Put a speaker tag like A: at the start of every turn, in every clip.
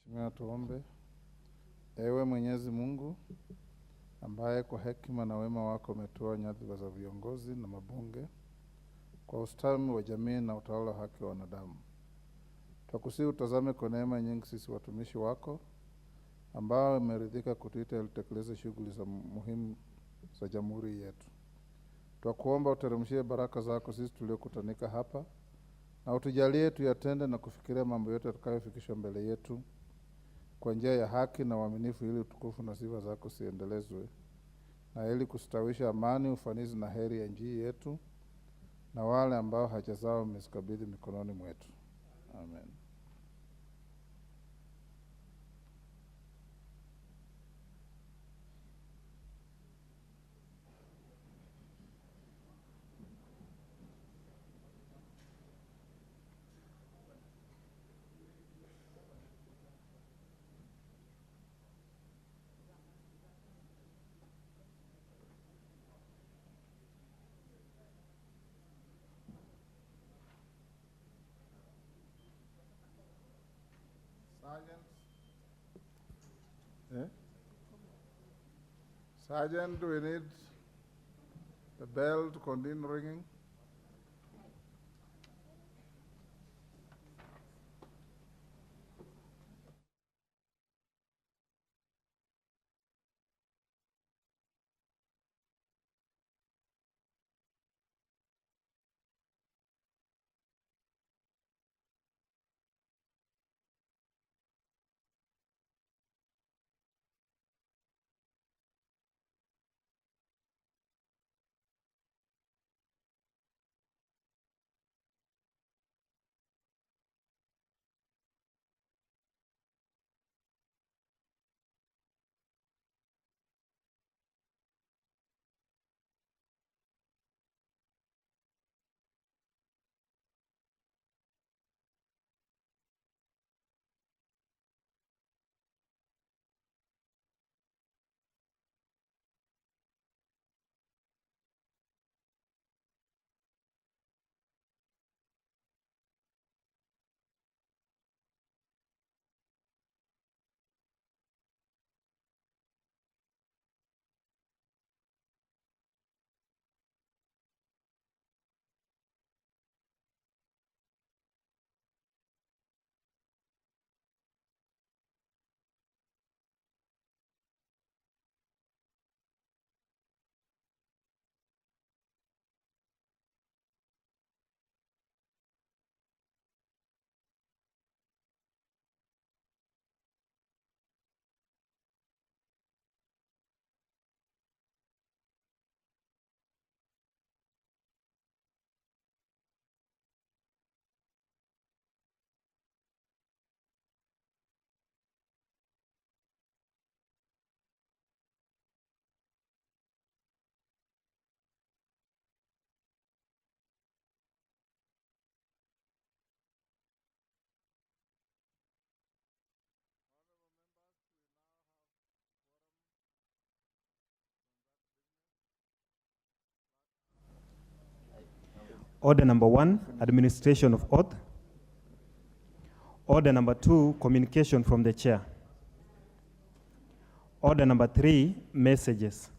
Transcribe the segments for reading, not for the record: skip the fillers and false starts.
A: Mheshimiwa, tuombe. Ewe Mwenyezi Mungu, ambaye kwa hekima na wema wako umetoa nyadhifa za viongozi na mabunge kwa ustawi wa jamii na utawala wa haki wa wanadamu, twakusihi utazame kwa neema nyingi sisi watumishi wako ambao umeridhika kutuita ili tutekeleze shughuli za muhimu za jamhuri yetu. Twakuomba uteremshie baraka zako sisi tuliokutanika hapa, na utujalie tuyatende na kufikiria mambo yote yatakayofikishwa mbele yetu kwa njia ya haki na uaminifu, ili utukufu na sifa zako siendelezwe, na ili kustawisha amani, ufanisi na heri ya nchi yetu na wale ambao haja zao umezikabidhi mikononi mwetu. Amen. Sergeant, we need the bell to continue ringing.
B: Order number 1, administration of oath. Order number 2, communication from the chair. Order number 3, messages.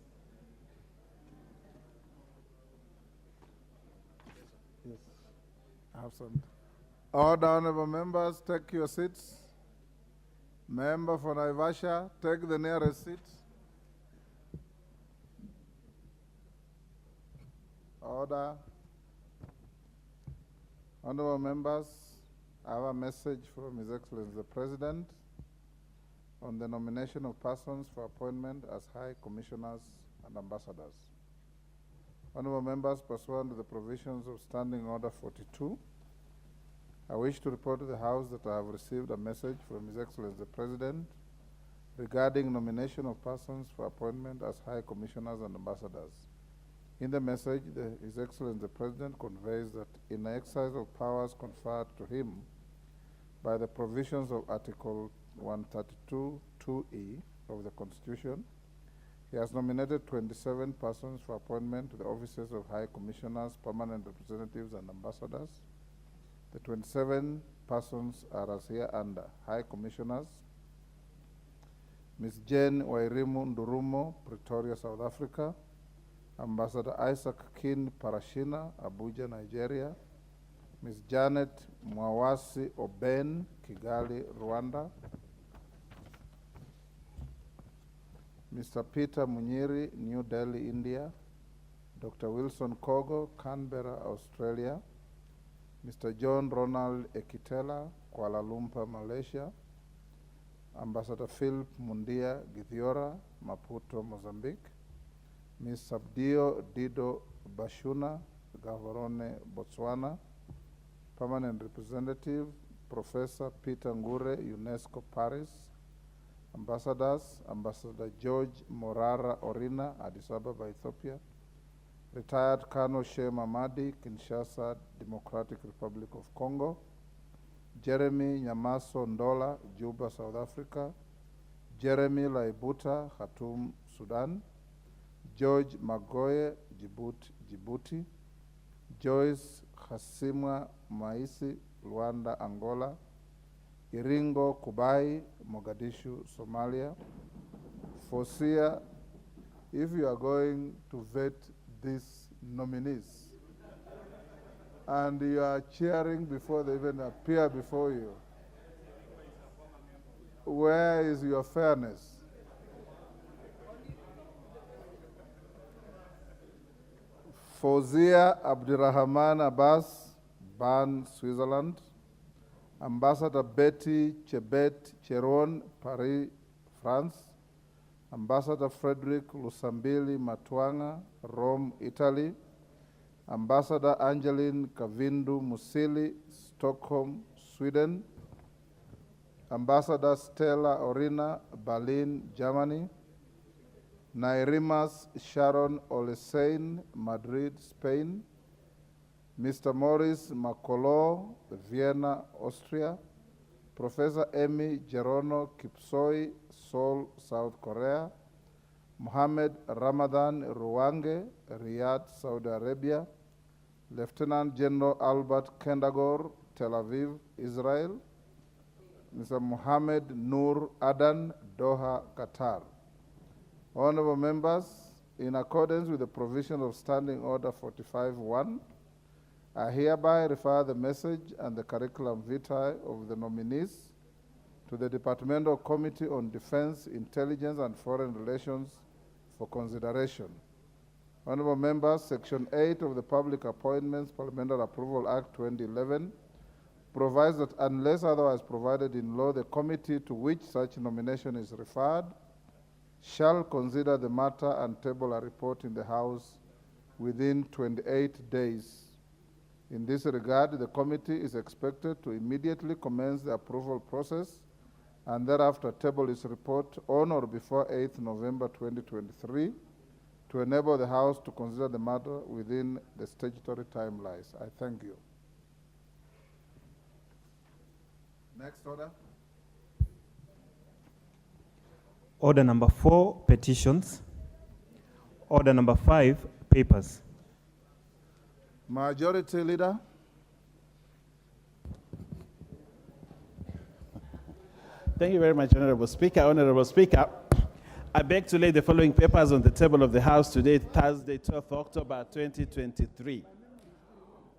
A: Yes, absent. Order, honorable members, take your seats. Member for Naivasha, take the nearest seat. Order. Honorable members, I have a message from His Excellency the President on the nomination of persons for appointment as High Commissioners and Ambassadors. Honorable members, pursuant to the provisions of Standing Order 42, I wish to report to the House that I have received a message from His Excellency the President regarding nomination of persons for appointment as High Commissioners and Ambassadors. In the message, His Excellency the President conveys that in the exercise of powers conferred to him by the provisions of Article 132(2)(e) of the Constitution, he has nominated 27 persons for appointment to the offices of High Commissioners, Permanent Representatives, and Ambassadors. The 27 persons are as hereunder: High Commissioners, Ms. Jane Wairimu Ndurumo, Pretoria, South Africa. Ambassador Isaac Kin Parashina, Abuja, Nigeria. Ms. Janet Mwawasi Oben, Kigali, Rwanda. Mr. Peter Munyiri, New Delhi, India. Dr. Wilson Kogo, Canberra, Australia. Mr. John Ronald Ekitela, Kuala Lumpur, Malaysia. Ambassador Philip Mundia Githiora, Maputo, Mozambique. Ms. Sabdio Dido Bashuna, Gaborone, Botswana. Permanent Representative, Professor Peter Ngure, UNESCO, Paris. Ambassadors, Ambassador George Morara Orina, Addis Ababa, Ethiopia. Retired Colonel Sheikh Mamadi, Kinshasa, Democratic Republic of Congo. Jeremy Nyamaso Ndola, Juba, South Africa. Jeremy Laibuta, Khartoum, Sudan. George Magoye, Djibouti. Joyce Hasimwa Maisi, Luanda, Angola. Iringo Kubai, Mogadishu, Somalia. Fosia, if you are going to vet these nominees and you are cheering before they even appear before you, where is your fairness? Fozia Abdirahman Abbas, Bern, Switzerland. Ambassador Betty Chebet Cheron, Paris, France. Ambassador Frederick Lusambili Matwanga, Rome, Italy. Ambassador Angeline Kavindu Musili, Stockholm, Sweden. Ambassador Stella Orina, Berlin, Germany. Nairimas Sharon Olesein, Madrid, Spain. Mr. Maurice Makolo, Vienna, Austria. Professor Emi Gerono Kipsoi, Seoul, South Korea. Mohammed Ramadan Ruwange, Riyadh, Saudi Arabia. Lieutenant General Albert Kendagor, Tel Aviv, Israel. Mr. Mohammed Nur Adan, Doha, Qatar. Honorable members, in accordance with the provision of Standing Order 45-1, I hereby refer the message and the curriculum vitae of the nominees to the Departmental Committee on Defense, Intelligence, and Foreign Relations for consideration. Honorable members, Section 8 of the Public Appointments Parliamentary Approval Act 2011 provides that unless otherwise provided in law, the committee to which such nomination is referred shall consider the matter and table a report in the House within 28 days. In this regard, the committee is expected to immediately commence the approval process and thereafter table its report on or before 8th November 2023 to enable the House to consider the matter within the statutory timelines. I thank you. Next order.
B: Order number 4, petitions. Order number 5, papers.
A: Majority Leader.
C: Thank you very much, Honorable Speaker. Honorable Speaker, I beg to lay the following papers on the table of the House today, Thursday, 12th October 2023.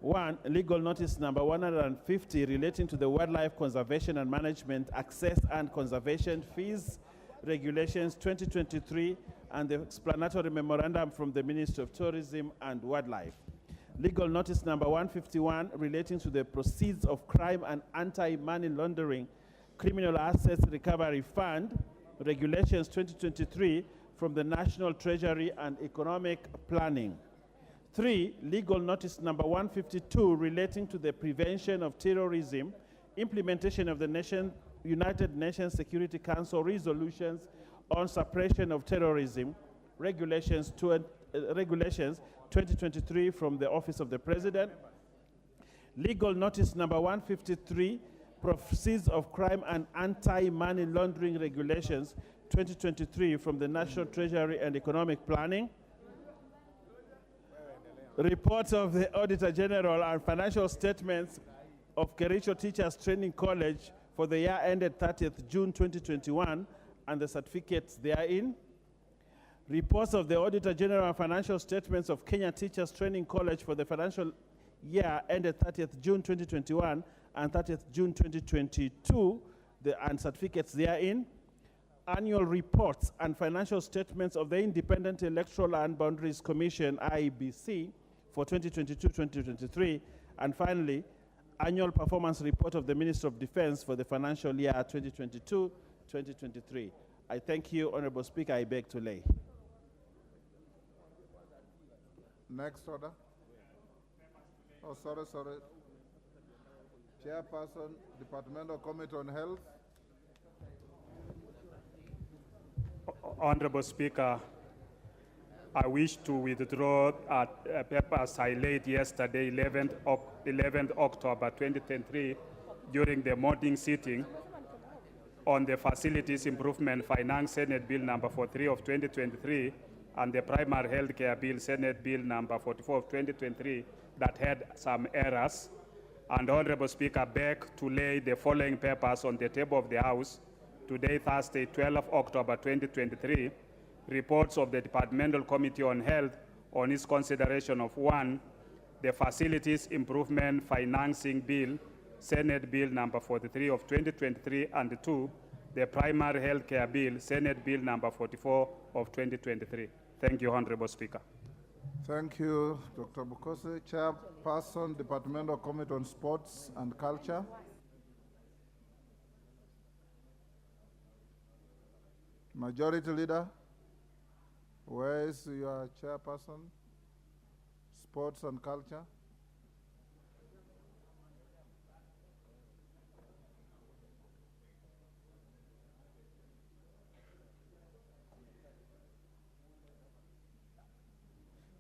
C: 1, legal notice number 150 relating to the wildlife conservation and management access and conservation fees regulations 2023 and the explanatory memorandum from the Ministry of Tourism and Wildlife. Legal notice number 151 relating to the proceeds of crime and anti-money laundering criminal assets recovery fund regulations 2023 from the National Treasury and Economic Planning. 3, legal notice number 152 relating to the prevention of terrorism, implementation of the United Nations Security Council resolutions on suppression of terrorism, regulations 2023 from the Office of the President. Legal notice number 153, proceeds of crime and anti-money laundering regulations 2023 from the National Treasury and Economic Planning. Report of the Auditor General and financial statements of Kericho Teachers Training College for the year ended 30th June 2021 and the certificates therein. Reports of the Auditor General and financial statements of Kenya Teachers Training College for the financial year ended 30th June 2021 and 30th June 2022, and certificates therein. Annual reports and financial statements of the Independent Electoral and Boundaries Commission, IEBC, for 2022-2023. And finally, annual performance report of the Ministry of Defense for the financial year 2022-2023. I thank you, Honorable Speaker. I beg to lay.
A: Next order. Oh, sorry. Chairperson, Departmental Committee on Health.
D: Honorable Speaker, I wish to withdraw papers I laid yesterday, 11th October 2023, during the morning sitting on the Facilities Improvement Finance Senate Bill number 43 of 2023 and the Primary Healthcare Bill Senate Bill number 44 of 2023 that had some errors. And Honorable Speaker, beg to lay the following papers on the table of the House today, Thursday, 12th October 2023, reports of the Departmental Committee on Health on its consideration of 1, the Facilities Improvement Financing Bill, Senate Bill number 43 of 2023, and 2, the Primary Healthcare Bill, Senate Bill number 44 of 2023. Thank you, Honorable Speaker.
A: Thank you, Dr. Bukose. Chairperson, Departmental Committee on Sports and Culture. Majority Leader, where is your chairperson? Sports and Culture.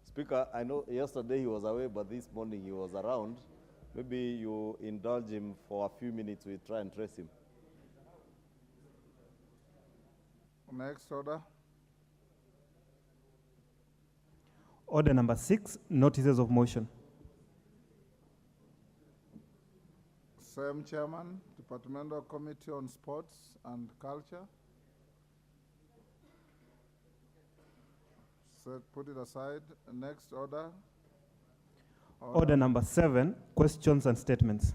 E: Speaker, I know yesterday he was away, but this morning he was around. Maybe you indulge him for a few minutes. We try and trace him.
A: Next order.
B: Order number 6, notices of motion.
A: Same chairman, Departmental Committee on Sports and Culture. So put it aside. Next order.
B: Order number 7, questions and statements.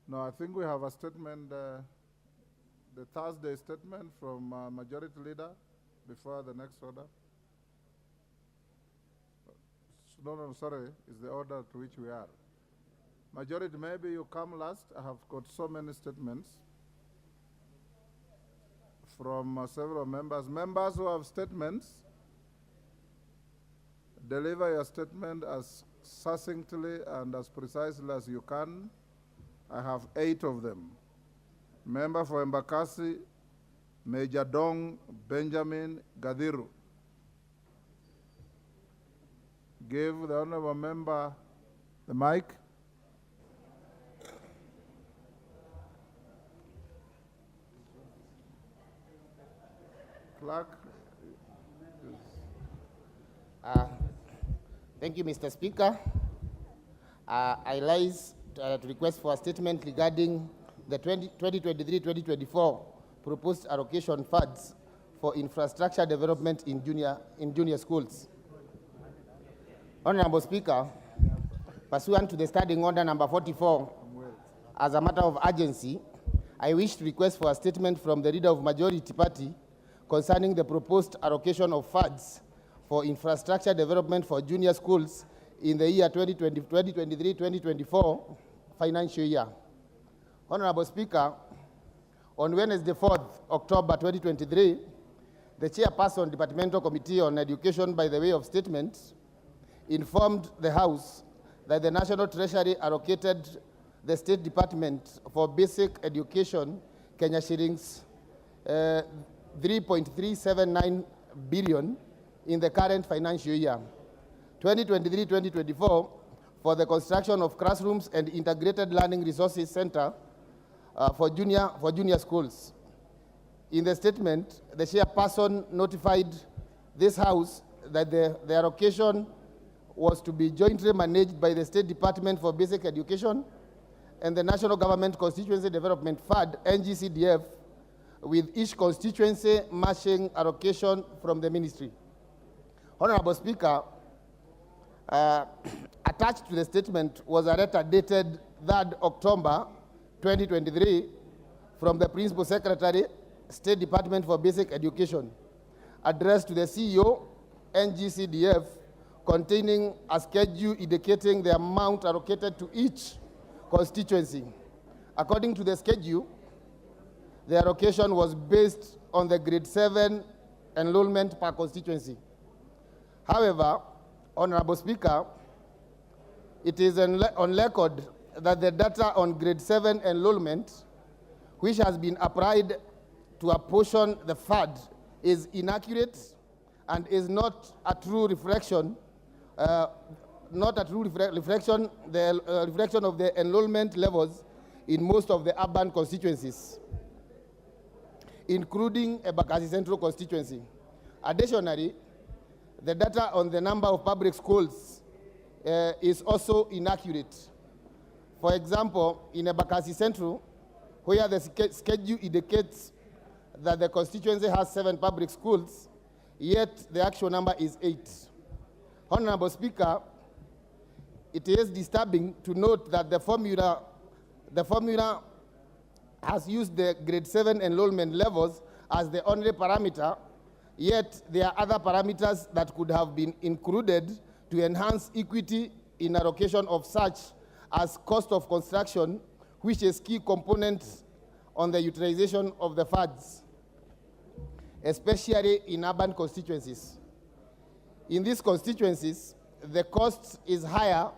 A: No, I think we have a statement, the Thursday statement from Majority Leader before the next order. No, sorry, it's the order to which we are. Majority, maybe you come last. I have got so many statements from several members. Members who have statements, deliver your statement as succinctly and as precisely as you can. I have 8 of them. Member for Embakasi, Major Dong Benjamin Gadiru. Give the honorable member the mic. Clerk.
F: Thank you, Mr. Speaker. I rise to request for a statement regarding the 2023-2024 proposed allocation funds for infrastructure development in junior schools. Honorable Speaker, pursuant to the Standing Order number 44, as a matter of urgency, I wish to request for a statement from the Leader of Majority Party concerning the proposed allocation of funds for infrastructure development for junior schools in the year 2023-2024 financial year. Honorable Speaker, on Wednesday, 4th October 2023, the Chairperson, Departmental Committee on Education, by the way of statement, informed the House that the National Treasury allocated the State Department for Basic Education Kenya shillings 3.379 billion in the current financial year, 2023-2024, for the construction of classrooms and integrated learning resources center for junior schools. In the statement, the chairperson notified this House that the allocation was to be jointly managed by the State Department for Basic Education and the National Government Constituency Development Fund, NGCDF, with each constituency matching allocation from the ministry. Honorable Speaker, attached to the statement was a letter dated 3rd October 2023 from the Principal Secretary, State Department for Basic Education, addressed to the CEO, NGCDF, containing a schedule indicating the amount allocated to each constituency. According to the schedule, the allocation was based on the grade 7 enrollment per constituency. However, Honorable Speaker, it is on record that the data on grade 7 enrollment, which has been applied to apportion the FAD, is inaccurate and is not a true reflection, reflection of the enrollment levels in most of the urban constituencies, including Embakasi Central constituency. Additionally, the data on the number of public schools is also inaccurate. For example, in Embakasi Central, where the schedule indicates that the constituency has 7 public schools, yet the actual number is 8. Honorable Speaker, it is disturbing to note that the formula has used the grade 7 enrollment levels as the only parameter, yet there are other parameters that could have been included to enhance equity in allocation of such as cost of construction, which is key component on the utilization of the funds, especially in urban constituencies. In these constituencies, the cost is higher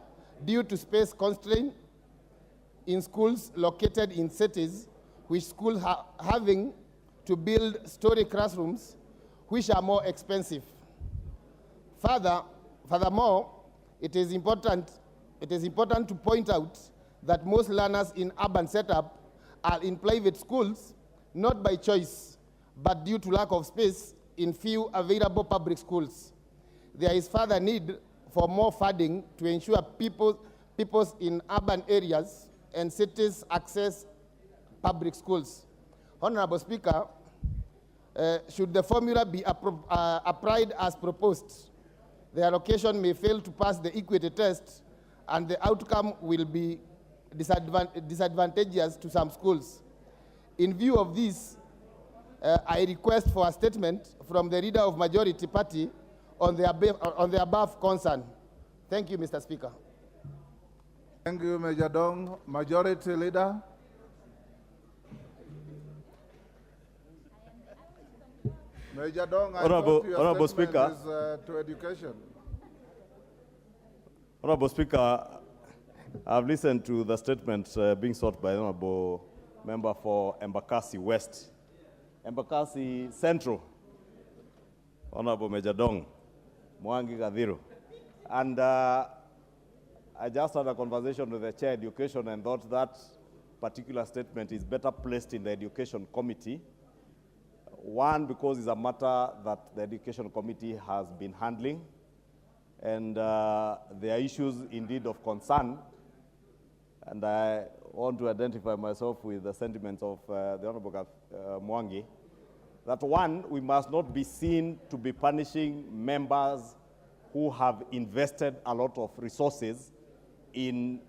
F: due to space constraint in schools located in cities, which schools having to build story classrooms, which are more expensive. Furthermore, it is important to point out that most learners in urban setup are in private schools, not by choice, but due to lack of space in few available public schools. There is further need for more funding to ensure people in urban areas and cities access public schools. Honorable Speaker, should the formula be applied as proposed, the allocation may fail to pass the equity test, and the outcome will be disadvantageous to some schools. In view of this, I request for a statement from the leader of majority party on the above concern. Thank you, Mr. Speaker.
A: Thank you, Major Dong. Majority Leader. Major Dong, I thought your
E: Honorable
A: statement
E: Speaker.
A: is to education.
E: Honorable Speaker, I've listened to the statement being sought by the Honorable Member for Embakasi West. Embakasi Central, Honorable Major Dong, Mwangi Gadhiru. And I just had a conversation with the Chair of Education and thought that particular statement is better placed in the Education Committee. One, because it's a matter that the Education Committee has been handling, and there are issues indeed of concern, and I want to identify myself with the sentiments of the Honorable Mwangi, that one, we must not be seen to be punishing members who have invested a lot of resources in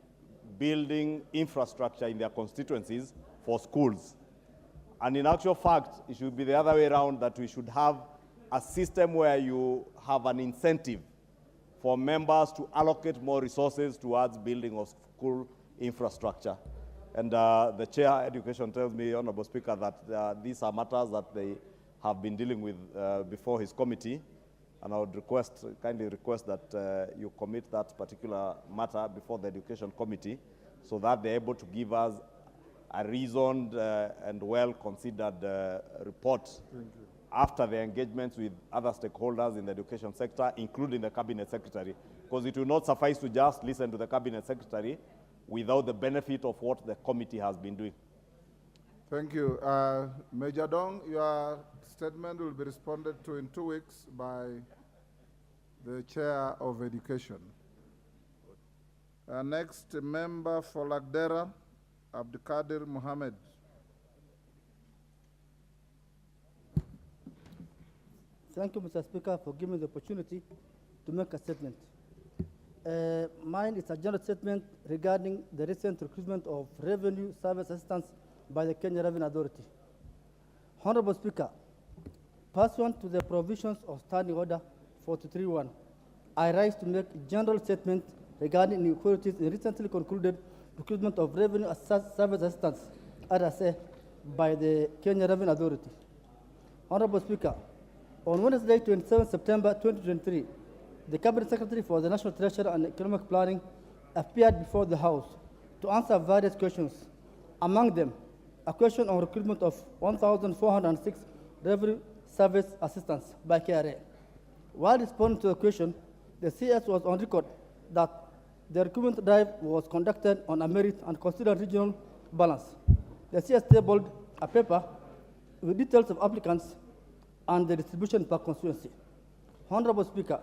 E: building infrastructure in their constituencies for schools. And in actual fact, it should be the other way around, that we should have a system where you have an incentive for members to allocate more resources towards building of school infrastructure. And the Chair of Education tells me, Honorable Speaker, that these are matters that they have been dealing with before his committee. And I would kindly request that you commit that particular matter before the Education Committee so that they're able to give us a reasoned and well-considered report after the engagements with other stakeholders in the education sector, including the Cabinet Secretary, because it will not suffice to just listen to the Cabinet Secretary without the benefit of what the committee has been doing.
A: Thank you. Major Dong, your statement will be responded to in 2 weeks by the Chair of Education. Next, member for Lagdera, Abdikadir Mohammed.
G: Thank you, Mr. Speaker, for giving me the opportunity to make a statement. Mine is a general statement regarding the recent recruitment of revenue service assistants by the Kenya Revenue Authority. Honorable Speaker, pursuant to the provisions of Standing Order 43.1, I rise to make a general statement regarding inequalities in recently concluded recruitment of revenue service assistants, RSA, by the Kenya Revenue Authority. Honorable Speaker, on Wednesday, 27 September 2023, the Cabinet Secretary for the National Treasury and Economic Planning appeared before the House to answer various questions, among them a question on recruitment of 1,406 revenue service assistants by KRA. While responding to the question, the CS was on record that the recruitment drive was conducted on a merit and considered regional balance. The CS tabled a paper with details of applicants and the distribution per constituency. Honorable Speaker,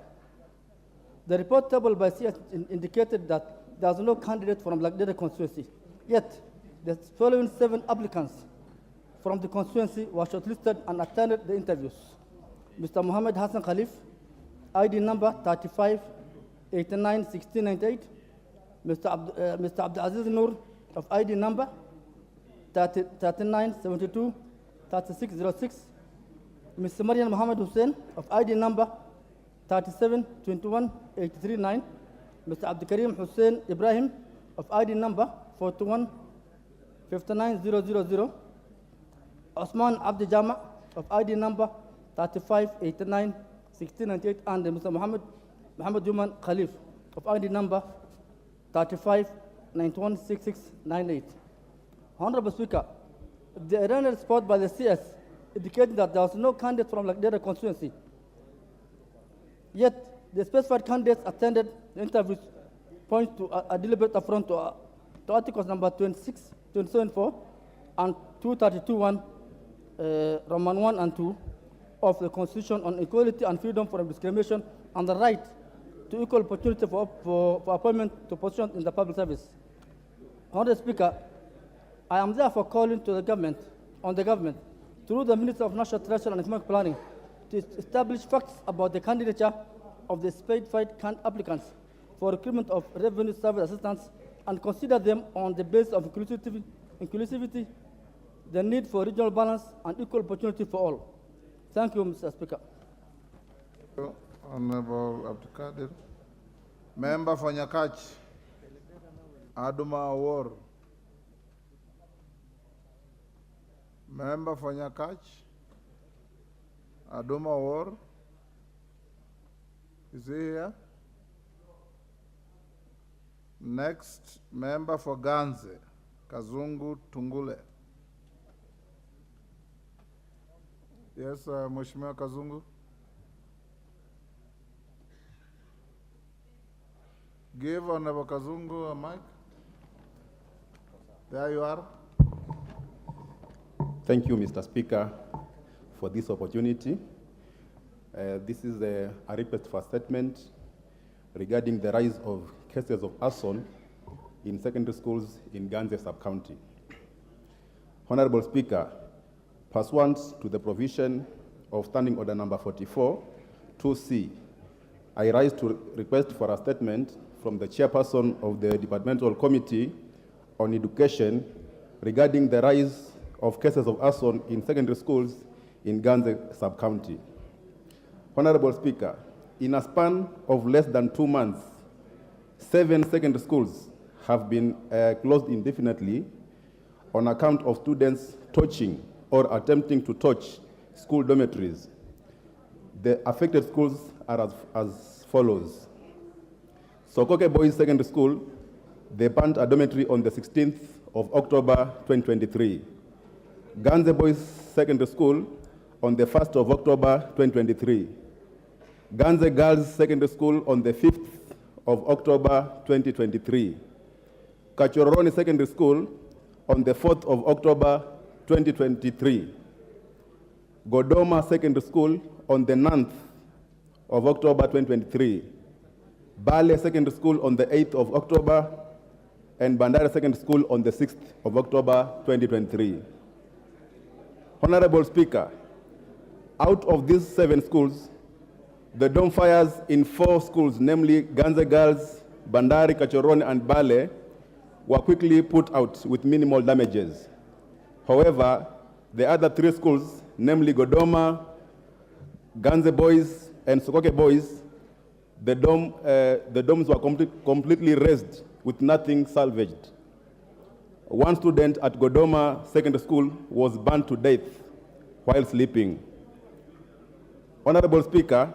G: the report tabled by CS indicated that there was no candidate from Lagdera constituency. Yet, the following 7 applicants from the constituency were shortlisted and attended the interviews. Mr. Mohammed Hassan Khalif, ID number 35891698. Mr. Abdulaziz Noor of ID number 39723606. Mr. Marian Mohammed Hussein of ID number 3721839. Mr. Abdikarim Hussein Ibrahim of ID number 4159000. Osman Abdi Jama of ID number 35891698, and Mr. Muhammad Juman Khalif of ID number 35916698. Honorable Speaker, the erroneous report by the CS indicated that there was no candidate from Lagdera constituency. Yet, the specified candidates attended the interviews point to a deliberate affront to Articles number 26, 27.4 and 232.1, Roman 1 and 2 of the Constitution on equality and freedom from discrimination and the right to equal opportunity for appointment to positions in the public service. Honorable Speaker, I am therefore calling to the government, through the Minister of National Treasury and Economic Planning, to establish facts about the candidature of the specified applicants for recruitment of revenue service assistants and consider them on the basis of inclusivity, the need for regional balance and equal opportunity for all. Thank you, Mr. Speaker.
A: Honorable Abdikadir. Member for Nyakach, Aduma Awor. Member for Nyakach, Aduma Awor. Is he here? Next, member for Ganze, Kazungu Tungule. Yes, Mheshimiwa Kazungu. Give Honorable Kazungu a mic. There you are.
H: Thank you, Mr. Speaker, for this opportunity. This is a request for a statement regarding the rise of cases of arson in secondary schools in Ganze sub-county. Honorable Speaker, pursuant to the provision of Standing Order number 44, 2C, I rise to request for a statement from the chairperson of the Departmental Committee on Education regarding the rise of cases of arson in secondary schools in Ganze sub-county. Honorable Speaker, in a span of less than 2 months, 7 secondary schools have been closed indefinitely on account of students torching or attempting to torch school dormitories. The affected schools are as follows. Sokoke Boys Secondary School, they burnt a dormitory on the 16th of October 2023. Ganze Boys Secondary School on the 1st of October 2023. Ganze Girls Secondary School on the 5th of October 2023. Kachororoni Secondary School on the 4th of October 2023. Godoma Secondary School on the 9th of October 2023. Bale Secondary School on the 8th of October, and Bandara Secondary School on the 6th of October 2023. Honorable Speaker, Out of these 7 schools, the dome fires in 4 schools, namely Ganze Girls, Bandari, Kachoroni, and Bale, were quickly put out with minimal damages. However, the other 3 schools, namely Godoma, Ganze Boys, and Sokoke Boys, the domes were completely razed with nothing salvaged. One student at Godoma Secondary School was burned to death while sleeping. Honorable Speaker,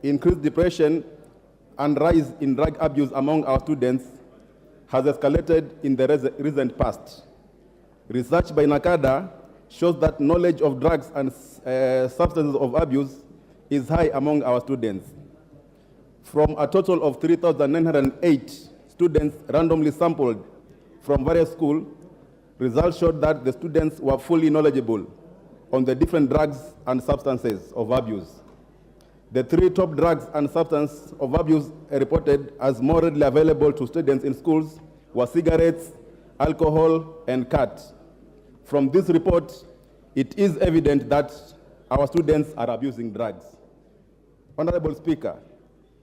H: increased depression and rise in drug abuse among our students has escalated in the recent past. Research by NACADA shows that knowledge of drugs and substances of abuse is high among our students. From a total of 3,908 students randomly sampled from various schools, results showed that the students were fully knowledgeable on the different drugs and substances of abuse. The 3 top drugs and substances of abuse reported as more readily available to students in schools were cigarettes, alcohol, and cat. From this report, it is evident that our students are abusing drugs. Honorable Speaker,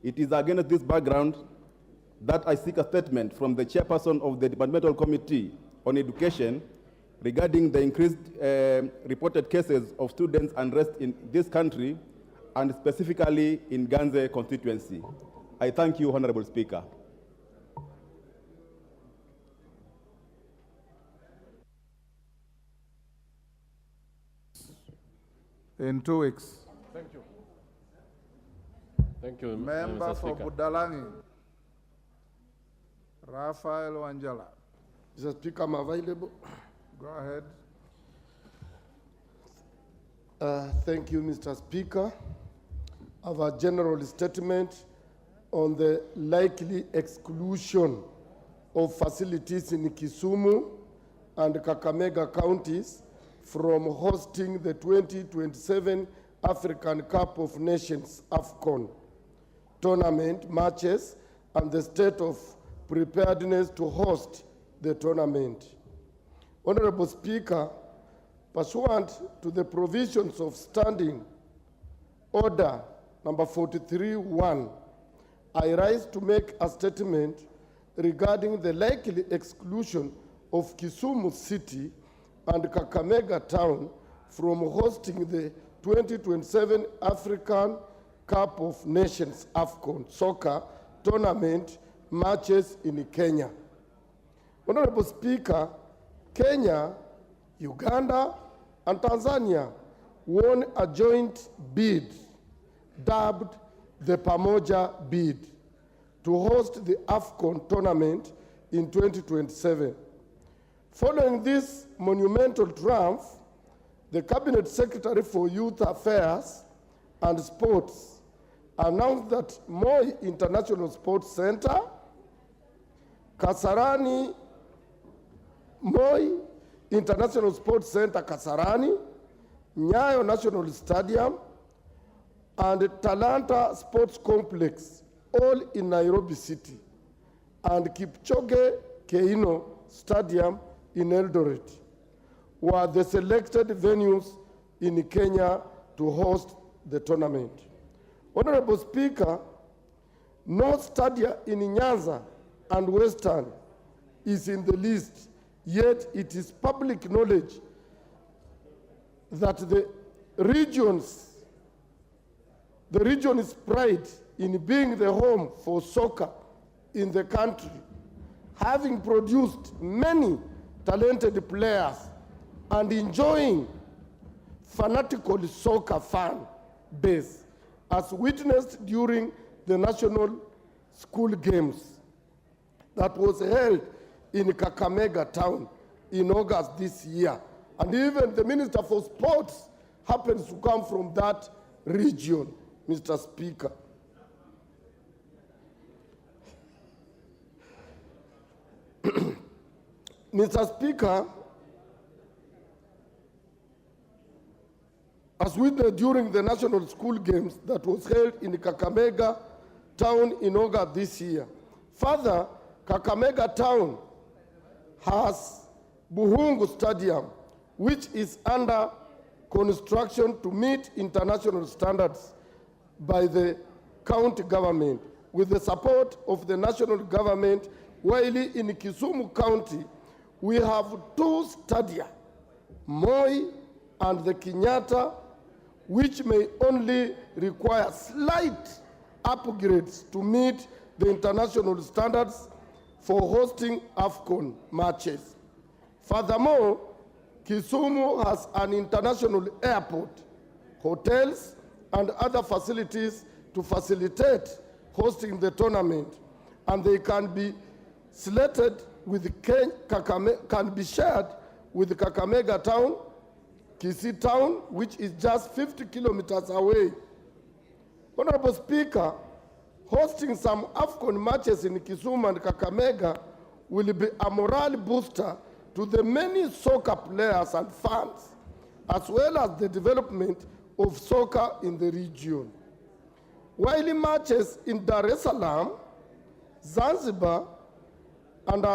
H: it is against this background that I seek a statement from the chairperson of the Departmental Committee on Education regarding the increased reported cases of students unrest in this country and specifically in Ganze constituency. I thank you, Honorable Speaker.
A: In 2 weeks.
I: Thank you. Thank you,
A: Member
I: Mr.
A: for
I: Speaker.
A: Budalangi, Raphael Wanjala.
J: Mr. Speaker, I'm available.
A: Go ahead.
J: Thank you, Mr. Speaker. I have a general statement on the likely exclusion of facilities in Kisumu and Kakamega counties from hosting the 2027 African Cup of Nations AFCON tournament matches and the state of preparedness to host the tournament. Honorable Speaker, pursuant to the provisions of Standing Order number 43-1, I rise to make a statement regarding the likely exclusion of Kisumu City and Kakamega Town from hosting the 2027 African Cup of Nations AFCON soccer tournament matches in Kenya. Honorable Speaker, Kenya, Uganda, and Tanzania won a joint bid dubbed the Pamoja bid to host the AFCON tournament in 2027. Following this monumental triumph, the Cabinet Secretary for Youth Affairs and Sports announced that Moi International Sports Center, Kasarani, Moi International Sports Center Kasarani, Nyayo National Stadium, and Talanta Sports Complex, all in Nairobi City, and Kipchoge Keino Stadium in Eldoret, were the selected venues in Kenya to host the tournament. Honorable Speaker, no stadium in Nyanza and Western is in the list, yet it is public knowledge that the region's pride in being the home for soccer in the country, having produced many talented players and enjoying fanatical soccer fan base, as witnessed during the National School Games that was held in Kakamega town in August this year. And even the Minister for Sports happens to come from that region, Mr. Speaker. Mr. Speaker, as witnessed during the National School Games that was held in Kakamega town in August this year. Further, Kakamega town has Buhungu Stadium, which is under construction to meet international standards by the county government with the support of the national government, while in Kisumu County, we have 2 stadia, Moi and the Kenyatta, which may only require slight upgrades to meet the international standards for hosting AFCON matches. Furthermore, Kisumu has an international airport, hotels, and other facilities to facilitate hosting the tournament, and they can be slated with can be shared with Kakamega town, Kisii town, which is just 50 kilometers away. Honorable Speaker, hosting some AFCON matches in Kisumu and Kakamega will be a morale booster to the many soccer players and fans, as well as the development of soccer in the region. While matches in Dar es Salaam, Zanzibar, and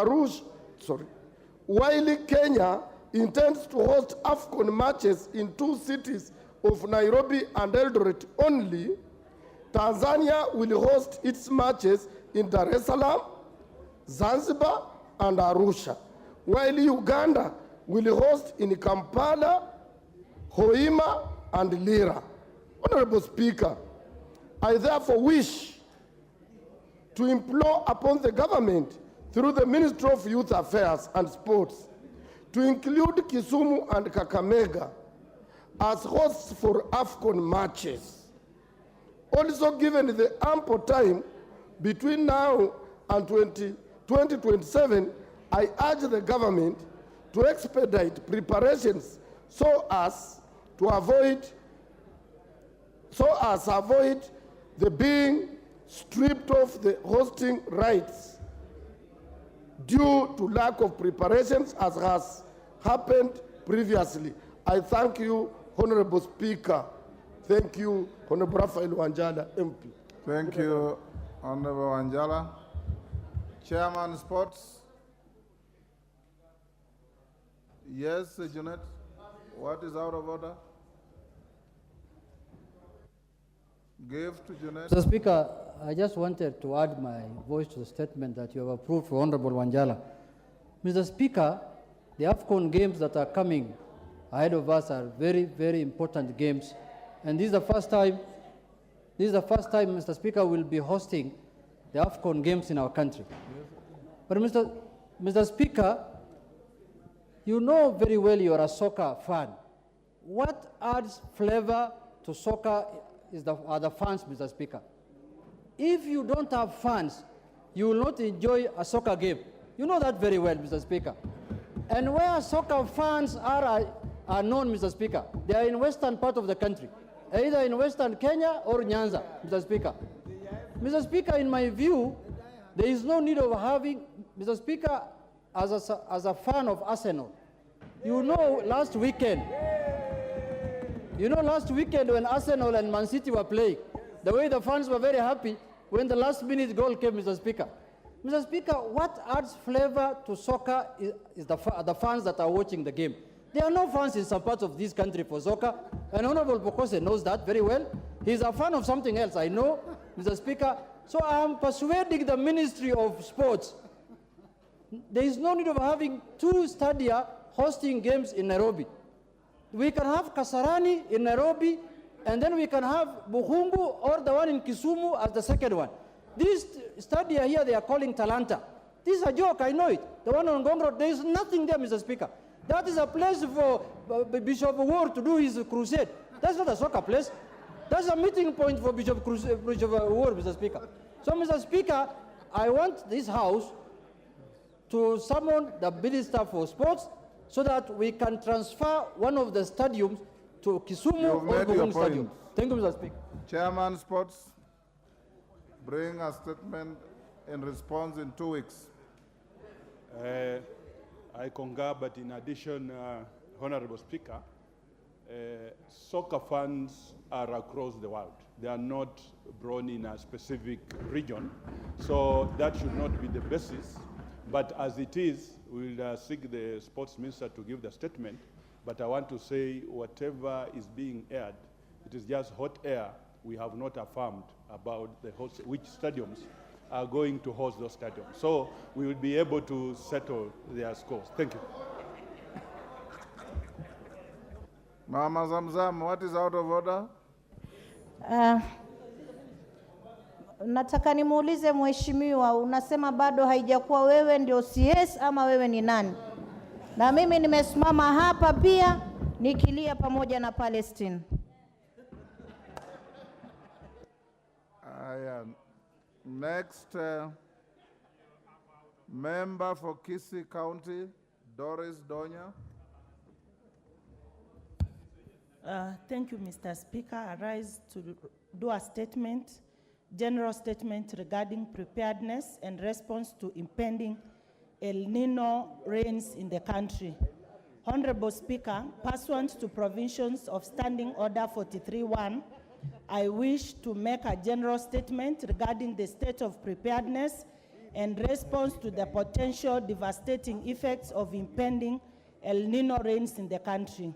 J: while Kenya intends to host AFCON matches in 2 cities of Nairobi and Eldoret only, Tanzania will host its matches in Dar es Salaam, Zanzibar, and Arusha, while Uganda will host in Kampala, Hoima, and Lira. Honorable Speaker, I therefore wish to implore upon the government through the Ministry of Youth Affairs and Sports to include Kisumu and Kakamega as hosts for AFCON matches. Also, given the ample time between now and 2027, I urge the government to expedite preparations so as avoid the being stripped of the hosting rights due to lack of preparations, as has happened previously. I thank you, Honorable Speaker. Thank you, Honorable Raphael Wanjala, MP.
A: Thank you, Honorable Wanjala. Chairman Sports. Yes, Janet. What is out of order? Give to Janet.
G: Mr. Speaker, I just wanted to add my voice to the statement that you have approved for Honorable Wanjala. Mr. Speaker, the AFCON games that are coming ahead of us are very, very important games. And this is the first time, Mr. Speaker, we'll be hosting the AFCON games in our country. But Mr. Speaker, you know very well you are a soccer fan. What adds flavor to soccer are the fans, Mr. Speaker. If you don't have fans, you will not enjoy a soccer game. You know that very well, Mr. Speaker. And where soccer fans are known, Mr. Speaker, they are in western part of the country, either in western Kenya or Nyanza, Mr. Speaker. Mr. Speaker, in my view, there is no need of having, Mr. Speaker, as a fan of Arsenal, you know last weekend when Arsenal and Man City were playing, the way the fans were very happy when the last-minute goal came, Mr. Speaker. Mr. Speaker, what adds flavor to soccer is the fans that are watching the game. There are no fans in some parts of this country for soccer, and Honorable Bokose knows that very well. He's a fan of something else, I know, Mr. Speaker. So I am persuading the Ministry of Sports. There is no need of having 2 stadia hosting games in Nairobi. We can have Kasarani in Nairobi, and then we can have Buhungu or the one in Kisumu as the second one. This stadia here, they are calling Talanta. This is a joke, I know it. The one on Ngong Road, there is nothing there, Mr. Speaker. That is a place for Bishop Ward to do his crusade. That's not a soccer place. That's a meeting point for Bishop Ward, Mr. Speaker. So, Mr. Speaker, I want this House to summon the Minister for Sports so that we can transfer one of the stadiums to Kisumu or Buhungu Stadium. Thank you, Mr. Speaker.
A: Chairman Sports, bring a statement in response in 2 weeks.
I: I concur, but in addition, Honorable Speaker, soccer fans are across the world. They are not born in a specific region, so that should not be the basis. But as it is, we'll seek the sports minister to give the statement But I want to say whatever is being aired, it is just hot air. We have not affirmed about which stadiums are going to host those stadiums. So we will be able to settle their scores. Thank you.
A: Mama Zamzam, what is out of order?
K: Nataka nimuulize mheshimiwa, unasema bado haijakuwa wewe ndio CS ama wewe ni nani? Na mimi nimesimama hapa pia nikilia pamoja na Palestine.
A: Next, member for Kisii County, Doris Donya.
L: Thank you, Mr. Speaker. I rise to do a statement, general statement regarding preparedness and response to impending El Nino rains in the country. Honorable Speaker, pursuant to provisions of Standing Order 43-1, I wish to make a general statement regarding the state of preparedness and response to the potential devastating effects of impending El Nino rains in the country.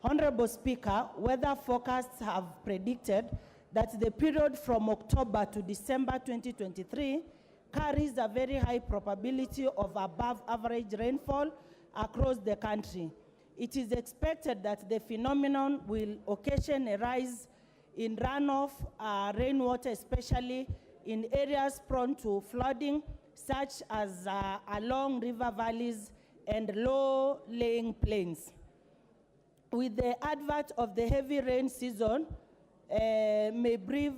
L: Honorable Speaker, weather forecasts have predicted that the period from October to December 2023 carries a very high probability of above average rainfall across the country. It is expected that the phenomenon will occasion a rise in runoff rainwater, especially in areas prone to flooding, such as along river valleys and low-lying plains. With the advent of the heavy rain season, may bring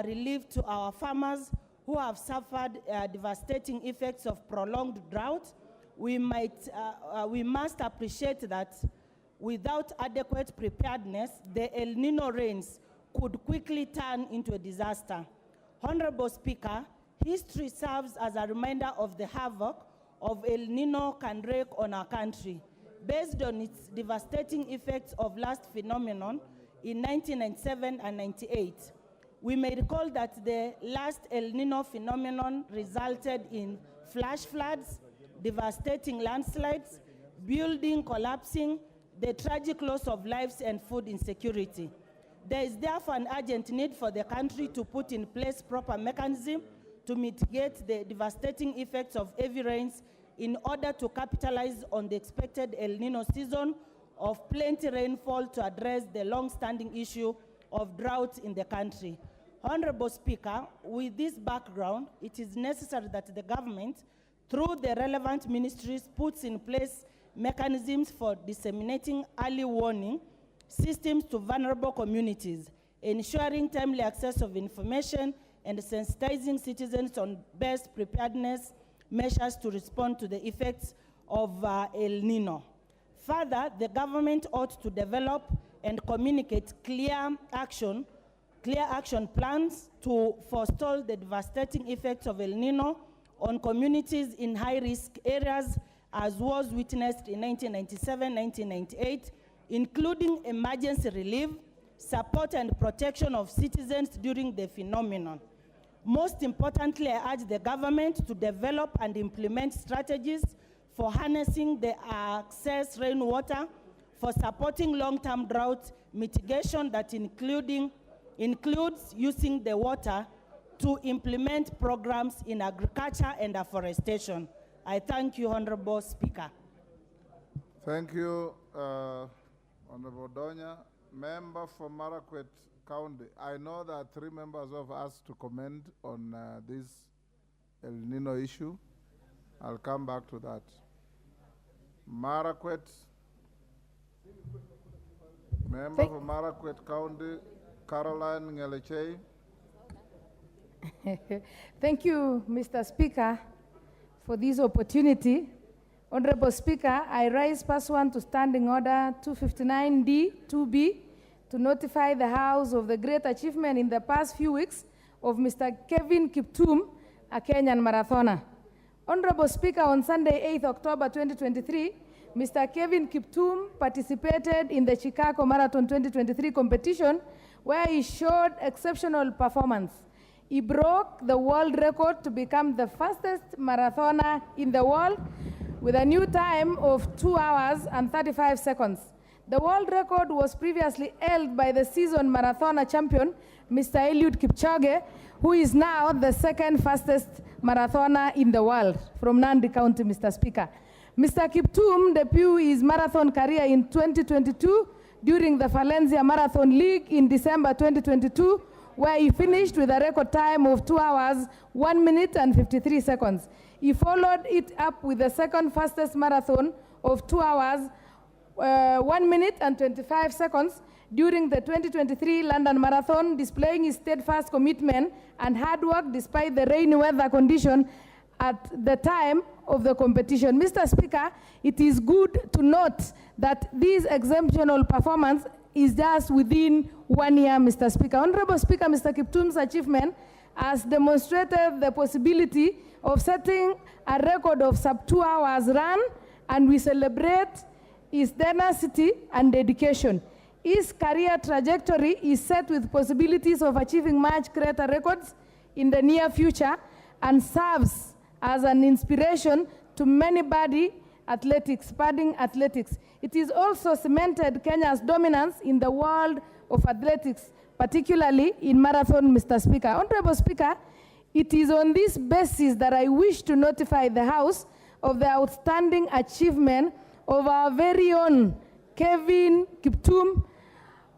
L: relief to our farmers who have suffered devastating effects of prolonged drought. We must appreciate that without adequate preparedness, the El Nino rains could quickly turn into a disaster. Honorable Speaker, history serves as a reminder of the havoc of El Nino can wreak on our country. Based on its devastating effects of last phenomenon in 1997 and 98, we may recall that the last El Nino phenomenon resulted in flash floods, devastating landslides, building collapsing, the tragic loss of lives and food insecurity. There is therefore an urgent need for the country to put in place proper mechanism to mitigate the devastating effects of heavy rains in order to capitalize on the expected El Nino season of plenty rainfall to address the long-standing issue of drought in the country. Honorable Speaker, with this background, it is necessary that the government, through the relevant ministries, puts in place mechanisms for disseminating early warning systems to vulnerable communities, ensuring timely access of information and sensitizing citizens on best preparedness measures to respond to the effects of El Nino. Further, the government ought to develop and communicate clear action plans to forestall the devastating effects of El Nino on communities in high-risk areas, as was witnessed in 1997-1998, including emergency relief, support and protection of citizens during the phenomenon. Most importantly, I urge the government to develop and implement strategies for harnessing the excess rainwater, for supporting long-term drought mitigation that includes using the water to implement programs in agriculture and afforestation. I thank you, Honorable Speaker.
A: Thank you, Honorable Donya. Member for Marakwet County. I know that 3 members have asked to comment on this El Nino issue. I'll come back to that. Marakwet. Member for Marakwet County, Caroline Ngelechei.
M: Thank you, Mr. Speaker, for this opportunity. Honorable Speaker, I rise pursuant to Standing Order 259D 2B to notify the House of the great achievement in the past few weeks of Mr. Kevin Kiptum, a Kenyan marathoner. Honorable Speaker, on Sunday, 8th October 2023, Mr. Kevin Kiptum participated in the Chicago Marathon 2023 competition, where he showed exceptional performance. He broke the world record to become the fastest marathoner in the world with a new time of 2 hours and 35 seconds. The world record was previously held by the seasoned marathoner champion, Mr. Eliud Kipchoge, who is now the second fastest marathoner in the world from Nandi County, Mr. Speaker. Mr. Kiptum debuted his marathon career in 2022 during the Valencia Marathon League in December 2022, where he finished with a record time of 2 hours, 1 minute and 53 seconds. He followed it up with the second fastest marathon of 2 hours, 1 minute and 25 seconds during the 2023 London Marathon, displaying his steadfast commitment and hard work despite the rainy weather condition at the time of the competition. Mr. Speaker, it is good to note that this exceptional performance is just within 1 year, Mr. Speaker. Honorable Speaker, Mr. Kiptum's achievement has demonstrated the possibility of setting a record of sub 2 hours run, and we celebrate his tenacity and dedication. His career trajectory is set with possibilities of achieving much greater records in the near future and serves as an inspiration to many budding athletics. It is also cemented Kenya's dominance in the world of athletics, particularly in marathon, Mr. Speaker. Honorable Speaker, it is on this basis that I wish to notify the House of the outstanding achievement of our very own Kevin Kiptum,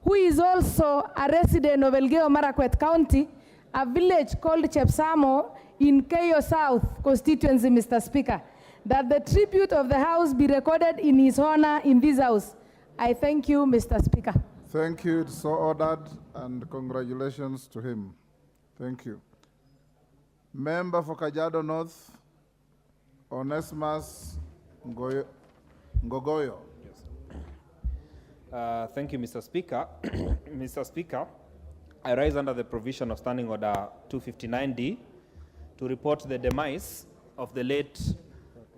M: who is also a resident of Elgeyo Marakwet County, a village called Chepsamo in Keyo South constituency, Mr. Speaker, that the tribute of the House be recorded in his honor in this House. I thank you, Mr. Speaker.
A: Thank you. It's so ordered, and congratulations to him. Thank you. Member for Kajiado North, Onesimus Ngogoyo.
B: Thank you, Mr. Speaker. Mr. Speaker, I rise under the provision of Standing Order 259D to report the demise of the late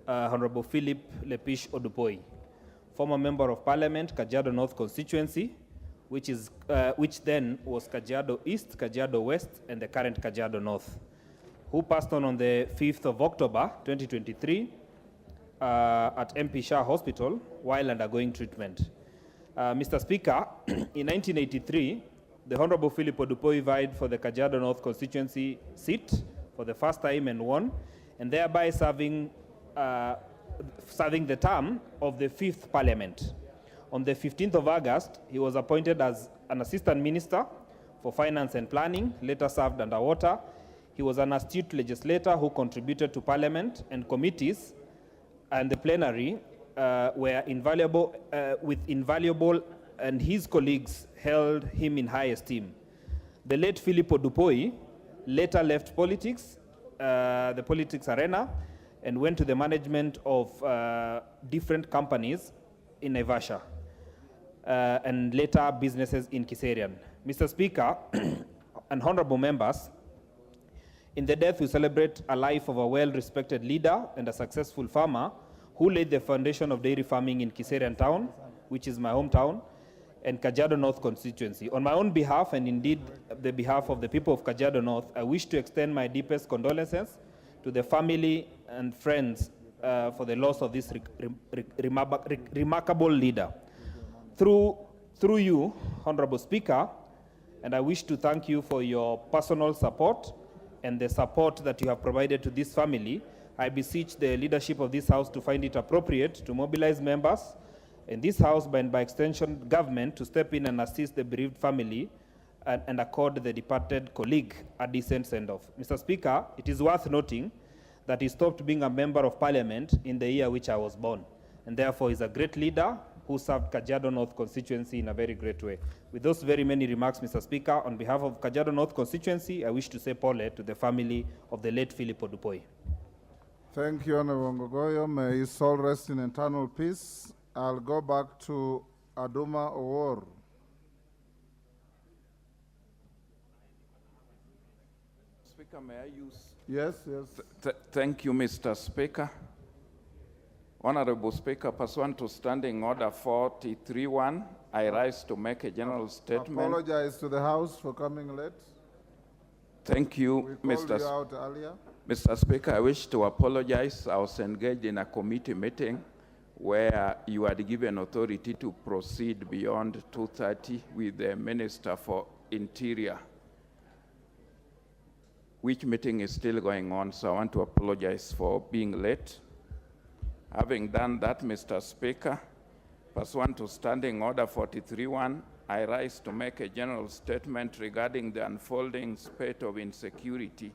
B: Honorable Philip Lepish Odupoi, former Member of Parliament, Kajiado North constituency, which then was Kajiado East, Kajiado West, and the current Kajiado North, who passed on the 5th of October 2023 at MP Shah Hospital while undergoing treatment. Mr. Speaker, in 1983, the Honorable Philip Odupoi vied for the Kajiado North constituency seat for the first time and won, and thereby serving the term of the 5th Parliament. On the 15th of August, he was appointed as an Assistant Minister for Finance and Planning, later served underwater. He was an astute legislator who contributed to Parliament and committees, and the plenary were invaluable, and his colleagues held him in high esteem. The late Philip Odupoi later left politics, the politics arena, and went to the management of different companies in Naivasha, and later businesses in Kiserian. Mr. Speaker and honorable members, in the death we celebrate a life of a well-respected leader and a successful farmer who laid the foundation of dairy farming in Kiserian town, which is my hometown, and Kajiado North constituency. On my own behalf, and indeed the behalf of the people of Kajiado North, I wish to extend my deepest condolences to the family and friends for the loss of this remarkable leader. Through you, Honorable Speaker, and I wish to thank you for your personal support and the support that you have provided to this family. I beseech the leadership of this House to find it appropriate to mobilize members in this House, and by extension government, to step in and assist the bereaved family and accord the departed colleague a decent send-off. Mr. Speaker, it is worth noting that he stopped being a member of Parliament in the year which I was born, and therefore is a great leader who served Kajiado North constituency in a very great way. With those very many remarks, Mr. Speaker, on behalf of Kajiado North constituency, I wish to say pole to the family of the late Philip Odupoi.
A: Thank you, Honorable Ngogoyo. May his soul rest in eternal peace. I'll go back to Aduma Owor.
N: Speaker, may I use?
A: Yes, yes.
N: Thank you, Mr. Speaker. Honorable Speaker, pursuant to Standing Order 43.1, I rise to make a general statement.
A: Apologize to the House for coming late.
N: Thank you,
A: We called you out earlier.
N: Mr. Speaker. I wish to apologize. I was engaged in a committee meeting where you had given authority to proceed beyond 2:30 with the Minister for Interior, which meeting is still going on, so I want to apologize for being late. Having done that, Mr. Speaker, pursuant to Standing Order 43.1, I rise to make a general statement regarding the unfolding spate of insecurity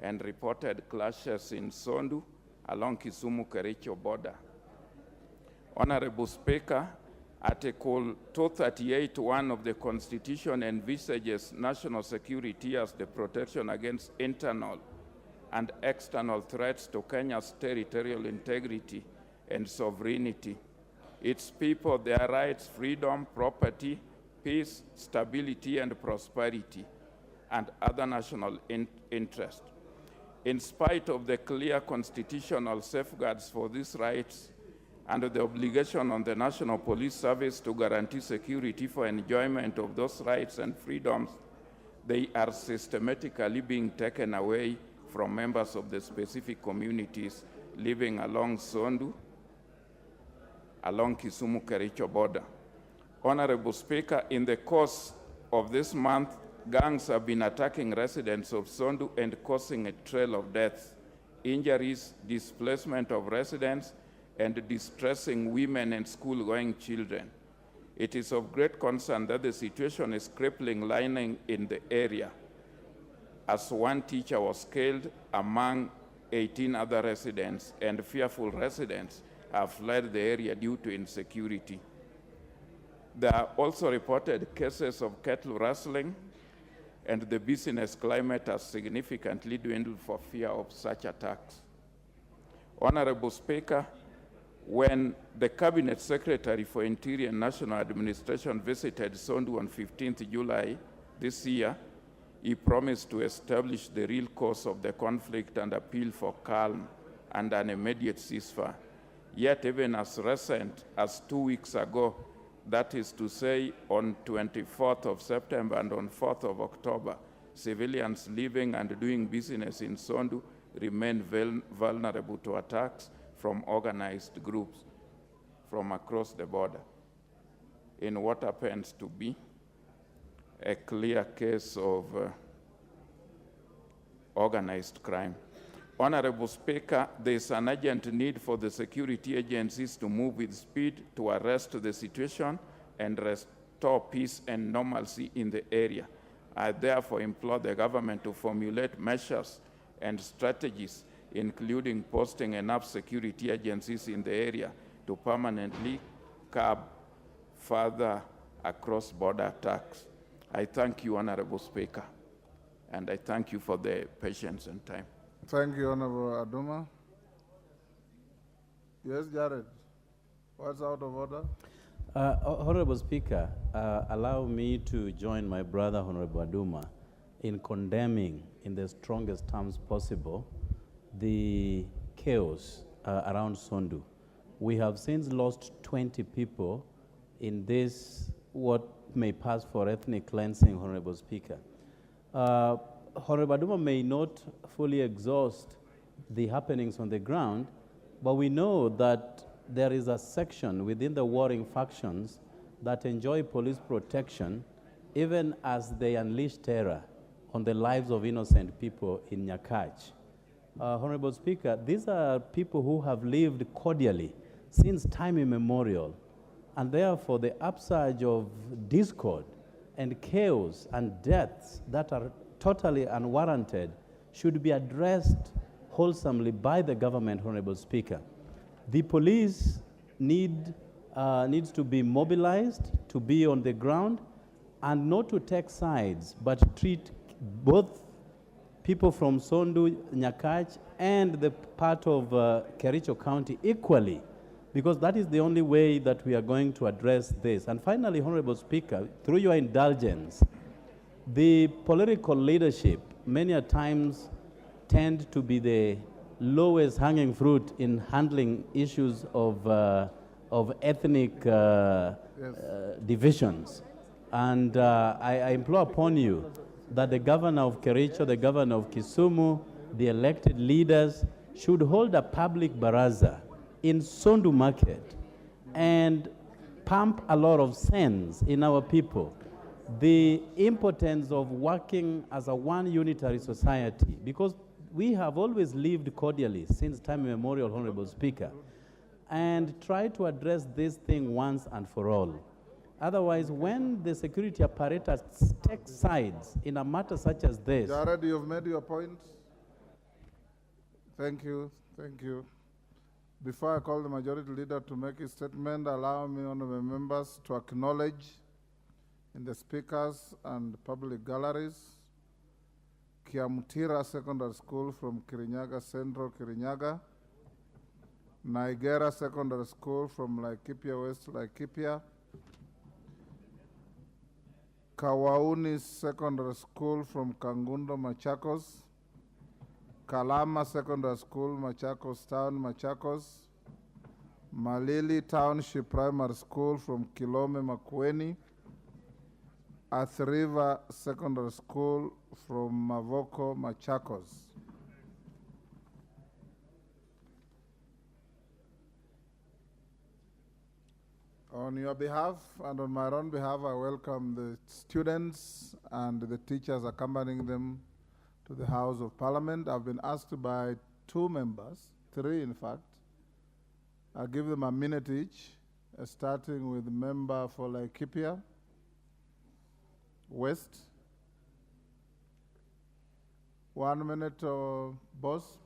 N: and reported clashes in Sondu along Kisumu-Kericho border. Honorable Speaker, Article 238(1) of the Constitution envisages national security as the protection against internal and external threats to Kenya's territorial integrity and sovereignty. Its people, their rights, freedom, property, peace, stability, and prosperity, and other national interests. In spite of the clear constitutional safeguards for these rights, and the obligation on the National Police Service to guarantee security for enjoyment of those rights and freedoms, they are systematically being taken away from members of the specific communities living along Sondu, along Kisumu-Kericho border. Honorable Speaker, in the course of this month, gangs have been attacking residents of Sondu and causing a trail of deaths, injuries, displacement of residents, and distressing women and school-going children. It is of great concern that the situation is crippling lining in the area, as one teacher was killed among 18 other residents, and fearful residents have fled the area due to insecurity. There are also reported cases of cattle rustling, and the business climate has significantly dwindled for fear of such attacks. Honorable Speaker, when the Cabinet Secretary for Interior and National Administration visited Sondu on 15th July this year, he promised to establish the real cause of the conflict and appeal for calm and an immediate ceasefire. Yet even as recent as 2 weeks ago, that is to say on 24th of September and on 4th of October, civilians living and doing business in Sondu remain vulnerable to attacks from organized groups from across the border, in what happens to be a clear case of organized crime. Honorable Speaker, there is an urgent need for the security agencies to move with speed to arrest the situation and restore peace and normalcy in the area. I therefore implore the government to formulate measures and strategies, including posting enough security agencies in the area to permanently curb further cross-border attacks. I thank you, Honorable Speaker, and I thank you for the patience and time.
A: Thank you, Honorable Aduma. Yes, Jared. What's out of order?
C: Honorable Speaker, allow me to join my brother, Honorable Aduma, in condemning in the strongest terms possible the chaos around Sondu. We have since lost 20 people in this, what may pass for ethnic cleansing, Honorable Speaker. Honorable Aduma may not fully exhaust the happenings on the ground, but we know that there is a section within the warring factions that enjoy police protection even as they unleash terror on the lives of innocent people in Nyakach. Honorable Speaker, these are people who have lived cordially since time immemorial, and therefore the upsurge of discord and chaos and deaths that are totally unwarranted should be addressed wholesomely by the government, Honorable Speaker. The police needs to be mobilized, to be on the ground, and not to take sides, but treat both people from Sondu, Nyakach, and the part of Kericho County equally, because that is the only way that we are going to address this. And finally, Honorable Speaker, through your indulgence, the political leadership many a times tend to be the lowest hanging fruit in handling issues of ethnic divisions. And I implore upon you that the governor of Kericho, the governor of Kisumu, the elected leaders should hold a public baraza in Sondu Market and pump a lot of sense in our people. The importance of working as a one unitary society, because we have always lived cordially since time immemorial, Honorable Speaker, and try to address this thing once and for all. Otherwise, when the security apparatus take sides in a matter such as this...
A: Jared, you've made your point. Thank you, thank you. Before I call the majority leader to make his statement, allow me, honorable members, to acknowledge in the speakers and public galleries, Kiamutira Secondary School from Kirinyaga Central, Kirinyaga, Naigera Secondary School from Laikipia West, Laikipia, Kawauni Secondary School from Kangundo, Machakos, Kalama Secondary School, Machakos Town, Machakos, Malili Township Primary School from Kilome, Makueni, Earth River Secondary School from Mavoko, Machakos. On your behalf and on my own behalf, I welcome the students and the teachers accompanying them to the House of Parliament. I've been asked by 2 members, 3 in fact. I'll give them a minute each, starting with the member for Laikipia West. 1 minute, boss.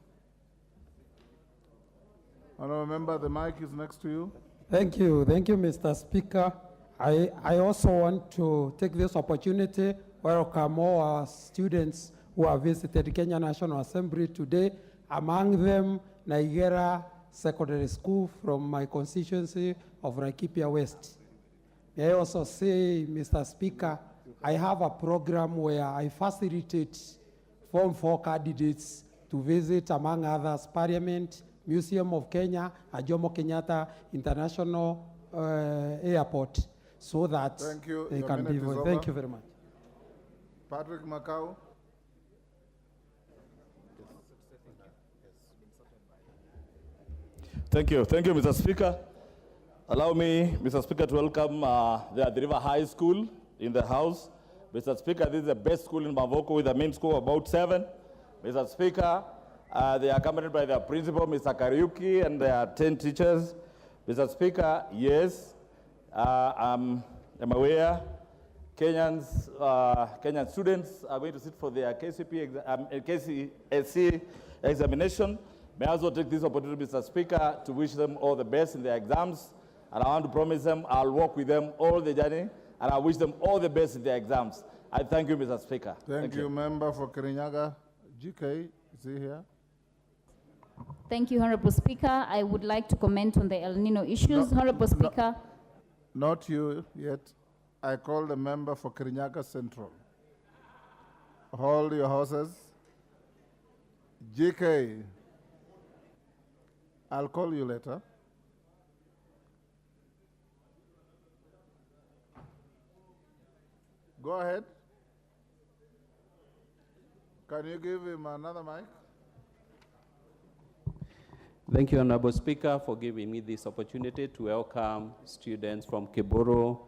A: Honorable member, the mic is next to you.
O: Thank you, Mr. Speaker. I also want to take this opportunity to welcome all our students who have visited Kenya National Assembly today, among them Naigera Secondary School from my constituency of Laikipia West. May I also say, Mr. Speaker, I have a program where I facilitate Form 4 candidates to visit, among others, Parliament, Museum of Kenya, Jomo Kenyatta International Airport, so that they can be voted. Thank you very much.
A: Patrick Macau.
E: Thank you, Mr. Speaker. Allow me, Mr. Speaker, to welcome the Athi River High School in the House. Mr. Speaker, this is the best school in Mavoko with a mean score of about 7. Mr. Speaker, they are accompanied by their principal, Mr. Kariuki, and their 10 teachers. Mr. Speaker, yes, I'm aware Kenyan students are going to sit for their KCSE examination. May I also take this opportunity, Mr. Speaker, to wish them all the best in their exams. And I want to promise them I'll work with them all the journey, and I wish them all the best in their exams. I thank you, Mr. Speaker.
A: Thank you, member for Kirinyaga. GK, is he here?
P: Thank you, Honorable Speaker. I would like to comment on the El Nino issues. Honorable Speaker.
A: Not you yet. I call the member for Kirinyaga Central. Hold your horses. GK, I'll call you later. Go ahead. Can you give him another mic?
C: Thank you, Honorable Speaker, for giving me this opportunity to welcome students from Kiboro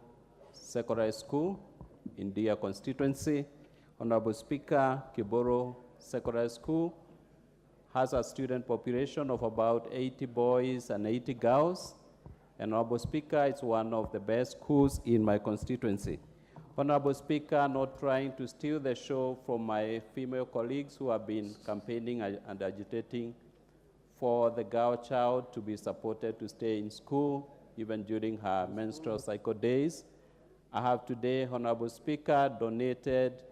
C: Secondary School in Dia constituency. Honorable Speaker, Kiboro Secondary School has a student population of about 80 boys and 80 girls. And Honorable Speaker, it's one of the best schools in my constituency. Honorable Speaker, not trying to steal the show from my female colleagues who have been campaigning and agitating for the girl child to be supported to stay in school even during her menstrual cycle days. I have today, Honorable Speaker, donated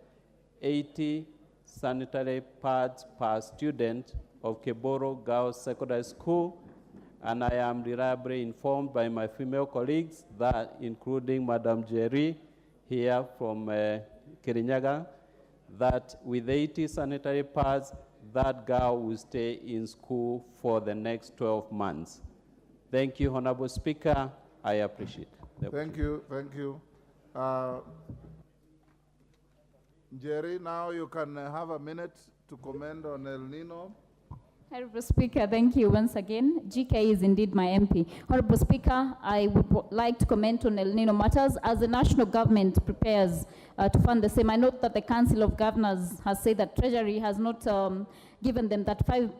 C: 80 sanitary pads per student of Keboro Girls Secondary School, and I am reliably informed by my female colleagues that, including Madam Jerry here from Kirinyaga, that with 80 sanitary pads, that girl will stay in school for the next 12 months. Thank you, Honorable Speaker. I appreciate it.
A: Thank you, thank you. Jerry, now you can have a minute to comment on El Nino.
P: Honorable Speaker, thank you once again. GK is indeed my MP. Honorable Speaker, I would like to comment on El Nino matters. As the national government prepares to fund the same, I note that the Council of Governors has said that Treasury has not given them that 5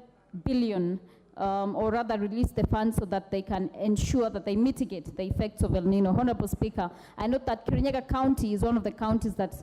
P: billion or rather release the funds so that they can ensure that they mitigate the effects of El Nino. Honorable Speaker, I note that Kirinyaga County is one of the counties that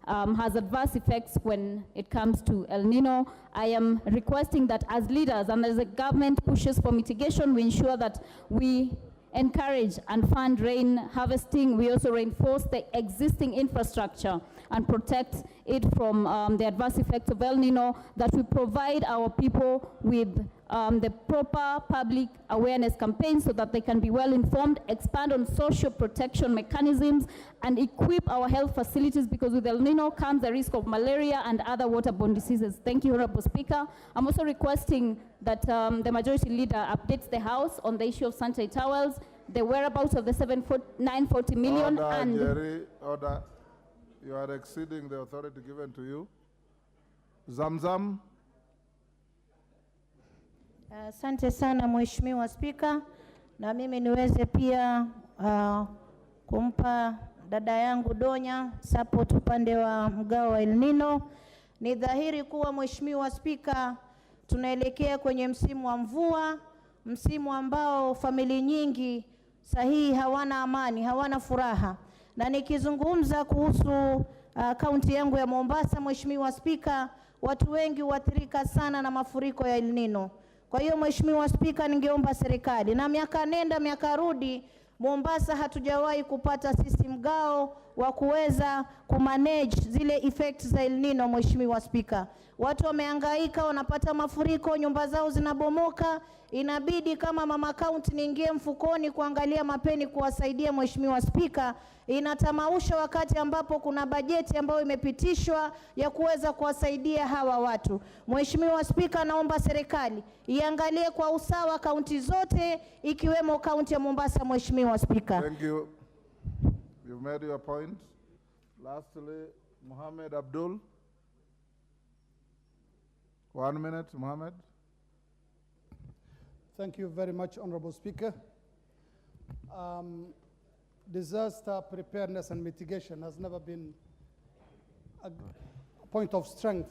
P: has adverse effects when it comes to El Nino. I am requesting that as leaders and as the government pushes for mitigation, we ensure that we encourage and fund rain harvesting. We also reinforce the existing infrastructure and protect it from the adverse effects of El Nino, that we provide our people with the proper public awareness campaigns so that they can be well informed, expand on social protection mechanisms, and equip our health facilities, because with El Nino comes the risk of malaria and other waterborne diseases. Thank you, Honorable Speaker. I'm also requesting that the Majority Leader updates the House on the issue of sanitary towels, the whereabouts of the 940 million.
A: Order,
P: and
A: Jerry, order. You are exceeding the authority given to you. Zamzam.
K: Asante sana Mheshimiwa Spika, na mimi niweze pia kumpa dada yangu Donya support upande wa mgao wa El Nino. Ni dhahiri kuwa Mheshimiwa Spika, tunaelekea kwenye msimu wa mvua, msimu ambao familia nyingi sahihi hawana amani, hawana furaha. Na nikizungumza kuhusu kaunti yangu ya Mombasa, Mheshimiwa Spika, watu wengi huathirika sana na mafuriko ya El Nino. Kwa hiyo Mheshimiwa Spika, ningeomba serikali, na miaka nenda miaka rudi, Mombasa hatujawahi kupata sisi mgao wa kuweza kumanage zile effects za El Nino. Mheshimiwa Spika, watu wamehangaika, wanapata mafuriko, nyumba zao zinabomoka, inabidi kama mama county niingie mfukoni kuangalia mapeni kuwasaidia. Mheshimiwa Spika, inatamausha wakati ambapo kuna bajeti ambayo imepitishwa ya kuweza kuwasaidia hawa watu. Mheshimiwa Spika, naomba serikali iangalie kwa usawa kaunti zote ikiwemo kaunti ya Mombasa. Mheshimiwa Spika.
A: Thank you. You've made your point. Lastly, Mohammed Abdul. 1 minute, Mohammed.
Q: Thank you very much, Honorable Speaker. Disaster preparedness and mitigation has never been a point of strength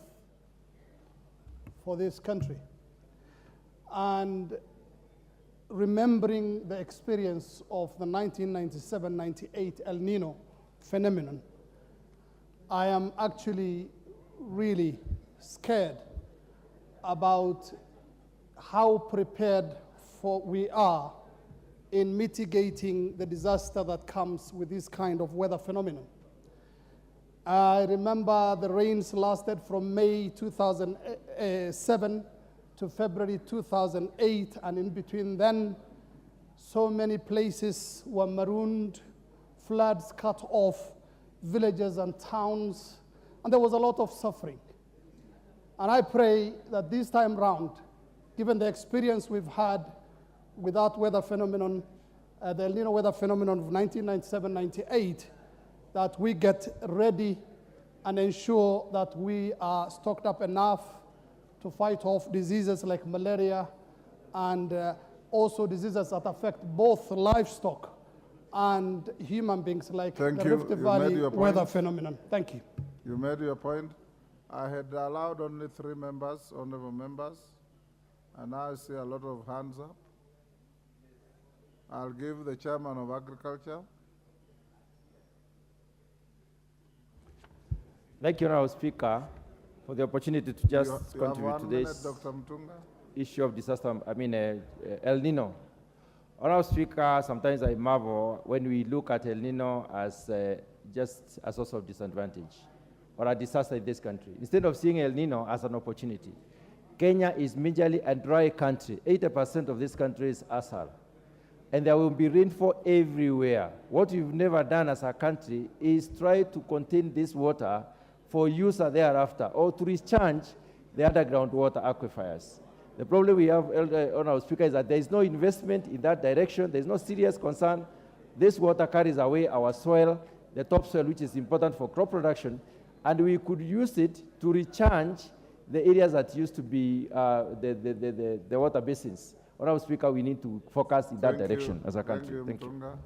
Q: for this country. And remembering the experience of the 1997-98 El Nino phenomenon, I am actually really scared about how prepared we are in mitigating the disaster that comes with this kind of weather phenomenon. I remember the rains lasted from May 2007 to February 2008, and in between then, so many places were marooned, floods cut off villages and towns, and there was a lot of suffering. And I pray that this time round, given the experience we've had with that weather phenomenon, the El Nino weather phenomenon of 1997-98, that we get ready and ensure that we are stocked up enough to fight off diseases like malaria and also diseases that affect both livestock and human beings, like the Rift Valley weather phenomenon. Thank you.
A: You made your point. I had allowed only 3 members, honorable members, and now I see a lot of hands up. I'll give the chairman of agriculture.
R: Thank you, Honorable Speaker, for the opportunity to just contribute to this
A: Dr. Mtunga.
R: issue of disaster, El Nino. Honorable Speaker, sometimes I marvel when we look at El Nino as just a source of disadvantage or a disaster in this country, instead of seeing El Nino as an opportunity. Kenya is majorly a dry country. 80% of this country is asal. And there will be rainfall everywhere. What we've never done as a country is try to contain this water for use thereafter, or to recharge the underground water aquifers. The problem we have, Honorable Speaker, is that there is no investment in that direction. There is no serious concern. This water carries away our soil, the topsoil, which is important for crop production, and we could use it to recharge the areas that used to be the water basins. Honorable Speaker, we need to focus in that direction as a country.
A: Thank you, Mtunga.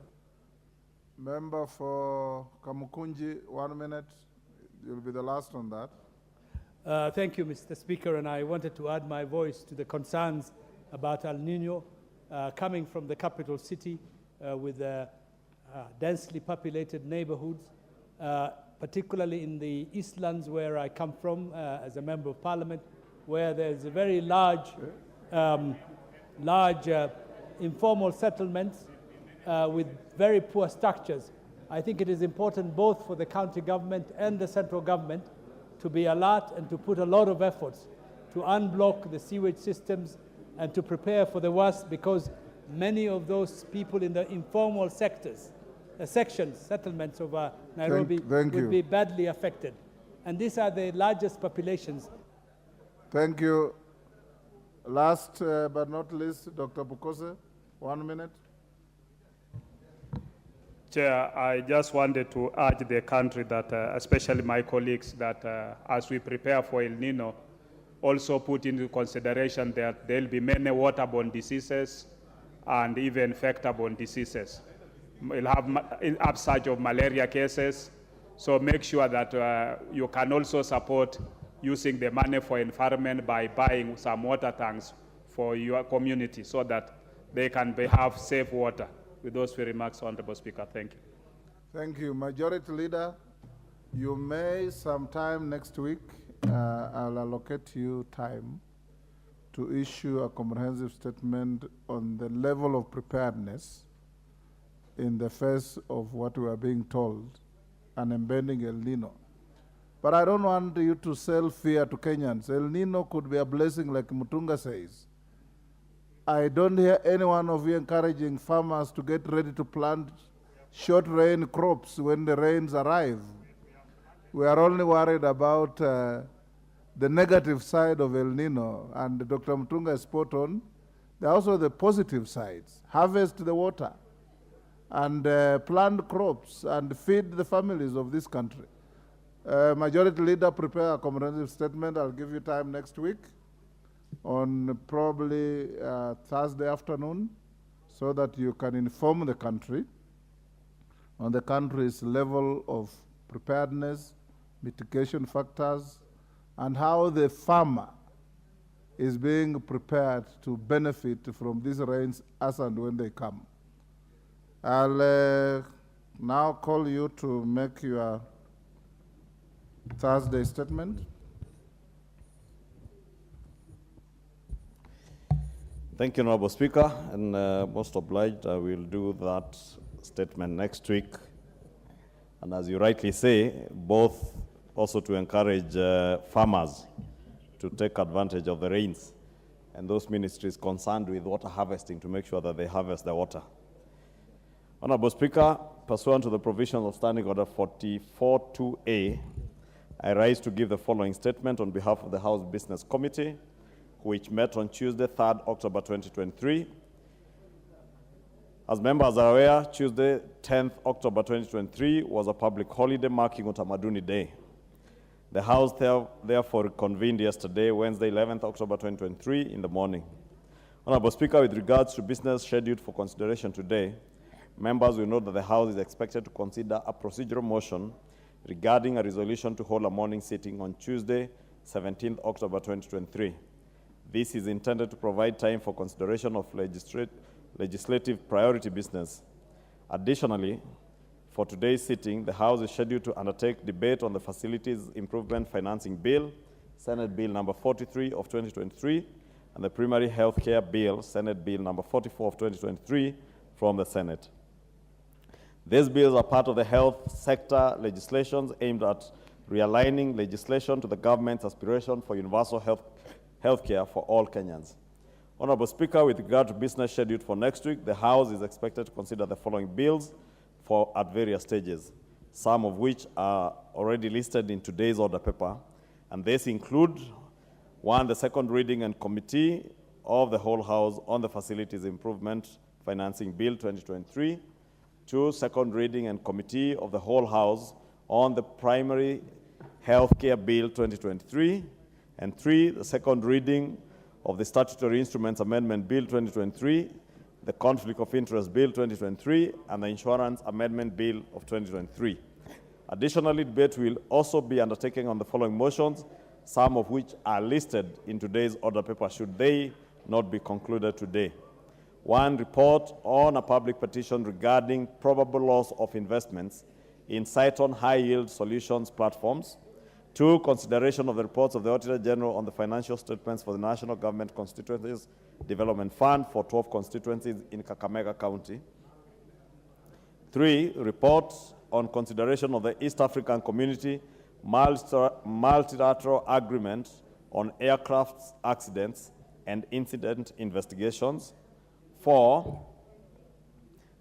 A: Member for Kamukunji, 1 minute. You'll be the last on that.
S: Thank you, Mr. Speaker, and I wanted to add my voice to the concerns about El Nino coming from the capital city with densely populated neighborhoods, particularly in the Eastlands where I come from as a member of parliament, where there's a very large informal settlements with very poor structures. I think it is important both for the county government and the central government to be alert and to put a lot of efforts to unblock the sewage systems and to prepare for the worst, because many of those people in the informal sectors, settlements of Nairobi would be badly affected. And these are the largest populations.
A: Thank you. Last but not least, Dr. Bukose, 1 minute.
D: Chair, I just wanted to urge the country that, especially my colleagues, that as we prepare for El Nino, also put into consideration that there will be many waterborne diseases and even vector-borne diseases. We'll have an upsurge of malaria cases, so make sure that you can also support using the money for environment by buying some water tanks for your community so that they can have safe water. With those few remarks, Honorable Speaker, thank you.
A: Thank you. Majority Leader, you may sometime next week, I'll allocate you time to issue a comprehensive statement on the level of preparedness in the face of what we are being told and embedding El Nino. But I don't want you to sell fear to Kenyans. El Nino could be a blessing, like Mutunga says. I don't hear any one of you encouraging farmers to get ready to plant short rain crops when the rains arrive. We are only worried about the negative side of El Nino, and Dr. Mutunga is spot on. There are also the positive sides. Harvest the water and plant crops and feed the families of this country. Majority Leader, prepare a comprehensive statement. I'll give you time next week on probably Thursday afternoon so that you can inform the country on the country's level of preparedness, mitigation factors, and how the farmer is being prepared to benefit from these rains as and when they come. I'll now call you to make your Thursday statement.
E: Thank you, Honorable Speaker, and most obliged, I will do that statement next week. And as you rightly say, both also to encourage farmers to take advantage of the rains and those ministries concerned with water harvesting to make sure that they harvest the water. Honorable Speaker, pursuant to the provisions of Standing Order 44.2a, I rise to give the following statement on behalf of the House Business Committee, which met on Tuesday, 3rd October 2023. As members are aware, Tuesday, 10th October 2023 was a public holiday marking Utamaduni Day. The House therefore convened yesterday, Wednesday, 11th October 2023 in the morning. Honorable Speaker, with regards to business scheduled for consideration today, members will note that the House is expected to consider a procedural motion regarding a resolution to hold a morning sitting on Tuesday, 17th October 2023. This is intended to provide time for consideration of legislative priority business. Additionally, for today's sitting, the House is scheduled to undertake debate on the Facilities Improvement Financing Bill, Senate Bill number 43 of 2023, and the Primary Health Care Bill, Senate Bill number 44 of 2023, from the Senate. These bills are part of the health sector legislation aimed at realigning legislation to the government's aspiration for universal health care for all Kenyans. Honorable Speaker, with regard to business scheduled for next week, the House is expected to consider the following bills at various stages, some of which are already listed in today's order paper, and these include: 1, the second reading and committee of the whole House on the Facilities Improvement Financing Bill 2023, 2, second reading and committee of the whole House on the Primary Health Care Bill 2023, And 3, the second reading of the Statutory Instruments Amendment Bill 2023, the Conflict of Interest Bill 2023, and the Insurance Amendment Bill of 2023. Additionally, debate will also be undertaken on the following motions, some of which are listed in today's order paper should they not be concluded today. 1, report on a public petition regarding probable loss of investments in Cyton high-yield solutions platforms. 2, consideration of the reports of the Auditor General on the financial statements for the National Government Constituencies Development Fund for 12 constituencies in Kakamega County. 3, report on consideration of the East African Community Multilateral Agreement on Aircraft Accidents and Incident Investigations. 4,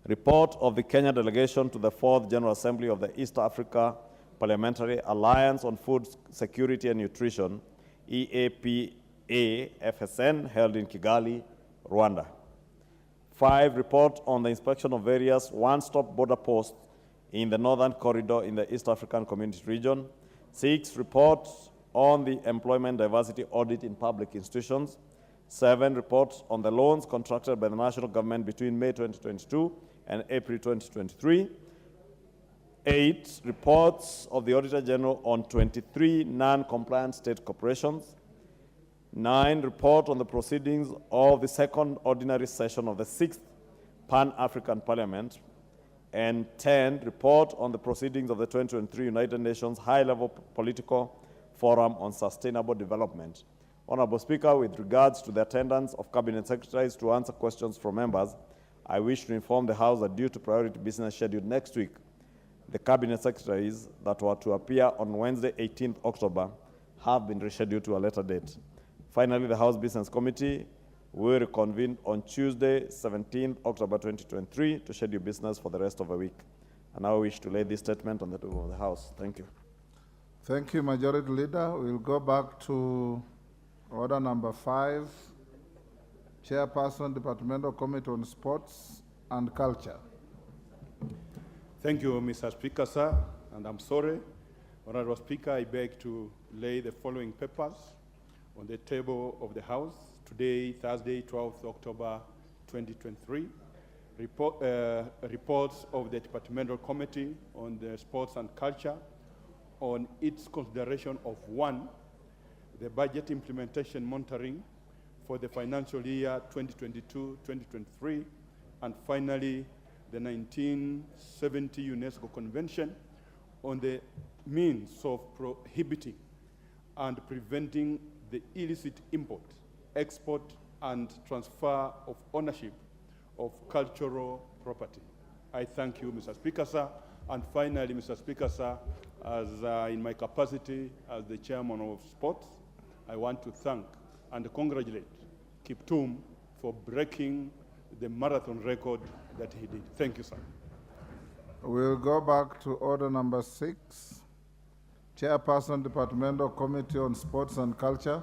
E: report of the Kenya delegation to the 4th General Assembly of the East Africa Parliamentary Alliance on Food Security and Nutrition, EAPA-FSN, held in Kigali, Rwanda. 5, report on the inspection of various one-stop border posts in the Northern Corridor in the East African Community Region. 6, report on the employment diversity audit in public institutions. 7, report on the loans contracted by the national government between May 2022 and April 2023. 8, reports of the Auditor General on 23 non-compliant state corporations. 9, report on the proceedings of the second ordinary session of the 6th Pan-African Parliament. And 10, report on the proceedings of the 2023 United Nations High-Level Political Forum on Sustainable Development. Honorable Speaker, with regards to the attendance of Cabinet Secretaries to answer questions from members, I wish to inform the House that due to priority business scheduled next week, the Cabinet Secretaries that were to appear on Wednesday, 18th October, have been rescheduled to a later date. Finally, the House Business Committee will reconvene on Tuesday, 17th October 2023 to schedule business for the rest of the week. And now I wish to lay this statement on the table of the House. Thank you.
A: Thank you, Majority Leader. We'll go back to order number 5, Chairperson, Departmental Committee on Sports and Culture.
I: Thank you, Mr. Speaker, sir, and I'm sorry. Honorable Speaker, I beg to lay the following papers on the table of the House today, Thursday, 12th October 2023. Reports of the Departmental Committee on the Sports and Culture on its consideration of 1, the budget implementation monitoring for the financial year 2022-2023, and finally, the 1970 UNESCO Convention on the means of prohibiting and preventing the illicit import, export, and transfer of ownership of cultural property. I thank you, Mr. Speaker, sir. And finally, Mr. Speaker, sir, as in my capacity as the Chairman of Sports, I want to thank and congratulate Kiptum for breaking the marathon record that he did. Thank you, sir.
A: We'll go back to order number 6, Chairperson, Departmental Committee on Sports and Culture.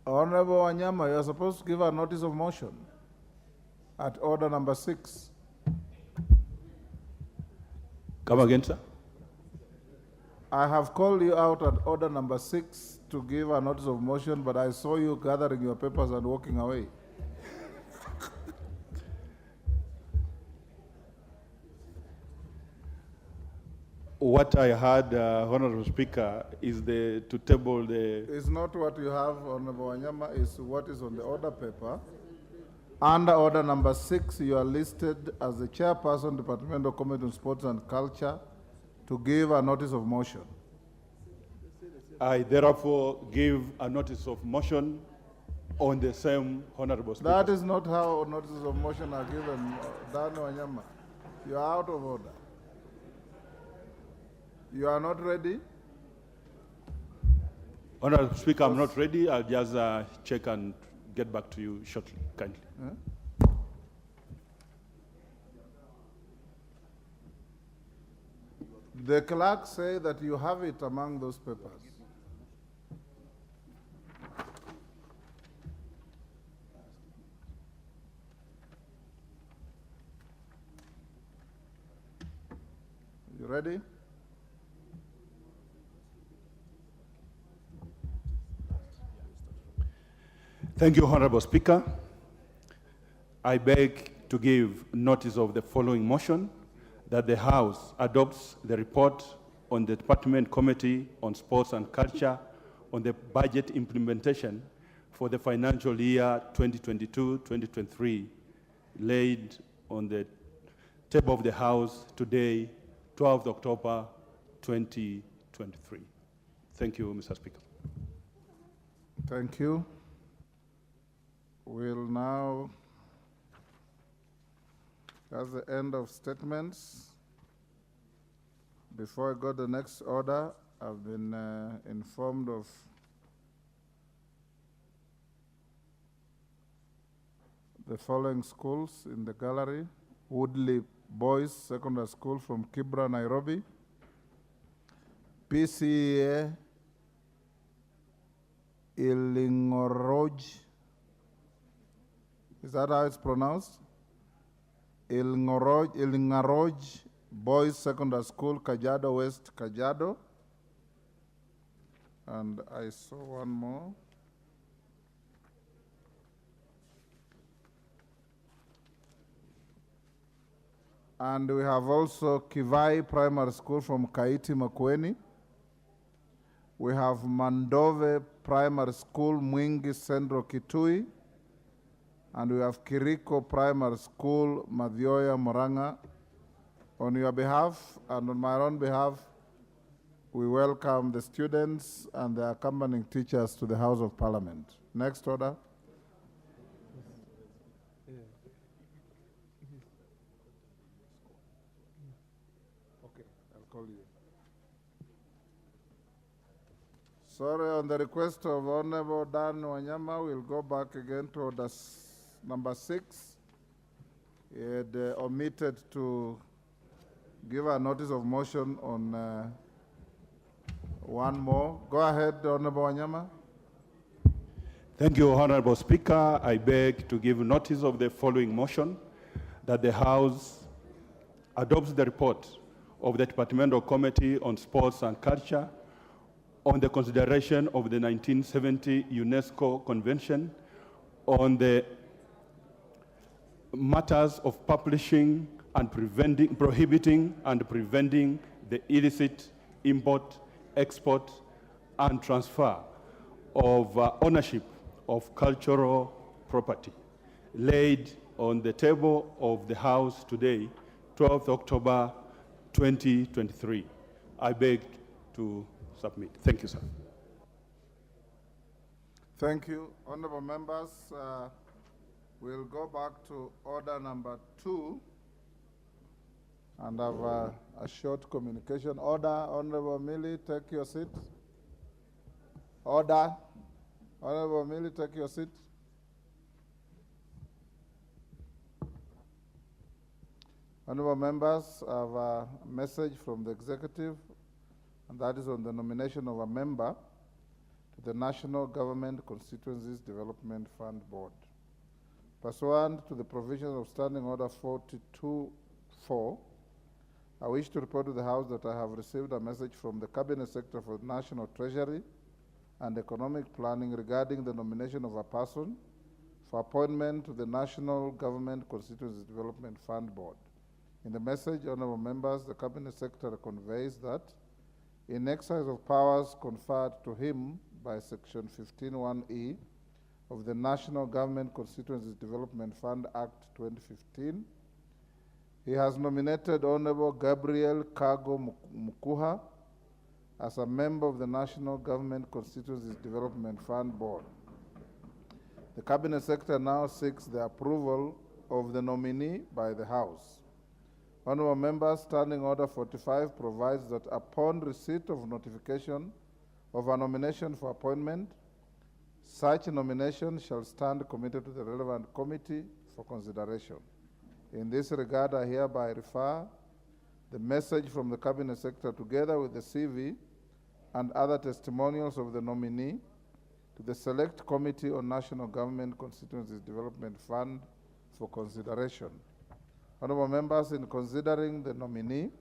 A: Honorable Wanyama, you are supposed to give a notice of motion at order number 6.
I: Come again, sir.
A: I have called you out at order number 6 to give a notice of motion, but I saw you gathering your papers and walking away.
I: What I heard, Honorable Speaker, is to table the...
A: It's not what you have, Honorable Wanyama, it's what is on the order paper. Under order number 6, you are listed as the Chairperson, Departmental Committee on Sports and Culture, to give a notice of motion.
I: I therefore give a notice of motion on the same Honorable Speaker.
A: That is not how notices of motion are given, Dan Wanyama. You are out of order. You are not ready?
I: Honorable Speaker, I'm not ready. I'll just check and get back to you shortly, kindly.
A: The clerk say that you have it among those papers. ready?
I: Thank you, Honorable Speaker. I beg to give notice of the following motion, that the House adopts the report on the Department Committee on Sports and Culture on the budget implementation for the financial year 2022-2023, laid on the table of the House today, 12th October 2023. Thank you, Mr. Speaker.
A: Thank you. We'll now, that's the end of statements. Before I go to the next order, I've been informed of the following schools in the gallery: Woodley Boys Secondary School from Kibra, Nairobi; PCA Ilingoroj, is that how it's pronounced? Ilingoroj Boys Secondary School, Kajiado West, Kajiado. And I saw one more. And we have also Kivai Primary School from Kaiti, Makueni. We have Mandove Primary School, Mwingi Central, Kitui. And we have Kiriko Primary School, Madhioya, Moranga. On your behalf and on my own behalf, we welcome the students and the accompanying teachers to the House of Parliament. Next order. Okay, I'll call you. Sorry, on the request of Honorable Dan Wanyama, we'll go back again to order number 6. He had omitted to give a notice of motion on one more. Go ahead, Honorable Wanyama.
I: Thank you, Honorable Speaker. I beg to give notice of the following motion, that the House adopts the report of the Departmental Committee on Sports and Culture on the consideration of the 1970 UNESCO Convention on the matters of publishing and prohibiting and preventing the illicit import, export, and transfer of ownership of cultural property, laid on the table of the House today, 12th October 2023. I beg to submit. Thank you, sir.
A: Thank you. Honorable members, we'll go back to order number 2 and have a short communication. Order, Honorable Millie, take your seat. Order. Honorable Millie, take your seat. Honorable members, I have a message from the executive, and that is on the nomination of a member to the National Government Constituencies Development Fund Board. Pursuant to the provisions of Standing Order 42-4, I wish to report to the House that I have received a message from the Cabinet Secretary for National Treasury and Economic Planning regarding the nomination of a person for appointment to the National Government Constituencies Development Fund Board. In the message, honorable members, the Cabinet Secretary conveys that in exercise of powers conferred to him by Section 15(1)(e) of the National Government Constituencies Development Fund Act 2015, he has nominated Honorable Gabriel Kago Mukuha as a member of the National Government Constituencies Development Fund Board. The Cabinet Secretary now seeks the approval of the nominee by the House. Honorable members, Standing Order 45 provides that upon receipt of notification of a nomination for appointment, such nomination shall stand committed to the relevant committee for consideration. In this regard, I hereby refer the message from the Cabinet Secretary together with the CV and other testimonials of the nominee to the Select Committee on National Government Constituencies Development Fund for consideration. Honorable members, in considering the nominee,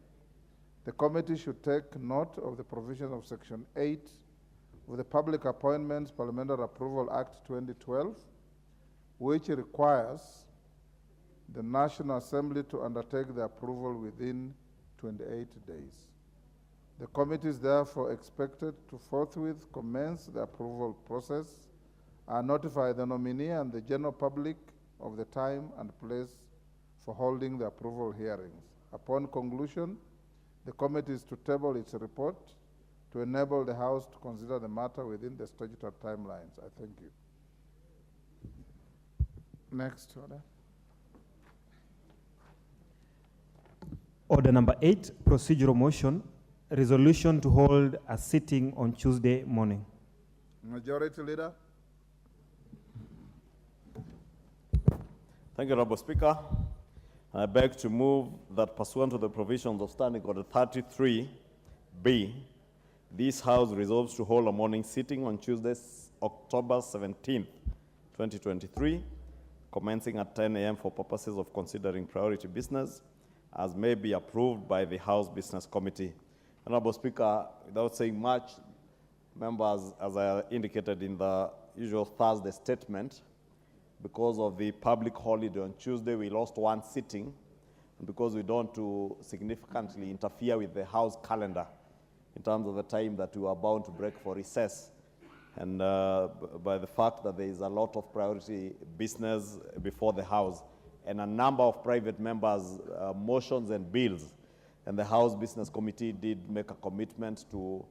A: The committee should take note of the provision of Section 8 of the Public Appointments Parliamentary Approval Act 2012, which requires the National Assembly to undertake the approval within 28 days. The committee is therefore expected to forthwith commence the approval process and notify the nominee and the general public of the time and place for holding the approval hearings. Upon conclusion, the committee is to table its report to enable the House to consider the matter within the statutory timelines. I thank you. Next order.
T: Order number 8, procedural motion, resolution to hold a sitting on Tuesday morning.
A: Majority Leader.
E: Thank you, Honorable Speaker. I beg to move that pursuant to the provisions of Standing Order 33B, this House resolves to hold a morning sitting on Tuesday, October 17th, 2023, commencing at 10 a.m. for purposes of considering priority business, as may be approved by the House Business Committee. Honorable Speaker, without saying much, members, as I indicated in the usual Thursday statement, because of the public holiday on Tuesday, we lost one sitting, and because we don't want to significantly interfere with the House calendar in terms of the time that we were bound to break for recess, and by the fact that there is a lot of priority business before the House, and a number of private members' motions and bills, and the House Business Committee did make a commitment to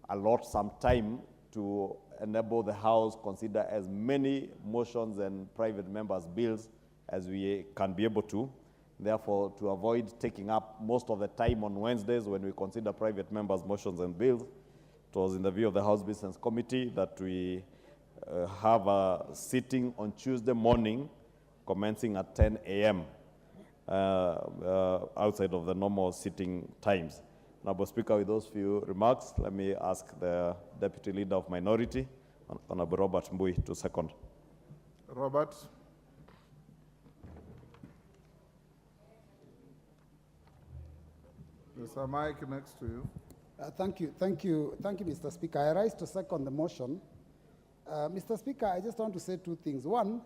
E: allot some time to enable the House consider as many motions and private members' bills as we can be able to. Therefore, to avoid taking up most of the time on Wednesdays when we consider private members' motions and bills, it was in the view of the House Business Committee that we have a sitting on Tuesday morning commencing at 10 a.m. Outside of the normal sitting times. Honorable Speaker, with those few remarks, let me ask the Deputy Leader of Minority, Honorable Robert Mbui, to second.
A: Robert. There's a mic next to you.
U: Thank you, Mr. Speaker. I rise to second the motion. Mr. Speaker, I just want to say two things. One,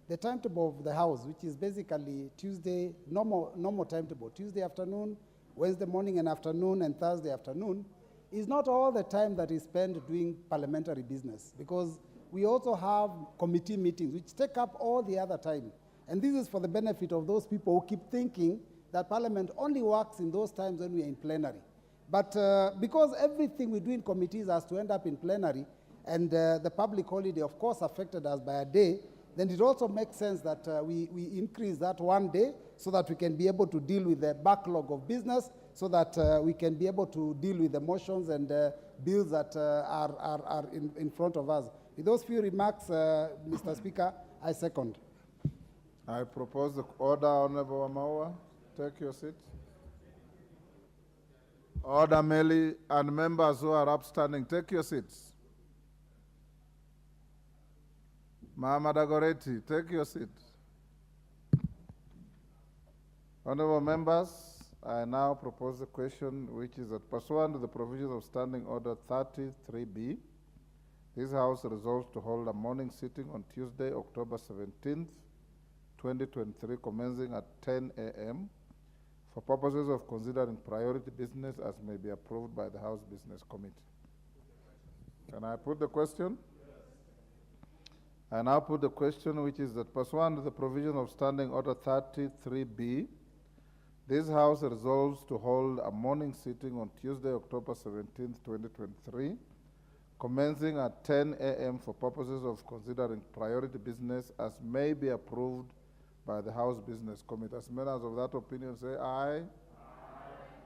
U: the timetable of the House, which is basically Tuesday, normal timetable, Tuesday afternoon, Wednesday morning and afternoon, and Thursday afternoon, is not all the time that is spent doing parliamentary business, because we also have committee meetings which take up all the other time. And this is for the benefit of those people who keep thinking that Parliament only works in those times when we are in plenary. But because everything we do in committees has to end up in plenary, and the public holiday, of course, affected us by a day, then it also makes sense that we increase that one day so that we can be able to deal with the backlog of business, so that we can be able to deal with the motions and bills that are in front of us. With those few remarks, Mr. Speaker, I second.
A: I propose the order, Honorable Amawa. Take your seat. Order, Meli, and members who are upstanding, take your seats. Mama Dagoretti, take your seat. Honorable members, I now propose a question which is that pursuant to the provisions of Standing Order 33B, this House resolves to hold a morning sitting on Tuesday, October 17th, 2023, commencing at 10 a.m. for purposes of considering priority business as may be approved by the House Business Committee. Can I put the question? I now put the question, which is that pursuant to the provision of Standing Order 33B, this House resolves to hold a morning sitting on Tuesday, October 17th, 2023, commencing at 10 a.m. for purposes of considering priority business as may be approved by the House Business Committee. As members of that opinion say aye. Aye.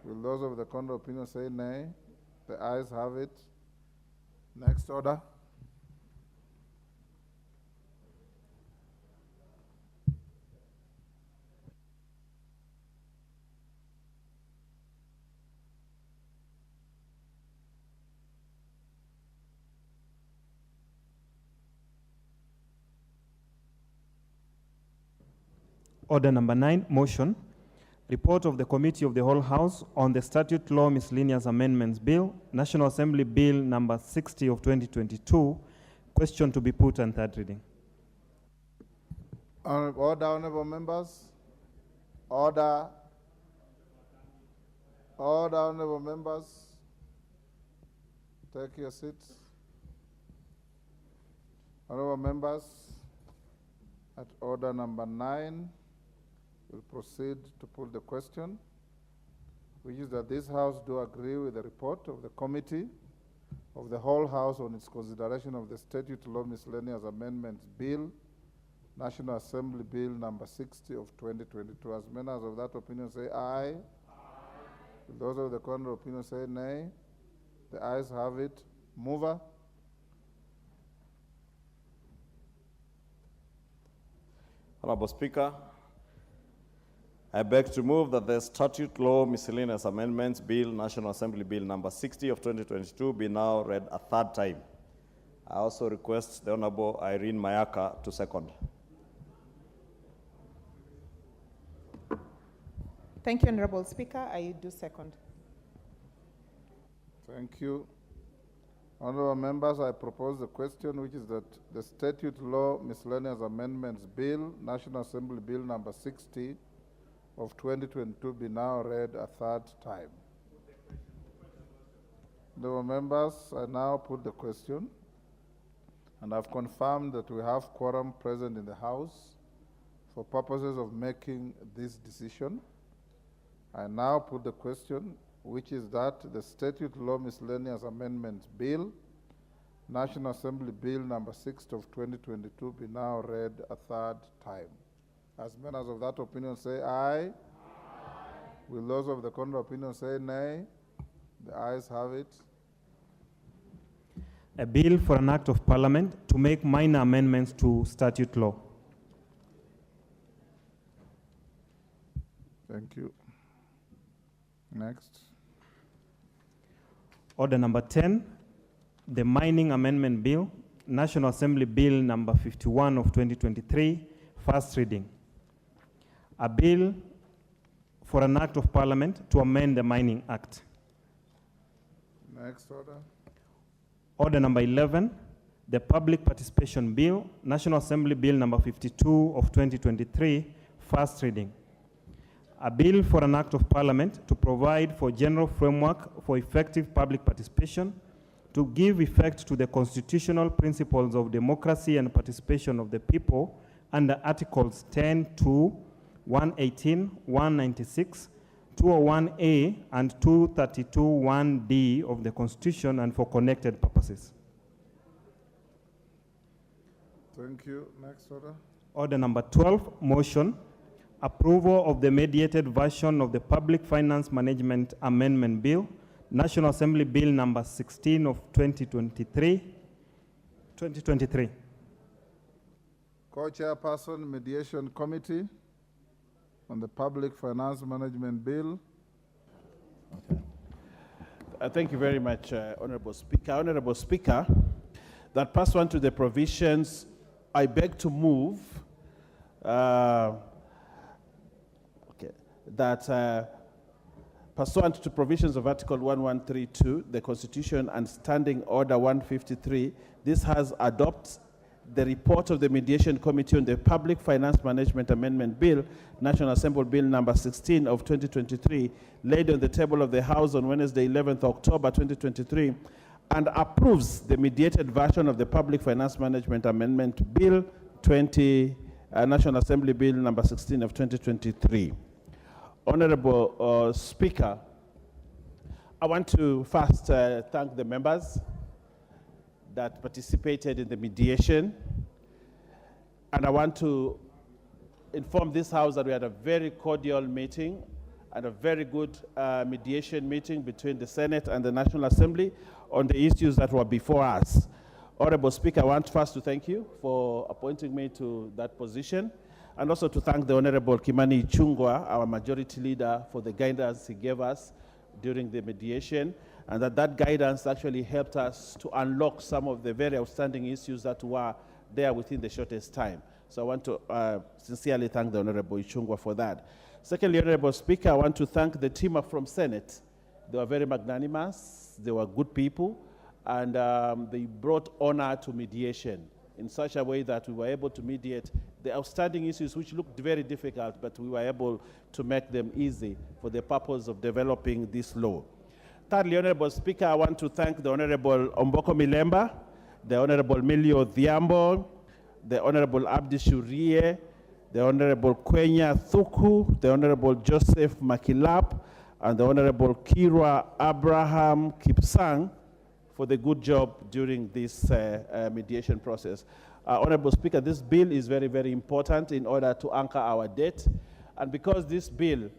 A: Will those of the contrary opinion say nay? The ayes have it. Next order.
T: Order number 9, motion, Report of the Committee of the Whole House on the Statute Law Miscellaneous Amendments Bill, National Assembly Bill number 60 of 2022. Question to be put on third reading.
A: Order, honorable members. Order. Order, honorable members. Take your seats. Honorable members, at order number 9, we'll proceed to put the question, which is that this House do agree with the report of the Committee of the Whole House on its consideration of the Statute Law Miscellaneous Amendments Bill, National Assembly Bill number 60 of 2022. As members of that opinion say aye. Aye. Those of the contrary opinion say nay. The ayes have it. Mover.
E: Honorable Speaker, I beg to move that the Statute Law Miscellaneous Amendments Bill, National Assembly Bill number 60 of 2022 be now read a third time. I also request the Honorable Irene Mayaka to second.
F: Thank you, Honorable Speaker. I do second.
A: Thank you. Honorable members, I propose the question, which is that the Statute Law Miscellaneous Amendments Bill, National Assembly Bill number 60 of 2022 be now read a third time. Honorable members, I now put the question, and I've confirmed that we have quorum present in the House for purposes of making this decision. I now put the question, which is that the Statute Law Miscellaneous Amendments Bill, National Assembly Bill number 60 of 2022 be now read a third time. As members of that opinion say aye. Aye. Will those of the contrary opinion say nay? The ayes have it.
T: A bill for an act of Parliament to make minor amendments to statute law.
A: Thank you. Next.
T: Order number 10, the Mining Amendment Bill, National Assembly Bill number 51 of 2023, first reading. A bill for an act of Parliament to amend the Mining Act.
A: Next order.
T: Order number 11, the Public Participation Bill, National Assembly Bill number 52 of 2023, first reading. A bill for an act of Parliament to provide for general framework for effective public participation, to give effect to the constitutional principles of democracy and participation of the people under Articles 10(2), 118, 196, 201A, and 232(1)D of the Constitution and for connected purposes.
A: Thank you. Next order.
T: Order number 12, motion. Approval of the mediated version of the Public Finance Management Amendment Bill, National Assembly Bill number 16 of 2023.
A: Co-chairperson, Mediation Committee on the Public Finance Management Bill.
C: Okay. Thank you very much, Honorable Speaker. Honorable Speaker, that pursuant to the provisions, I beg to move that pursuant to provisions of Article 1132, the Constitution and Standing Order 153, this has adopted the report of the Mediation Committee on the Public Finance Management Amendment Bill, National Assembly Bill number 16 of 2023, laid on the table of the House on Wednesday, 11th October 2023, and approves the mediated version of the Public Finance Management Amendment Bill, National Assembly Bill number 16 of 2023. Honorable Speaker, I want to first thank the members that participated in the mediation, and I want to inform this House that we had a very cordial meeting and a very good mediation meeting between the Senate and the National Assembly on the issues that were before us. Honorable Speaker, I want first to thank you for appointing me to that position, and also to thank the Honorable Kimani Ichung'wah, our majority leader, for the guidance he gave us during the mediation, and that guidance actually helped us to unlock some of the very outstanding issues that were there within the shortest time. So I want to sincerely thank the Honorable Ichung'wah for that. Secondly, Honorable Speaker, I want to thank the team from Senate. They were very magnanimous, they were good people, and they brought honor to mediation in such a way that we were able to mediate the outstanding issues which looked very difficult, but we were able to make them easy for the purpose of developing this law. Thirdly, Honorable Speaker, I want to thank the Honorable Omboko Milemba, the Honorable Milio Dhiambo, the Honorable Abdi Shurie, the Honorable Kwenya Thuku, the Honorable Joseph Makilap, and the Honorable Kira Abraham Kipsang for the good job during this mediation process. Honorable Speaker, this bill is very, very important in order to anchor our debt. And because this bill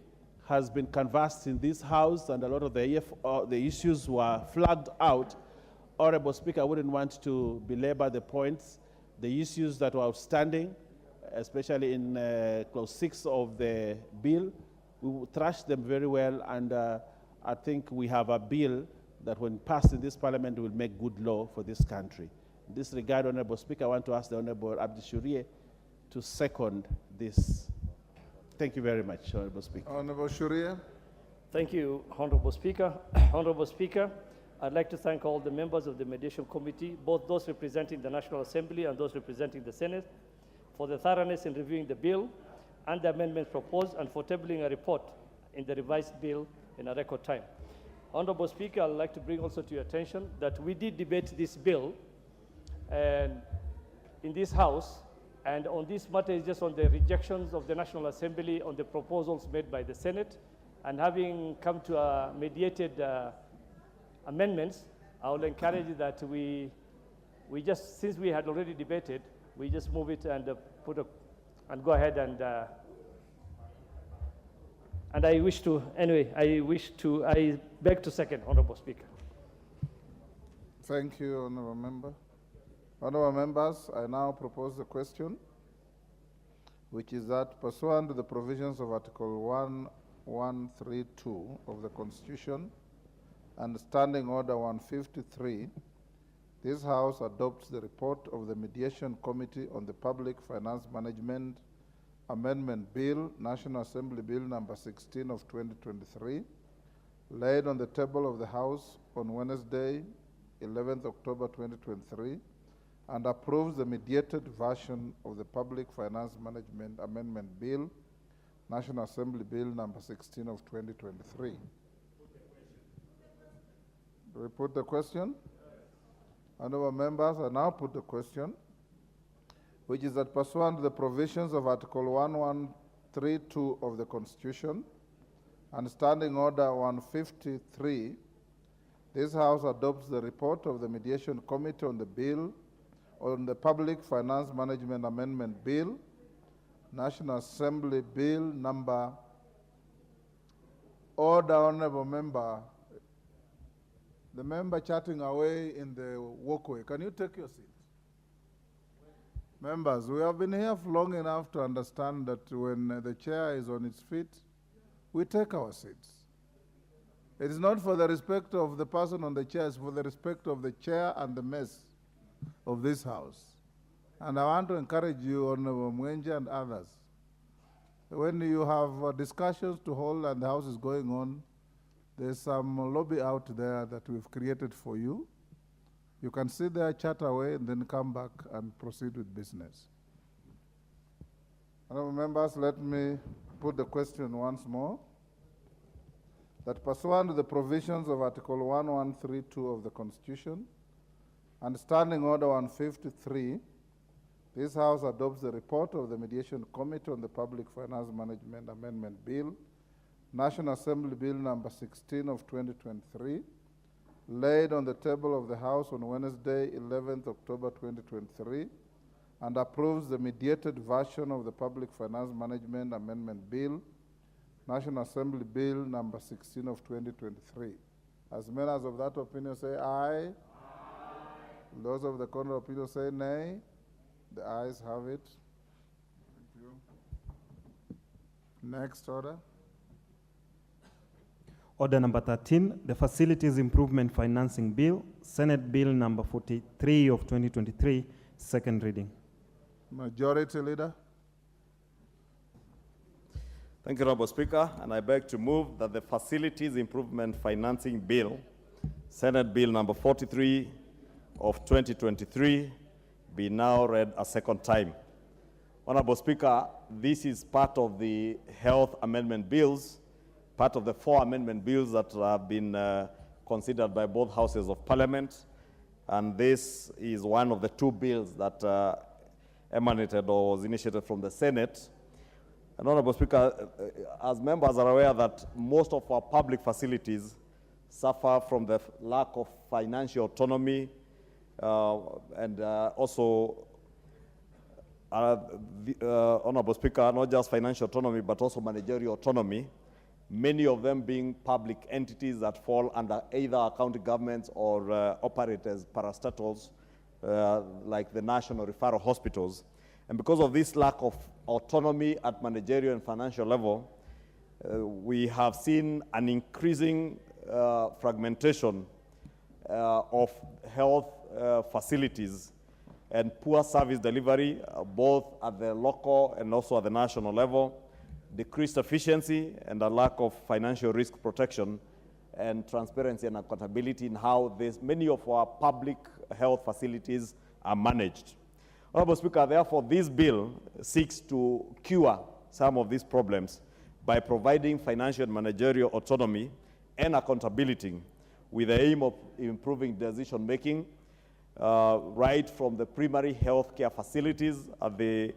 C: has been canvassed in this House and a lot of the issues were flagged out, Honorable Speaker, I wouldn't want to belabor the points. The issues that were outstanding, especially in clause 6 of the bill, we will thrash them very well, and I think we have a bill that when passed in this parliament will make good law for this country. In this regard, Honorable Speaker, I want to ask the Honorable Abdi Shurie to second this. Thank you very much, Honorable Speaker.
A: Honorable Shurie.
H: Thank you, Honorable Speaker. Honorable Speaker, I'd like to thank all the members of the Mediation Committee, both those representing the National Assembly and those representing the Senate, for the thoroughness in reviewing the bill and the amendments proposed, and for tabling a report in the revised bill in a record time. Honorable Speaker, I'd like to bring also to your attention that we did debate this bill in this House, and on this matter is just on the rejections of the National Assembly on the proposals made by the Senate, and having come to a mediated amendments, I will encourage that we just, since we had already debated, we just move it and and go ahead and I wish to, anyway, I beg to second, Honorable Speaker.
A: Thank you, Honorable Member. Honorable Members, I now propose the question, which is that pursuant to the provisions of Article 1132 of the Constitution and Standing Order 153, this House adopts the report of the Mediation Committee on the Public Finance Management Amendment Bill, National Assembly Bill number 16 of 2023, laid on the table of the House on Wednesday, 11th October 2023, and approves the mediated version of the Public Finance Management Amendment Bill, National Assembly Bill number 16 of 2023. Do we put the question? Honorable members, I now put the question, which is that pursuant to the provisions of Article 1132 of the Constitution and Standing Order 153, this House adopts the report of the Mediation Committee on the bill, on the Public Finance Management Amendment Bill, National Assembly Bill number. Order, Honorable Member. The member chatting away in the walkway. Can you take your seat? Members, we have been here for long enough to understand that when the chair is on its feet, we take our seats. It is not for the respect of the person on the chair, it's for the respect of the chair and the mess of this House. And I want to encourage you, Honorable Mwenje and others, when you have discussions to hold and the House is going on, there's some lobby out there that we've created for you. You can sit there, chat away, and then come back and proceed with business. Honorable members, let me put the question once more. That pursuant to the provisions of Article 1132 of the Constitution and Standing Order 153, this House adopts the report of the Mediation Committee on the Public Finance Management Amendment Bill, National Assembly Bill number 16 of 2023, laid on the table of the House on Wednesday, 11th October 2023, and approves the mediated version of the Public Finance Management Amendment Bill, National Assembly Bill number 16 of 2023. As many as of that opinion say aye. Aye. Those of the contrary opinion say nay. The ayes have it. Thank you. Next order.
T: Order number 13, the Facilities Improvement Financing Bill, Senate Bill number 43 of 2023, second reading.
A: Majority Leader.
E: Thank you, Honorable Speaker, and I beg to move that the Facilities Improvement Financing Bill, Senate Bill number 43 of 2023, be now read a second time. Honorable Speaker, this is part of the health amendment bills, part of the 4 amendment bills that have been considered by both houses of parliament, and this is one of the 2 bills that emanated or was initiated from the Senate. And Honorable Speaker, as members are aware that most of our public facilities suffer from the lack of financial autonomy and also, Honorable Speaker, not just financial autonomy, but also managerial autonomy, many of them being public entities that fall under either county governments or operate as parastatals, like the national referral hospitals. And because of this lack of autonomy at managerial and financial level, we have seen an increasing fragmentation of health facilities and poor service delivery, both at the local and also at the national level, decreased efficiency and a lack of financial risk protection and transparency and accountability in how many of our public health facilities are managed. Honorable Speaker, therefore, this bill seeks to cure some of these problems by providing financial and managerial autonomy and accountability with the aim of improving decision-making right from the primary health care facilities at the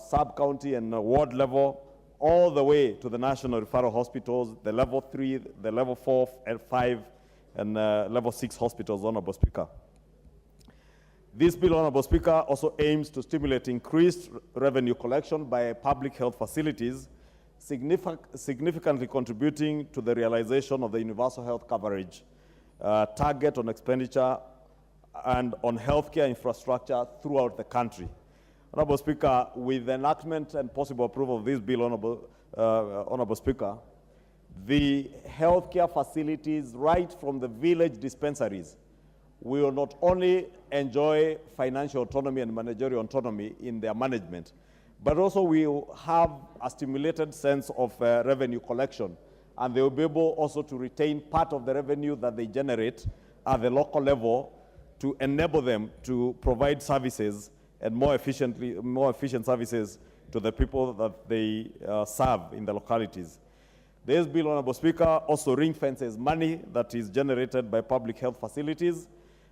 E: sub-county and ward level all the way to the national referral hospitals, the level 3, the level 4 and 5, and level 6 hospitals, Honorable Speaker. This bill, Honorable Speaker, also aims to stimulate increased revenue collection by public health facilities, significantly contributing to the realization of the universal health coverage target on expenditure and on healthcare infrastructure throughout the country. Honorable Speaker, with the enactment and possible approval of this bill, Honorable Speaker, the healthcare facilities right from the village dispensaries will not only enjoy financial autonomy and managerial autonomy in their management, but also will have a stimulated sense of revenue collection, and they will be able also to retain part of the revenue that they generate at the local level to enable them to provide services and more efficient services to the people that they serve in the localities. This bill, Honorable Speaker, also ring fences money that is generated by public health facilities,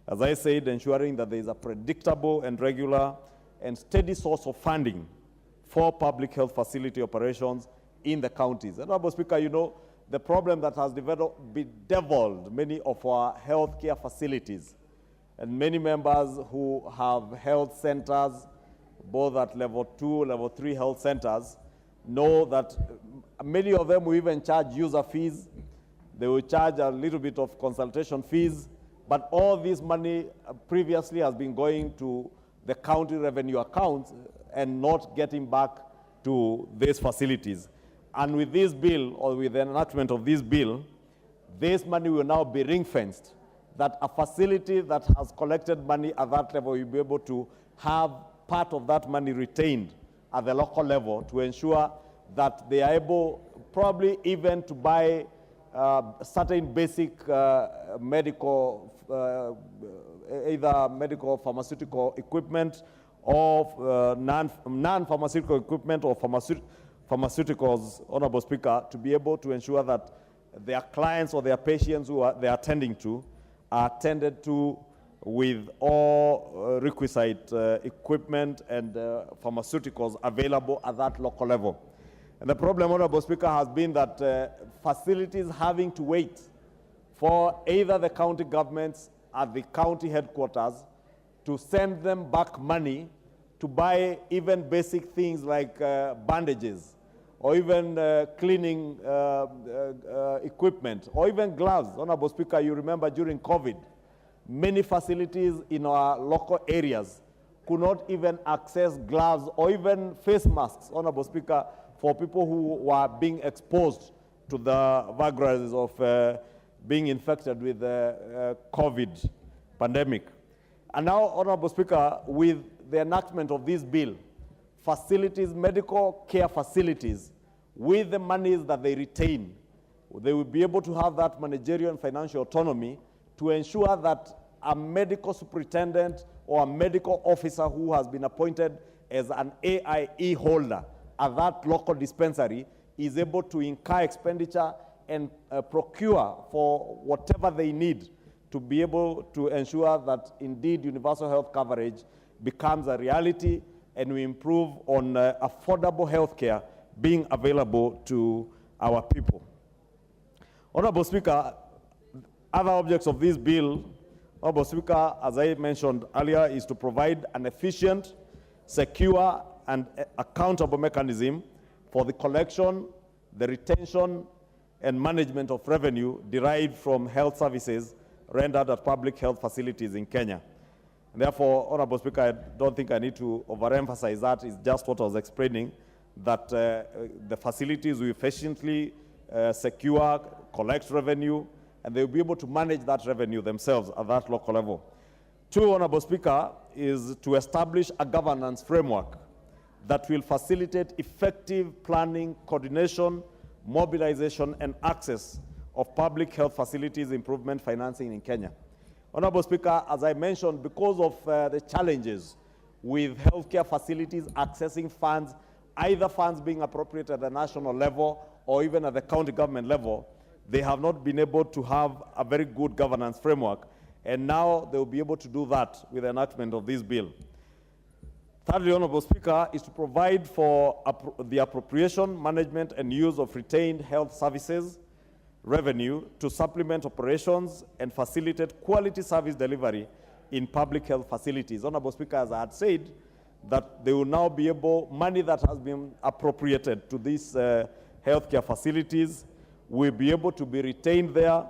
E: as I said, ensuring that there is a predictable and regular and steady source of funding for public health facility operations in the counties. And Honorable Speaker, you know, the problem that has bedeviled many of our healthcare facilities, and many members who have health centers, both at level 2, level 3 health centers, know that many of them will even charge user fees. They will charge a little bit of consultation fees, but all this money previously has been going to the county revenue accounts and not getting back to these facilities. And with this bill, or with the enactment of this bill, this money will now be ring-fenced, that a facility that has collected money at that level will be able to have part of that money retained at the local level to ensure that they are able probably even to buy certain basic medical, either medical pharmaceutical equipment or non-pharmaceutical equipment or pharmaceuticals, Honorable Speaker, to be able to ensure that their clients or their patients who they are attending to are attended to with all requisite equipment and pharmaceuticals available at that local level. And the problem, Honorable Speaker, has been that facilities having to wait for either the county governments at the county headquarters to send them back money to buy even basic things like bandages, or even cleaning equipment, or even gloves. Honorable Speaker, you remember during COVID, many facilities in our local areas could not even access gloves or even face masks, Honorable Speaker, for people who were being exposed to the vagaries of being infected with the COVID pandemic. And now, Honorable Speaker, with the enactment of this bill, facilities, medical care facilities, with the monies that they retain, they will be able to have that managerial and financial autonomy to ensure that a medical superintendent or a medical officer who has been appointed as an AIE holder at that local dispensary is able to incur expenditure and procure for whatever they need to be able to ensure that indeed universal health coverage becomes a reality and we improve on affordable health care being available to our people. Honorable Speaker, other objects of this bill, Honorable Speaker, as I mentioned earlier, is to provide an efficient, secure, and accountable mechanism for the collection, the retention, and management of revenue derived from health services rendered at public health facilities in Kenya. And therefore, Honorable Speaker, I don't think I need to overemphasize that. It's just what I was explaining, that the facilities will efficiently secure, collect revenue, and they'll be able to manage that revenue themselves at that local level. Two, Honorable Speaker, is to establish a governance framework that will facilitate effective planning, coordination, mobilization, and access of public health facilities improvement financing in Kenya. Honorable Speaker, as I mentioned, because of the challenges with healthcare facilities accessing funds, either funds being appropriated at the national level or even at the county government level, they have not been able to have a very good governance framework, and now they will be able to do that with the enactment of this bill. Thirdly, Honorable Speaker, is to provide for the appropriation, management, and use of retained health services revenue to supplement operations and facilitate quality service delivery in public health facilities. Honorable Speaker, as I had said, that they will now be able, money that has been appropriated to these healthcare facilities will be able to be retained there,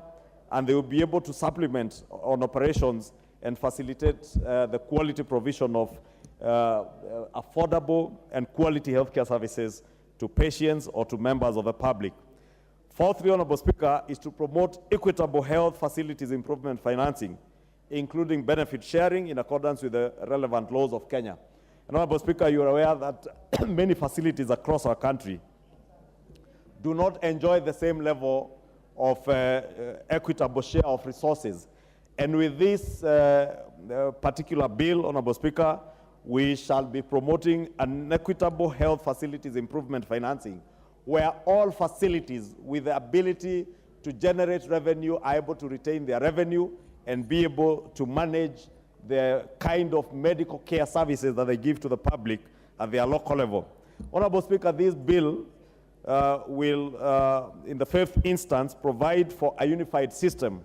E: and they will be able to supplement on operations and facilitate the quality provision of affordable and quality healthcare services to patients or to members of the public. Fourthly, Honorable Speaker, is to promote equitable health facilities improvement financing, including benefit sharing in accordance with the relevant laws of Kenya. And Honorable Speaker, you are aware that many facilities across our country do not enjoy the same level of equitable share of resources. And with this particular bill, Honorable Speaker, we shall be promoting an equitable health facilities improvement financing, where all facilities with the ability to generate revenue are able to retain their revenue and be able to manage the kind of medical care services that they give to the public at their local level. Honorable Speaker, this bill will, in the fifth instance, provide for a unified system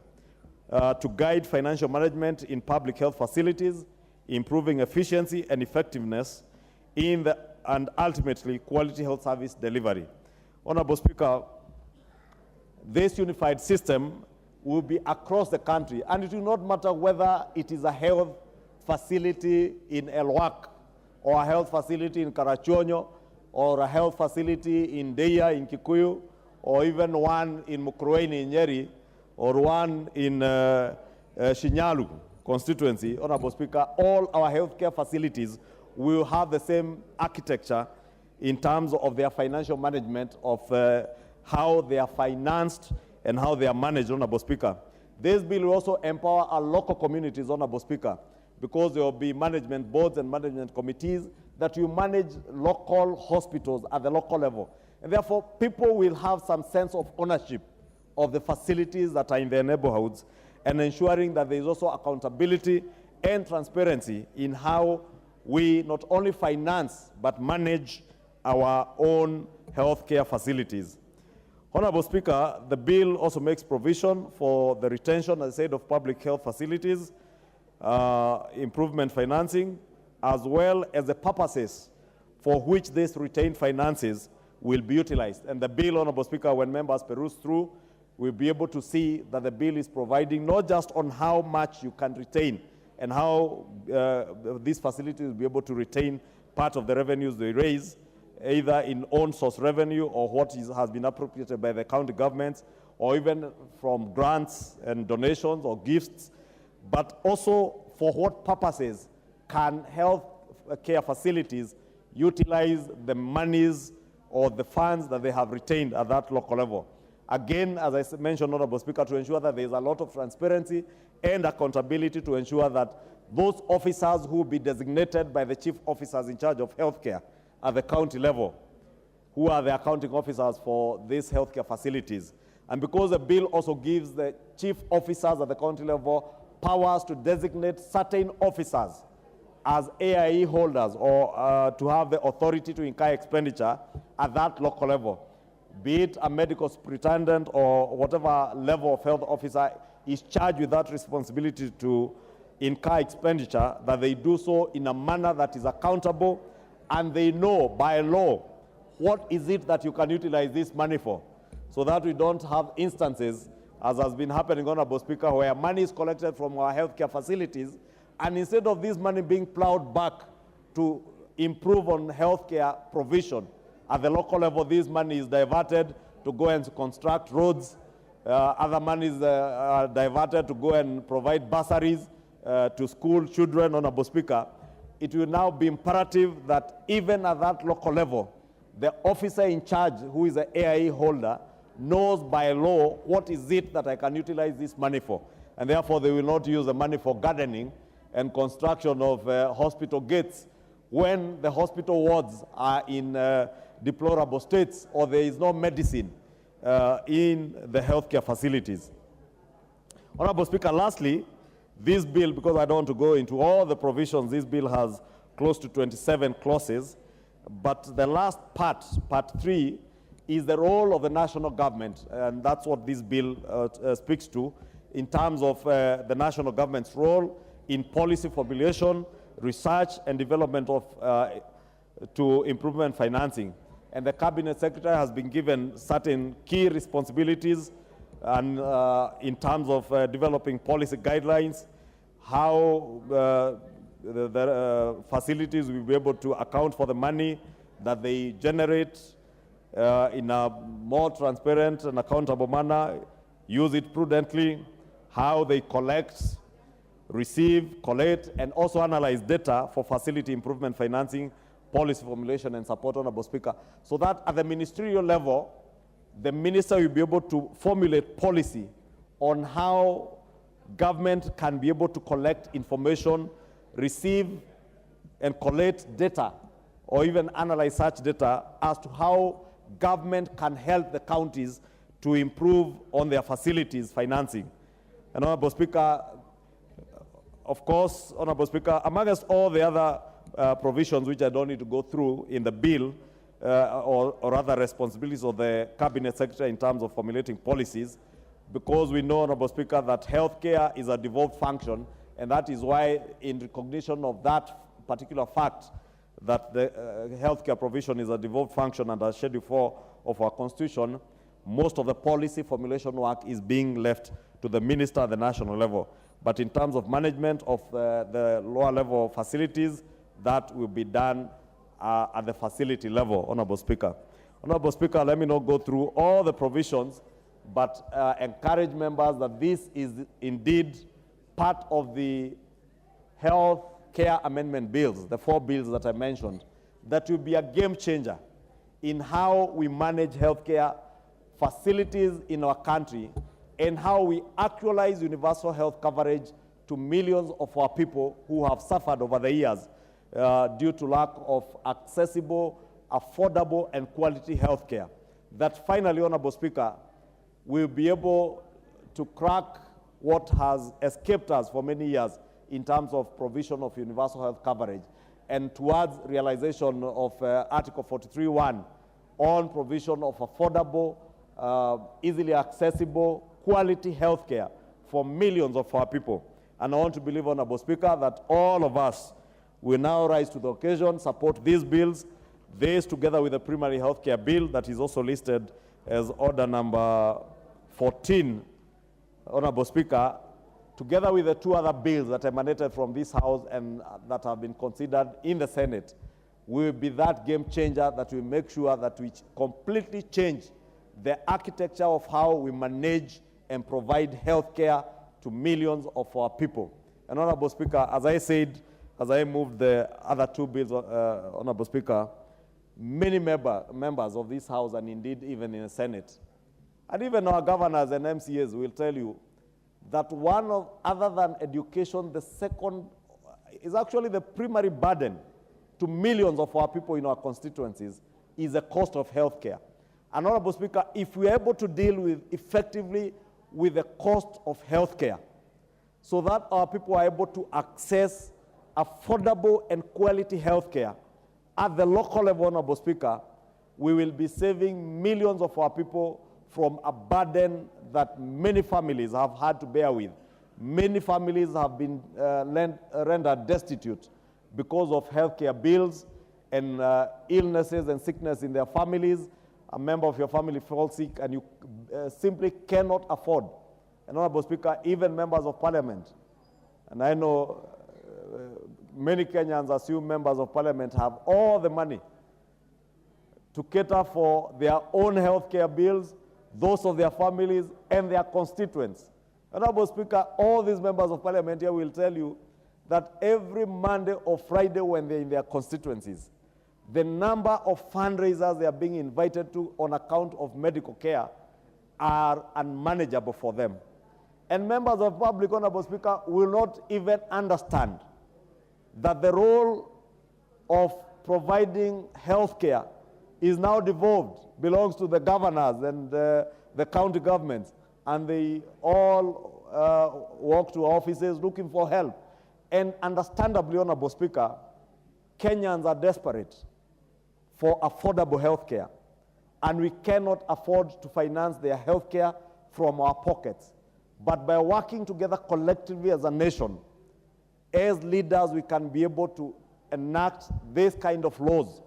E: to guide financial management in public health facilities, improving efficiency and effectiveness in the, and ultimately quality health service delivery. Honorable Speaker, this unified system will be across the country, and it will not matter whether it is a health facility in Elwak, or a health facility in Karachuonyo, or a health facility in Deya in Kikuyu, or even one in Mukurweini in Nyeri, or one in Shinyalu constituency. Honorable Speaker, all our healthcare facilities will have the same architecture in terms of their financial management of how they are financed and how they are managed, Honorable Speaker. This bill will also empower our local communities, Honorable Speaker, because there will be management boards and management committees that will manage local hospitals at the local level. And therefore, people will have some sense of ownership of the facilities that are in their neighborhoods, and ensuring that there is also accountability and transparency in how we not only finance but manage our own healthcare facilities. Honorable Speaker, the bill also makes provision for the retention, as I said, of public health facilities, improvement financing, as well as the purposes for which this retained finances will be utilized. And the bill, Honorable Speaker, when members peruse through, will be able to see that the bill is providing not just on how much you can retain and how these facilities will be able to retain part of the revenues they raise, either in own source revenue or what has been appropriated by the county governments, or even from grants and donations or gifts, but also for what purposes can health care facilities utilize the monies or the funds that they have retained at that local level. Again, as I mentioned, Honorable Speaker, to ensure that there is a lot of transparency and accountability to ensure that those officers who will be designated by the chief officers in charge of healthcare at the county level, who are the accounting officers for these healthcare facilities. And because the bill also gives the chief officers at the county level powers to designate certain officers as AIE holders or to have the authority to incur expenditure at that local level, be it a medical superintendent or whatever level of health officer is charged with that responsibility to incur expenditure, that they do so in a manner that is accountable and they know by law what is it that you can utilize this money for, so that we don't have instances, as has been happening, Honorable Speaker, where money is collected from our healthcare facilities, and instead of this money being plowed back to improve on healthcare provision at the local level, this money is diverted to go and construct roads. Other money is diverted to go and provide bursaries to school children, Honorable Speaker. It will now be imperative that even at that local level, the officer in charge, who is an AIE holder, knows by law what is it that I can utilize this money for. And therefore, they will not use the money for gardening and construction of hospital gates when the hospital wards are in deplorable states or there is no medicine in the healthcare facilities. Honorable Speaker, lastly, this bill, because I don't want to go into all the provisions, this bill has close to 27 clauses, but the last part, part 3, is the role of the national government, and that's what this bill speaks to in terms of the national government's role in policy formulation, research, and development of to improvement financing. And the Cabinet Secretary has been given certain key responsibilities and in terms of developing policy guidelines, how the facilities will be able to account for the money that they generate in a more transparent and accountable manner, use it prudently, how they collect, receive, collect, and also analyze data for facility improvement financing, policy formulation, and support, Honorable Speaker, so that at the ministerial level, the minister will be able to formulate policy on how government can be able to collect information, receive and collect data, or even analyze such data as to how government can help the counties to improve on their facilities financing. And Honorable Speaker, of course, Honorable Speaker, amongst all the other provisions which I don't need to go through in the bill, or other responsibilities of the Cabinet Secretary in terms of formulating policies, because we know, Honorable Speaker, that healthcare is a devolved function, and that is why, in recognition of that particular fact, that the healthcare provision is a devolved function under Schedule 4 of our Constitution, most of the policy formulation work is being left to the minister at the national level. But in terms of management of the lower level facilities, that will be done at the facility level, Honorable Speaker. Honorable Speaker, let me not go through all the provisions, but encourage members that this is indeed part of the health care amendment bills, the 4 bills that I mentioned, that will be a game changer in how we manage healthcare facilities in our country and how we actualize universal health coverage to millions of our people who have suffered over the years due to lack of accessible, affordable, and quality health care. That finally, Honorable Speaker, we'll be able to crack what has escaped us for many years in terms of provision of universal health coverage and towards realization of Article 43.1 on provision of affordable, easily accessible, quality health care for millions of our people. And I want to believe, Honorable Speaker, that all of us will now rise to the occasion, support these bills, this together with the primary health care bill that is also listed as order number 14, Honorable Speaker, together with the 2 other bills that emanated from this House and that have been considered in the Senate, will be that game changer that will make sure that we completely change the architecture of how we manage and provide health care to millions of our people. And Honorable Speaker, as I said, as I moved the other two bills, Honorable Speaker, many members of this House, and indeed even in the Senate, and even our governors and MCAs will tell you that other than education, the second is actually the primary burden to millions of our people in our constituencies is the cost of healthcare. And Honorable Speaker, if we are able to deal effectively with the cost of healthcare, so that our people are able to access affordable and quality healthcare at the local level, Honorable Speaker, we will be saving millions of our people from a burden that many families have had to bear with. Many families have been rendered destitute because of healthcare bills and illnesses and sickness in their families. A member of your family falls sick and you simply cannot afford. And Honorable Speaker, even members of parliament, and I know many Kenyans assume members of parliament have all the money to cater for their own healthcare bills, those of their families, and their constituents. Honorable Speaker, all these members of parliament here will tell you that every Monday or Friday when they're in their constituencies, the number of fundraisers they are being invited to on account of medical care are unmanageable for them. And members of public, Honorable Speaker, will not even understand that the role of providing health care is now devolved, belongs to the governors and the county governments, and they all walk to offices looking for help. And understandably, Honorable Speaker, Kenyans are desperate for affordable health care, and we cannot afford to finance their health care from our pockets. But by working together collectively as a nation, as leaders, we can be able to enact this kind of laws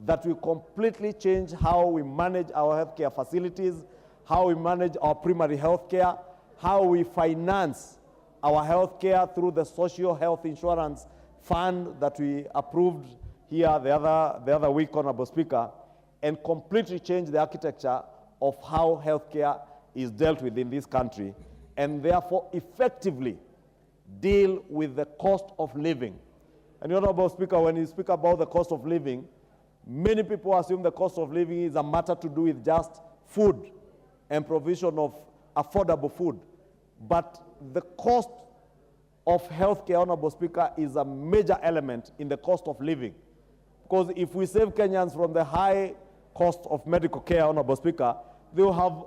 E: that will completely change how we manage our healthcare facilities, how we manage our primary health care, how we finance our health care through the social health insurance fund that we approved here the other week, Honorable Speaker, and completely change the architecture of how healthcare is dealt with in this country, and therefore effectively deal with the cost of living. And Honorable Speaker, when you speak about the cost of living, many people assume the cost of living is a matter to do with just food and provision of affordable food. But the cost of healthcare, Honorable Speaker, is a major element in the cost of living. Because if we save Kenyans from the high cost of medical care, Honorable Speaker, they will have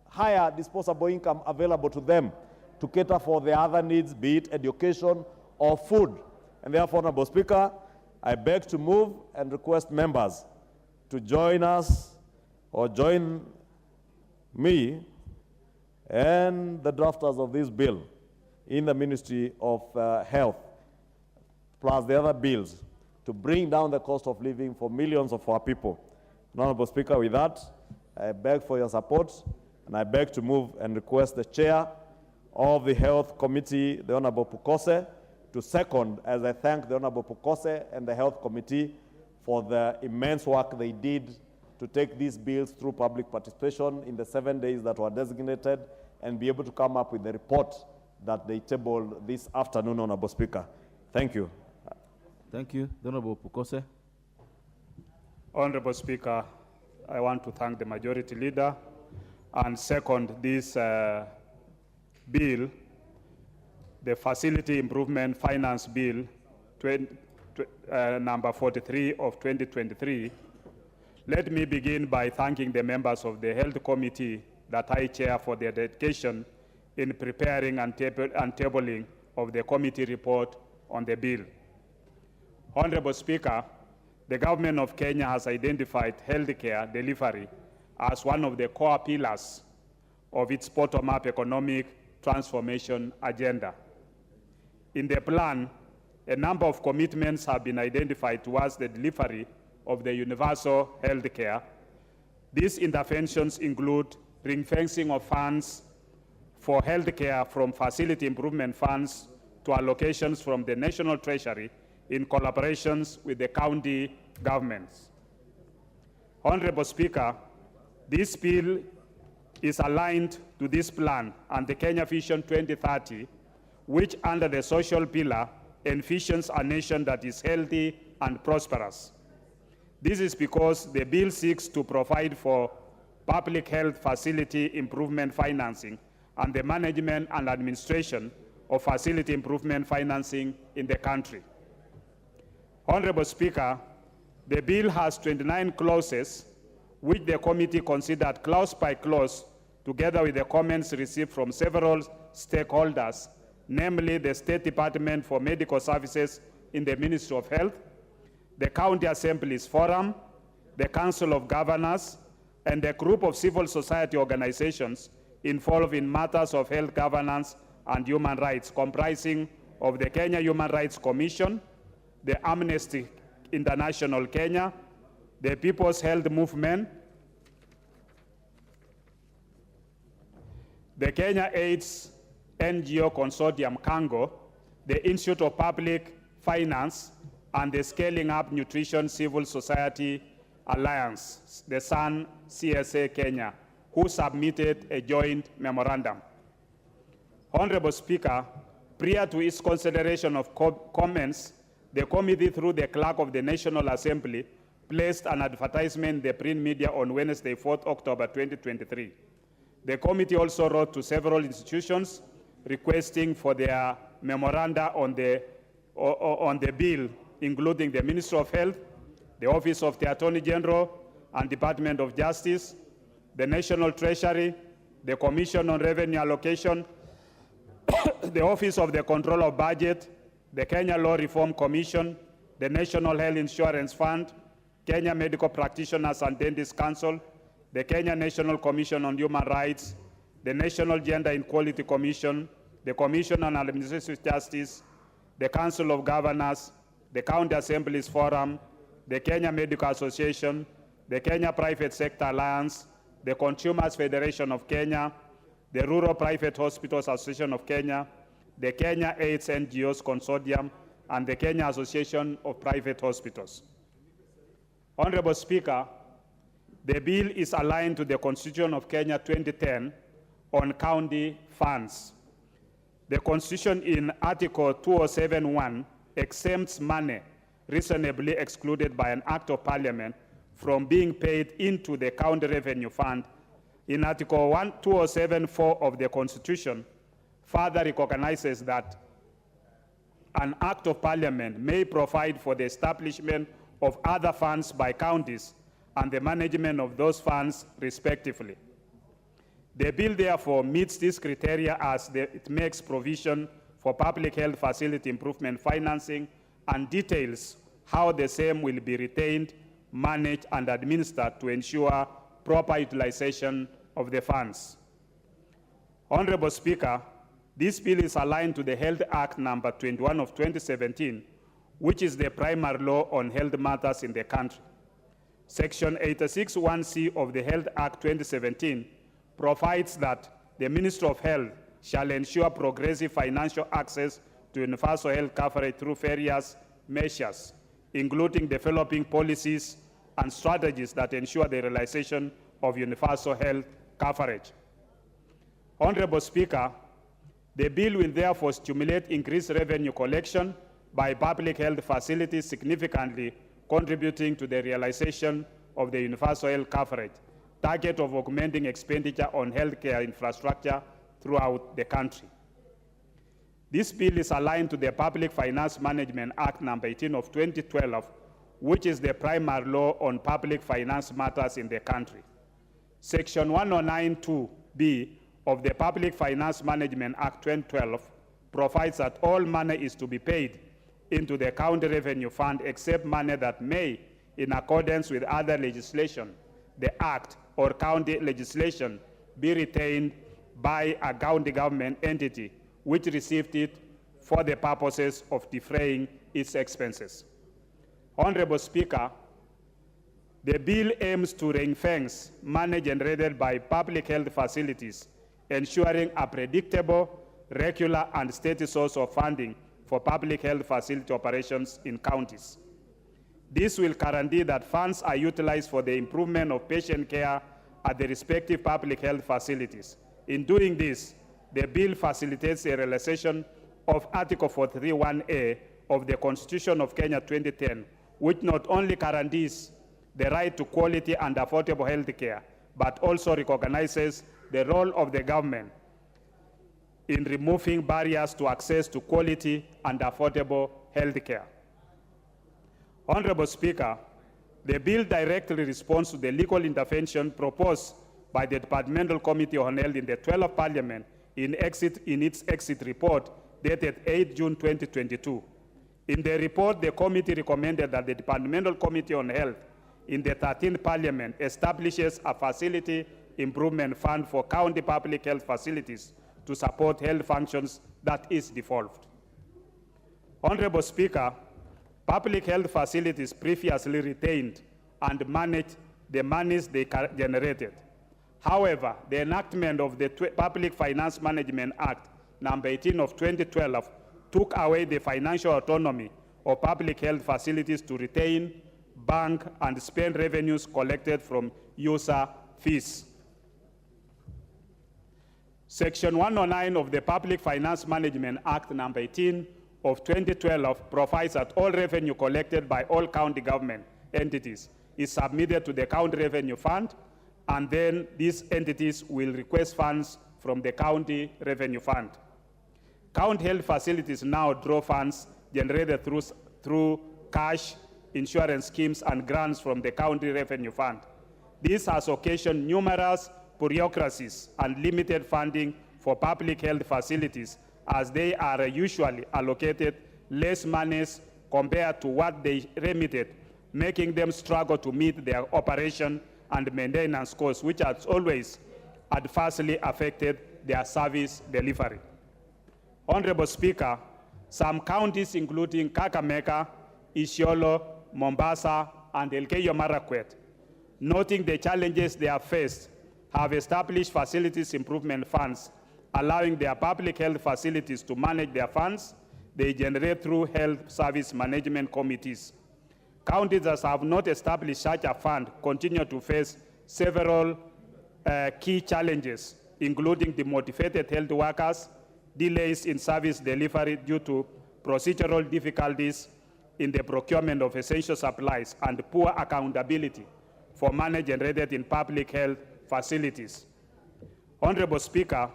E: higher disposable income available to them to cater for their other needs, be it education or food. And therefore, Honorable Speaker, I beg to move and request members to join us or join me and the drafters of this bill in the Ministry of Health, plus the other bills, to bring down the cost of living for millions of our people. Honorable Speaker, with that, I beg for your support, and I beg to move and request the chair of the Health Committee, the Honorable Pukose, to second, as I thank the Honorable Pukose and the Health Committee for the immense work they did to take these bills through public participation in the 7 days that were designated and be able to come up with the report that they tabled this afternoon, Honorable Speaker. Thank you.
J: Thank you. The Honorable Pukose.
D: Honorable Speaker, I want to thank the Majority Leader and second this bill, the Facility Improvement Finance Bill number 43 of 2023. Let me begin by thanking the members of the Health Committee that I chair for their dedication in preparing and tabling of the committee report on the bill. Honorable Speaker, the government of Kenya has identified healthcare delivery as one of the core pillars of its bottom-up economic transformation agenda. In the plan, a number of commitments have been identified towards the delivery of the universal health care. These interventions include ring-fencing of funds for health care from facility improvement funds to allocations from the National Treasury in collaborations with the county governments. Honorable Speaker, this bill is aligned to this plan and the Kenya Vision 2030, which under the social pillar envisions a nation that is healthy and prosperous. This is because the bill seeks to provide for public health facility improvement financing and the management and administration of facility improvement financing in the country. Honorable Speaker, the bill has 29 clauses which the committee considered clause by clause together with the comments received from several stakeholders, namely the State Department for Medical Services in the Ministry of Health, the County Assemblies Forum, the Council of Governors, and a group of civil society organizations involved in matters of health governance and human rights, comprising of the Kenya Human Rights Commission, the Amnesty International Kenya, the People's Health Movement, the Kenya AIDS NGO Consortium Kango, the Institute of Public Finance, and the Scaling Up Nutrition Civil Society Alliance, the SAN CSA Kenya, who submitted a joint memorandum. Honorable Speaker, prior to its consideration of comments, the committee, through the clerk of the National Assembly, placed an advertisement in the print media on Wednesday, 4th October 2023. The committee also wrote to several institutions requesting for their memoranda on the bill, including the Ministry of Health, the Office of the Attorney General and Department of Justice, the National Treasury, the Commission on Revenue Allocation, the Office of the Control of Budget, the Kenya Law Reform Commission, the National Health Insurance Fund, Kenya Medical Practitioners and Dentists Council, the Kenya National Commission on Human Rights, the National Gender Equality Commission, the Commission on Administrative Justice, the Council of Governors, the County Assemblies Forum, the Kenya Medical Association, the Kenya Private Sector Alliance, the Consumers Federation of Kenya, the Rural Private Hospitals Association of Kenya, the Kenya AIDS NGOs Consortium, and the Kenya Association of Private Hospitals. Honorable Speaker, the bill is aligned to the Constitution of Kenya 2010 on county funds. The Constitution in Article 207(1) exempts money reasonably excluded by an Act of Parliament from being paid into the County Revenue Fund. In Article 207(4) of the Constitution, further recognizes that an Act of Parliament may provide for the establishment of other funds by counties and the management of those funds respectively. The bill therefore meets this criteria as it makes provision for public health facility improvement financing and details how the same will be retained, managed, and administered to ensure proper utilization of the funds. Honorable Speaker, this bill is aligned to the Health Act number 21 of 2017, which is the primary law on health matters in the country. Section 86(1)(c) of the Health Act 2017 provides that the Ministry of Health shall ensure progressive financial access to universal health coverage through various measures, including developing policies and strategies that ensure the realization of universal health coverage. Honorable Speaker, the bill will therefore stimulate increased revenue collection by public health facilities, significantly contributing to the realization of the universal health coverage, target of augmenting expenditure on healthcare infrastructure throughout the country. This bill is aligned to the Public Finance Management Act number 18 of 2012, which is the primary law on public finance matters in the country. Section 109(2)(b) of the Public Finance Management Act 2012 provides that all money is to be paid into the County Revenue Fund except money that may, in accordance with other legislation, the Act or county legislation, be retained by a county government entity which received it for the purposes of defraying its expenses. Honorable Speaker, the bill aims to ring-fence money generated by public health facilities, ensuring a predictable, regular, and steady source of funding for public health facility operations in counties. This will guarantee that funds are utilized for the improvement of patient care at the respective public health facilities. In doing this, the bill facilitates the realization of Article 43(1)(a) of the Constitution of Kenya 2010, which not only guarantees the right to quality and affordable health care, but also recognizes the role of the government in removing barriers to access to quality and affordable health care. Honorable Speaker, the bill directly responds to the legal intervention proposed by the Departmental Committee on Health in the 12th Parliament in its exit report dated 8 June 2022. In the report, the committee recommended that the Departmental Committee on Health in the 13th Parliament establishes a facility improvement fund for county public health facilities to support health functions that is devolved. Honorable Speaker, public health facilities previously retained and managed the monies they generated. However, the enactment of the Public Finance Management Act number 18 of 2012 took away the financial autonomy of public health facilities to retain, bank, and spend revenues collected from user fees. Section 109 of the Public Finance Management Act number 18 of 2012 provides that all revenue collected by all county government entities is submitted to the County Revenue Fund, and then these entities will request funds from the County Revenue Fund. County health facilities now draw funds generated through cash, insurance schemes, and grants from the County Revenue Fund. This has occasioned numerous bureaucracies and limited funding for public health facilities, as they are usually allocated less monies compared to what they remitted, making them struggle to meet their operation and maintenance costs, which has always adversely affected their service delivery. Honorable Speaker, some counties, including Kakamega, Isiolo, Mombasa, and Elgeyo Marakwet, noting the challenges they have faced, have established facilities improvement funds, allowing their public health facilities to manage their funds they generate through health service management committees. Counties that have not established such a fund continue to face several key challenges, including demotivated health workers, delays in service delivery due to procedural difficulties in the procurement of essential supplies, and poor accountability for money generated in public health facilities. Honorable Speaker,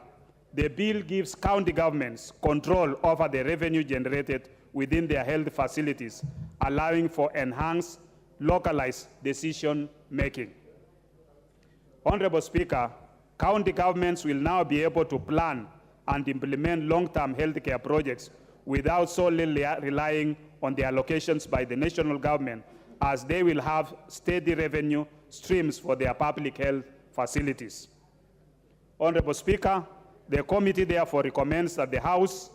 D: the bill gives county governments control over the revenue generated within their health facilities, allowing for enhanced, localized decision-making. Honorable Speaker, county governments will now be able to plan and implement long-term healthcare projects without solely relying on the allocations by the national government, as they will have steady revenue streams for their public health facilities. Honorable Speaker, the committee therefore recommends that the House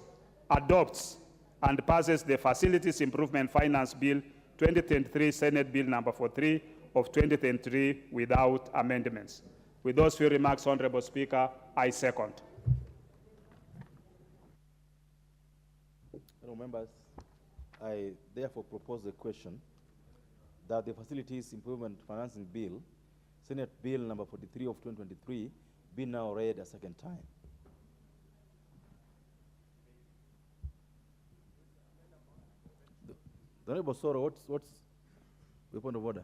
D: adopts and passes the Facilities Improvement Finance Bill 2023, Senate Bill number 43 of 2023 without amendments. With those few remarks, Honorable Speaker, I second.
J: Members, I therefore propose the question that the Facilities Improvement Financing Bill, Senate Bill number 43 of 2023, be now read a second time. The Honorable Soro, what's the point of order?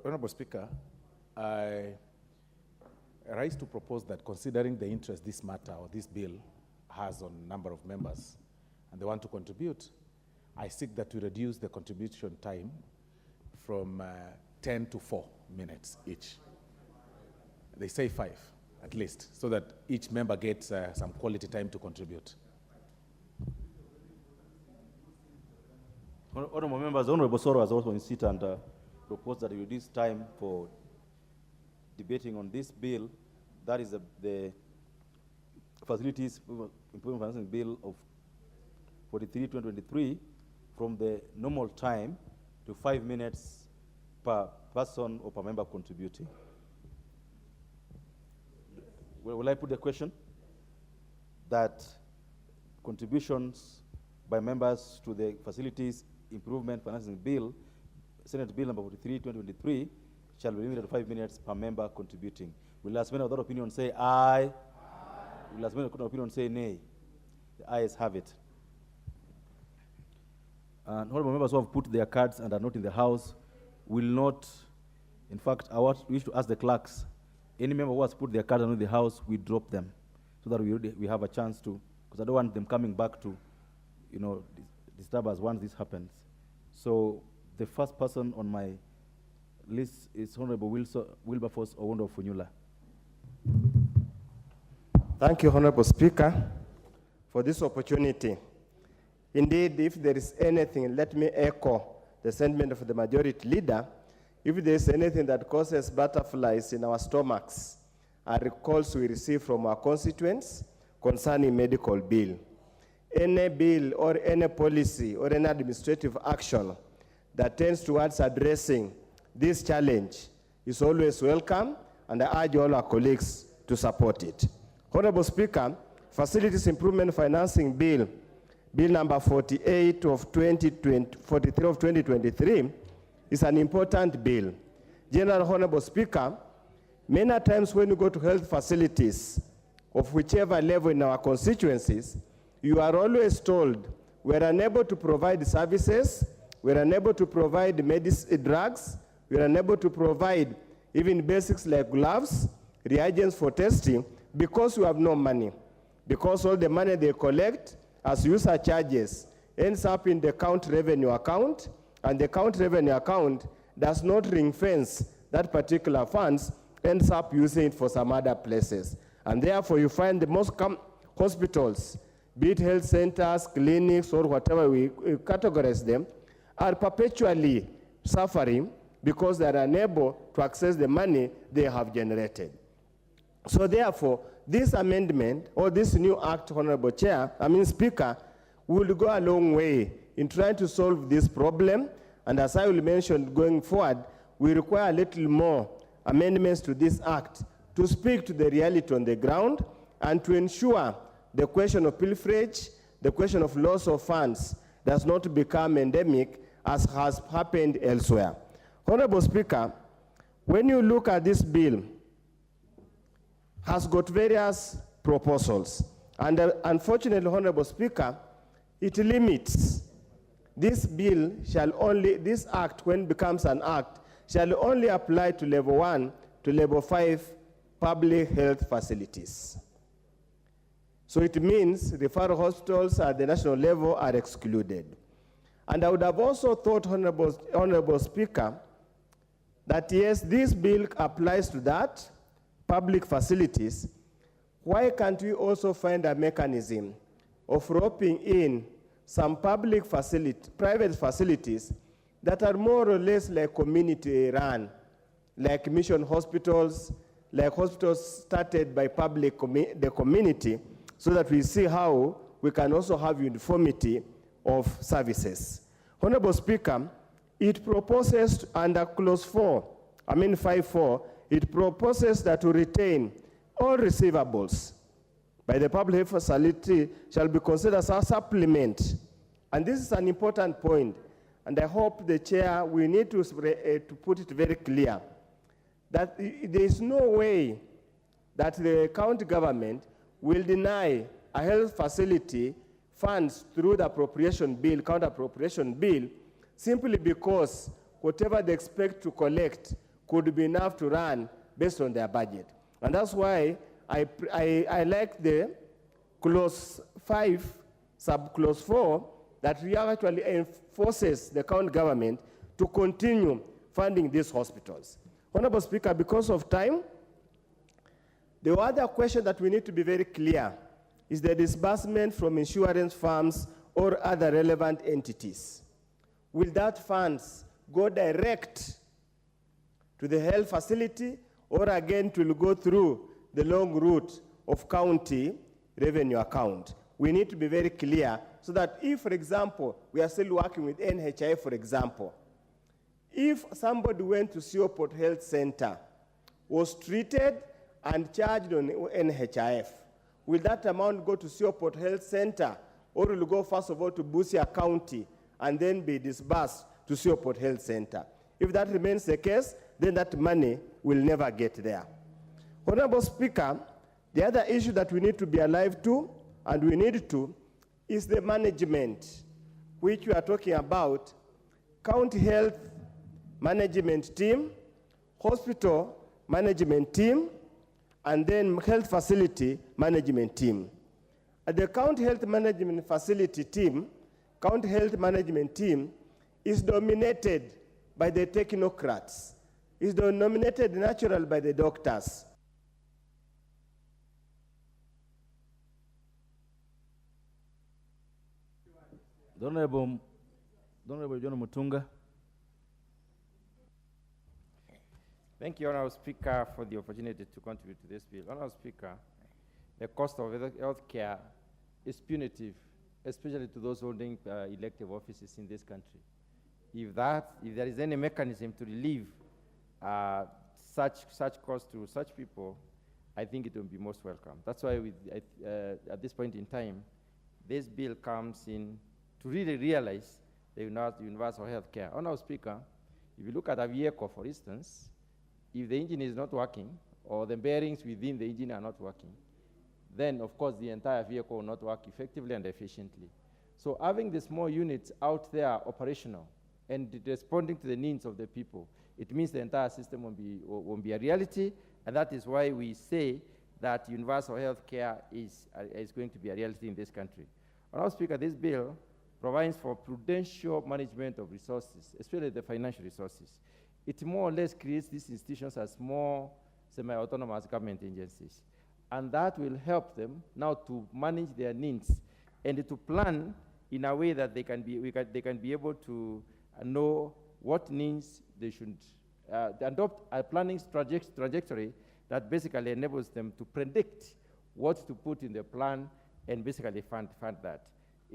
G: Honorable Speaker, I rise to propose that, considering the interest this matter or this bill has on a number of members and they want to contribute, I seek that we reduce the contribution time from 10 to 4 minutes each. They say 5 at least, so that each member gets some quality time to contribute.
J: Honorable members, Honorable Soro has also in seat and proposed that we reduce time for debating on this bill. That is the Facilities Improvement Financing Bill of 43/2023 from the normal time to 5 minutes per person or per member contributing. Will I put the question that contributions by members to the Facilities Improvement Financing Bill, Senate Bill number 43/2023, shall be limited to 5 minutes per member contributing? Will last minute of that opinion say aye? Will last minute of that opinion say nay? The ayes have it. And honorable members who have put their cards and are not in the house will not, in fact, I wish to ask the clerks, any member who has put their cards in the house, we drop them so that we have a chance to, because I don't want them coming back to, disturb us once this happens. So the first person on my list is Honorable Wilberforce Owondo Funyula.
L: Thank you, Honorable Speaker, for this opportunity. Indeed, if there is anything, let me echo the sentiment of the majority leader. If there is anything that causes butterflies in our stomachs, are calls we receive from our constituents concerning medical bill. Any bill or any policy or any administrative action that tends towards addressing this challenge is always welcome, and I urge all our colleagues to support it. Honorable Speaker, Facilities Improvement Financing Bill, Bill number 43 of 2023, is an important bill. General Honorable Speaker, many times when you go to health facilities of whichever level in our constituencies, you are always told we are unable to provide services, we are unable to provide drugs, we are unable to provide even basics like gloves, reagents for testing, because we have no money. Because all the money they collect as user charges ends up in the county revenue account, and the county revenue account does not ring fence that particular funds, ends up using it for some other places. And therefore you find the most hospitals, be it health centers, clinics, or whatever we categorize them, are perpetually suffering because they are unable to access the money they have generated. So therefore, this amendment, or this new act, Honorable Speaker, will go a long way in trying to solve this problem. And as I will mention going forward, we require a little more amendments to this act to speak to the reality on the ground and to ensure the question of pilferage, the question of loss of funds does not become endemic as has happened elsewhere. Honorable Speaker, when you look at this bill, has got various proposals. And unfortunately, Honorable Speaker, it limits. This bill shall only, this act, when it becomes an act, shall only apply to level 1 to level 5 public health facilities. So it means referral hospitals at the national level are excluded. And I would have also thought, Honorable Speaker, that yes, this bill applies to that, public facilities. Why can't we also find a mechanism of roping in some public private facilities that are more or less like community run, like mission hospitals, like hospitals started by the community, so that we see how we can also have uniformity of services. Honorable Speaker, it proposes under clause 5.4, it proposes that to retain all receivables by the public health facility shall be considered as a supplement. And this is an important point, and I hope the chair, we need to put it very clear, that there is no way that the county government will deny a health facility funds through the appropriation bill, counter appropriation bill, simply because whatever they expect to collect could be enough to run based on their budget. And that's why I like the clause 5, subclause 4, that actually enforces the county government to continue funding these hospitals. Honorable Speaker, because of time, the other question that we need to be very clear is the disbursement from insurance firms or other relevant entities. Will that funds go direct to the health facility, or again it will go through the long route of county revenue account? We need to be very clear so that if, for example, we are still working with NHIF, for example, if somebody went to Seaport Health Center, was treated and charged on NHIF, will that amount go to Seaport Health Center, or will it go first of all to Busia County and then be disbursed to Seaport Health Center? If that remains the case, then that money will never get there. Honorable Speaker, the other issue that we need to be alive to, and we need to, is the management. which we are talking about, county health management team, hospital management team, and then health facility management team. At the county health management facility team, county health management team is dominated by the technocrats, is dominated naturally by the doctors.
J: The Honorable John Mutunga.
R: Thank you, Honorable Speaker, for the opportunity to contribute to this bill. Honorable Speaker, the cost of health care is punitive, especially to those holding elective offices in this country. If there is any mechanism to relieve such costs to such people, I think it will be most welcome. That's why at this point in time, this bill comes in to really realize the universal health care. Honorable Speaker, if you look at a vehicle, for instance, if the engine is not working or the bearings within the engine are not working, then of course the entire vehicle will not work effectively and efficiently. So having the small units out there operational and responding to the needs of the people, it means the entire system won't be a reality, and that is why we say that universal health care is going to be a reality in this country. Honorable Speaker, this bill provides for prudential management of resources, especially the financial resources. It more or less creates these institutions as more semi-autonomous government agencies. And that will help them now to manage their needs and to plan in a way that they can be able to know what needs they should adopt a planning trajectory that basically enables them to predict what to put in the plan and basically fund that.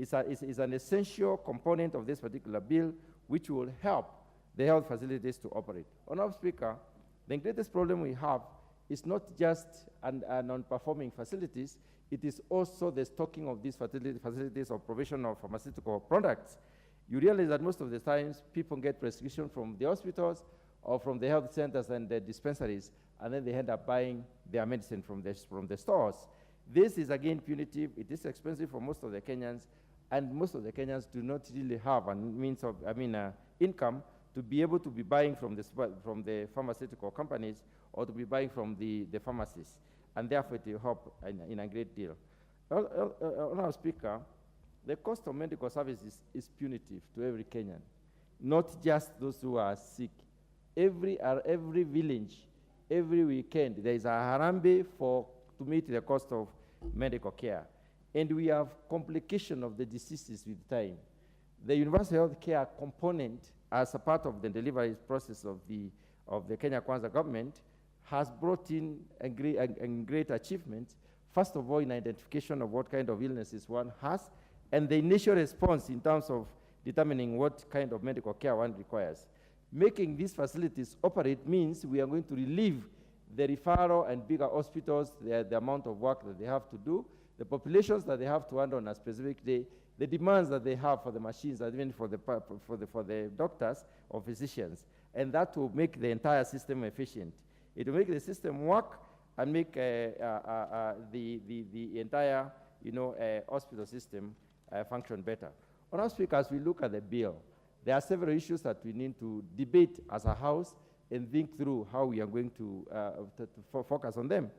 R: It's an essential component of this particular bill which will help the health facilities to operate. Honorable Speaker, the greatest problem we have is not just non-performing facilities, it is also the stocking of these facilities of provision of pharmaceutical products. You realize that most of the times people get prescription from the hospitals or from the health centers and the dispensaries, and then they end up buying their medicine from the stores. This is again punitive, it is expensive for most of the Kenyans, and most of the Kenyans do not really have a means of, income to be able to be buying from the pharmaceutical companies or to be buying from the pharmacies, and therefore it will help in a great deal. Honorable Speaker, the cost of medical services is punitive to every Kenyan, not just those who are sick. Every village, every weekend, there is a harambe to meet the cost of medical care. And we have complication of the diseases with time. The universal health care component, as a part of the delivery process of the Kenya Kwanza government, has brought in a great achievement, first of all in identification of what kind of illnesses one has, and the initial response in terms of determining what kind of medical care one requires. Making these facilities operate means we are going to relieve the referral and bigger hospitals, the amount of work that they have to do, the populations that they have to handle on a specific day, the demands that they have for the machines, and even for the doctors or physicians, and that will make the entire system efficient. It will make the system work and make the entire hospital system function better. Honorable Speaker, as we look at the bill, there are several issues that we need to debate as a House and think through how we are going to focus on them.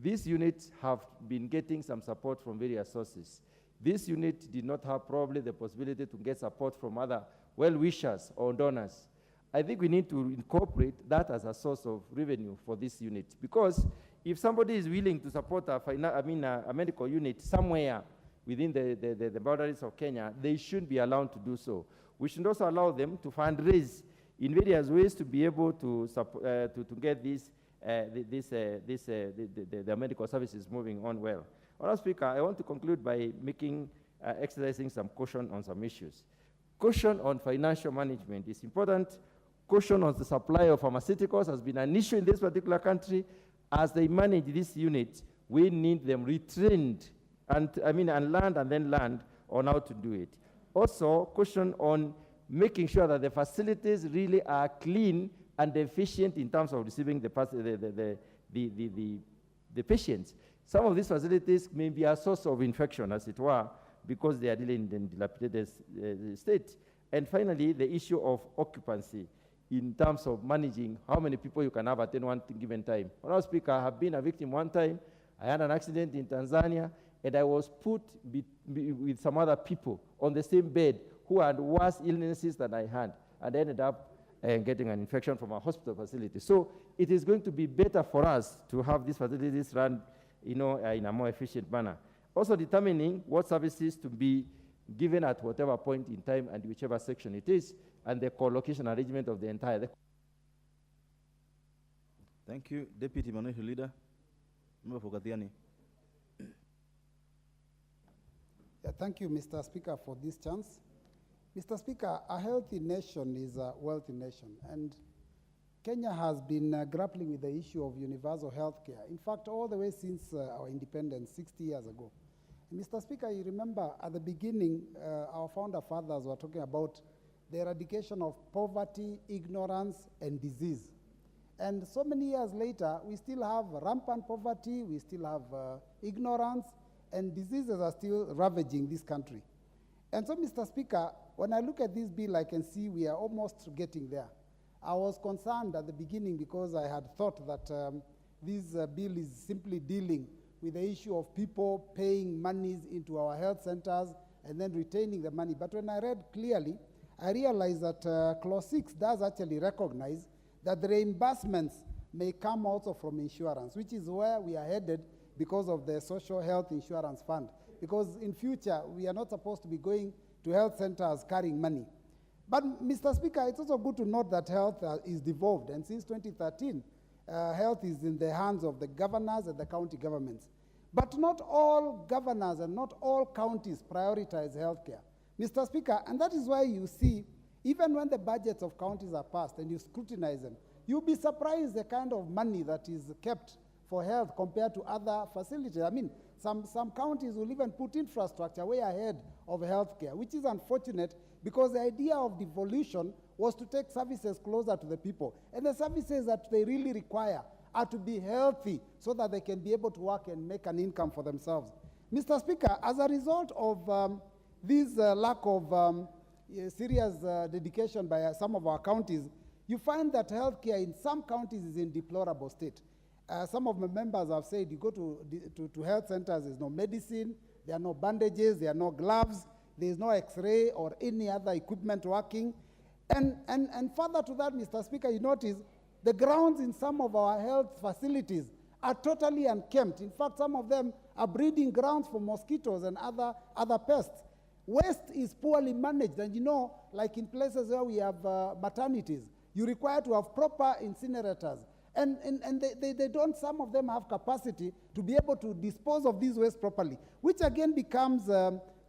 R: These units have been getting some support from various sources. This unit did not have probably the possibility to get support from other well-wishers or donors. I think we need to incorporate that as a source of revenue for this unit, because if somebody is willing to support a medical unit somewhere within the boundaries of Kenya, they should be allowed to do so. We should also allow them to fundraise in various ways to be able to get the medical services moving on well. Honorable Speaker, I want to conclude by exercising some caution on some issues. Caution on financial management is important. Caution on the supply of pharmaceuticals has been an issue in this particular country. As they manage this unit, we need them retrained and learned on how to do it. Also, caution on making sure that the facilities really are clean and efficient in terms of receiving the patients. Some of these facilities may be a source of infection, as it were, because they are dealing in dilapidated state. And finally, the issue of occupancy in terms of managing how many people you can have at any one given time. Honorable Speaker, I have been a victim one time. I had an accident in Tanzania, and I was put with some other people on the same bed who had worse illnesses than I had, and ended up getting an infection from a hospital facility. So it is going to be better for us to have these facilities run, in a more efficient manner. Also determining what services to be given at whatever point in time and whichever section it is, and the co-location arrangement of the entire.
J: Thank you. Deputy Minority Leader, Member for Kathiani.
U: Yeah, thank you, Mr. Speaker, for this chance. Mr. Speaker, a healthy nation is a wealthy nation, and Kenya has been grappling with the issue of universal health care. In fact, all the way since our independence 60 years ago. Mr. Speaker, you remember at the beginning, our founder fathers were talking about the eradication of poverty, ignorance, and disease. And so many years later, we still have rampant poverty, we still have ignorance, and diseases are still ravaging this country. And so, Mr. Speaker, when I look at this bill, I can see we are almost getting there. I was concerned at the beginning because I had thought that this bill is simply dealing with the issue of people paying monies into our health centers and then retaining the money. But when I read clearly, I realized that Clause 6 does actually recognize that the reimbursements may come also from insurance, which is where we are headed because of the Social Health Insurance Fund. Because in future, we are not supposed to be going to health centers carrying money. But, Mr. Speaker, it's also good to note that health is devolved, and since 2013, health is in the hands of the governors and the county governments. But not all governors and not all counties prioritize healthcare. Mr. Speaker, and that is why you see, even when the budgets of counties are passed and you scrutinize them, you'll be surprised the kind of money that is kept for health compared to other facilities. I mean, some counties will even put infrastructure way ahead of healthcare, which is unfortunate because the idea of devolution was to take services closer to the people. And the services that they really require are to be healthy so that they can be able to work and make an income for themselves. Mr. Speaker, as a result of this lack of serious dedication by some of our counties, you find that healthcare in some counties is in deplorable state. Some of my members have said you go to health centers, there's no medicine, there are no bandages, there are no gloves, there's no x-ray or any other equipment working. And further to that, Mr. Speaker, you notice the grounds in some of our health facilities are totally unkempt. In fact, some of them are breeding grounds for mosquitoes and other pests. Waste is poorly managed, and you know, like in places where we have maternities, you require to have proper incinerators. And they don't, some of them have capacity to be able to dispose of these waste properly, which again becomes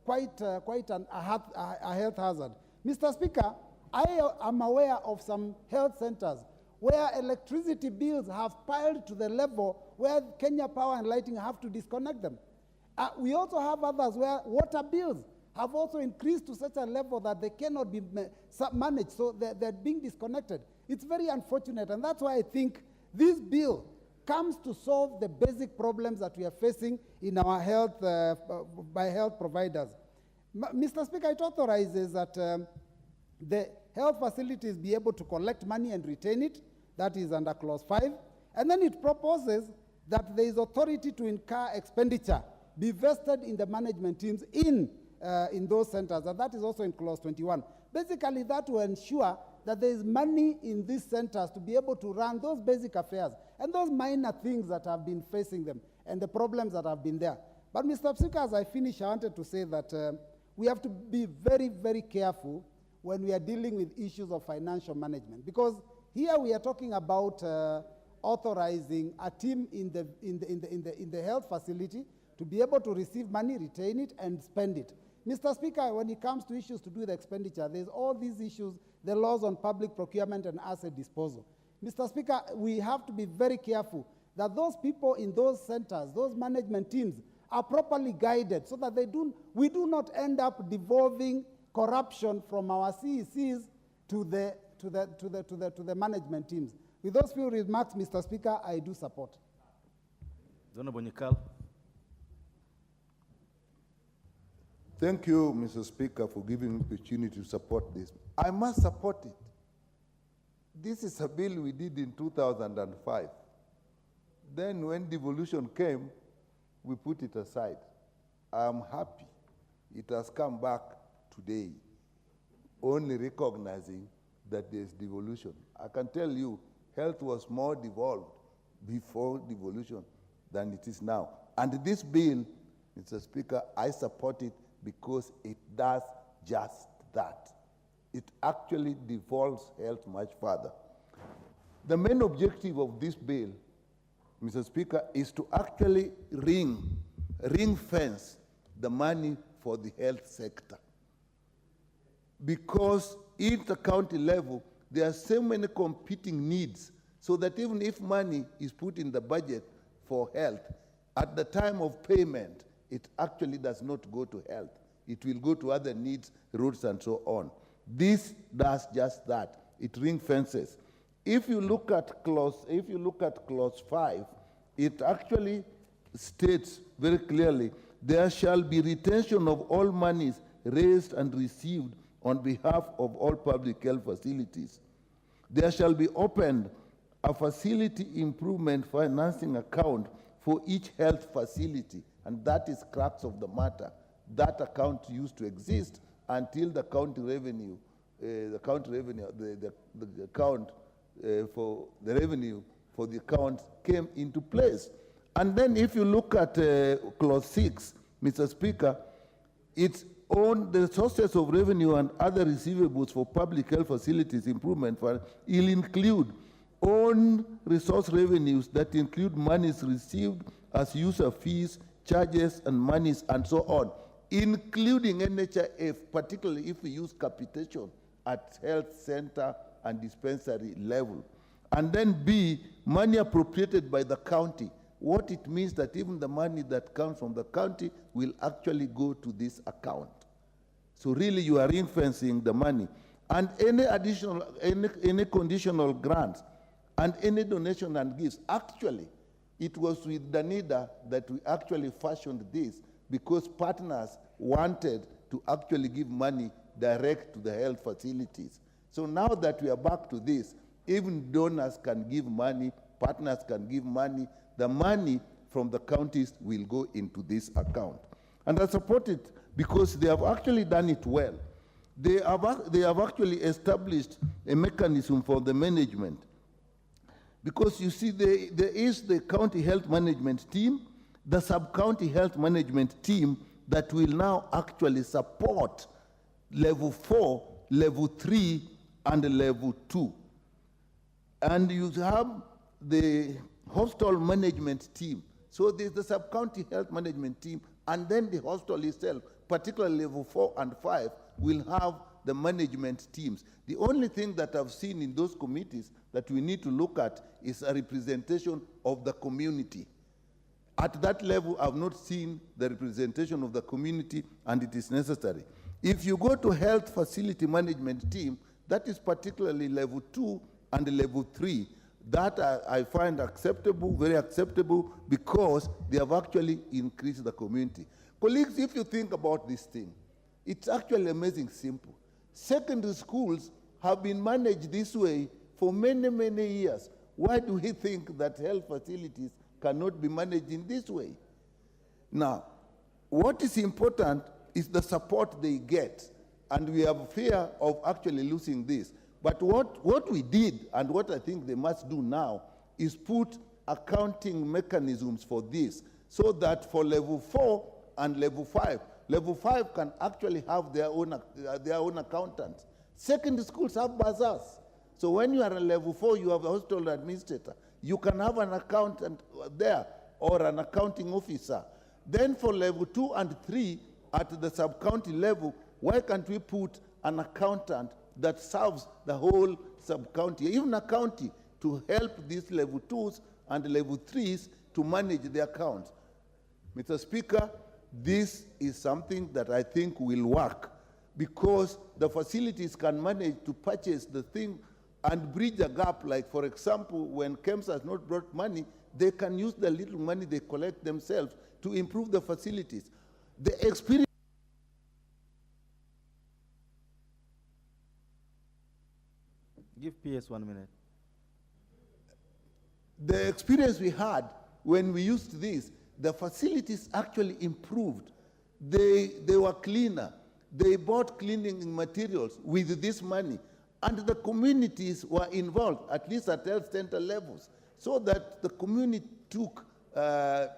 U: quite a health hazard. Mr. Speaker, I am aware of some health centers where electricity bills have piled to the level where Kenya Power and Lighting have to disconnect them. We also have others where water bills have also increased to such a level that they cannot be managed, so they're being disconnected. It's very unfortunate, and that's why I think this bill comes to solve the basic problems that we are facing in our health, by health providers. Mr. Speaker, it authorizes that the health facilities be able to collect money and retain it. That is under Clause 5. And then it proposes that there is authority to incur expenditure be vested in the management teams in those centers, and that is also in Clause 21. Basically, that will ensure that there is money in these centers to be able to run those basic affairs and those minor things that have been facing them and the problems that have been there. But, Mr. Speaker, as I finish, I wanted to say that we have to be very, very careful when we are dealing with issues of financial management, because here we are talking about authorizing a team in the health facility to be able to receive money, retain it, and spend it. Mr. Speaker, when it comes to issues to do with expenditure, there's all these issues, the laws on public procurement and asset disposal. Mr. Speaker, we have to be very careful that those people in those centers, those management teams, are properly guided so that we do not end up devolving corruption from our CECs to the management teams. With those few remarks, Mr. Speaker, I do support.
J: Honorable Nyikal.
M: Thank you, Mr. Speaker, for giving me the opportunity to support this. I must support it. This is a bill we did in 2005. Then when devolution came, we put it aside. I'm happy it has come back today, only recognizing that there's devolution. I can tell you, health was more devolved before devolution than it is now. And this bill, Mr. Speaker, I support it because it does just that. It actually devolves health much further. The main objective of this bill, Mr. Speaker, is to actually ring fence the money for the health sector. Because at the county level, there are so many competing needs, so that even if money is put in the budget for health, at the time of payment, it actually does not go to health. It will go to other needs, roads, and so on. This does just that. It ring fences. If you look at clause 5, it actually states very clearly, there shall be retention of all monies raised and received on behalf of all public health facilities. There shall be opened a facility improvement financing account for each health facility, and that is crux of the matter. That account used to exist until the county revenue, the account for the revenue for the account came into place. And then if you look at clause 6, Mr. Speaker, it's on the sources of revenue and other receivables for public health facilities improvement fund. It'll include own resource revenues that include monies received as user fees, charges, and monies, and so on, including NHIF, particularly if we use capitation at health center and dispensary level. And then B, money appropriated by the county. What it means that even the money that comes from the county will actually go to this account. So really you are ring-fencing the money. And any additional, any conditional grants and any donation and gifts, actually, it was with Danida that we actually fashioned this because partners wanted to actually give money direct to the health facilities. So now that we are back to this, even donors can give money, partners can give money, the money from the counties will go into this account. And I support it because they have actually done it well. They have actually established a mechanism for the management. Because you see, there is the county health management team, the sub-county health management team that will now actually support level 4, level 3, and level 2. And you have the hospital management team. So there's the sub-county health management team, and then the hospital itself, particularly level 4 and 5, will have the management teams. The only thing that I've seen in those committees that we need to look at is a representation of the community. At that level, I've not seen the representation of the community, and it is necessary. If you go to health facility management team, that is particularly level 2 and level 3. That I find acceptable, very acceptable, because they have actually increased the community. Colleagues, if you think about this thing, it's actually amazing simple. Secondary schools have been managed this way for many, many years. Why do we think that health facilities cannot be managed in this way? Now, what is important is the support they get, and we have fear of actually losing this. But what we did, and what I think they must do now, is put accounting mechanisms for this, so that for level 4 and level 5 can actually have their own accountants. Secondary schools have bazaars. So when you are in level 4, you have a hospital administrator. You can have an accountant there, or an accounting officer. Then for level 2 and 3, at the sub-county level, why can't we put an accountant that serves the whole sub-county, even a county, to help these level 2s and level 3s to manage their accounts? Mr. Speaker, this is something that I think will work, because the facilities can manage to purchase the thing and bridge a gap. Like, for example, when KEMS has not brought money, they can use the little money they collect themselves to improve the facilities. The experience
J: Yes, 1 minute.
M: The experience we had when we used this, the facilities actually improved. They were cleaner. They bought cleaning materials with this money. And the communities were involved, at least at health center levels, so that the community took an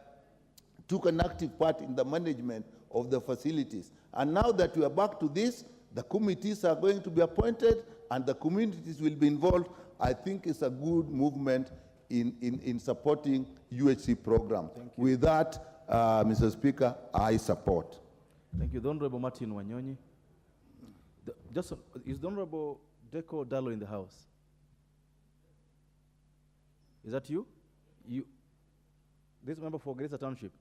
M: active part in the management of the facilities. And now that we are back to this, the committees are going to be appointed and the communities will be involved. I think it's a good movement in supporting UHC program. With that, Mr. Speaker, I support.
J: Thank you. The Honorable Martin Wanyonyi. Is the Honorable Deco Dallo in the House? Is that you? This member for Garissa Township,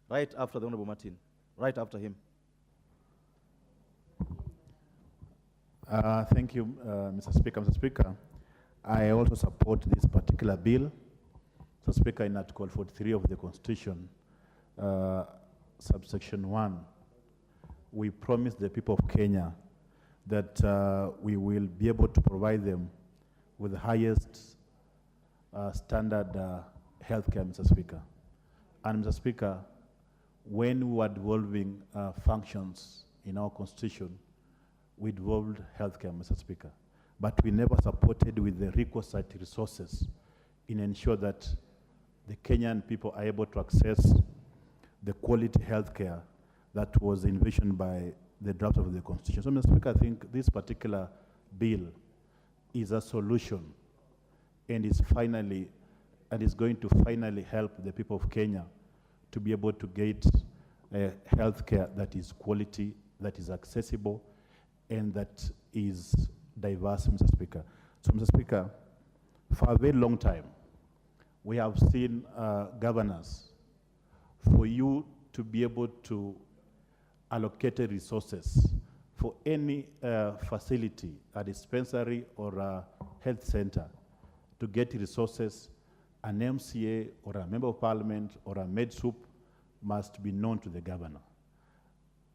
J: right after the Honorable Martin, right after him.
B: Thank you, Mr. Speaker. Mr. Speaker, I also support this particular bill. Mr. Speaker, in Article 43 of the Constitution, subsection 1, we promise the people of Kenya that we will be able to provide them with the highest standard healthcare, Mr. Speaker. And Mr. Speaker, when we were devolving functions in our Constitution, we devolved healthcare, Mr. Speaker. But we never supported with the requisite resources in ensure that the Kenyan people are able to access the quality healthcare that was envisioned by the draft of the Constitution. So, Mr. Speaker, I think this particular bill is a solution and is going to finally help the people of Kenya to be able to get healthcare that is quality, that is accessible, and that is diverse, Mr. Speaker. So, Mr. Speaker, for a very long time, we have seen governors, for you to be able to allocate resources for any facility, a dispensary or a health center, to get resources, an MCA or a member of parliament or a MedSoup must be known to the governor.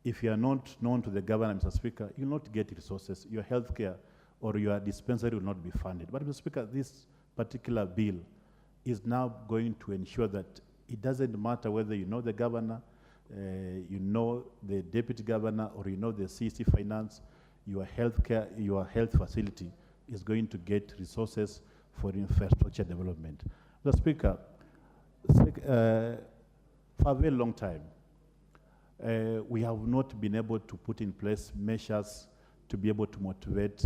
B: If you are not known to the governor, Mr. Speaker, you will not get resources. Your healthcare or your dispensary will not be funded. But, Mr. Speaker, this particular bill is now going to ensure that it doesn't matter whether you know the governor, you know the deputy governor, or you know the CC finance, your healthcare, your health facility is going to get resources for infrastructure development. Mr. Speaker, for a very long time, we have not been able to put in place measures to be able to motivate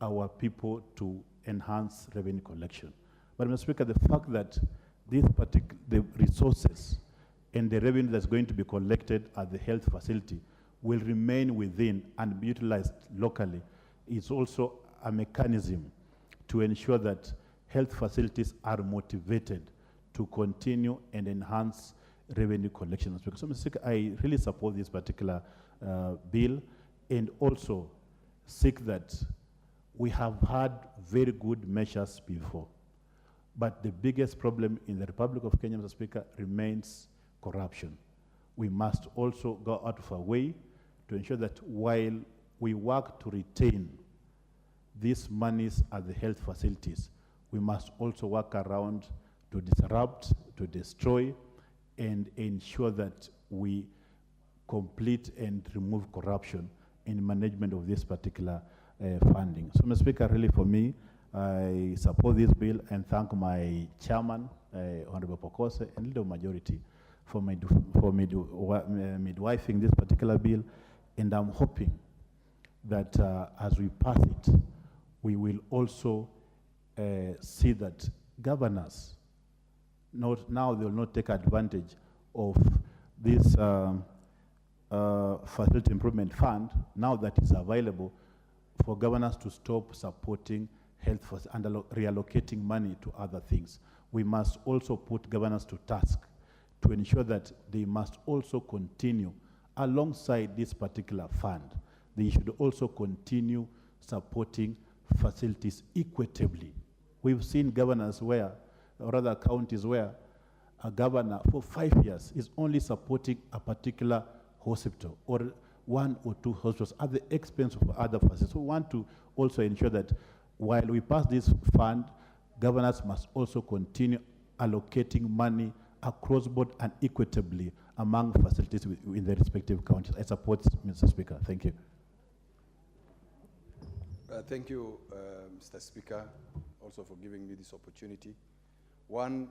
B: our people to enhance revenue collection. But, Mr. Speaker, the fact that the resources and the revenue that's going to be collected at the health facility will remain within and be utilized locally is also a mechanism to ensure that health facilities are motivated to continue and enhance revenue collection. So, Mr. Speaker, I really support this particular bill and also seek that we have had very good measures before. But the biggest problem in the Republic of Kenya, Mr. Speaker, remains corruption. We must also go out of our way to ensure that while we work to retain these monies at the health facilities, we must also work around to disrupt, to destroy, and ensure that we complete and remove corruption in management of this particular funding. So, Mr. Speaker, really for me, I support this bill and thank my chairman, Honorable Pokose, and leader of majority for midwifing this particular bill. And I'm hoping that as we pass it, we will also see that governors now they will not take advantage of this facility improvement fund now that is available for governors to stop supporting health and reallocating money to other things. We must also put governors to task to ensure that they must also continue alongside this particular fund. They should also continue supporting facilities equitably. We've seen governors where, or other counties where, a governor for 5 years is only supporting a particular hospital or 1 or 2 hospitals at the expense of other facilities. So we want to also ensure that while we pass this fund, governors must also continue allocating money across board and equitably among facilities in the respective counties. I support Mr. Speaker. Thank you.
N: Thank you, Mr. Speaker, also for giving me this opportunity. One,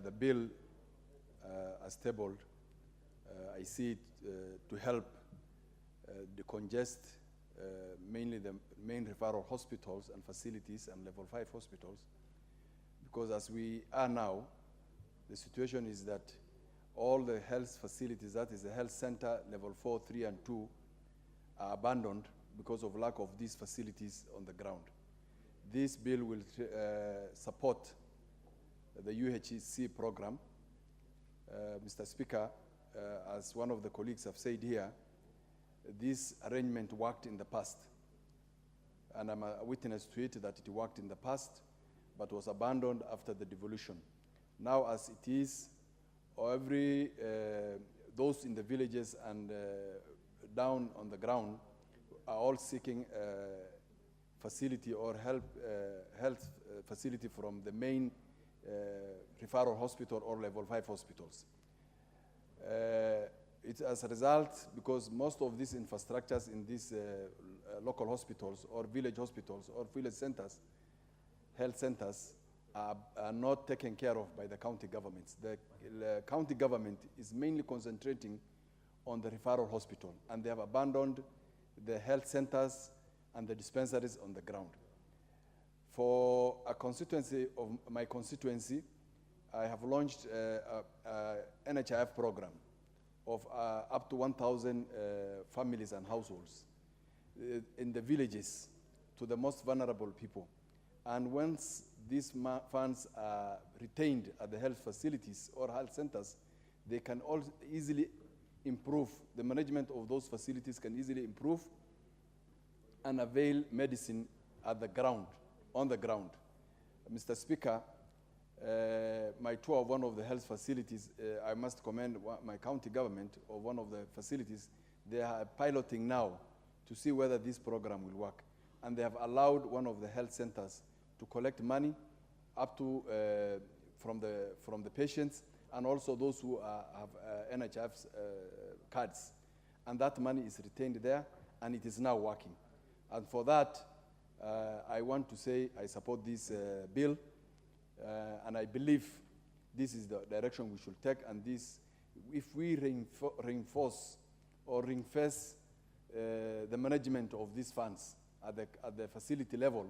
N: the bill as tabled, I see it to help decongest mainly the main referral hospitals and facilities and level 5 hospitals, because as we are now, the situation is that all the health facilities, that is the health center, level 4, 3, and 2, are abandoned because of lack of these facilities on the ground. This bill will support the UHC program. Mr. Speaker, as one of the colleagues have said here, this arrangement worked in the past. And I'm a witness to it that it worked in the past, but was abandoned after the devolution. Now, as it is, those in the villages and down on the ground are all seeking facility or health facility from the main referral hospital or level 5 hospitals. It's as a result, because most of these infrastructures in these local hospitals or village hospitals or village centers, health centers, are not taken care of by the county governments. The county government is mainly concentrating on the referral hospital, and they have abandoned the health centers and the dispensaries on the ground. For a constituency of my constituency, I have launched an NHIF program of up to 1,000 families and households in the villages to the most vulnerable people. And once these funds are retained at the health facilities or health centers, they can all easily improve. The management of those facilities can easily improve and avail medicine at the ground, on the ground. Mr. Speaker, my tour of one of the health facilities, I must commend my county government of one of the facilities. They are piloting now to see whether this program will work. And they have allowed one of the health centers to collect money up to from the patients and also those who have NHIF cards. And that money is retained there, and it is now working. And for that, I want to say I support this bill, and I believe this is the direction we should take. And this, if we reinforce or reinforce the management of these funds at the facility level,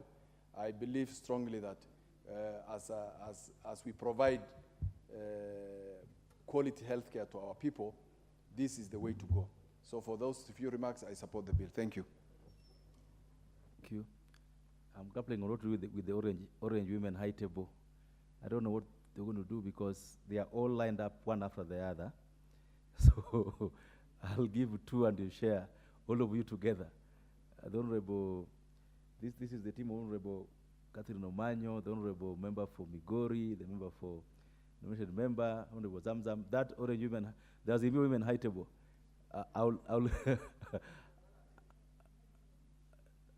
N: I believe strongly that as we provide quality health care to our people, this is the way to go. So for those few remarks, I support the bill. Thank you.
J: Thank you. I'm grappling a lot with the orange women high table. I don't know what they're going to do because they are all lined up one after the other. So I'll give two and you share, all of you together. The Honorable, this is the team of Honorable Catherine Omanyo, the Honorable Member for Migori, the member for nominated member, Honorable Zamzam. That orange women, there's a women high table. I'll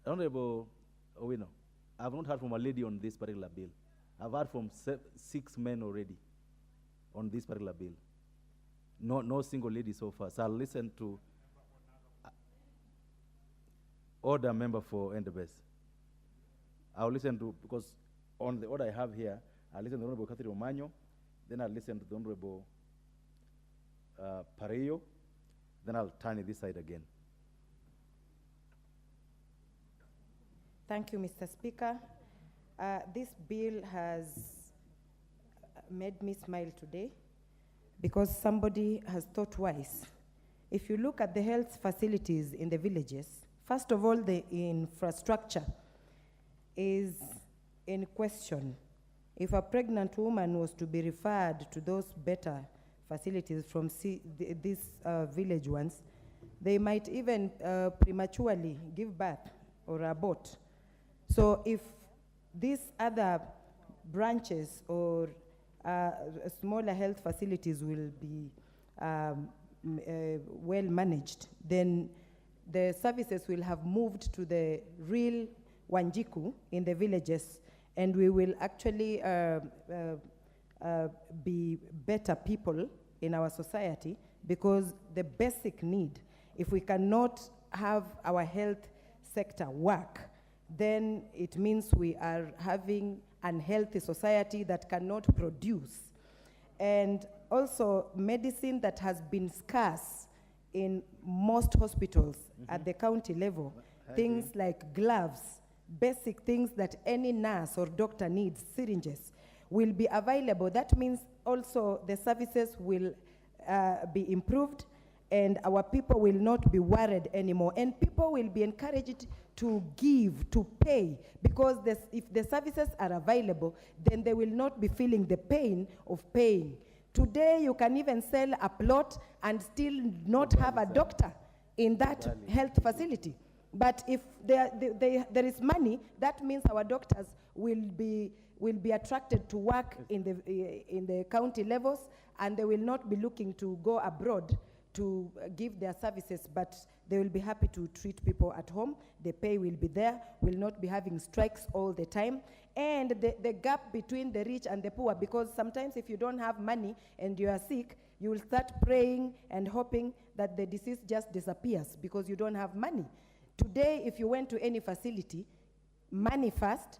J: Honorable Owino, I've not heard from a lady on this particular bill. I've heard from 6 men already on this particular bill. No single lady so far. So I'll listen to order member for NDBS. I'll listen to, because on the order I have here, I'll listen to the Honorable Catherine Omanyo, then I'll listen to the Honorable Pareyo, then I'll turn it this side again.
F: Thank you, Mr. Speaker. This bill has made me smile today because somebody has thought twice. If you look at the health facilities in the villages, first of all, the infrastructure is in question. If a pregnant woman was to be referred to those better facilities from these village ones, they might even prematurely give birth or abort. So if these other branches or smaller health facilities will be well managed, then the services will have moved to the real Wanjiku in the villages, and we will actually be better people in our society, because the basic need, if we cannot have our health sector work, then it means we are having an unhealthy society that cannot produce. And also medicine that has been scarce in most hospitals at the county level, things like gloves, basic things that any nurse or doctor needs, syringes, will be available. That means also the services will be improved, and our people will not be worried anymore. And people will be encouraged to give, to pay, because if the services are available, then they will not be feeling the pain of paying. Today, you can even sell a plot and still not have a doctor in that health facility. But if there is money, that means our doctors will be attracted to work in the county levels, and they will not be looking to go abroad to give their services, but they will be happy to treat people at home. The pay will be there, will not be having strikes all the time. And the gap between the rich and the poor, because sometimes if you don't have money and you are sick, you will start praying and hoping that the disease just disappears because you don't have money. Today, if you went to any facility, money first,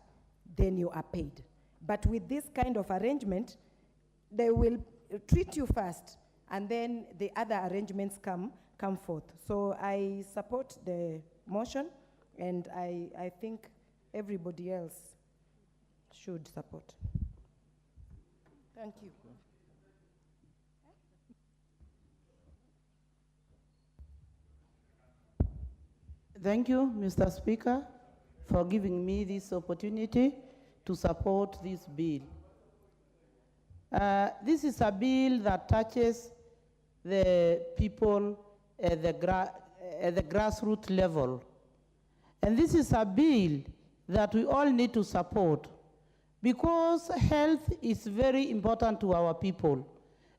F: then you are paid. But with this kind of arrangement, they will treat you first, and then the other arrangements come forth. So I support the motion, and I think everybody else should support. Thank you.
O: Thank you, Mr. Speaker, for giving me this opportunity to support this bill. This is a bill that touches the people at the grassroots level. And this is a bill that we all need to support, because health is very important to our people.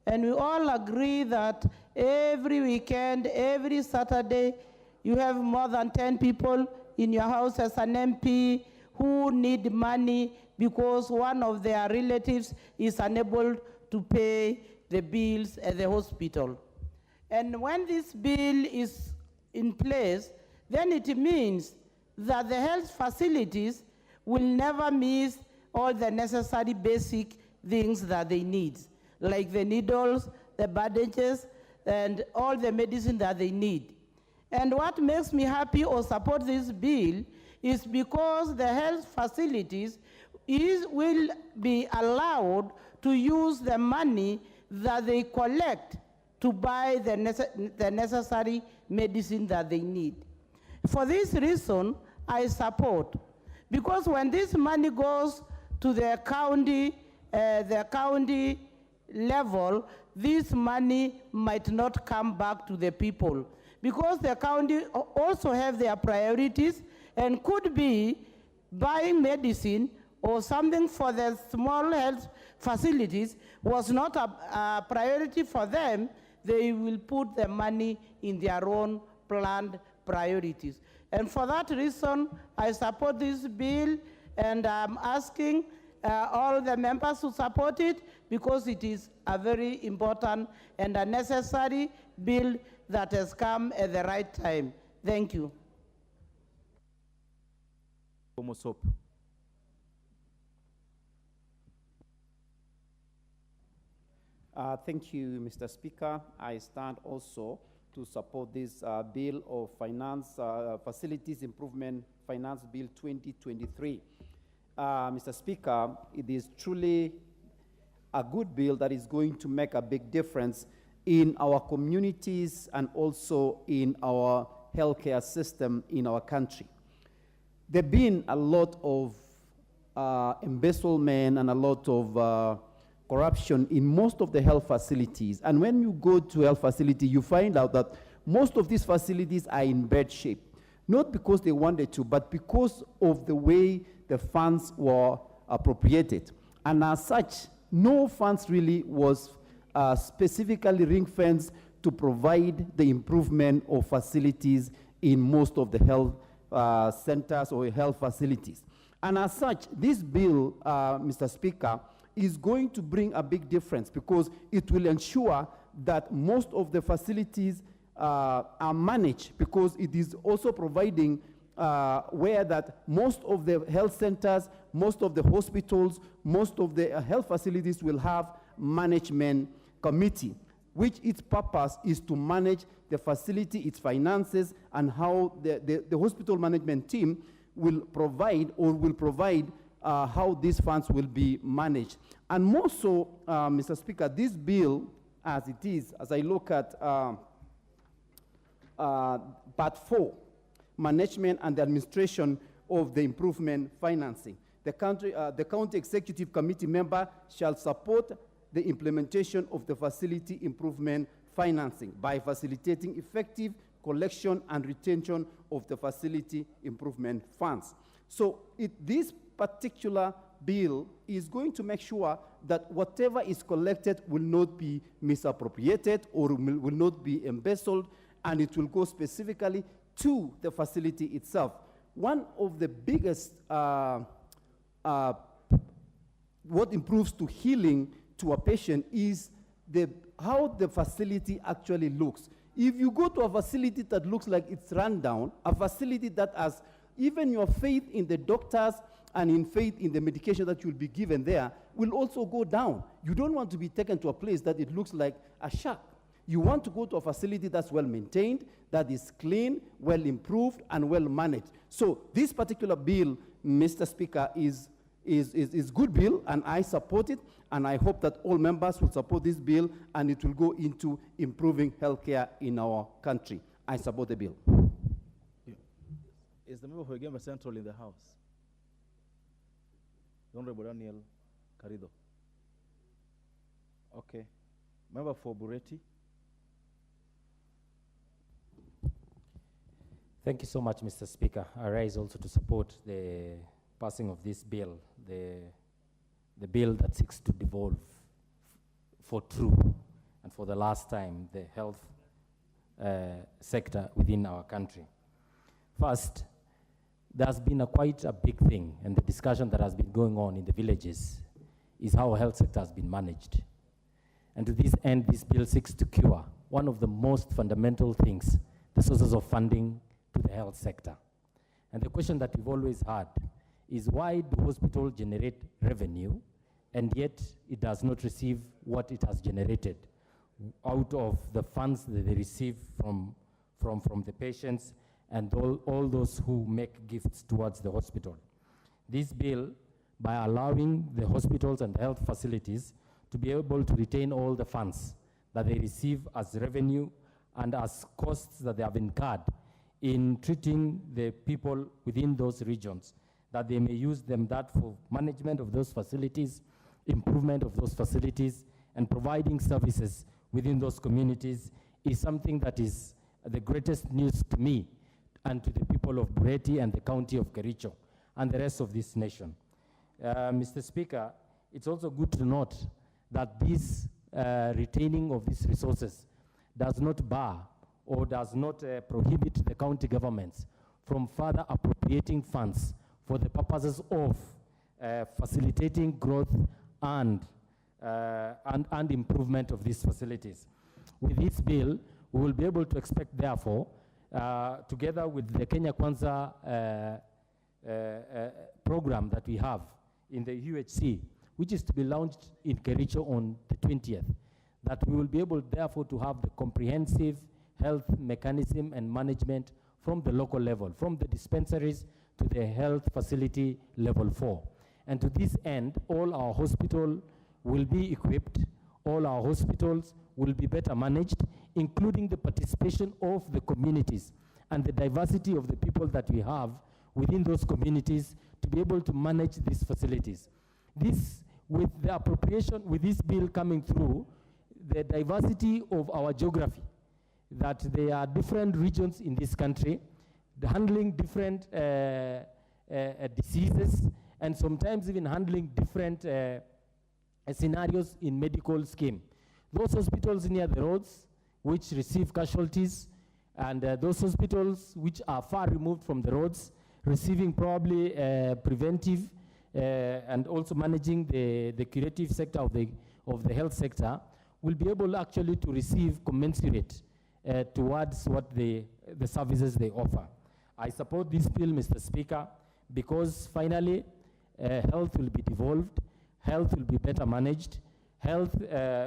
O: And we all agree that every weekend, every Saturday, you have more than 10 people in your house as an MP who need money because one of their relatives is unable to pay the bills at the hospital. And when this bill is in place, then it means that the health facilities will never miss all the necessary basic things that they need, like the needles, the bandages, and all the medicine that they need. And what makes me happy or support this bill is because the health facilities will be allowed to use the money that they collect to buy the necessary medicine that they need. For this reason, I support, because when this money goes to the county level, this money might not come back to the people, because the county also have their priorities and could be buying medicine or something for the small health facilities was not a priority for them. They will put the money in their own planned priorities. And for that reason, I support this bill, and I'm asking all the members to support it, because it is a very important and a necessary bill that has come at the right time. Thank you.
V: Thank you, Mr. Speaker. I stand also to support this bill of finance, facilities improvement finance bill 2023. Mr. Speaker, it is truly a good bill that is going to make a big difference in our communities and also in our healthcare system in our country. There have been a lot of embezzlement and a lot of corruption in most of the health facilities. And when you go to a health facility, you find out that most of these facilities are in bad shape. Not because they wanted to, but because of the way the funds were appropriated. And as such, no funds really was specifically ring-fenced to provide the improvement of facilities in most of the health centers or health facilities. And as such, this bill, Mr. Speaker, is going to bring a big difference because it will ensure that most of the facilities are managed, because it is also providing where that most of the health centers, most of the hospitals, most of the health facilities will have management committee, which its purpose is to manage the facility, its finances, and how the hospital management team will provide how these funds will be managed. And more so, Mr. Speaker, this bill, as it is, as I look at Part 4, management and the administration of the improvement financing. The county executive committee member shall support the implementation of the facility improvement financing by facilitating effective collection and retention of the facility improvement funds. So this particular bill is going to make sure that whatever is collected will not be misappropriated or will not be embezzled, and it will go specifically to the facility itself. One of the biggest, what improves to healing to a patient is how the facility actually looks. If you go to a facility that looks like it's run down, a facility that has even your faith in the doctors and in faith in the medication that you'll be given there will also go down. You don't want to be taken to a place that it looks like a shack. You want to go to a facility that's well maintained, that is clean, well improved, and well managed. So this particular bill, Mr. Speaker, is good bill, and I support it, and I hope that all members will support this bill, and it will go into improving healthcare in our country. I support the bill.
J: Is the member for Gemba Central in the House? Honorable Daniel Carido. Okay. Member for Bureti.
K: Thank you so much, Mr. Speaker. I rise also to support the passing of this bill, the bill that seeks to devolve for true and for the last time the health sector within our country. First, there's been quite a big thing, and the discussion that has been going on in the villages is how health sector has been managed. And to this end, this bill seeks to cure one of the most fundamental things, the sources of funding to the health sector. And the question that we've always had is, why do hospitals generate revenue and yet it does not receive what it has generated out of the funds that they receive from the patients and all those who make gifts towards the hospital? This bill, by allowing the hospitals and the health facilities to be able to retain all the funds that they receive as revenue and as costs that they have incurred in treating the people within those regions, that they may use that for management of those facilities, improvement of those facilities, and providing services within those communities, is something that is the greatest news to me and to the people of Bureti and the county of Kericho and the rest of this nation. Mr. Speaker, it's also good to note that this retaining of these resources does not bar or does not prohibit the county governments from further appropriating funds for the purposes of facilitating growth and improvement of these facilities. With this bill, we will be able to expect, therefore, together with the Kenya Kwanza program that we have in the UHC, which is to be launched in Kericho on the 20th, that we will be able, therefore, to have the comprehensive health mechanism and management from the local level, from the dispensaries to the health facility level 4. And to this end, all our hospitals will be equipped, all our hospitals will be better managed, including the participation of the communities and the diversity of the people that we have within those communities to be able to manage these facilities. This, with the appropriation, with this bill coming through, the diversity of our geography, that there are different regions in this country handling different diseases and sometimes even handling different scenarios in medical scheme. Those hospitals near the roads, which receive casualties, And those hospitals which are far removed from the roads, receiving probably preventive and also managing the curative sector of the health sector, will be able actually to receive commensurate towards what the services they offer. I support this bill, Mr. Speaker, because finally health will be devolved, health will be better managed, health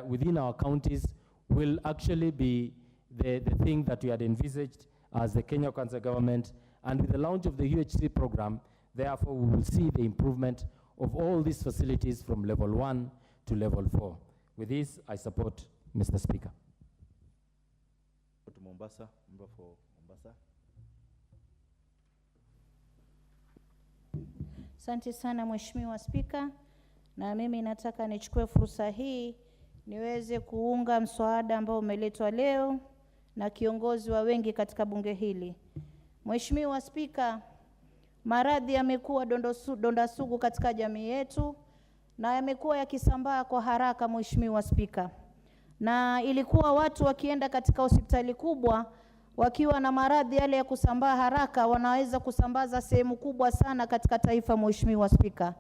K: within our counties will actually be the thing that we had envisaged as the Kenya Kwanza government. And with the launch of the UHC program, therefore we will see the improvement of all these facilities from level 1 to level 4. With this, I support, Mr. Speaker.
J: Go to Mombasa, member for Mombasa.
P: Asante sana Mheshimiwa Spika, na mimi nataka nichukue fursa hii niweze kuunga mswada ambao umeletwa leo na kiongozi wa wengi katika bunge hili. Mheshimiwa Spika, maradhi yamekuwa donda sugu katika jamii yetu na yamekuwa yakisambaa kwa haraka, Mheshimiwa Spika. Na ilikuwa watu wakienda katika hospitali kubwa wakiwa na maradhi yale ya kusambaa haraka, wanaweza kusambaza sehemu kubwa sana katika taifa, Mheshimiwa Spika.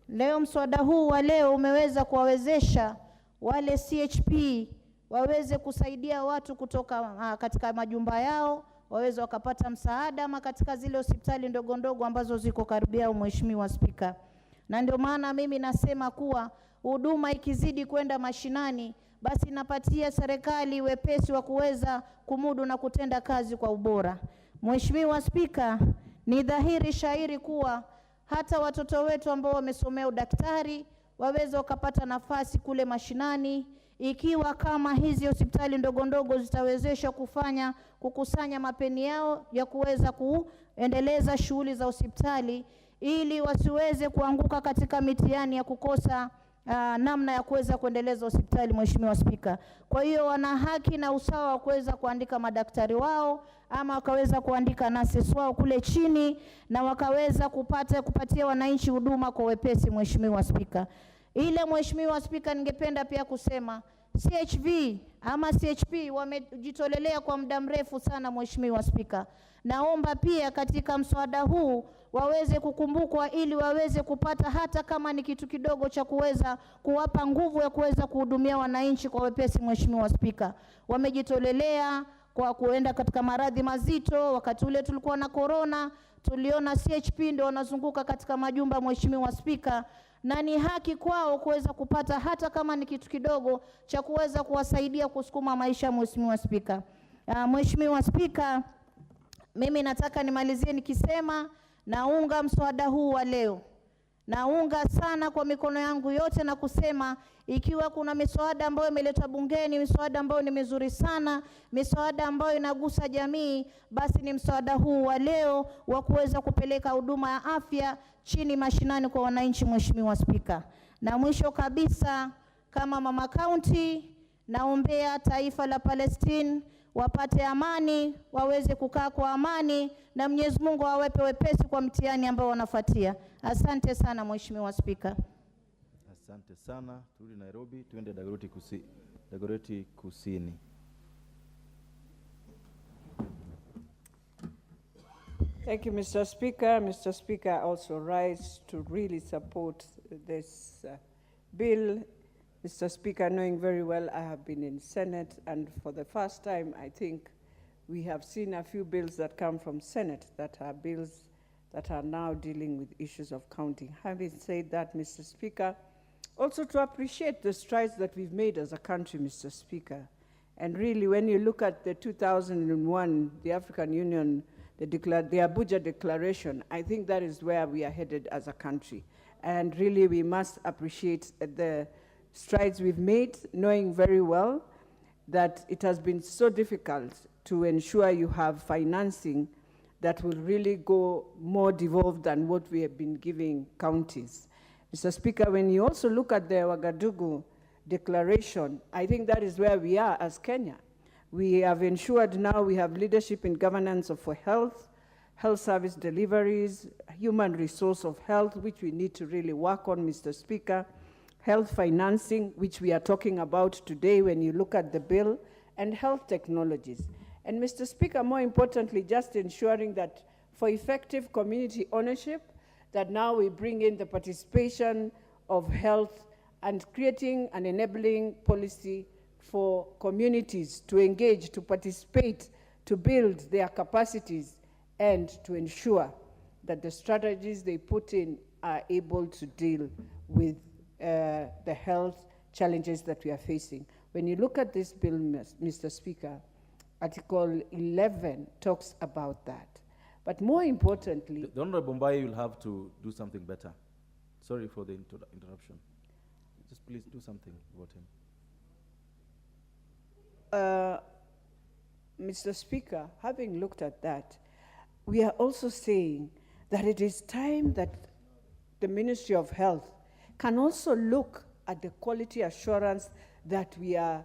P: Leo mswada huu wa leo umeweza kuwawezesha wale CHP waweze kusaidia watu kutoka katika majumba yao, waweze wakapata msaada ama katika zile hospitali ndogo ndogo ambazo ziko karibu yao, Mheshimiwa Spika. Na ndio maana mimi nasema kuwa huduma ikizidi kwenda mashinani, basi inapatia serikali wepesi wa kuweza kumudu na kutenda kazi kwa ubora. Mheshimiwa Spika, ni dhahiri shairi kuwa hata watoto wetu ambao wamesomea udaktari waweze wakapata nafasi kule mashinani, ikiwa kama hizi hospitali ndogo ndogo zitawezesha kukusanya mapeni yao ya kuweza kuendeleza shughuli za hospitali, ili wasiweze kuanguka katika mitihani ya kukosa namna ya kuweza kuendeleza hospitali, Mheshimiwa Spika. Kwa hiyo wana haki na usawa wa kuweza kuandika madaktari wao ama wakaweza kuandika nurses wao kule chini na wakaweza kupatia wananchi huduma kwa wepesi, Mheshimiwa Spika. Ile Mheshimiwa Spika, ningependa pia kusema CHV ama CHP wamejitolelea kwa muda mrefu sana, Mheshimiwa Spika. Naomba pia katika mswada huu waweze kukumbukwa ili waweze kupata hata kama ni kitu kidogo cha kuweza kuwapa nguvu ya kuweza kuhudumia wananchi kwa wepesi, Mheshimiwa Spika. Wamejitolelea kwa kuenda katika maradhi mazito. Wakati ule tulikuwa na corona, tuliona CHP ndio wanazunguka katika majumba, Mheshimiwa Spika, na ni haki kwao kuweza kupata hata kama ni kitu kidogo cha kuweza kuwasaidia kusukuma maisha, Mheshimiwa Spika. Mheshimiwa Spika, mimi nataka nimalizie nikisema naunga mswada huu wa leo. Naunga sana kwa mikono yangu yote na kusema ikiwa kuna miswada ambayo imeletwa bungeni, miswada ambayo ni mizuri sana, miswada ambayo inagusa jamii, basi ni mswada huu wa leo wa kuweza kupeleka huduma ya afya chini mashinani kwa wananchi, Mheshimiwa Spika. Na mwisho kabisa, kama mama county, naombea taifa la Palestine wapate amani, waweze kukaa kwa amani, na Mwenyezi Mungu awape wepesi kwa mtihani ambao wanafuatia. Asante sana Mheshimiwa Spika.
J: Asante sana. Turudi Nairobi, tuende Dagoretti Kusini.
Q: Thank you, Mr. Speaker. Mr. Speaker, I also rise to really support this bill. Mr. Speaker, knowing very well I have been in Senate, and for the first time, I think we have seen a few bills that come from Senate that are bills that are now dealing with issues of counting. Having said that, Mr. Speaker, also to appreciate the strides that we've made as a country, Mr. Speaker. And really, when you look at the 2001, the African Union, the Abuja Declaration, I think that is where we are headed as a country. And really, we must appreciate the strides we've made, knowing very well that it has been so difficult to ensure you have financing that will really go more devolved than what we have been giving counties. Mr. Speaker, when you also look at the Ouagadougou Declaration, I think that is where we are as Kenya. We have ensured now we have leadership in governance for health, health service deliveries, human resource of health, which we need to really work on, Mr. Speaker, health financing, which we are talking about today when you look at the bill, and health technologies. And Mr. Speaker, more importantly, just ensuring that for effective community ownership, that now we bring in the participation of health and creating an enabling policy for communities to engage, to participate, to build their capacities, and to ensure that the strategies they put in are able to deal with the health challenges that we are facing. When you look at this bill, Mr. Speaker, Article 11 talks about that. But more importantly...
J: The Honorable Mbai will have to do something better. Sorry for the interruption. Just please do something about him.
Q: Mr. Speaker, having looked at that, we are also saying that it is time that the Ministry of Health can also look at the quality assurance that we are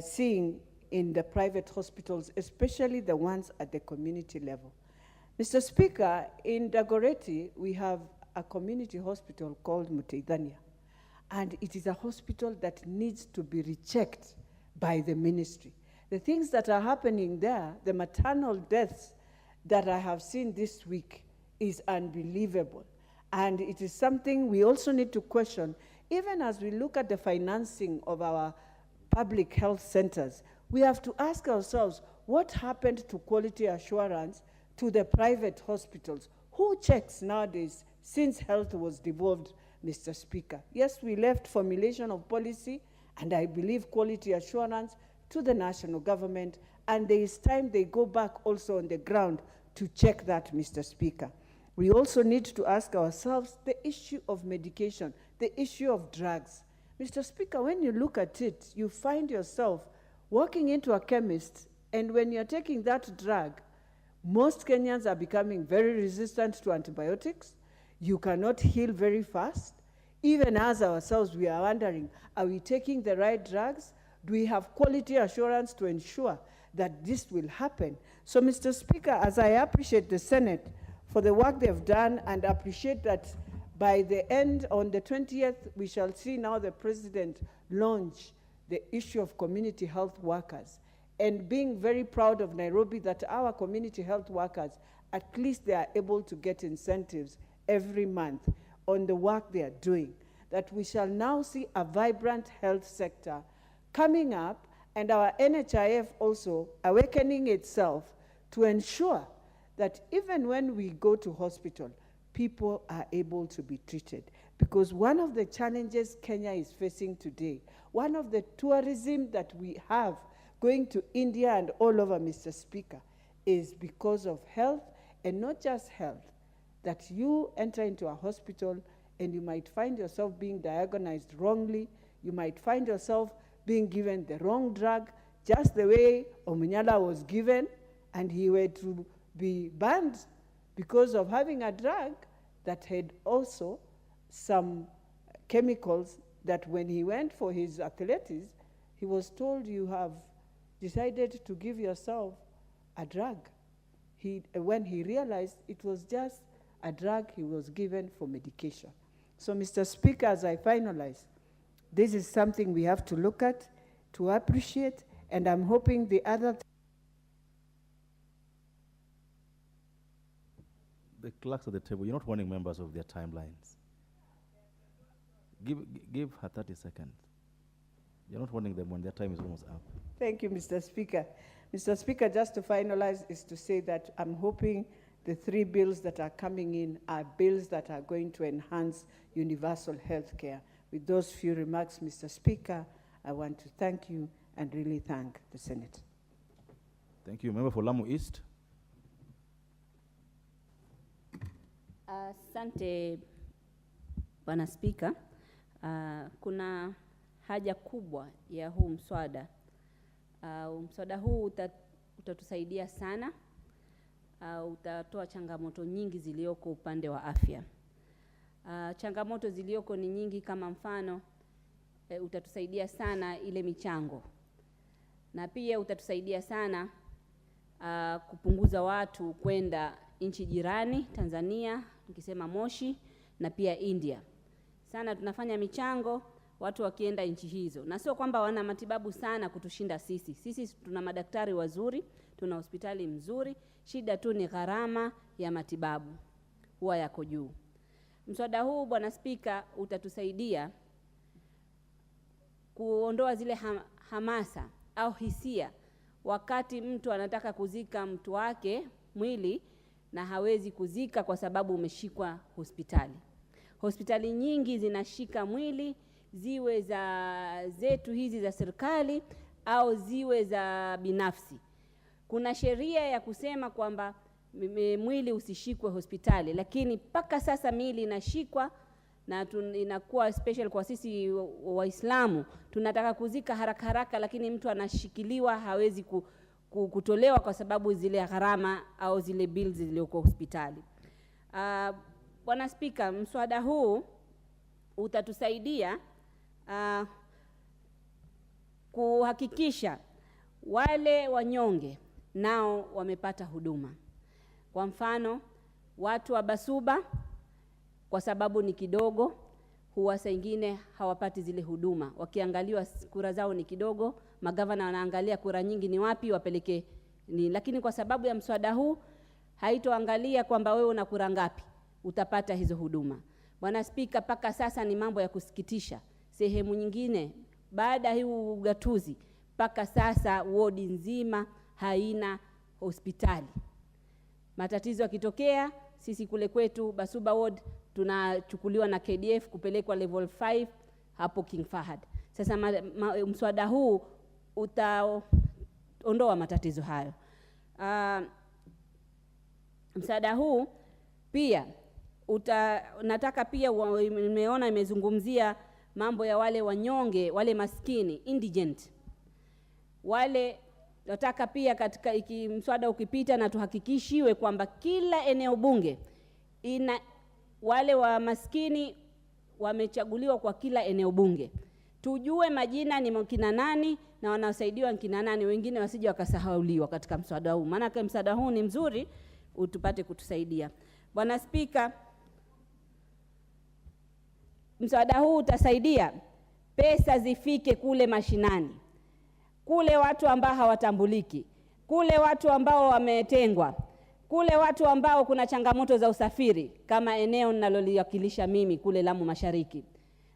Q: seeing in the private hospitals, especially the ones at the community level. Mr. Speaker, in Dagoretti, we have a community hospital called Muteidania, and it is a hospital that needs to be rechecked by the ministry. The things that are happening there, the maternal deaths that I have seen this week is unbelievable. And it is something we also need to question, even as we look at the financing of our public health centers. We have to ask ourselves, what happened to quality assurance to the private hospitals? Who checks nowadays since health was devolved, Mr. Speaker? Yes, we left formulation of policy, and I believe quality assurance to the national government, and there is time they go back also on the ground to check that, Mr. Speaker. We also need to ask ourselves the issue of medication, the issue of drugs. Mr. Speaker, when you look at it, you find yourself walking into a chemist, and when you're taking that drug, most Kenyans are becoming very resistant to antibiotics. You cannot heal very fast. Even as ourselves, we are wondering, are we taking the right drugs? Do we have quality assurance to ensure that this will happen? So, Mr. Speaker, as I appreciate the Senate for the work they've done and appreciate that by the end, on the 20th, we shall see now the President launch the issue of community health workers, and being very proud of Nairobi that our community health workers, at least they are able to get incentives every month on the work they are doing, that we shall now see a vibrant health sector coming up, and our NHIF also awakening itself to ensure that even when we go to hospital, people are able to be treated. Because one of the challenges Kenya is facing today, one of the tourism that we have going to India and all over, Mr. Speaker, is because of health, and not just health, that you enter into a hospital and you might find yourself being diagnosed wrongly, you might find yourself being given the wrong drug, just the way Omunyala was given, and he were to be banned because of having a drug that had also some chemicals that when he went for his athletics, he was told, you have decided to give yourself a drug. When he realized it was just a drug he was given for medication. So, Mr. Speaker, as I finalize, this is something we have to look at, to appreciate, and I'm hoping the other...
J: The clerks at the table, you're not warning members of their timelines. Give her 30 seconds. You're not warning them when their time is almost up.
Q: Thank you, Mr. Speaker. Mr. Speaker, just to finalize is to say that I'm hoping the 3 bills that are coming in are bills that are going to enhance universal health care. With those few remarks, Mr. Speaker, I want to thank you and really thank the Senate.
J: Thank you. Member for Lamu East.
I: Asante, Bwana Spika. Kuna haja kubwa ya huu mswada. Mswada huu utatusaidia sana. Utatoa changamoto nyingi zilioko upande wa afya. Changamoto zilioko ni nyingi, kama mfano utatusaidia sana ile michango. Na pia utatusaidia sana kupunguza watu kwenda nchi jirani, Tanzania, nikisema Moshi, na pia India. Sana tunafanya michango, watu wakienda nchi hizo, na sio kwamba wana matibabu sana kutushinda sisi. Sisi tuna madaktari wazuri, tuna hospitali mzuri, shida tu ni gharama ya matibabu huwa yako juu. Mswada huu Bwana Spika utatusaidia kuondoa zile hamasa au hisia wakati mtu anataka kuzika mtu wake mwili na hawezi kuzika kwa sababu umeshikwa hospitali. Hospitali nyingi zinashika mwili, ziwe zetu hizi za serikali au ziwe za binafsi. Kuna sheria ya kusema kwamba mwili usishikwe hospitali, lakini mpaka sasa miili inashikwa na inakuwa special kwa sisi Waislamu. Tunataka kuzika haraka haraka, lakini mtu anashikiliwa, hawezi kutolewa kwa sababu zile gharama au zile bills zilizoko hospitali. Bwana Spika, mswada huu utatusaidia kuhakikisha wale wanyonge nao wamepata huduma. Kwa mfano, watu wa Basuba kwa sababu ni kidogo, huwa saa ingine hawapati zile huduma. Wakiangaliwa kura zao ni kidogo, magavana wanaangalia kura nyingi ni wapi wapeleke ni, lakini kwa sababu ya mswada huu haitoangalia kwamba wewe una kura ngapi, utapata hizo huduma. Bwana Spika, paka sasa ni mambo ya kusikitisha. Sehemu nyingine baada ya hii ugatuzi paka sasa wodi nzima haina hospitali. Matatizo yakitokea, sisi kule kwetu Basuba ward tunachukuliwa na KDF kupelekwa level 5 hapo King Fahad. Sasa mswada huu utaondoa matatizo hayo. Mswada huu pia nataka pia, nimeona imezungumzia mambo ya wale wanyonge, wale maskini, indigent. Wale nataka pia katika mswada ukipita na tuhakikishiwe kwamba kila eneo bunge wale wa maskini wamechaguliwa kwa kila eneo bunge. Tujue majina ni kina nani na wanasaidiwa kina nani, wengine wasije wakasahauliwa katika mswada huu. Maana mswada huu ni mzuri, utupate kutusaidia. Bwana Spika, mswada huu utasaidia pesa zifike kule mashinani, kule watu ambao hawatambuliki, kule watu ambao wametengwa, kule watu ambao kuna changamoto za usafiri, kama eneo ninaloliwakilisha mimi kule Lamu Mashariki.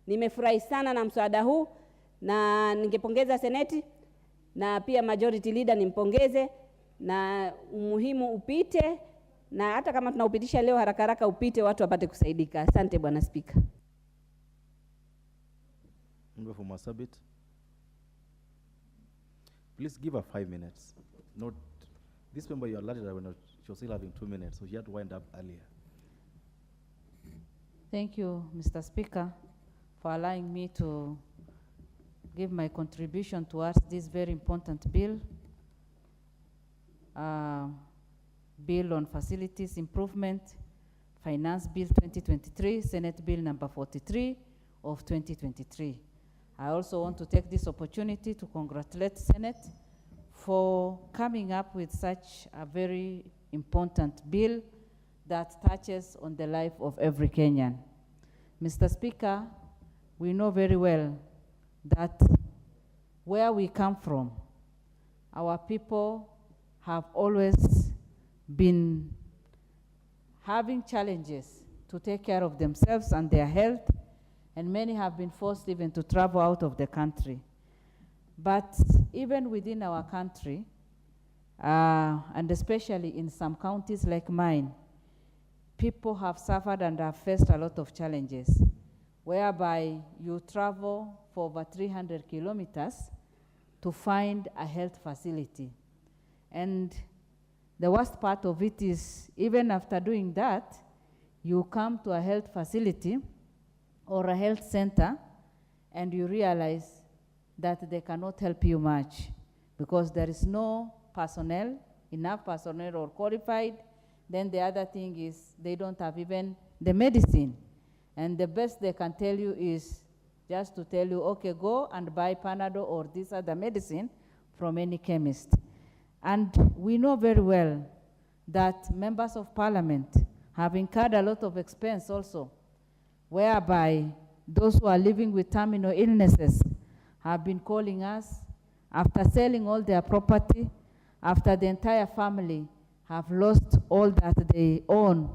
I: Nimefurahi sana na mswada huu, na ningepongeza Seneti na pia majority leader nimpongeze, na umuhimu upite, na hata kama tunaupitisha leo haraka haraka upite, watu wapate kusaidika. Asante Bwana Spika.
J: Member for Marsabit. Please give her 5 minutes. Not this member, you alerted her when she was still having 2 minutes, so she had to wind up earlier.
C: Thank you, Mr. Speaker, for allowing me to give my contribution towards this very important bill. Bill on Facilities Improvement, Finance Bill 2023, Senate Bill number 43 of 2023. I also want to take this opportunity to congratulate Senate for coming up with such a very important bill that touches on the life of every Kenyan. Mr. Speaker, we know very well that where we come from, our people have always been having challenges to take care of themselves and their health, and many have been forced even to travel out of the country. But even within our country, and especially in some counties like mine, people have suffered and have faced a lot of challenges, whereby you travel for over 300 kilometers to find a health facility. And the worst part of it is, even after doing that, you come to a health facility or a health center and you realize that they cannot help you much because there is no personnel, enough personnel or qualified. Then the other thing is they don't have even the medicine. And the best they can tell you is just to tell you, okay, go and buy Panadol or this other medicine from any chemist. And we know very well that members of parliament have incurred a lot of expense also, whereby those who are living with terminal illnesses have been calling us after selling all their property, after the entire family have lost all that they own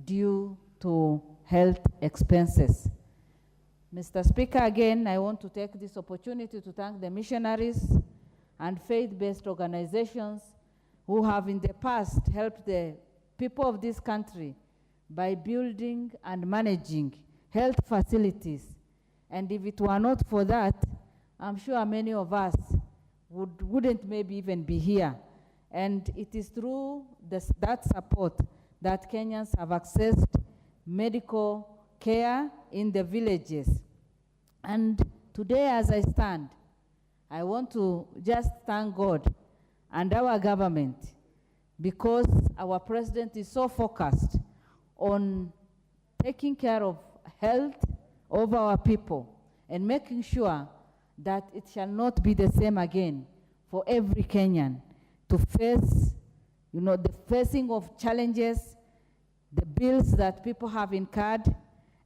C: due to health expenses. Mr. Speaker, again, I want to take this opportunity to thank the missionaries and faith-based organizations who have in the past helped the people of this country by building and managing health facilities. And if it were not for that, I'm sure many of us wouldn't maybe even be here. And it is through that support that Kenyans have accessed medical care in the villages. And today, as I stand, I want to just thank God and our government, because our president is so focused on taking care of health of our people and making sure that it shall not be the same again for every Kenyan to face, the facing of challenges, the bills that people have incurred,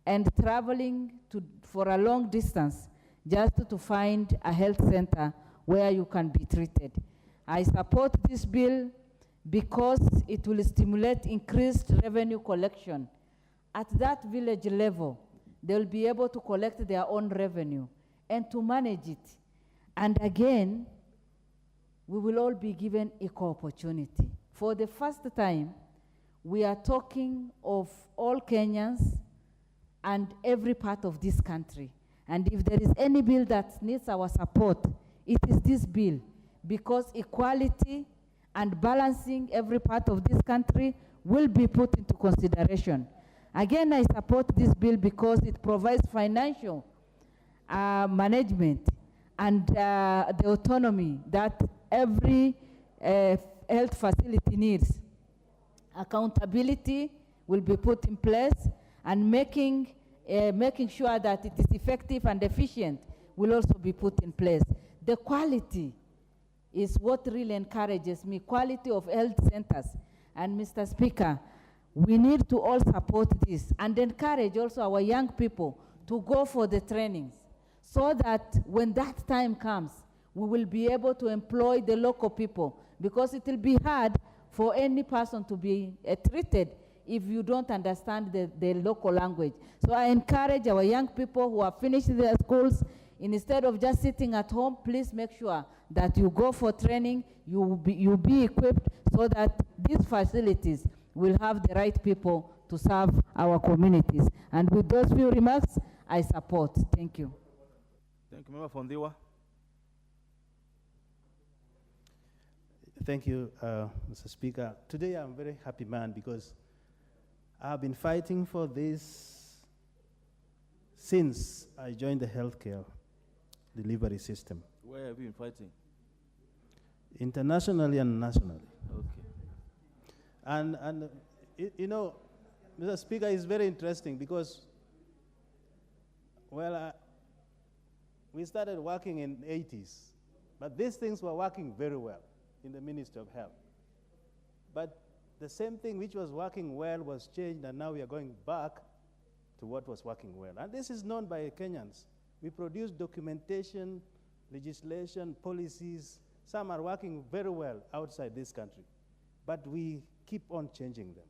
C: and traveling for a long distance just to find a health center where you can be treated. I support this bill because it will stimulate increased revenue collection. At that village level, they'll be able to collect their own revenue and to manage it. And again, we will all be given equal opportunity. For the first time, we are talking of all Kenyans and every part of this country. And if there is any bill that needs our support, it is this bill, because equality and balancing every part of this country will be put into consideration. Again, I support this bill because it provides financial management and the autonomy that every health facility needs. Accountability will be put in place, and making sure that it is effective and efficient will also be put in place. The quality is what really encourages me, quality of health centers. And Mr. Speaker, we need to all support this and encourage also our young people to go for the trainings, so that when that time comes, we will be able to employ the local people, because it will be hard for any person to be treated if you don't understand the local language. So I encourage our young people who have finished their schools, instead of just sitting at home, please make sure that you go for training, you be equipped, so that these facilities will have the right people to serve our communities. And with those few remarks, I support. Thank you.
J: Thank you, Member Fondiwa.
H: Thank you, Mr. Speaker. Today I'm a very happy man because I've been fighting for this since I joined the healthcare delivery system.
J: Where have you been fighting?
H: Internationally and nationally.
J: Okay.
H: And Mr. Speaker, it's very interesting because, we started working in the 80s, but these things were working very well in the Ministry of Health. But the same thing which was working well was changed, and now we are going back to what was working well. And this is known by Kenyans. We produce documentation, legislation, policies. Some are working very well outside this country, but we keep on changing them.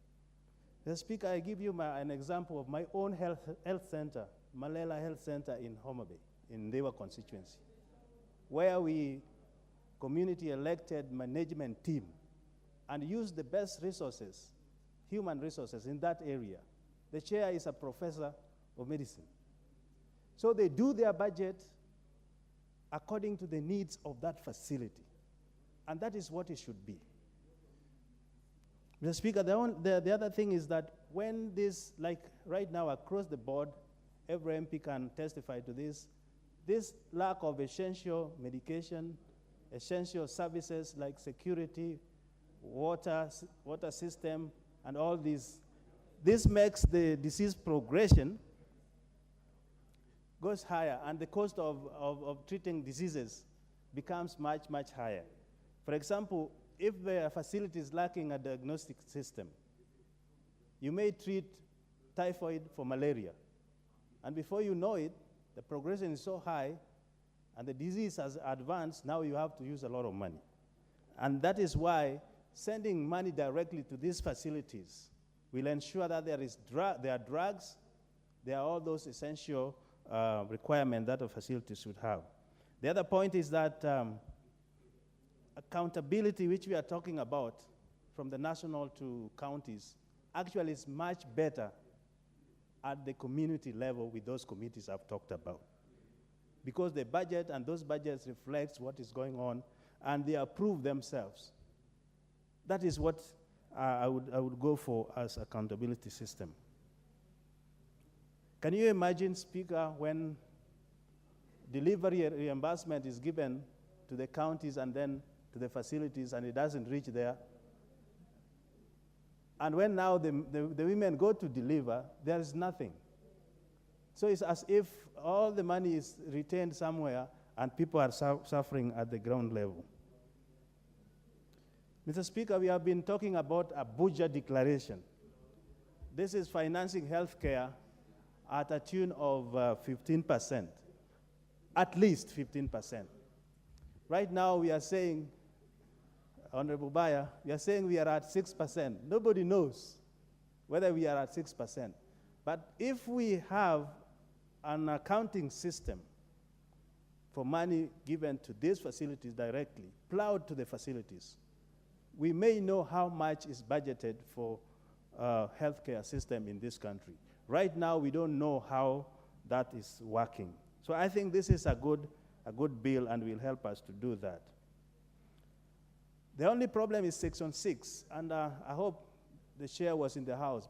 H: Mr. Speaker, I give you an example of my own health center, Malela Health Center in Homa Bay, in Ndewa constituency, where we community elected management team and use the best resources, human resources in that area. The chair is a professor of medicine. So they do their budget according to the needs of that facility. And that is what it should be. Mr. Speaker, the other thing is that when this, like right now across the board, every MP can testify to this lack of essential medication, essential services like security, water system, and all these. This makes the disease progression goes higher, and the cost of treating diseases becomes much, much higher. For example, if the facility is lacking a diagnostic system, you may treat typhoid for malaria, And before you know it, the progression is so high and the disease has advanced, now you have to use a lot of money. And that is why sending money directly to these facilities will ensure that there are drugs, there are all those essential requirements that a facility should have. The other point is that accountability, which we are talking about from the national to counties, actually is much better at the community level with those committees I've talked about. Because the budget and those budgets reflects what is going on and they approve themselves. That is what I would go for as accountability system. Can you imagine, Speaker, when delivery reimbursement is given to the counties and then to the facilities and it doesn't reach there? And when now the women go to deliver, there is nothing. So it's as if all the money is retained somewhere and people are suffering at the ground level. Mr. Speaker, we have been talking about a budget declaration. This is financing healthcare at a tune of 15%, at least 15%. Right now we are saying, Honorable Baya, we are saying we are at 6%. Nobody knows whether we are at 6%. But if we have an accounting system for money given to these facilities directly, plowed to the facilities, we may know how much is budgeted for healthcare system in this country. Right now, we don't know how that is working. So I think this is a good bill and will help us to do that. The only problem is Section 6, and I hope the chair was in the House,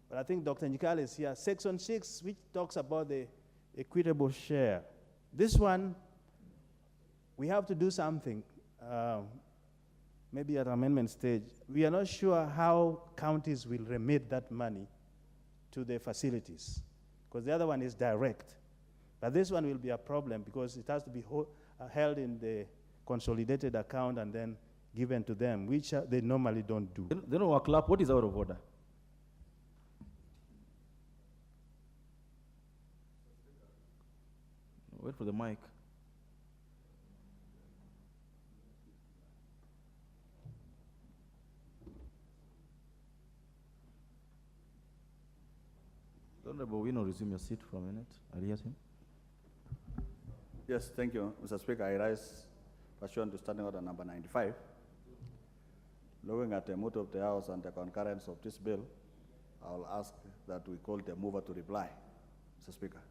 H: but I think Dr. Nyikal is here. Section 6, which talks about the equitable share. This one, we have to do something, maybe at amendment stage. We are not sure how counties will remit that money to the facilities, because the other one is direct. But this one will be a problem because it has to be held in the consolidated account and then given to them, which they normally don't do.
J: Then our club, what is out of order? Wait for the mic. Honorable Wino, resume your seat for a minute. I'll hear him.
E: Yes, thank you, Mr. Speaker. I rise pursuant to Standing Order number 95. Looking at the mood of the House and the concurrence of this bill, I will ask that we call the mover to reply, Mr. Speaker.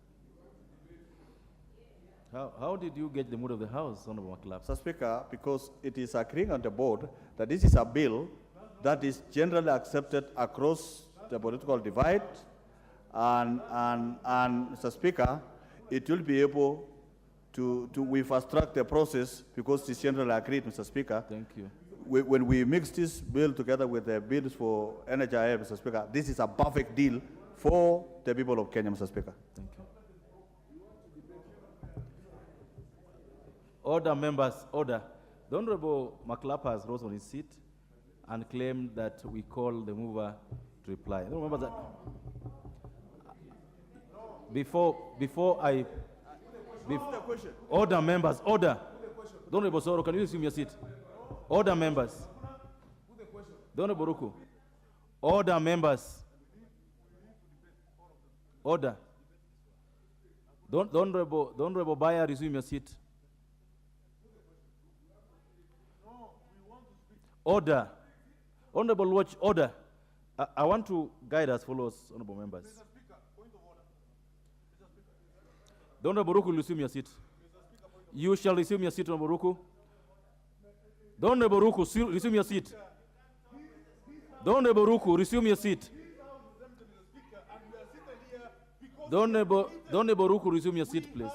J: How did you get the mood of the House, Honorable Maklap?
E: Mr. Speaker, because it is agreeing on the board that this is a bill that is generally accepted across the political divide, and Mr. Speaker, it will be able we fast-track the process because it's generally agreed, Mr. Speaker.
J: Thank you.
E: When we mix this bill together with the bills for energy, Mr. Speaker, this is a perfect deal for the people of Kenya, Mr. Speaker.
J: Thank you. Order, members, order. The Honorable Maklap has rose on his seat and claimed that we call the mover to reply. I don't remember that. Order, members, order. The Honorable Soro, can you assume your seat? Order, members. The Honorable Ruku. Order, members. Order. The Honorable Baya, resume your seat. Order. Honorable Watch, order. I want to guide as follows, honorable members. The Honorable Ruku will resume your seat. You shall resume your seat, Honorable Ruku. The Honorable Ruku, resume your seat. The Honorable Ruku, resume your seat. The Honorable Ruku, resume your seat, please.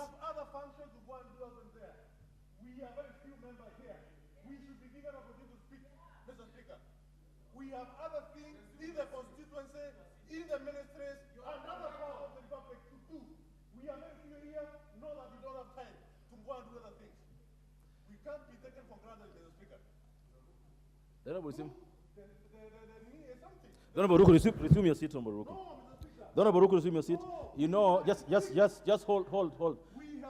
S: We have other things in the constituency, in the ministries, and other parts of the republic to do. We are very few here, know that we don't have time to go and do other things. We can't be taken for granted, Mr. Speaker.
J: The Honorable Ruku,
S: There is something.
J: The Honorable Ruku, resume your seat, Honorable Ruku.
S: No, Mr. Speaker.
J: The Honorable Ruku, resume your seat. You know, just hold.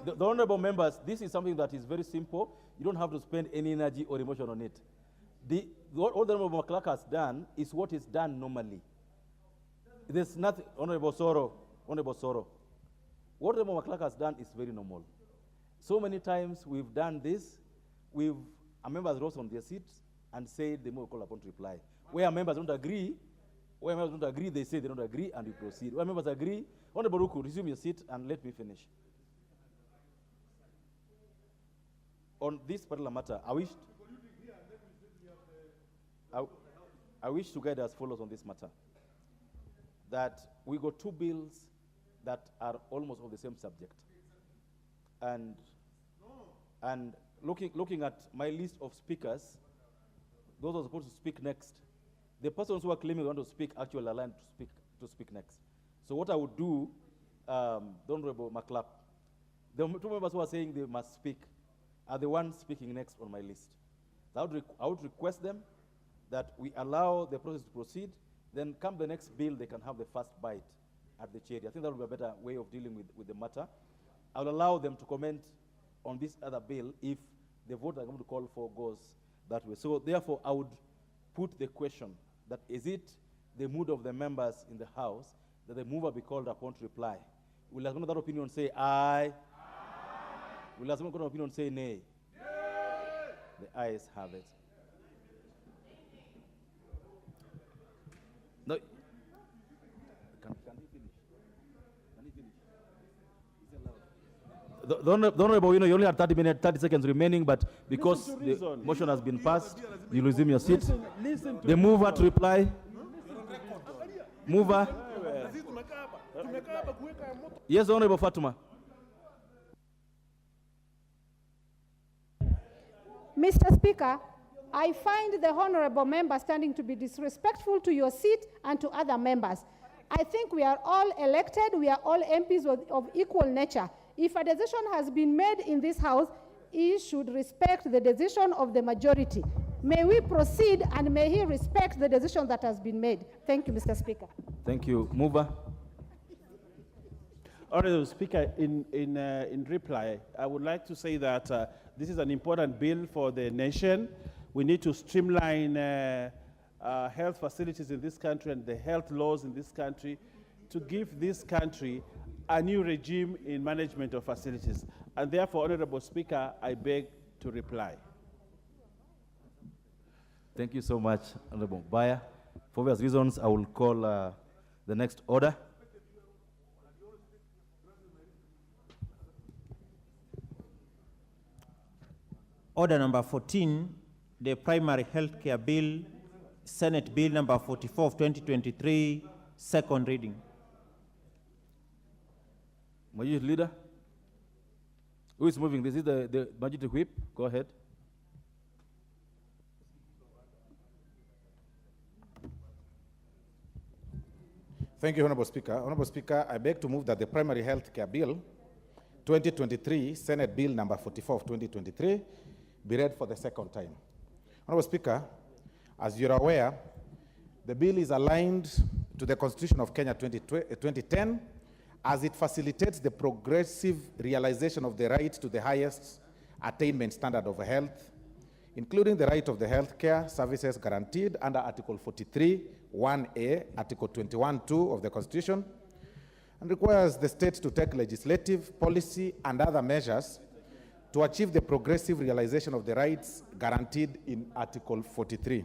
J: The honorable members, this is something that is very simple. You don't have to spend any energy or emotion on it. What the Honorable Clerk has done is what is done normally. There's nothing, Honorable Soro. What the Honorable Clerk has done is very normal. So many times we've done this, our members rose on their seats and said they will call upon to reply. Where members don't agree, they say they don't agree and we proceed. Where members agree, Honorable Ruku, resume your seat and let me finish. On this particular matter, I wish to guide as follows on this matter. That we got two bills that are almost of the same subject. And looking at my list of speakers, those who are supposed to speak next, the persons who are claiming they want to speak actually aligned to speak next. So what I would do, the Honorable McClap, the two members who are saying they must speak are the ones speaking next on my list. I would request them that we allow the process to proceed, then come the next bill, they can have the first bite at the cherry. I think that would be a better way of dealing with the matter. I'll allow them to comment on this other bill if the vote I'm going to call for goes that way. So therefore, I would put the question that is it the mood of the members in the House that the mover be called upon to reply? Will someone of that opinion say aye? Will someone of that opinion say nay? The ayes have it. No. Can he finish? The Honorable, you only have 30 seconds remaining, but because the motion has been passed, you resume your seat. The mover to reply. Mover. Yes, Honorable Fatuma.
A: Mr. Speaker, I find the honorable member standing to be disrespectful to your seat and to other members. I think we are all elected, we are all MPs of equal nature. If a decision has been made in this House, he should respect the decision of the majority. May we proceed and may he respect the decision that has been made. Thank you, Mr. Speaker.
J: Thank you. Mover.
V: Honorable Speaker, in reply, I would like to say that this is an important bill for the nation. We need to streamline health facilities in this country and the health laws in this country to give this country a new regime in management of facilities. And therefore, Honorable Speaker, I beg to reply.
J: Thank you so much, Honorable Baya. For obvious reasons, I will call the next order.
T: Order number 14, the Primary Health Care Bill, Senate Bill number 44 of 2023, second reading.
J: Majority Leader, who is moving? This is the Majority Whip. Go ahead.
G: Thank you, Honorable Speaker. Honorable Speaker, I beg to move that the Primary Health Care Bill, 2023, Senate Bill number 44 of 2023, be read for the second time. Honorable Speaker, as you're aware, the bill is aligned to the Constitution of Kenya 2010 as it facilitates the progressive realization of the right to the highest attainment standard of health, including the right of the health care services guaranteed under Article 43(1)(a), Article 21(2) of the Constitution, and requires the state to take legislative, policy, and other measures to achieve the progressive realization of the rights guaranteed in Article 43.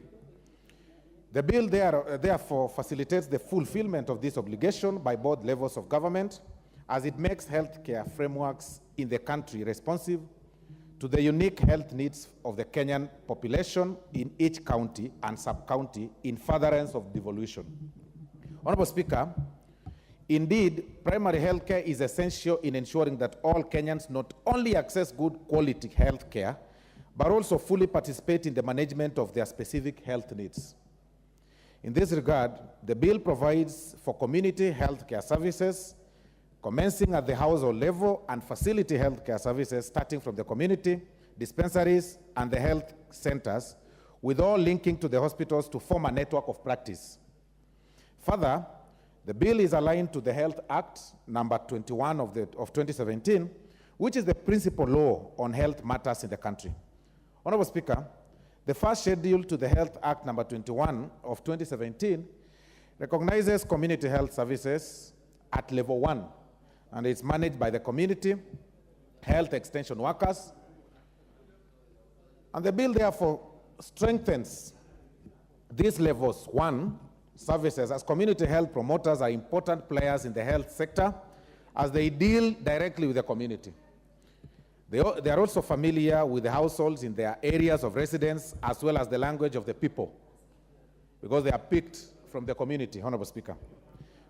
G: The bill therefore facilitates the fulfillment of this obligation by both levels of government as it makes healthcare frameworks in the country responsive to the unique health needs of the Kenyan population in each county and sub-county in furtherance of devolution. Honorable Speaker, indeed, primary health care is essential in ensuring that all Kenyans not only access good quality health care, but also fully participate in the management of their specific health needs. In this regard, the bill provides for community health care services, commencing at the household level, and facility health care services starting from the community, dispensaries, and the health centers, with all linking to the hospitals to form a network of practice. Further, The bill is aligned to the Health Act number 21 of 2017, which is the principal law on health matters in the country. Honorable Speaker, the first schedule to the Health Act number 21 of 2017 recognizes community health services at level 1, and it's managed by the community health extension workers. And the bill therefore strengthens these levels 1 services, as community health promoters are important players in the health sector as they deal directly with the community. They are also familiar with the households in their areas of residence as well as the language of the people, because they are picked from the community, Honorable Speaker.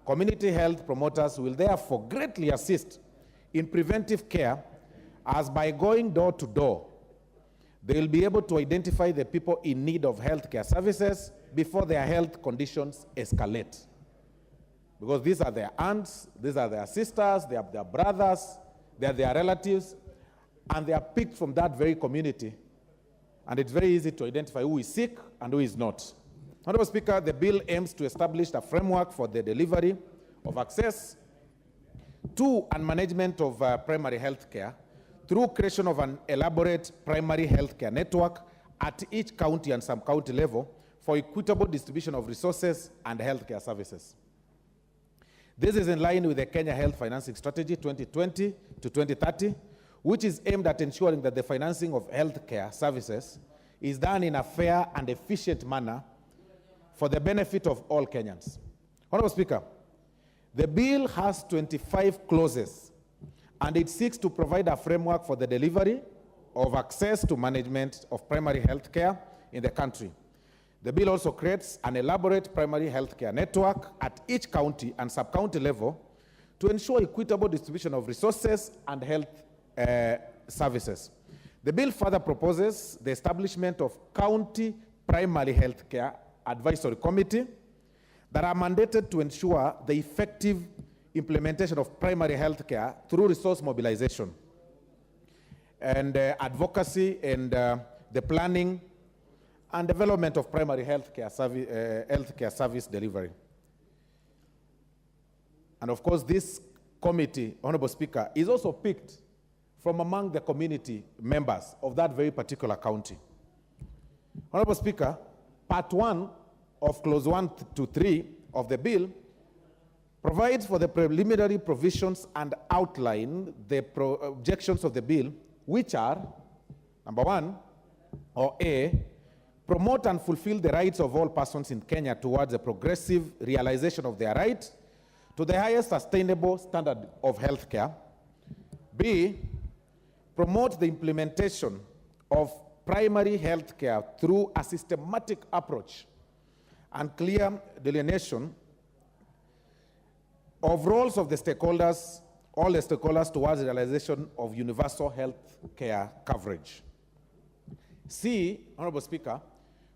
G: Community health promoters will therefore greatly assist in preventive care, as by going door to door, they will be able to identify the people in need of healthcare services before their health conditions escalate. Because these are their aunts, these are their sisters, they are their brothers, they are their relatives, and they are picked from that very community. And it's very easy to identify who is sick and who is not. Honorable Speaker, the bill aims to establish a framework for the delivery of access to and management of primary health care through creation of an elaborate primary health care network at each county and sub-county level for equitable distribution of resources and healthcare services. This is in line with the Kenya Health Financing Strategy 2020 to 2030, which is aimed at ensuring that the financing of healthcare services is done in a fair and efficient manner for the benefit of all Kenyans. Honorable Speaker, the bill has 25 clauses, and it seeks to provide a framework for the delivery of access to management of primary health care in the country. The bill also creates an elaborate primary health care network at each county and sub-county level to ensure equitable distribution of resources and health services. The bill further proposes the establishment of county primary health care advisory committee that are mandated to ensure the effective implementation of primary health care through resource mobilization and advocacy and the planning and development of primary health care service delivery. And of course, this committee, Honorable Speaker, is also picked from among the community members of that very particular county. Honorable Speaker, Part 1 of Clause 1 to 3 of the bill provides for the preliminary provisions and outline the objections of the bill, which are, number 1, or A, promote and fulfill the rights of all persons in Kenya towards a progressive realization of their right to the highest sustainable standard of health care. B, promote the implementation of primary health care through a systematic approach and clear delineation of roles of the stakeholders, all the stakeholders towards the realization of universal health care coverage. C, Honorable Speaker,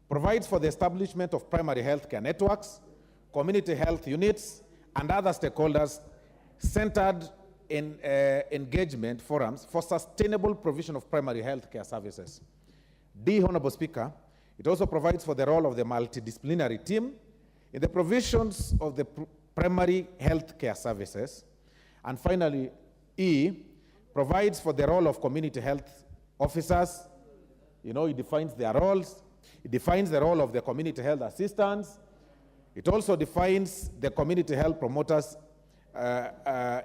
G: provides for the establishment of primary health care networks, community health units, and other stakeholders centered in engagement forums for sustainable provision of primary health care services. D, Honorable Speaker, it also provides for the role of the multidisciplinary team in the provisions of the primary health care services. And finally, E, provides for the role of community health officers. You know, it defines their roles. It defines the role of the community health assistants. It also defines the community health promoters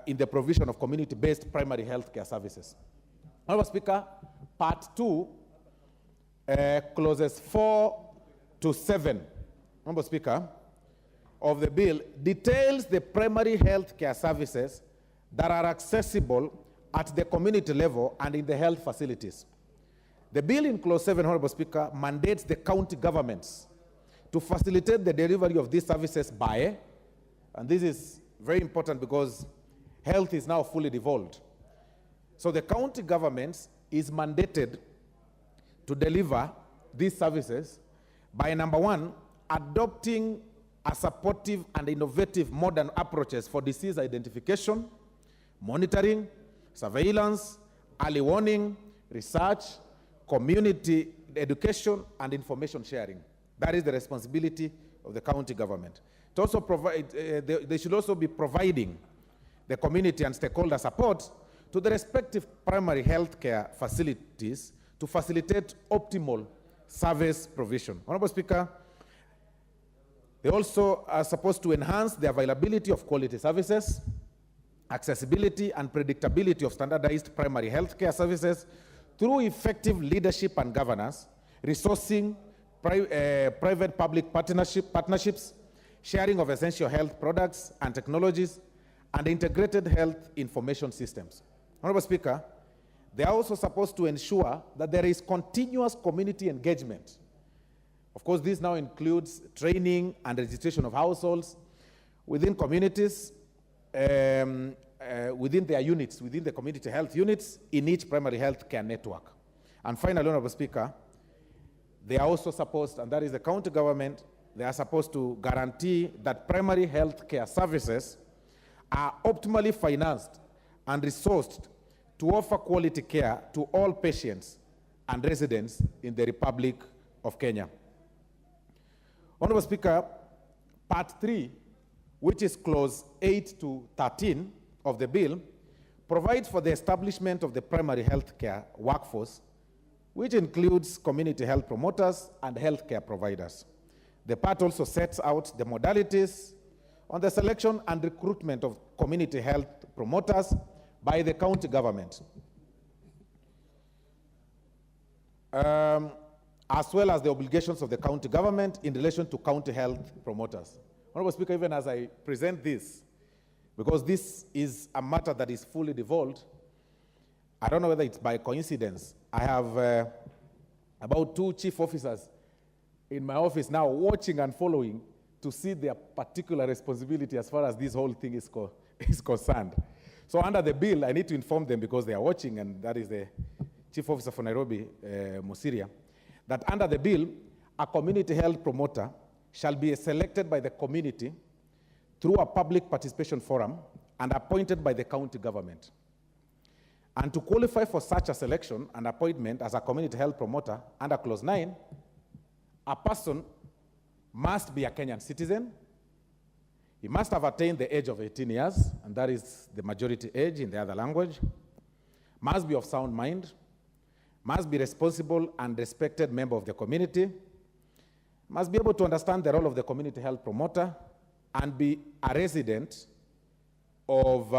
G: in the provision of community-based primary health care services. Honorable Speaker, Part 2, Clauses 4 to 7, Honorable Speaker, of the bill details the primary health care services that are accessible at the community level and in the health facilities. The bill in Clause 7, Honorable Speaker, mandates the county governments to facilitate the delivery of these services by, and this is very important because health is now fully devolved. So the county governments is mandated to deliver these services by, number 1, adopting a supportive and innovative modern approaches for disease identification, monitoring, surveillance, early warning, research, community education, and information sharing. That is the responsibility of the county government. It also provide, they should also be providing the community and stakeholder support to the respective primary health care facilities to facilitate optimal service provision. Honorable Speaker, they also are supposed to enhance the availability of quality services, accessibility and predictability of standardized primary health care services through effective leadership and governance, resourcing private-public partnerships, sharing of essential health products and technologies, and integrated health information systems. Honorable Speaker, they are also supposed to ensure that there is continuous community engagement. Of course, this now includes training and registration of households within communities, within their units, within the community health units in each primary health care network. And finally, Honorable Speaker, they are also supposed, and that is the county government, they are supposed to guarantee that primary health care services are optimally financed and resourced to offer quality care to all patients and residents in the Republic of Kenya. Honorable Speaker, Part 3, which is Clause 8 to 13 of the bill, provides for the establishment of the primary health care workforce, which includes community health promoters and healthcare providers. The part also sets out the modalities on the selection and recruitment of community health promoters by the county government, as well as the obligations of the county government in relation to county health promoters. Honorable Speaker, even as I present this, because this is a matter that is fully devolved, I don't know whether it's by coincidence, I have about 2 chief officers in my office now watching and following to see their particular responsibility as far as this whole thing is concerned. So under the bill, I need to inform them because they are watching, and that is the Chief Officer for Nairobi, Musiria, that under the bill, a community health promoter shall be selected by the community through a public participation forum and appointed by the county government. And to qualify for such a selection and appointment as a community health promoter under Clause 9, a person must be a Kenyan citizen. He must have attained the age of 18 years, and that is the majority age in the other language, must be of sound mind, must be responsible and respected member of the community, must be able to understand the role of the community health promoter, and be a resident of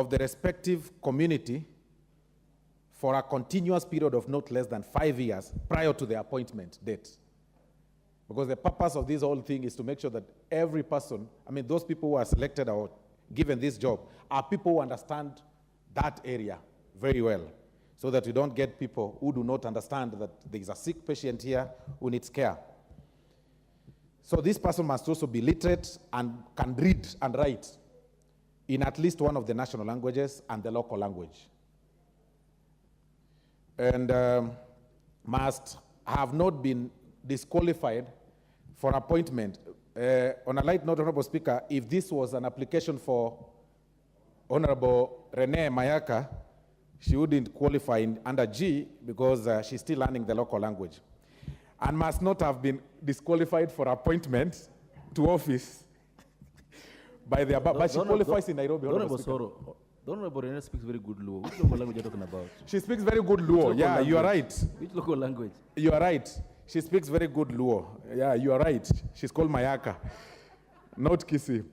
G: the respective community for a continuous period of not less than 5 years prior to the appointment date. Because the purpose of this whole thing is to make sure that every person, I mean, those people who are selected or given this job are people who understand that area very well, so that we don't get people who do not understand that there is a sick patient here who needs care. So this person must also be literate and can read and write in at least one of the national languages and the local language. And must have not been disqualified for appointment. On a light note, Honorable Speaker, if this was an application for Honorable Renee Mayaka, she wouldn't qualify under G because she's still learning the local language. And must not have been disqualified for appointment to office by the above. But she qualifies in Nairobi, Honorable Speaker.
J: The Honorable Renee speaks very good Luo. Which local language are you talking about?
G: She speaks very good Luo. Yeah, you are right.
J: Which local language?
G: You are right. She speaks very good Luo. Yeah, you are right. She's called Mayaka, not Kisi.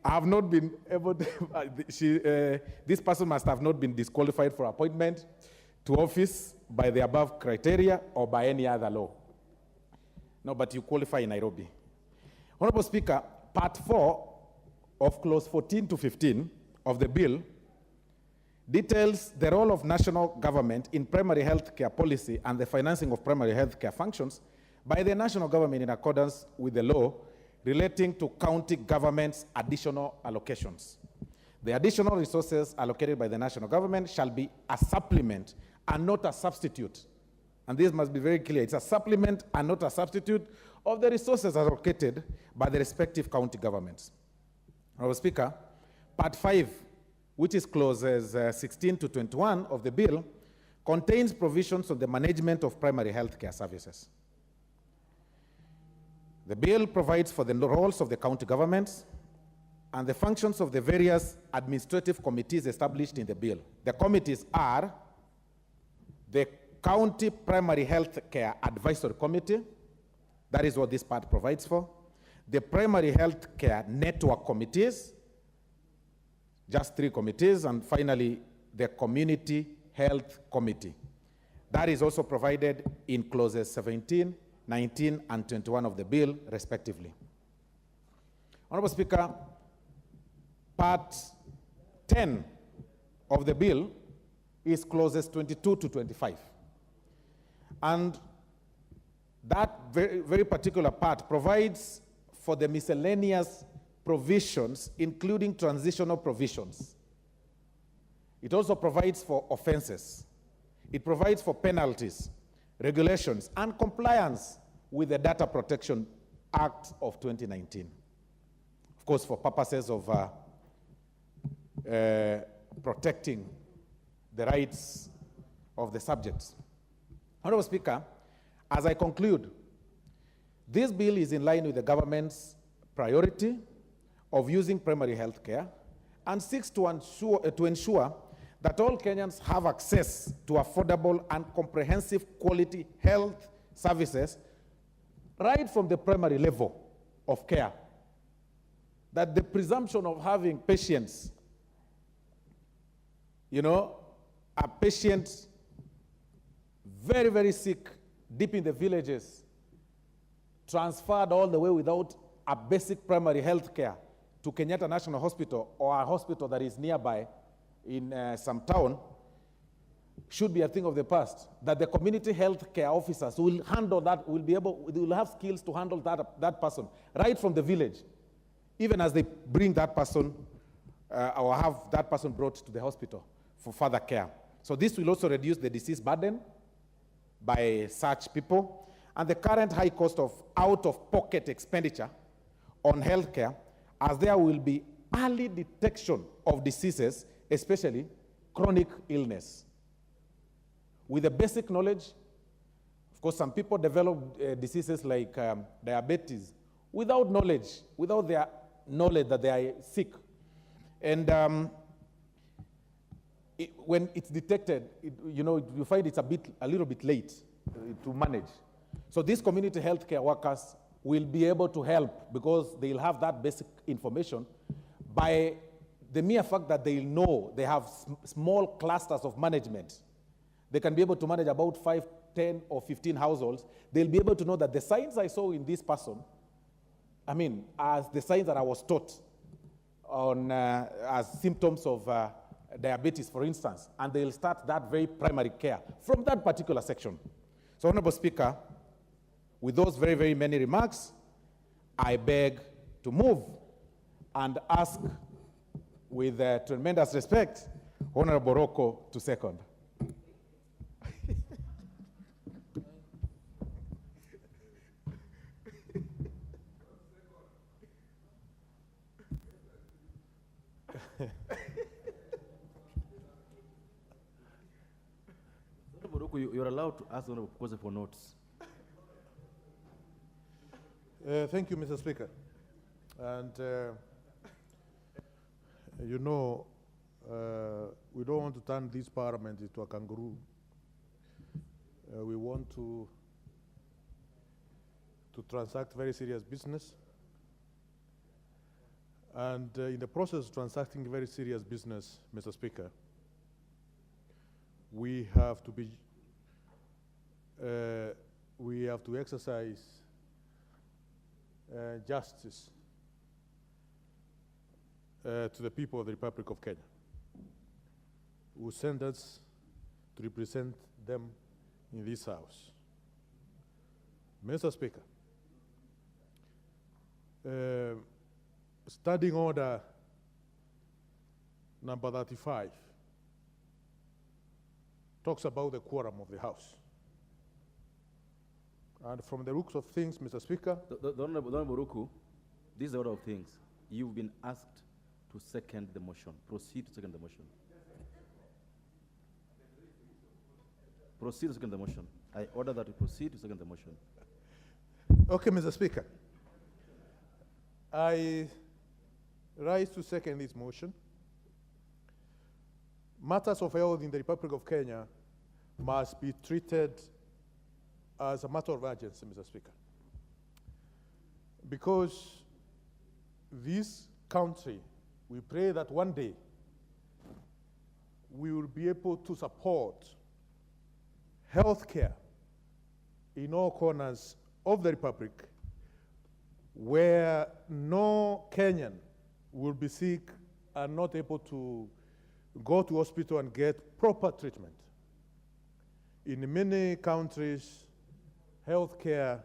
G: I have not been able to, this person must have not been disqualified for appointment to office by the above criteria or by any other law. No, but you qualify in Nairobi. Honorable Speaker, Part 4 of Clause 14 to 15 of the bill details the role of national government in primary health care policy and the financing of primary health care functions by the national government in accordance with the law relating to county government's additional allocations. The additional resources allocated by the national government shall be a supplement and not a substitute. And this must be very clear. It's a supplement and not a substitute of the resources allocated by the respective county governments. Honorable Speaker, Part 5, which is clauses 16 to 21 of the bill, contains provisions on the management of primary health care services. The bill provides for the roles of the county governments and the functions of the various administrative committees established in the bill. The committees are the County Primary Health Care Advisory Committee, that is what this part provides for, the Primary Health Care Network Committees, just 3 committees, and finally, the Community Health Committee. That is also provided in clauses 17, 19, and 21 of the bill, respectively. Honorable Speaker, Part 10 of the bill is clauses 22 to 25. And that very particular part provides for the miscellaneous provisions, including transitional provisions. It also provides for offenses. It provides for penalties, regulations, and compliance with the Data Protection Act of 2019. Of course, for purposes of protecting the rights of the subjects. Honorable Speaker, as I conclude, this bill is in line with the government's priority of using primary health care and seeks to ensure that all Kenyans have access to affordable and comprehensive quality health services right from the primary level of care. That the presumption of having patients, a patient very, very sick, deep in the villages, transferred all the way without a basic primary health care to Kenyatta National Hospital or a hospital that is nearby in some town, should be a thing of the past. That the community health care officers will handle that, will have skills to handle that person right from the village, even as they bring that person or have that person brought to the hospital for further care. So this will also reduce the disease burden by such people and the current high cost of out-of-pocket expenditure on healthcare, as there will be early detection of diseases, especially chronic illness. With the basic knowledge, of course, some people develop diseases like diabetes without knowledge, without their knowledge that they are sick. And when it's detected, you find it's a little bit late to manage. So these community healthcare workers will be able to help because they'll have that basic information by the mere fact that they'll know they have small clusters of management. They can be able to manage about 5, 10, or 15 households. They'll be able to know that the signs I saw in this person, as the signs that I was taught on as symptoms of diabetes, for instance, and they'll start that very primary care from that particular section. So, Honorable Speaker, with those very, very many remarks, I beg to move and ask, with tremendous respect, Honorable Rocco to second.
J: You're allowed to ask the Honorable Kwase for notes.
S: Thank you, Mr. Speaker. And we don't want to turn this parliament into a kangaroo. We want to transact very serious business. And in the process of transacting very serious business, Mr. Speaker, we have to exercise justice to the people of the Republic of Kenya, who sent us to represent them in this House. Mr. Speaker, Standing Order number 35 talks about the quorum of the House. And from the looks of things, Mr. Speaker,
J: the Honorable Ruku, this is the order of things. You've been asked to second the motion. Proceed to second the motion. Proceed to second the motion. I order that you proceed to second the motion.
S: Okay, Mr. Speaker. I rise to second this motion. Matters of health in the Republic of Kenya must be treated as a matter of urgency, Mr. Speaker. Because this country, we pray that one day we will be able to support healthcare in all corners of the Republic, where no Kenyan will be sick and not able to go to hospital and get proper treatment. In many countries, healthcare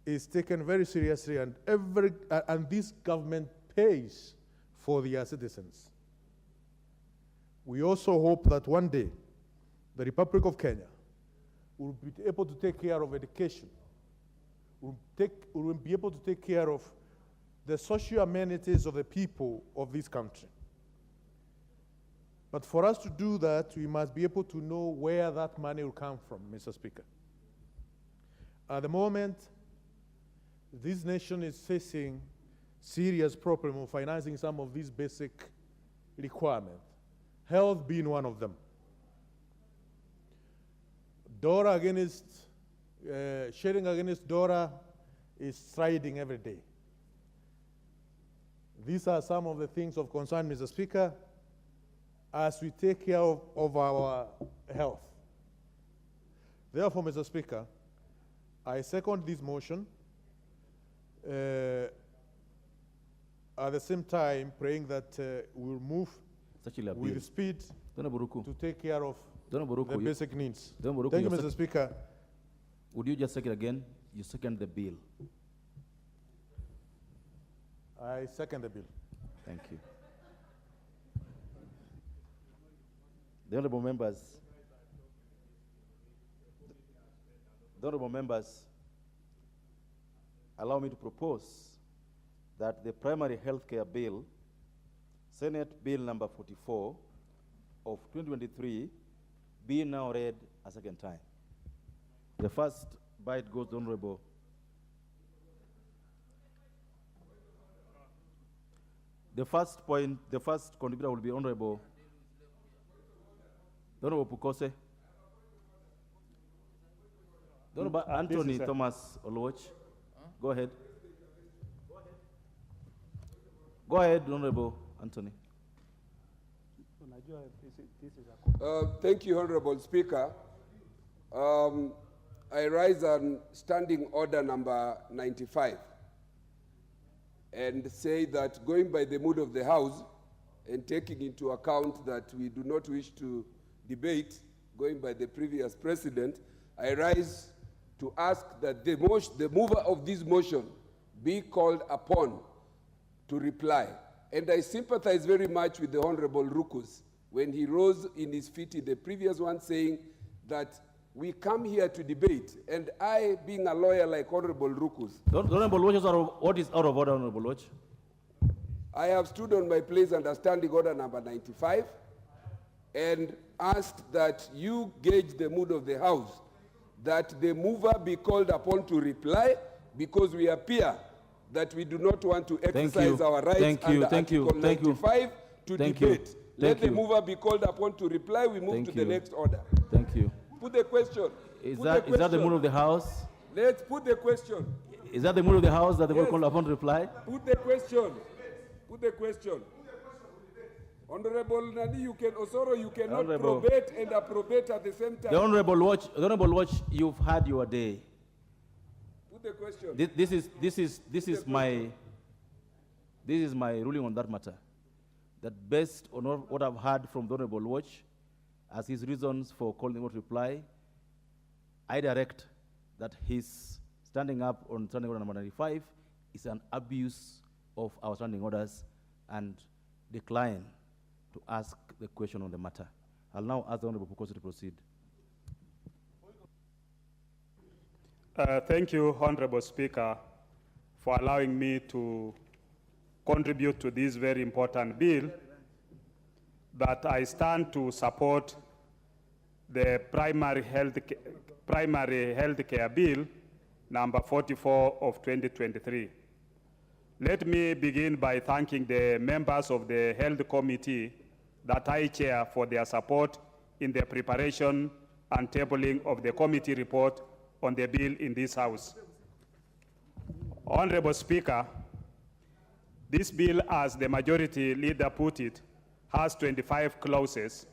S: is taken very seriously, and this government pays for their citizens. We also hope that one day the Republic of Kenya will be able to take care of education, will be able to take care of the social amenities of the people of this country. But for us to do that, we must be able to know where that money will come from, Mr. Speaker. At the moment, this nation is facing serious problem of financing some of these basic requirements, health being one of them. DORA against, sharing against DORA is striding every day. These are some of the things of concern, Mr. Speaker, as we take care of our health. Therefore, Mr. Speaker, I second this motion, at the same time praying that we'll move with speed to take care of the basic needs. Thank you, Mr. Speaker.
J: Would you just second again? You second the bill.
S: I second the bill.
J: Thank you. The honorable members, allow me to propose that the primary health care bill, Senate Bill number 44 of 2023, be now read a second time. The first bite goes to Honorable. The first contributor will be Honorable Pukose. Honorable Anthony Thomas Oluoch. Go ahead. Go ahead, Honorable Anthony.
D: Thank you, Honorable Speaker. I rise on standing order number 95 and say that going by the mood of the House and taking into account that we do not wish to debate, going by the previous precedent, I rise to ask that the mover of this motion be called upon to reply. And I sympathize very much with the Honorable Rukus when he rose in his feet in the previous one saying that we come here to debate, and I, being a lawyer like Honorable Rukus.
J: Honorable Watch, what is out of order, Honorable Watch?
D: I have stood on my place under standing order number 95 and asked that you gauge the mood of the House, that the mover be called upon to reply, because we appear that we do not want to exercise our rights under Article 95 to debate. Let the mover be called upon to reply. We move to the next order.
J: Thank you.
D: Put the question.
J: Is that the mood of the House?
D: Let's put the question.
J: Is that the mood of the House that they will call upon to reply?
D: Put the question. Put the question. Honorable Nani, Osoro, you cannot probate and approbate at the same time.
J: The Honorable Watch, you've had your day.
D: Put the question.
J: This is my ruling on that matter. That based on what I've heard from the Honorable Watch as his reasons for calling him to reply, I direct that his standing up on standing order number 95 is an abuse of our standing orders and decline to ask the question on the matter. I'll now ask the Honorable Pukosi to proceed.
L: Thank you, Honorable Speaker, for allowing me to contribute to this very important bill, that I stand to support the primary health care bill number 44 of 2023. Let me begin by thanking the members of the Health Committee that I chair for their support in the preparation and tabling of the committee report on the bill in this House. Honorable Speaker, this bill, as the majority leader put it, has 25 clauses,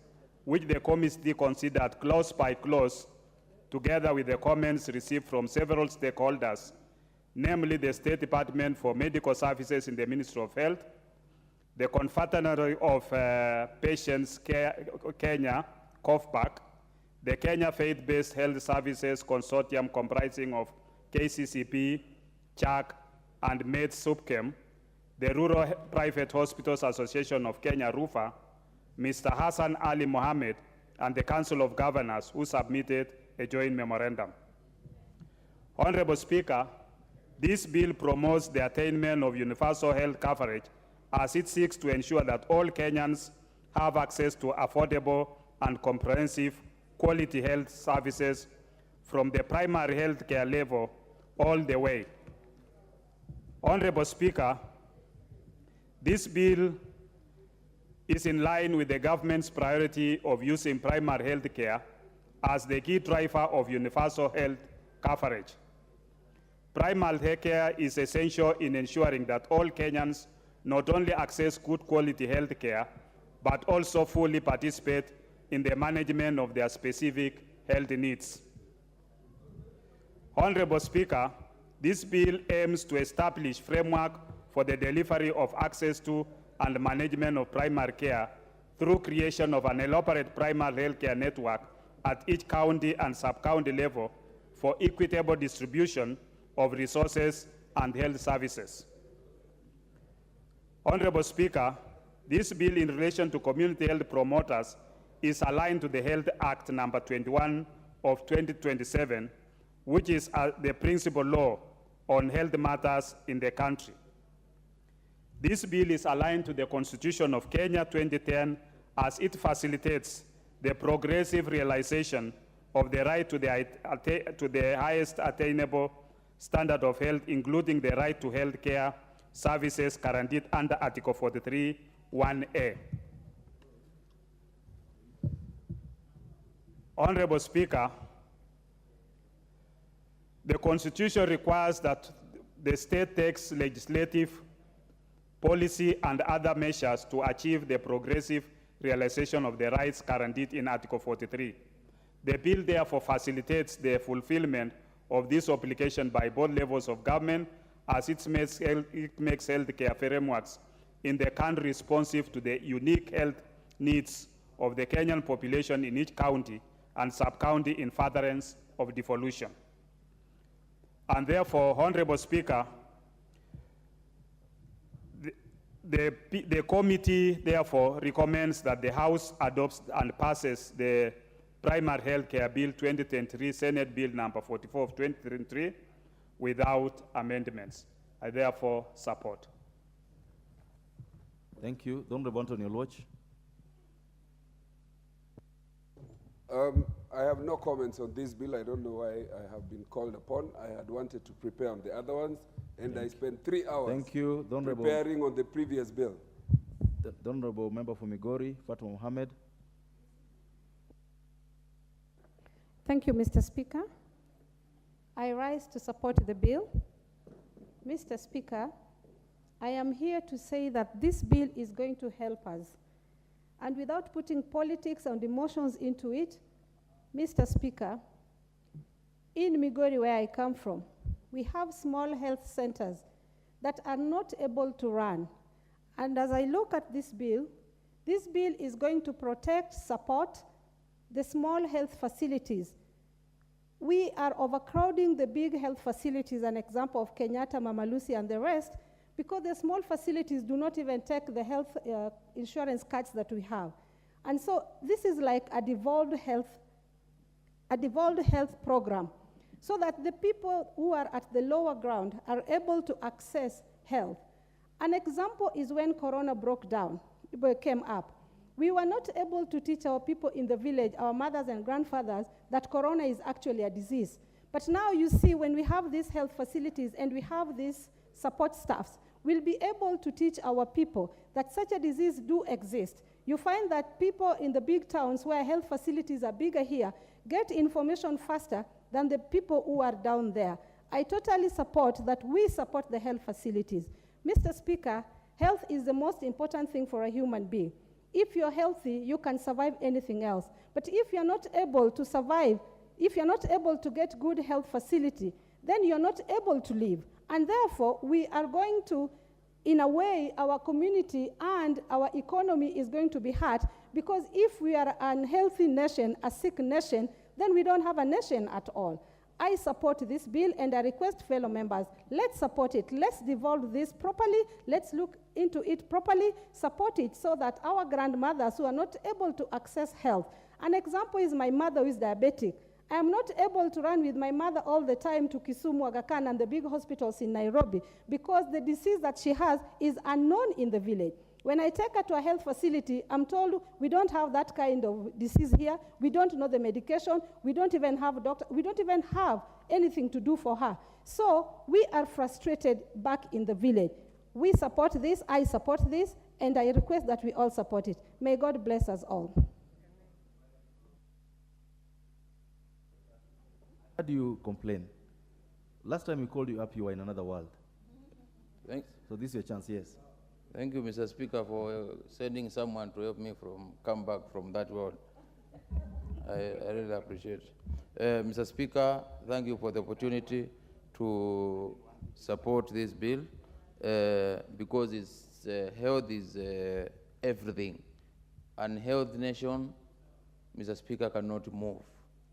L: which the committee considered clause by clause, together with the comments received from several stakeholders, namely the State Department for Medical Services in the Ministry of Health, the Confederation of Patients Kenya, COFPAC, the Kenya Faith-Based Health Services Consortium comprising of KCCP, CHAC, and MedSupchem, the Rural Private Hospitals Association of Kenya, RUFA, Mr. Hassan Ali Mohammed, and the Council of Governors, who submitted a joint memorandum. Honorable Speaker, this bill promotes the attainment of universal health coverage as it seeks to ensure that all Kenyans have access to affordable and comprehensive quality health services from the primary health care level all the way. Honorable Speaker, this bill is in line with the government's priority of using primary health care as the key driver of universal health coverage. Primary health care is essential in ensuring that all Kenyans not only access good quality health care, but also fully participate in the management of their specific health needs. Honorable Speaker, this bill aims to establish framework for the delivery of access to and management of primary care through creation of an elaborate primary health care network at each county and sub-county level for equitable distribution of resources and health services. Honorable Speaker, this bill in relation to community health promoters is aligned to the Health Act number 21 of 2027, which is the principal law on health matters in the country. This bill is aligned to the Constitution of Kenya 2010 as it facilitates the progressive realization of the right to the highest attainable standard of health, including the right to health care services guaranteed under Article 43, 1A. Honorable Speaker, the Constitution requires that the state takes legislative, policy, and other measures to achieve the progressive realization of the rights guaranteed in Article 43. The bill therefore facilitates the fulfillment of this obligation by both levels of government as it makes healthcare frameworks in the country responsive to the unique health needs of the Kenyan population in each county and sub-county in furtherance of devolution. And therefore, Honorable Speaker, the committee therefore recommends that the House adopts and passes the Primary Health Care Bill 2023, Senate Bill number 44 of 2023, without amendments. I therefore support.
J: Thank you. The Honorable Anthony Oluoch.
D: I have no comments on this bill. I don't know why I have been called upon. I had wanted to prepare on the other ones, and I spent 3 hours
J: Thank you. The Honorable,
D: preparing on the previous bill.
J: the Honorable Member for Migori, Fatma Mohammed.
A: Thank you, Mr. Speaker. I rise to support the bill. Mr. Speaker, I am here to say that this bill is going to help us. And without putting politics and emotions into it, Mr. Speaker, in Migori, where I come from, we have small health centers that are not able to run. And as I look at this bill is going to protect, support the small health facilities. We are overcrowding the big health facilities, an example of Kenyatta, Mama Lucy, and the rest, because the small facilities do not even take the health insurance cards that we have. And so this is like a devolved health program, so that the people who are at the lower ground are able to access health. An example is when Corona came up. We were not able to teach our people in the village, our mothers and grandfathers, that Corona is actually a disease. But now you see, when we have these health facilities and we have these support staffs, we'll be able to teach our people that such a disease do exist. You find that people in the big towns where health facilities are bigger here get information faster than the people who are down there. I totally support that we support the health facilities. Mr. Speaker, health is the most important thing for a human being. If you're healthy, you can survive anything else. But if you're not able to survive, if you're not able to get good health facility, then you're not able to live. And therefore, we are going to, in a way, our community and our economy is going to be hurt, because if we are an unhealthy nation, a sick nation, then we don't have a nation at all. I support this bill, and I request fellow members, let's support it. Let's devolve this properly. Let's look into it properly, support it so that our grandmothers who are not able to access health. An example is my mother who is diabetic. I am not able to run with my mother all the time to Kisumu, Aga Khan, and the big hospitals in Nairobi, because the disease that she has is unknown in the village. When I take her to a health facility, I'm told we don't have that kind of disease here. We don't know the medication. We don't even have a doctor. We don't even have anything to do for her. So we are frustrated back in the village. We support this. I support this. And I request that we all support it. May God bless us all.
J: How do you complain? Last time we called you up, you were in another world.
R: Thanks.
J: So this is your chance, yes.
R: Thank you, Mr. Speaker, for sending someone to help me come back from that world. I really appreciate it. Mr. Speaker, thank you for the opportunity to support this bill because health is everything. And health nation, Mr. Speaker, cannot move.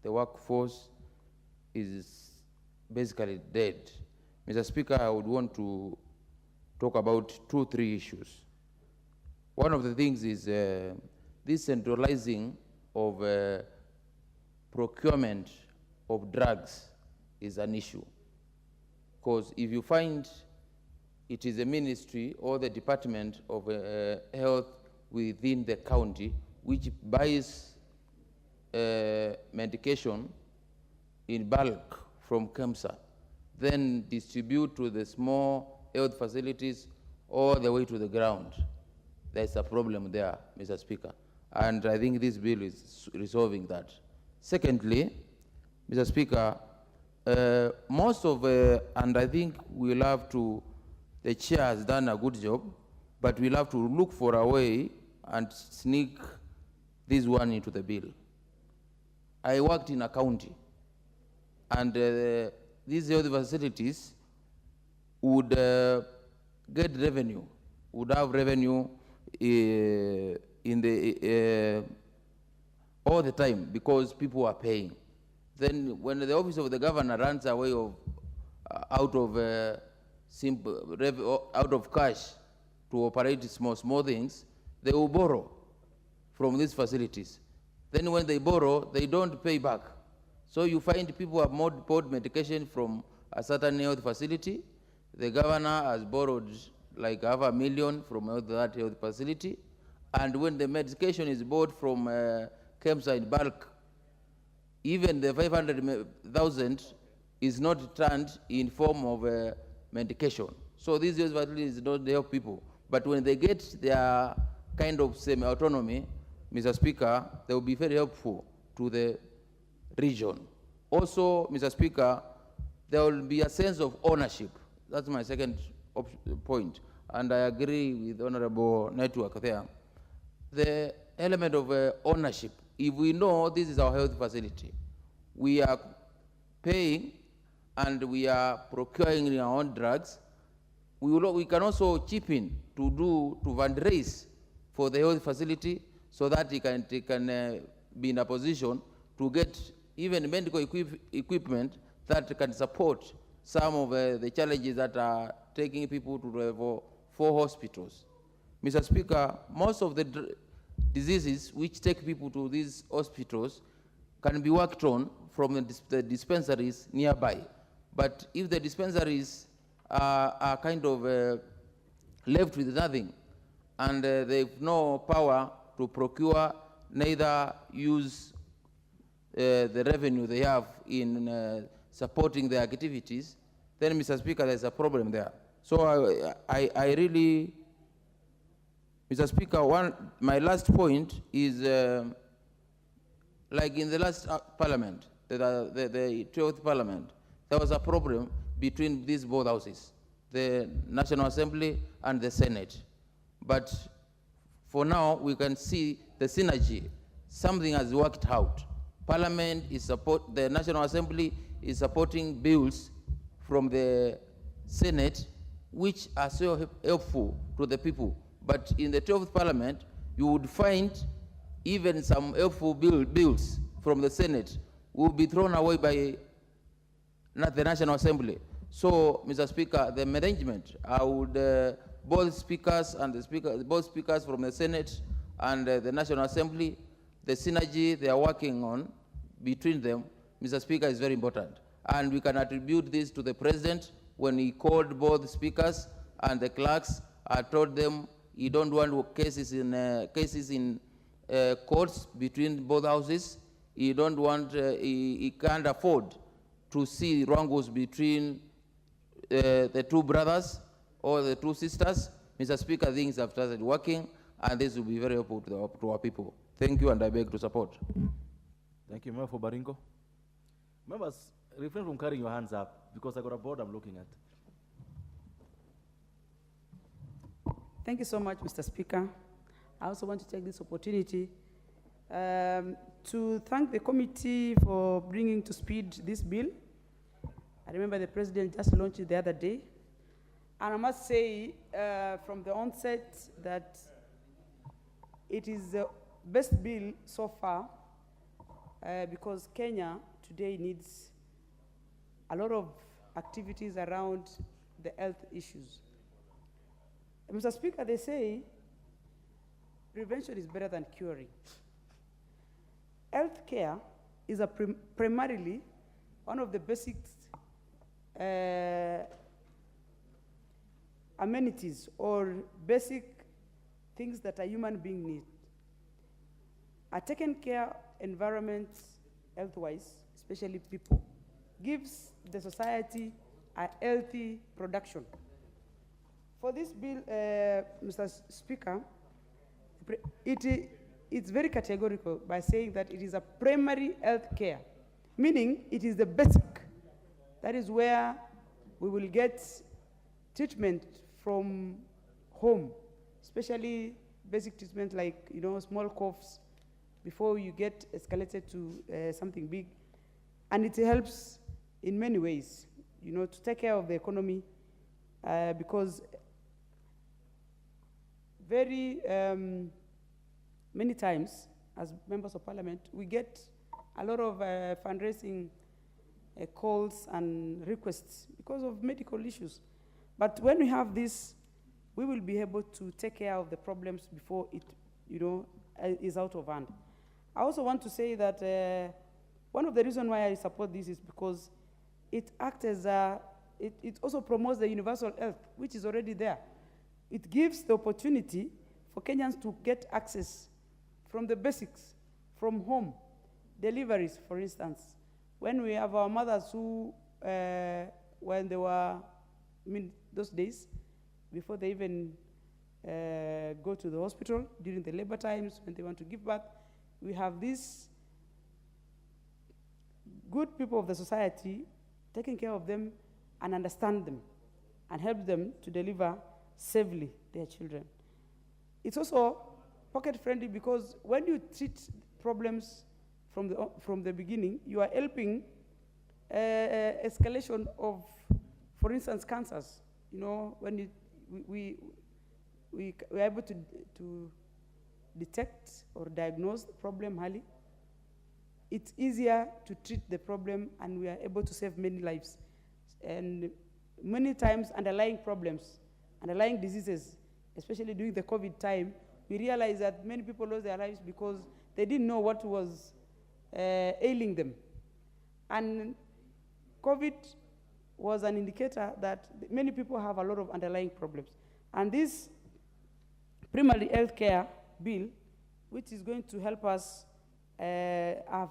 R: The workforce is basically dead. Mr. Speaker, I would want to talk about 2-3 issues. One of the things is this centralizing of procurement of drugs is an issue. Because if you find it is a ministry or the Department of Health within the county which buys medication in bulk from KEMSA, then distribute to the small health facilities all the way to the ground. There's a problem there, Mr. Speaker. And I think this bill is resolving that. Secondly, Mr. Speaker, most of, and I think we'll have to, the chair has done a good job, but we'll have to look for a way and sneak this one into the bill. I worked in a county, and these health facilities would get revenue, would have revenue in the all the time because people are paying. Then when the office of the governor runs away of out of cash to operate small things, they will borrow from these facilities. Then when they borrow, they don't pay back. So you find people have bought medication from a certain health facility. The governor has borrowed like $500,000 from that health facility. And when the medication is bought from KEMSA in bulk, even the 500,000 is not turned in form of medication. So these health facilities don't help people. But when they get their kind of semi-autonomy, Mr. Speaker, they will be very helpful to the region. Also, Mr. Speaker, there will be a sense of ownership. That's my second point. And I agree with Honorable Network there. The element of ownership. If we know this is our health facility, we are paying and we are procuring our own drugs, we can also chip in to fundraise for the health facility so that it can be in a position to get even medical equipment that can support some of the challenges that are taking people to level 4 hospitals. Mr. Speaker, most of the diseases which take people to these hospitals can be worked on from the dispensaries nearby. But if the dispensaries are kind of left with nothing and they have no power to procure, neither use the revenue they have in supporting their activities, then, Mr. Speaker, there's a problem there. So I really, Mr. Speaker, my last point is like in the last parliament, the 12th parliament, there was a problem between these both houses, the National Assembly and the Senate. But for now, we can see the synergy. Something has worked out. Parliament is the National Assembly is supporting bills from the Senate, which are so helpful to the people. But in the 12th parliament, you would find even some helpful bills from the Senate will be thrown away by the National Assembly. So, Mr. Speaker, the management, I would, both speakers and both speakers from the Senate and the National Assembly, the synergy they are working on between them, Mr. Speaker, is very important. And we can attribute this to the President when he called both speakers and the clerks, told them he don't want cases in courts between both houses. He don't want, he can't afford to see wrangles between the two brothers or the two sisters. Mr. Speaker, things have started working, and this will be very helpful to our people. Thank you, and I beg to support.
J: Thank you, Member for Baringo. Members, refrain from carrying your hands up, because I got a board I'm looking at.
M: Thank you so much, Mr. Speaker. I also want to take this opportunity to thank the committee for bringing to speed this bill. I remember the President just launched it the other day. And I must say from the onset that it is the best bill so far because Kenya today needs a lot of activities around the health issues. Mr. Speaker, they say prevention is better than curing. Health care is primarily one of the basic amenities or basic things that a human being needs. A taken care environment health-wise, especially people, gives the society a healthy production. For this bill, Mr. Speaker, it's very categorical by saying that it is a primary health care, meaning it is the basic. That is where we will get treatment from home, especially basic treatment like, small coughs before you get escalated to something big. And it helps in many ways, to take care of the economy because very many times, as members of parliament, we get a lot of fundraising calls and requests because of medical issues. But when we have this, we will be able to take care of the problems before it, is out of hand. I also want to say that one of the reasons why I support this is because it acts as it also promotes the universal health, which is already there. It gives the opportunity for Kenyans to get access from the basics, from home, deliveries, for instance. When we have our mothers who, when they were, those days, before they even go to the hospital, during the labor times, when they want to give birth, we have these good people of the society taking care of them and understand them and help them to deliver safely their children. It's also pocket-friendly because when you treat problems from the beginning, you are helping escalation of, for instance, cancers. When we are able to detect or diagnose the problem early, it's easier to treat the problem and we are able to save many lives. And many times underlying problems, underlying diseases, especially during the COVID time, we realized that many people lost their lives because they didn't know what was ailing them. And COVID was an indicator that many people have a lot of underlying problems. And this primary health care bill, which is going to help us have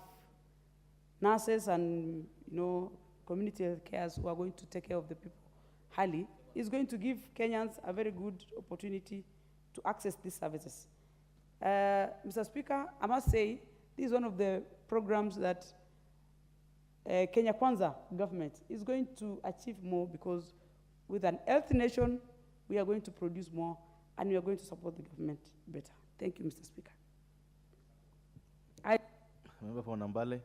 M: nurses and community health cares who are going to take care of the people early, is going to give Kenyans a very good opportunity to access these services. Mr. Speaker, I must say, this is one of the programs that Kenya Kwanza government is going to achieve more, because with an health nation, we are going to produce more and we are going to support the government better. Thank you, Mr. Speaker.
J: Member for Nambale.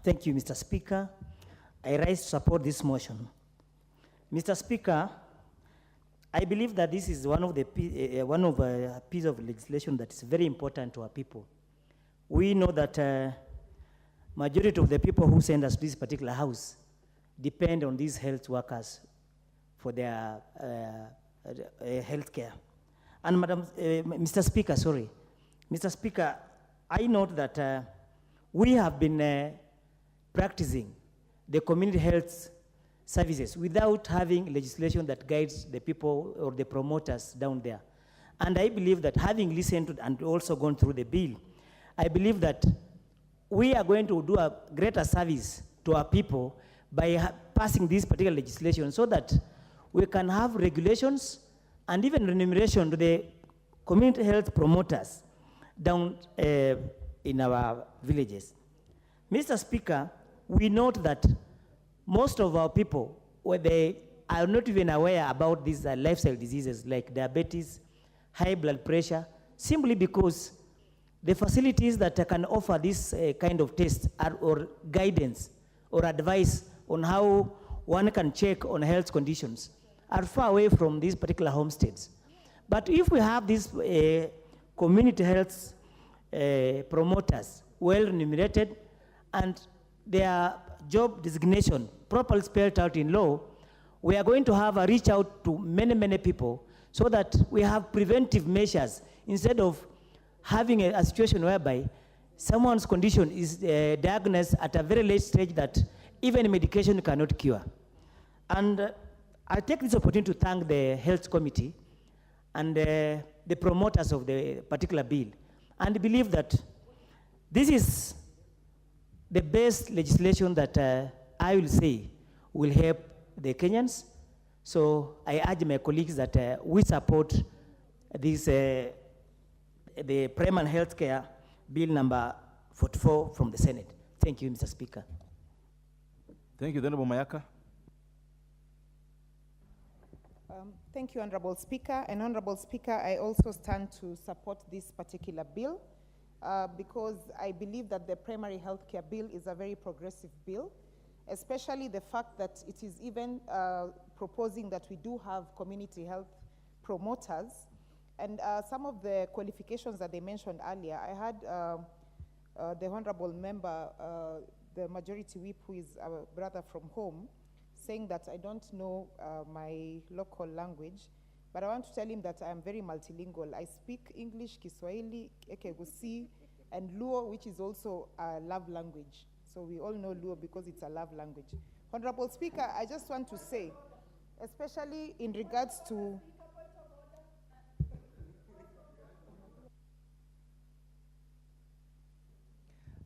B: Thank you, Mr. Speaker. I rise to support this motion. Mr. Speaker, I believe that this is one of a piece of legislation that is very important to our people. We know that majority of the people who send us to this particular house depend on these health workers for their health care. And Mr. Speaker, I note that we have been practicing the community health services without having legislation that guides the people or the promoters down there. And I believe that having listened to and also gone through the bill, I believe that we are going to do a greater service to our people by passing this particular legislation, so that we can have regulations and even remuneration to the community health promoters down in our villages. Mr. Speaker, we note that most of our people, where they are not even aware about these lifestyle diseases like diabetes, high blood pressure, simply because the facilities that can offer this kind of test or guidance or advice on how one can check on health conditions are far away from these particular homesteads. But if we have these community health promoters, well remunerated, and their job designation properly spelled out in law, we are going to have a reach out to many, many people, so that we have preventive measures instead of having a situation whereby someone's condition is diagnosed at a very late stage that even medication cannot cure. And I take this opportunity to thank the Health Committee and the promoters of the particular bill, and believe that this is the best legislation that I will say will help the Kenyans. So I urge my colleagues that we support this, the primary health care bill number 44 from the Senate. Thank you, Mr. Speaker.
J: Thank you, Honorable Mayaka.
F: Thank you, Honorable Speaker. And Honorable Speaker, I also stand to support this particular bill because I believe that the primary health care bill is a very progressive bill, especially the fact that it is even proposing that we do have community health promoters. And some of the qualifications that they mentioned earlier, I had the honorable member, the majority whip, who is our brother from home, saying that I don't know my local language, but I want to tell him that I am very multilingual. I speak English, Kiswahili, Ekegusi, and Luo, which is also a love language. So we all know Luo because it's a love language. Honorable Speaker, I just want to say, especially in regards to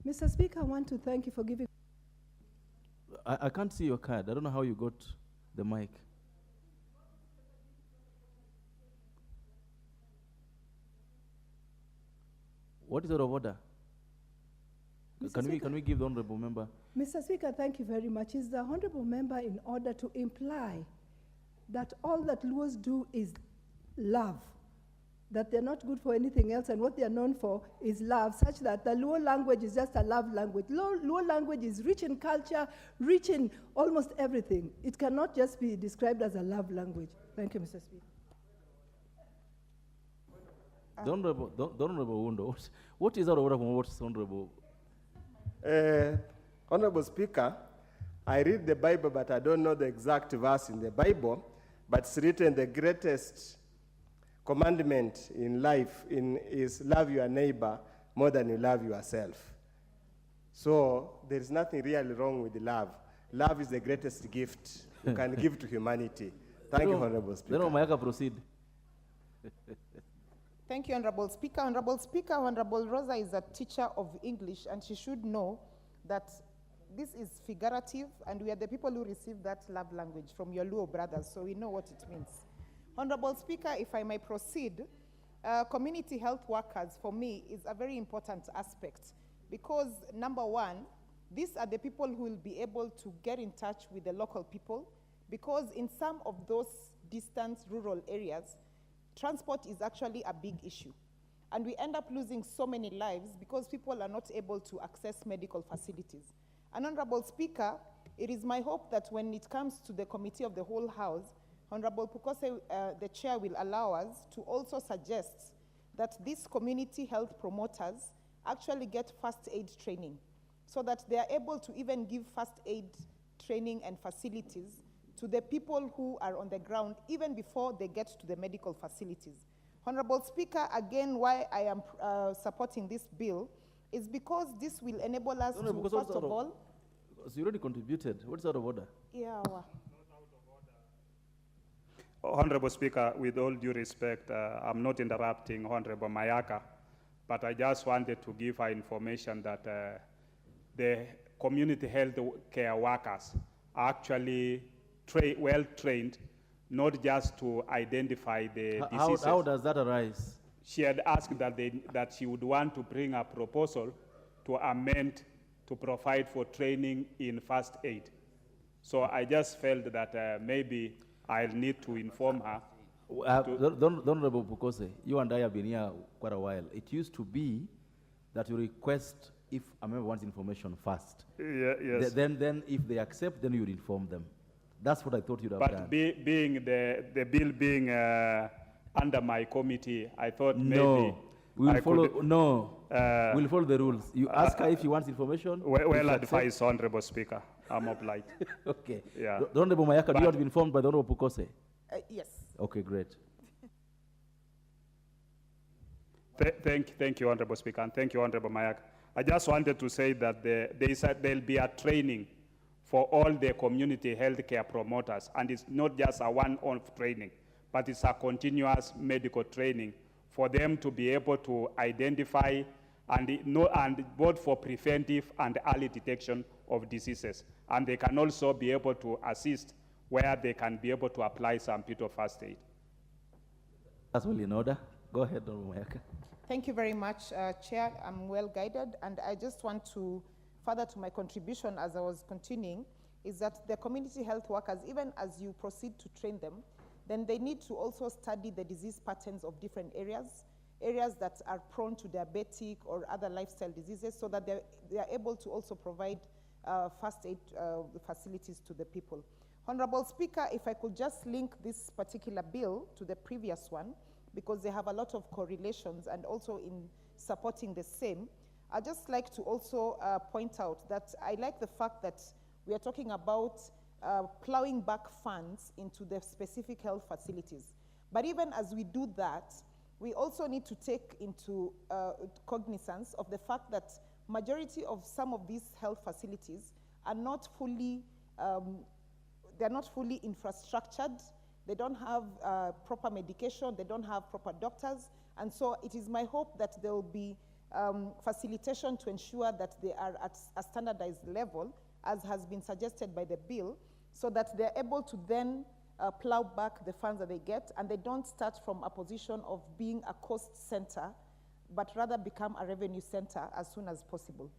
U: Mr. Speaker, I want to thank you for giving.
J: I can't see your card. I don't know how you got the mic. What is out of order? Can we give the honorable member?
U: Mr. Speaker, thank you very much. Is the honorable member in order to imply that all that Luos do is love, that they're not good for anything else, and what they're known for is love, such that the Luo language is just a love language. Luo language is rich in culture, rich in almost everything. It cannot just be described as a love language. Thank you, Mr. Speaker.
J: The Honorable Wundo, what is out of order from what's Honorable?
W: Honorable Speaker, I read the Bible, but I don't know the exact verse in the Bible, but it's written the greatest commandment in life is love your neighbor more than you love yourself. So there is nothing really wrong with love. Love is the greatest gift you can give to humanity. Thank you, Honorable Speaker.
J: Then Mayaka proceed.
K: Thank you, Honorable Speaker. Honorable Speaker, Honorable Rosa is a teacher of English, and she should know that this is figurative, and we are the people who receive that love language from your Luo brothers, so we know what it means. Honorable Speaker, if I may proceed, community health workers, for me, is a very important aspect because, number one, these are the people who will be able to get in touch with the local people, because in some of those distant rural areas, transport is actually a big issue. And we end up losing so many lives because people are not able to access medical facilities. And Honorable Speaker, it is my hope that when it comes to the Committee of the Whole House, Honorable Pukose, the chair, will allow us to also suggest that these community health promoters actually get first aid training so that they are able to even give first aid training and facilities to the people who are on the ground even before they get to the medical facilities. Honorable Speaker, again, why I am supporting this bill is because this will enable us to, first of all...
J: So you already contributed. What's out of order?
K: Yeah.
L: Honorable Speaker, with all due respect, I'm not interrupting Honorable Mayaka, but I just wanted to give her information that the community health care workers are actually well trained, not just to identify the diseases.
J: How does that arise?
L: She had asked that she would want to bring a proposal to amend to provide for training in first aid. So I just felt that maybe I'll need to inform her.
J: Honorable Pukose, you and I have been here quite a while. It used to be that you request if a member wants information first.
L: Yes.
J: Then if they accept, then you would inform them. That's what I thought you'd have done.
L: But being the bill being under my committee, I thought maybe
J: we'll follow the rules. You ask her if she wants information.
L: Well advised, Honorable Speaker. I'm obliged.
J: Okay.
L: Yeah.
J: The Honorable Mayaka, do you want to be informed by the Honorable Pukose?
K: Yes.
J: Okay, great.
L: Thank you, Honorable Speaker, and thank you, Honorable Mayaka. I just wanted to say that there'll be a training for all the community healthcare promoters, and it's not just a one-off training, but it's a continuous medical training for them to be able to identify and both for preventive and early detection of diseases. And they can also be able to assist where they can be able to apply some bit of first aid.
J: That's well in order. Go ahead, Honorable Mayaka.
K: Thank you very much, Chair. I'm well guided, and I just want to further to my contribution as I was continuing, is that the community health workers, even as you proceed to train them, then they need to also study the disease patterns of different areas that are prone to diabetic or other lifestyle diseases, so that they are able to also provide first aid facilities to the people. Honorable Speaker, if I could just link this particular bill to the previous one, because they have a lot of correlations, and also in supporting the same, I'd just like to also point out that I like the fact that we are talking about plowing back funds into the specific health facilities. But even as we do that, we also need to take into cognizance of the fact that majority of some of these health facilities are not fully, they're not fully infrastructured. They don't have proper medication, they don't have proper doctors, and so it is my hope that there will be facilitation to ensure that they are at a standardized level, as has been suggested by the bill, so that they're able to then plow back the funds that they get, and they don't start from a position of being a cost center, but rather become a revenue center as soon as possible.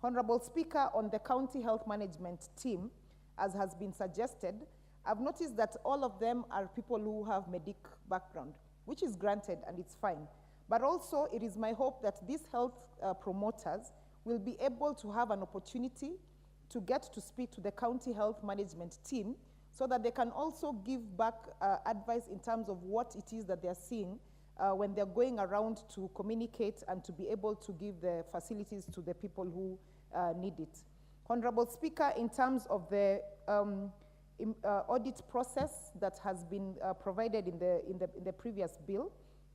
K: Honorable Speaker, on the county health management team, as has been suggested, I've noticed that all of them are people who have medic background, which is granted and it's fine. But also it is my hope that these health promoters will be able to have an opportunity to get to speak to the county health management team, so that they can also give back advice in terms of what it is that they're seeing when they're going around to communicate and to be able to give the facilities to the people who need it. Honorable Speaker, in terms of the audit process that has been provided in the previous bill,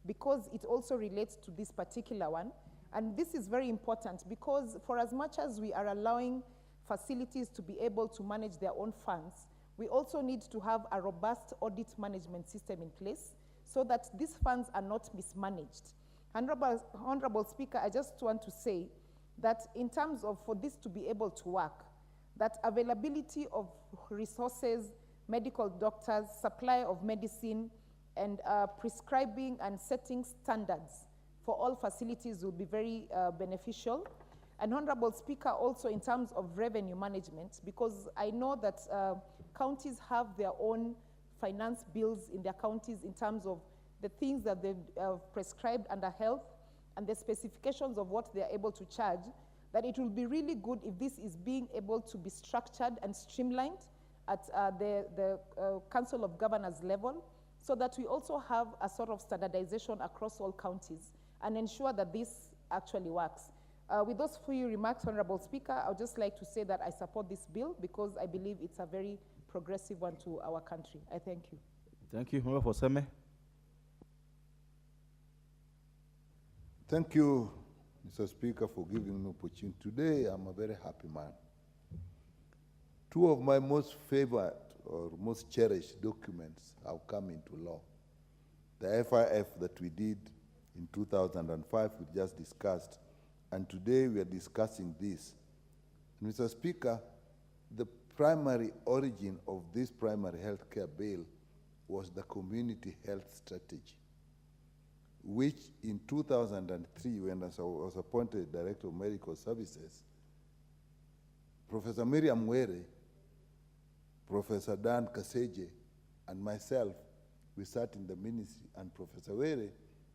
K: because it also relates to this particular one, and this is very important because for as much as we are allowing facilities to be able to manage their own funds, we also need to have a robust audit management system in place so that these funds are not mismanaged. Honorable Speaker, I just want to say that in terms of for this to be able to work, that availability of resources, medical doctors, supply of medicine, and prescribing and setting standards for all facilities will be very beneficial. And Honorable Speaker, also in terms of revenue management, because I know that counties have their own finance bills in their counties in terms of the things that they've prescribed under health and the specifications of what they are able to charge, that it will be really good if this is being able to be structured and streamlined at the Council of Governors level, so that we also have a sort of standardization across all counties and ensure that this actually works. With those few remarks, Honorable Speaker, I would just like to say that I support this bill because I believe it's a very progressive one to our country. I thank you.
J: Thank you. Member for Seme.
N: Thank you, Mr. Speaker, for giving me an opportunity. Today, I'm a very happy man. Two of my most favorite or most cherished documents have come into law. The FIF that we did in 2005, we just discussed, and today we are discussing this. And Mr. Speaker, the primary origin of this primary health care bill was the community health strategy, which in 2003, when I was appointed Director of Medical Services, Professor Miriam Were, Professor Dan Kaseje, and myself, we sat in the ministry, and Professor Were,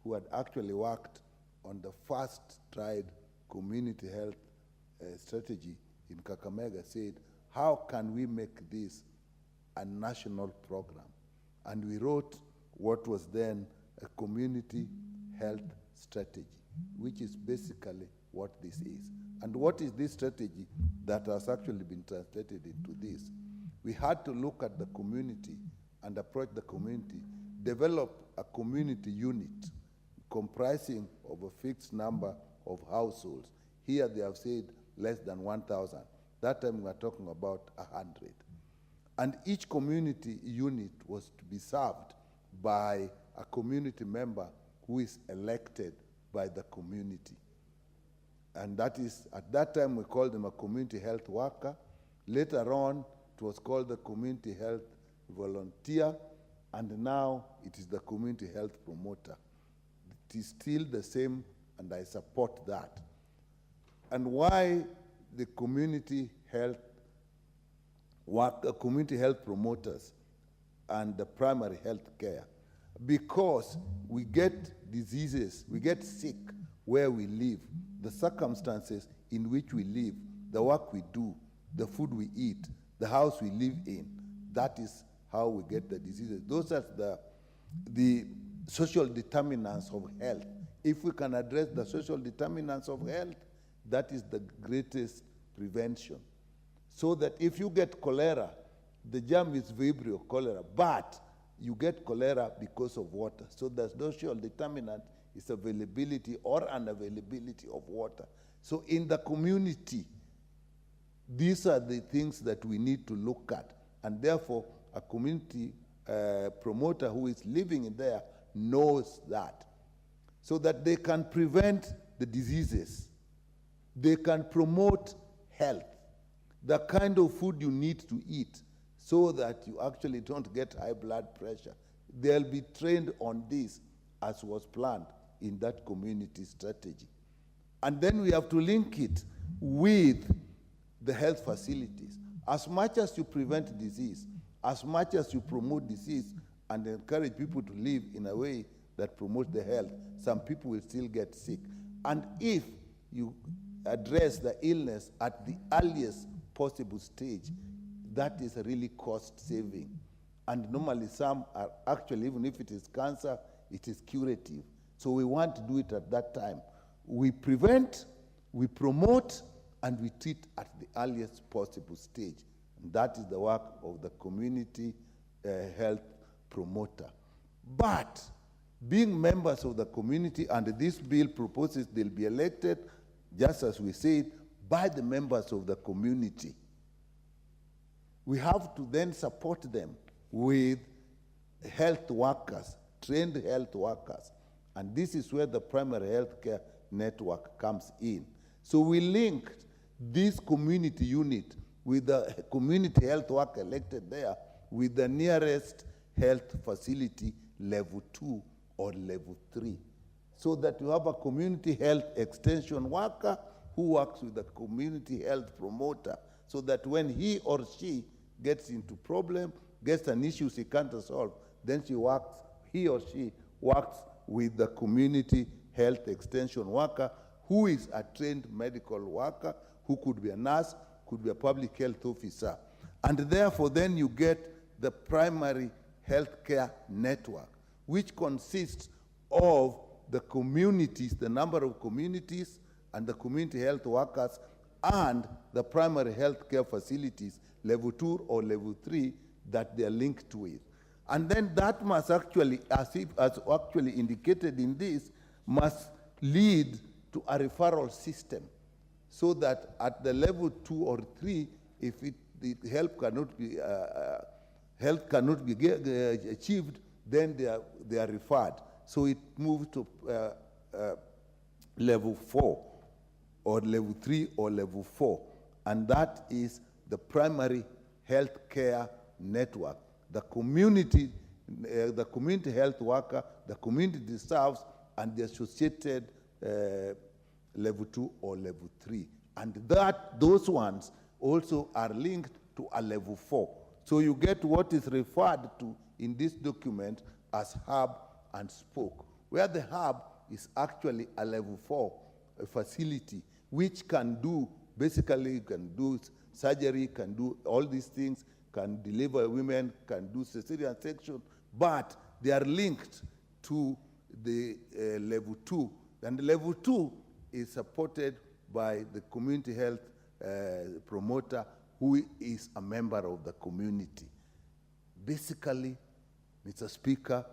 N: who had actually worked on the first tried community health strategy in Kakamega, said, how can we make this a national program? And we wrote what was then a community health strategy, which is basically what this is. And what is this strategy that has actually been translated into this? We had to look at the community and approach the community, develop a community unit comprising of a fixed number of households. Here they have said less than 1,000. That time we were talking about 100. And each community unit was to be served by a community member who is elected by the community. And that is, at that time we called them a community health worker. Later on, it was called the community health volunteer, and now it is the community health promoter. It is still the same, and I support that. And why the community health community health promoters and the primary health care? Because we get diseases, we get sick where we live, the circumstances in which we live, the work we do, the food we eat, the house we live in. That is how we get the diseases. Those are the social determinants of health. If we can address the social determinants of health, that is the greatest prevention. So that if you get cholera, the germ is Vibrio cholera, but you get cholera because of water. So the social determinant is availability or unavailability of water. So in the community, these are the things that we need to look at. And therefore, a community promoter who is living in there knows that. So that they can prevent the diseases. They can promote health, the kind of food you need to eat so that you actually don't get high blood pressure. They'll be trained on this as was planned in that community strategy. And then we have to link it with the health facilities. As much as you prevent disease, as much as you promote disease and encourage people to live in a way that promotes the health, some people will still get sick. And if you address the illness at the earliest possible stage, that is a really cost saving. And normally some are actually, even if it is cancer, it is curative. So we want to do it at that time. We prevent, we promote, and we treat at the earliest possible stage. And that is the work of the community health promoter. But being members of the community, and this bill proposes they'll be elected, just as we said, by the members of the community. We have to then support them with health workers, trained health workers. And this is where the primary health care network comes in. So we linked this community unit with the community health worker elected there with the nearest health facility, level 2 or level 3. So that you have a community health extension worker who works with the community health promoter, so that when he or she gets into problem, gets an issue she can't solve, then he or she works with the community health extension worker, who is a trained medical worker, who could be a nurse, could be a public health officer. And therefore, then you get the primary health care network, which consists of the communities, the number of communities, and the community health workers, and the primary health care facilities, level 2 or level 3, that they're linked with. And then that must actually, as actually indicated in this, must lead to a referral system, so that at the level 2 or 3, if the help cannot be achieved, then they are referred. So it moves to level 4 or level 3 or level 4, and that is the primary health care network. The community health worker, the community staffs, and the associated level 2 or level 3. And those ones also are linked to a level 4. So you get what is referred to in this document as hub and spoke, where the hub is actually a level 4 facility, which can do, basically can do surgery, can do all these things, can deliver women, can do cesarean section, but they are linked to the level 2. And the level 2 is supported by the community health promoter, who is a member of the community. Basically, Mr. Speaker,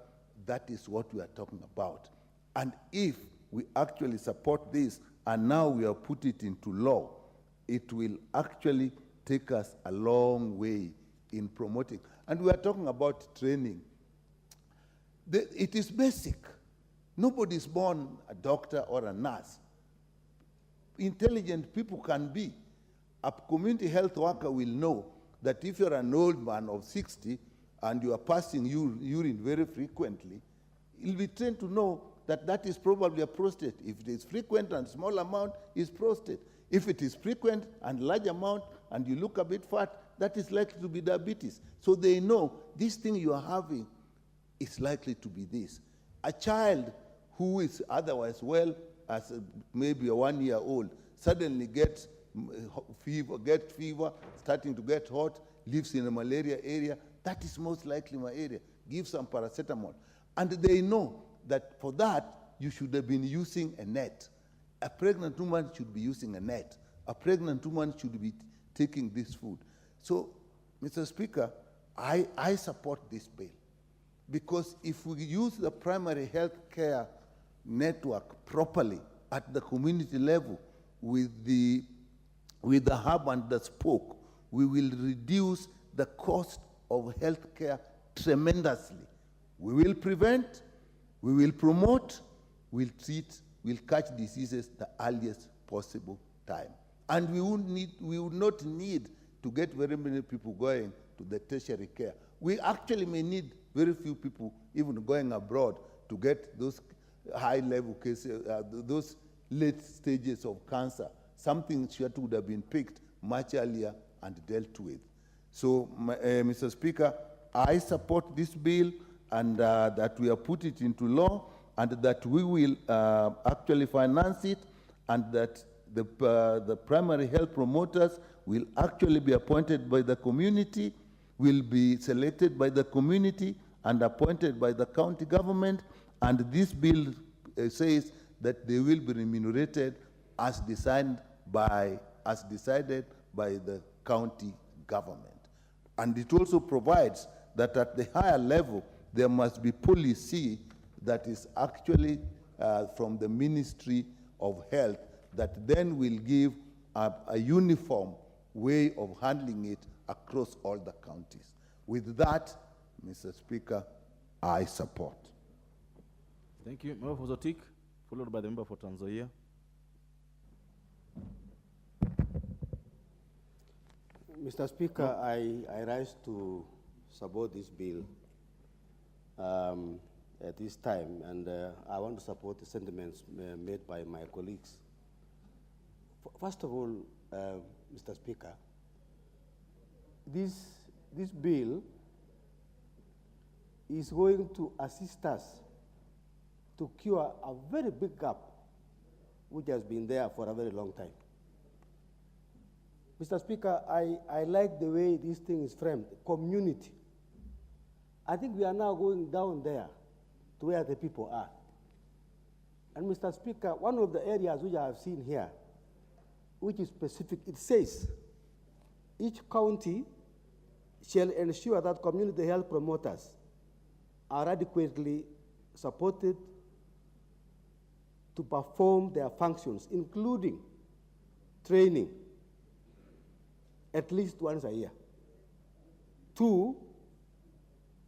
N: that is what we are talking about. And if we actually support this, and now we have put it into law, it will actually take us a long way in promoting. And we are talking about training. It is basic. Nobody is born a doctor or a nurse. Intelligent people can be. A community health worker will know that if you're an old man of 60 and you are passing urine very frequently, he'll be trained to know that that is probably a prostate. If it is frequent and small amount, it's prostate. If it is frequent and large amount and you look a bit fat, that is likely to be diabetes. So they know this thing you are having is likely to be this. A child who is otherwise well, as maybe a 1 year old, suddenly gets fever, starting to get hot, lives in a malaria area, that is most likely malaria. Give some paracetamol. And they know that for that, you should have been using a net. A pregnant woman should be using a net. A pregnant woman should be taking this food. So, Mr. Speaker, I support this bill, because if we use the primary health care network properly at the community level with the hub and the spoke, we will reduce the cost of health care tremendously. We will prevent, we will promote, we'll treat, we'll catch diseases the earliest possible time. And we would not need to get very many people going to the tertiary care. We actually may need very few people even going abroad to get those high-level cases, those late stages of cancer, something that would have been picked much earlier and dealt with. So, Mr. Speaker, I support this bill, and that we have put it into law, and that we will actually finance it, and that the primary health promoters will actually be appointed by the community, will be selected by the community, and appointed by the county government. And this bill says that they will be remunerated as decided by the county government. And it also provides that at the higher level, there must be policy that is actually from the Ministry of Health, that then will give a uniform way of handling it across all the counties. With that, Mr. Speaker, I support.
J: Thank you. Member for Zotik, followed by the member for Trans Nzoia.
O: Mr. Speaker, I rise to support this bill at this time, and I want to support the sentiments made by my colleagues. First of all, Mr. Speaker, this bill is going to assist us to cure a very big gap which has been there for a very long time. Mr. Speaker, I like the way this thing is framed, community. I think we are now going down there to where the people are. And Mr. Speaker, one of the areas which I have seen here, which is specific, it says, each county shall ensure that community health promoters are adequately supported to perform their functions, including training, at least once a year. 2,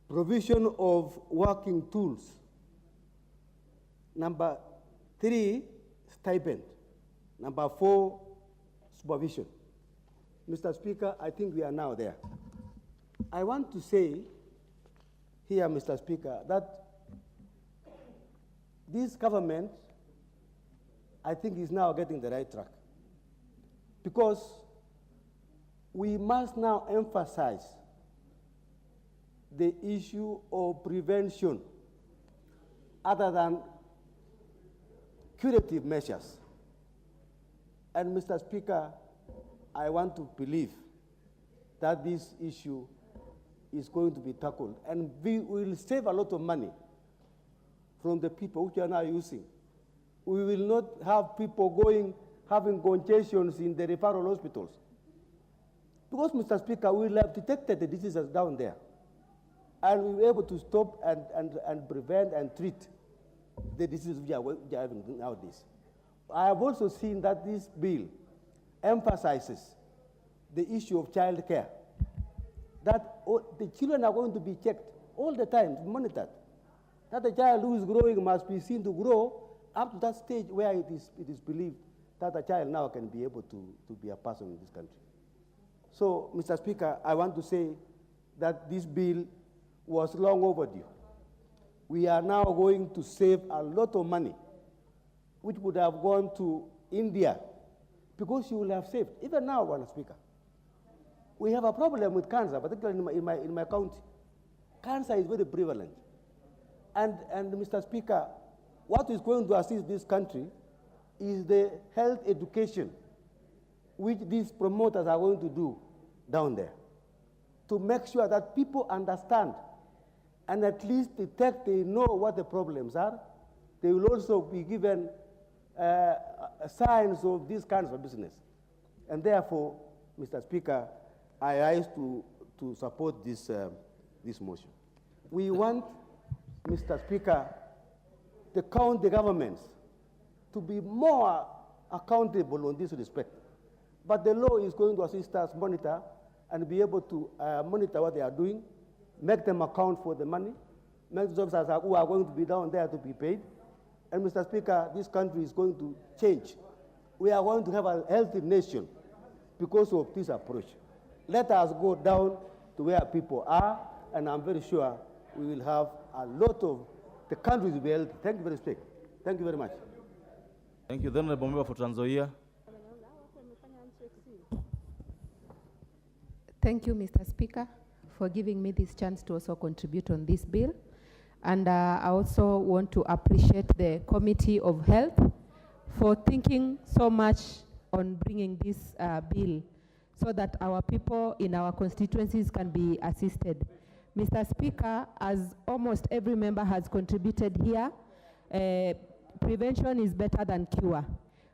O: provision of working tools. Number 3, stipend. Number 4, supervision. Mr. Speaker, I think we are now there. I want to say here, Mr. Speaker, that this government, I think, is now getting the right track. Because we must now emphasize the issue of prevention other than curative measures. And Mr. Speaker, I want to believe that this issue is going to be tackled, and we will save a lot of money from the people which are now using. We will not have people having congestions in the referral hospitals. Because, Mr. Speaker, we will have detected the diseases down there, and we will be able to stop and prevent and treat the diseases which are having nowadays. I have also seen that this bill emphasizes the issue of child care, that the children are going to be checked all the time, monitored, that the child who is growing must be seen to grow up to that stage where it is believed that a child now can be able to be a person in this country. So, Mr. Speaker, I want to say that this bill was long overdue. We are now going to save a lot of money, which would have gone to India, because you will have saved. Even now, Mr. Speaker, we have a problem with cancer, particularly in my county. Cancer is very prevalent. And Mr. Speaker, what is going to assist this country is the health education which these promoters are going to do down there, to make sure that people understand and at least detect, they know what the problems are. They will also be given signs of these kinds of business. And therefore, Mr. Speaker, I rise to support this motion. We want, Mr. Speaker, the county governments to be more accountable on this respect. But the law is going to assist us monitor and be able to monitor what they are doing, make them account for the money, make the officers who are going to be down there to be paid. And Mr. Speaker, this country is going to change. We are going to have a healthy nation because of this approach. Let us go down to where people are, and I'm very sure we will have a lot of the country will be healthy. Thank you very much. Thank you very much.
J: Thank you. Then the member for Trans Nzoia.
P: Thank you, Mr. Speaker, for giving me this chance to also contribute on this bill. And I also want to appreciate the Committee of Health for thinking so much on bringing this bill so that our people in our constituencies can be assisted. Mr. Speaker, as almost every member has contributed here, prevention is better than cure.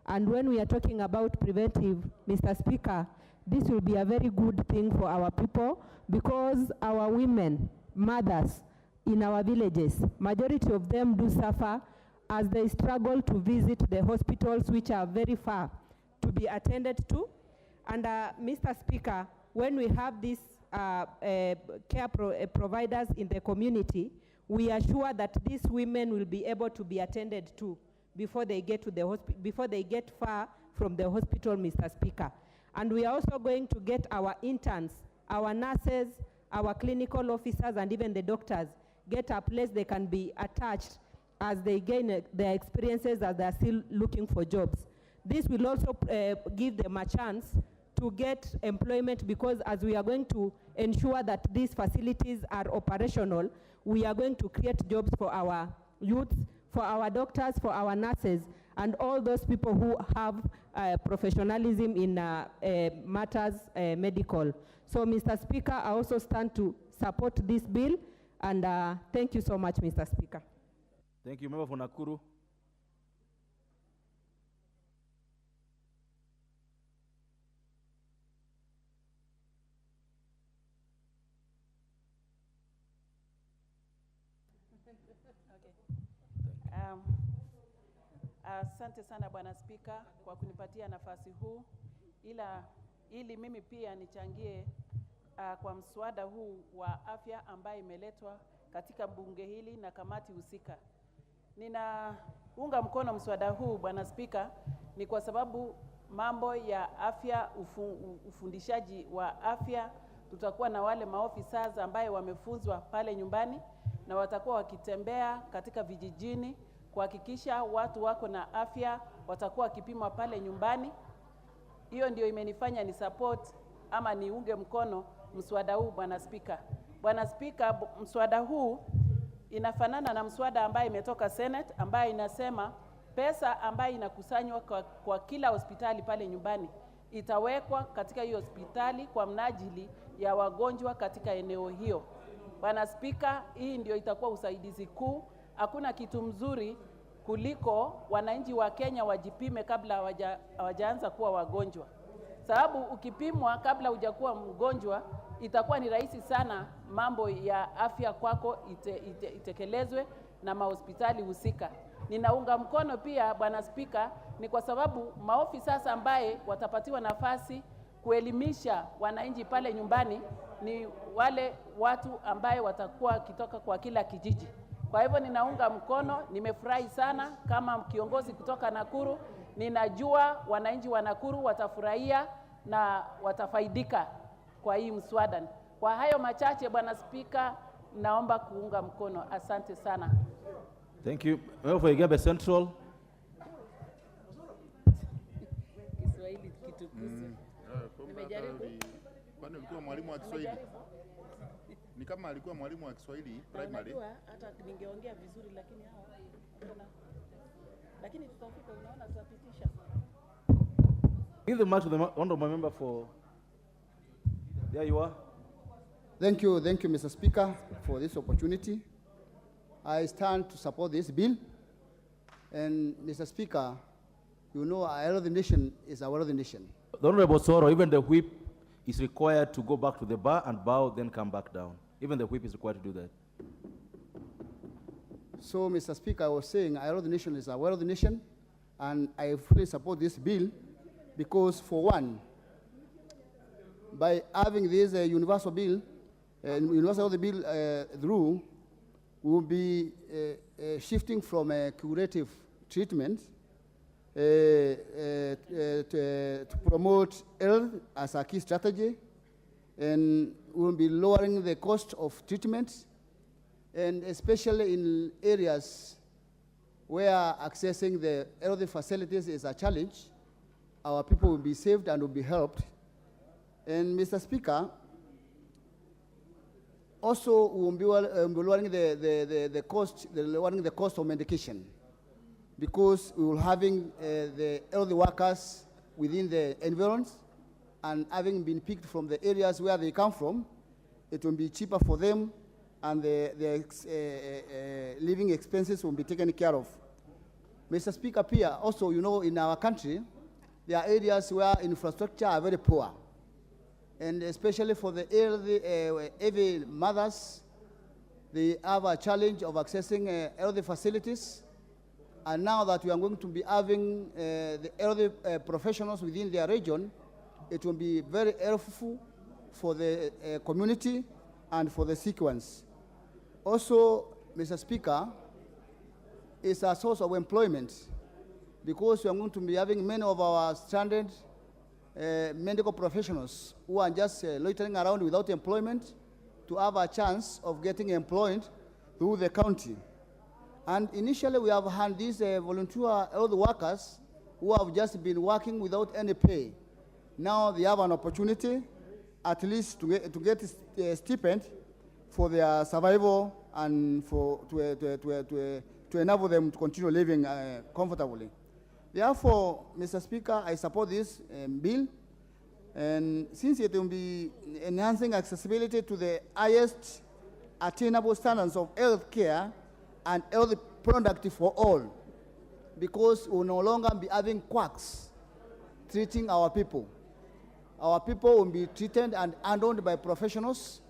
P: And when we are talking about preventive, Mr. Speaker, this will be a very good thing for our people, because our women, mothers in our villages, majority of them do suffer as they struggle to visit the hospitals which are very far to be attended to. And Mr. Speaker, when we have these care providers in the community,
C: we are sure that these women will be able to be attended to before they get to the before they get far from the hospital, Mr. Speaker. And we are also going to get our interns, our nurses, our clinical officers, and even the doctors get a place they can be attached as they gain their experiences as they are still looking for jobs. This will also give them a chance to get employment, because as we are going to ensure that these facilities are operational, we are going to create jobs for our youth, for our doctors, for our nurses, and all those people who have professionalism in matters medical. So, Mr. Speaker, I also stand to support this bill, and thank you so much, Mr. Speaker.
J: Thank you, Member for Nakuru.
I: Asante sana Bwana Spika kwa kunipatia nafasi huu, ili mimi pia nichangie kwa mswada huu wa afya ambaye imeletwa katika bunge hili na kamati husika. Ninaunga mkono mswada huu Bwana Spika, ni kwa sababu mambo ya afya, ufundishaji wa afya, tutakuwa na wale maofisa ambaye wamefunzwa pale nyumbani na watakuwa wakitembea katika vijijini kuhakikisha watu wako na afya, watakuwa wakipimwa pale nyumbani. Hiyo ndio imenifanya ni support ama niunge mkono mswada huu Bwana Spika. Bwana Spika, mswada huu inafanana na mswada ambaye imetoka Senate ambaye inasema pesa ambayo inakusanywa kwa kila hospitali pale nyumbani itawekwa katika hiyo hospitali kwa mnajili ya wagonjwa katika eneo hiyo. Bwana Spika, hii ndio itakuwa usaidizi kuu. Hakuna kitu mzuri kuliko wananchi wa Kenya wajipime kabla hawajaanza kuwa wagonjwa. Sababu ukipimwa kabla hujakuwa mgonjwa, itakuwa ni rahisi sana mambo ya afya kwako itekelezwe na mahospitali husika. Ninaunga mkono pia Bwana Spika, ni kwa sababu maofisa ambaye watapatiwa nafasi kuelimisha wananchi pale nyumbani ni wale watu ambaye watakuwa kitoka kwa kila kijiji. Kwa hivyo ninaunga mkono, nimefurahi sana kama kiongozi kutoka Nakuru. Ninajua wananchi wa Nakuru watafurahia na watafaidika kwa hii mswada. Kwa hayo machache Bwana Spika, naomba kuunga mkono. Asante sana.
J: Thank you. Well, for Igembe Central.
I: Kiswahili kitukuze. Nimejaribu.
Q: Kwani ulikuwa mwalimu wa Kiswahili? Ni kama alikuwa mwalimu wa Kiswahili primary.
I: Unajua hata ningeongea vizuri lakini lakini tutafika, unaona tutapitisha.
J: Give the mic to the honorable member for. There you are.
X: Thank you, Mr. Speaker, for this opportunity. I stand to support this bill. And Mr. Speaker, you know, our other nation is our other nation.
J: The Honorable Soro, even the whip is required to go back to the bar and bow, then come back down. Even the whip is required to do that.
X: So, Mr. Speaker, I was saying our other nation is our other nation, and I fully support this bill because, for one, by having this universal bill, universal bill through, we will be shifting from a curative treatment to promote health as a key strategy, and we will be lowering the cost of treatment, and especially in areas where accessing the health facilities is a challenge, our people will be saved and will be helped. And Mr. Speaker, also we will be lowering the cost of medication, because we will having the health workers within the environs, and having been picked from the areas where they come from, it will be cheaper for them, and the living expenses will be taken care of. Mr. Speaker, Pia, also, you know, in our country, there are areas where infrastructure are very poor, and especially for the heavy mothers, they have a challenge of accessing healthy facilities. And now that we are going to be having the healthy professionals within their region, it will be very helpful for the community and for the sick ones. Also, Mr. Speaker, is a source of employment because we are going to be having many of our stranded medical professionals who are just loitering around without employment to have a chance of getting employed through the county. And initially we have had these volunteer health workers who have just been working without any pay. Now they have an opportunity at least to get a stipend for their survival and to enable them to continue living comfortably. Therefore, Mr. Speaker, I support this bill, and since it will be enhancing accessibility to the highest attainable standards of health care and health product for all, because we will no longer be having quacks treating our people. Our people will be treated and handled by professionals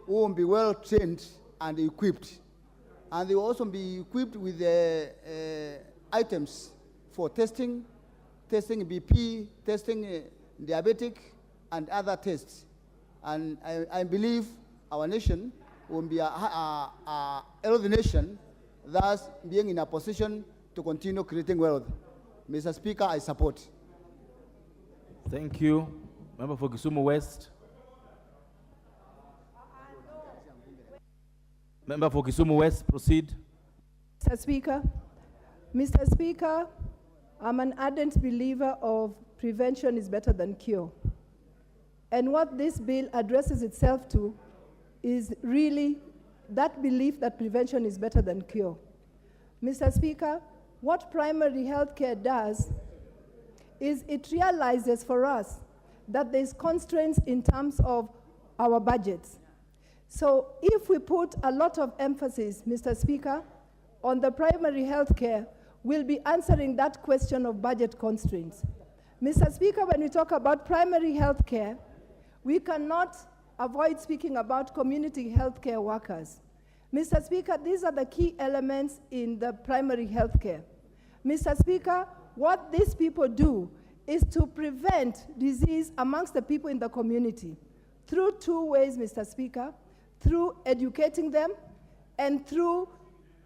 X: who will be well trained and equipped. And they will also be equipped with items for testing BP, testing diabetic, and other tests. And I believe our nation will be a healthy nation, thus being in a position to continue creating wealth. Mr. Speaker, I support.
J: Thank you. Member for Kisumu West. Member for Kisumu West, proceed.
U: Mr. Speaker, I'm an ardent believer of prevention is better than cure. And what this bill addresses itself to is really that belief that prevention is better than cure. Mr. Speaker, what primary health care does is it realizes for us that there's constraints in terms of our budgets. So if we put a lot of emphasis, Mr. Speaker, on the primary health care, we'll be answering that question of budget constraints. Mr. Speaker, when we talk about primary health care, we cannot avoid speaking about community health care workers. Mr. Speaker, these are the key elements in the primary health care. Mr. Speaker, what these people do is to prevent disease amongst the people in the community through two ways, Mr. Speaker, through educating them and through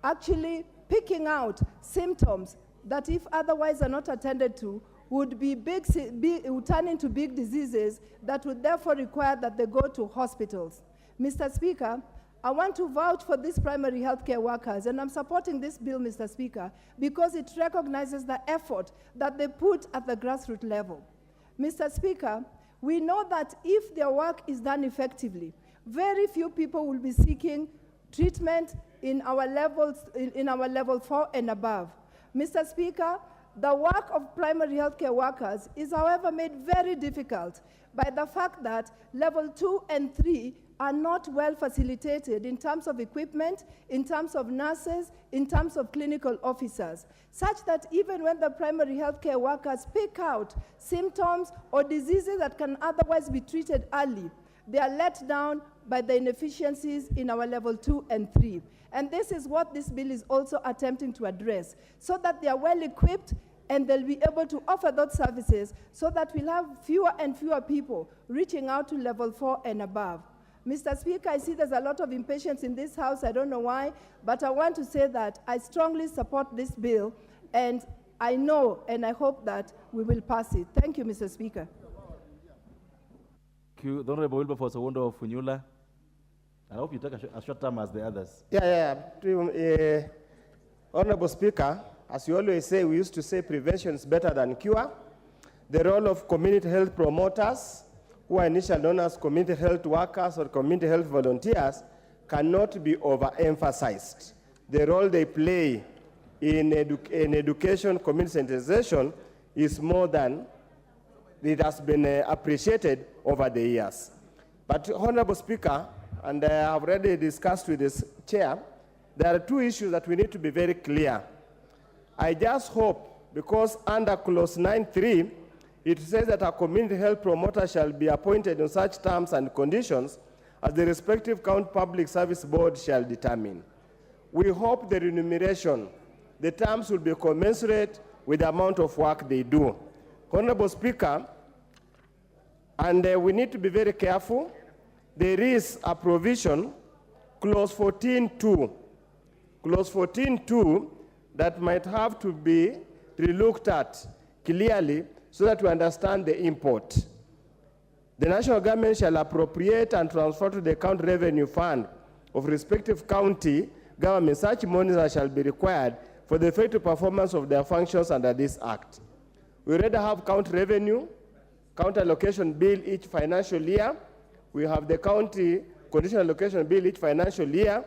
U: actually picking out symptoms that if otherwise are not attended to would would turn into big diseases that would therefore require that they go to hospitals. Mr. Speaker, I want to vouch for these primary health care workers, and I'm supporting this bill, Mr. Speaker, because it recognizes the effort that they put at the grassroots level. Mr. Speaker, we know that if their work is done effectively, very few people will be seeking treatment in our level 4 and above. Mr. Speaker, the work of primary health care workers is, however, made very difficult by the fact that level 2 and 3 are not well facilitated in terms of equipment, in terms of nurses, in terms of clinical officers, such that even when the primary health care workers pick out symptoms or diseases that can otherwise be treated early, they are let down by the inefficiencies in our level 2 and 3. And this is what this bill is also attempting to address, so that they are well equipped and they'll be able to offer those services so that we'll have fewer and fewer people reaching out to level 4 and above. Mr. Speaker, I see there's a lot of impatience in this House. I don't know why, but I want to say that I strongly support this bill, and I know and I hope that we will pass it. Thank you, Mr. Speaker.
J: Thank you. The Honorable Wilberforce Owundo of Funyula. I hope you take a short time as the others.
W: Honorable Speaker, as you always say, we used to say prevention is better than cure. The role of community health promoters, who are initially known as community health workers or community health volunteers, cannot be overemphasized. The role they play in education, community sensitization is more than it has been appreciated over the years. But Honorable Speaker, and I have already discussed with this chair, there are two issues that we need to be very clear. I just hope, because under clause 9.3, it says that a community health promoter shall be appointed on such terms and conditions as the respective county public service board shall determine. We hope the remuneration, the terms will be commensurate with the amount of work they do. Honorable Speaker, and we need to be very careful. There is a provision, clause 14.2, Clause 14.2 that might have to be relooked at clearly so that we understand the import. The national government shall appropriate and transfer to the county revenue fund of respective county government such monies as shall be required for the effective performance of their functions under this act. We already have county revenue, county allocation bill each financial year. We have the county conditional allocation bill each financial year.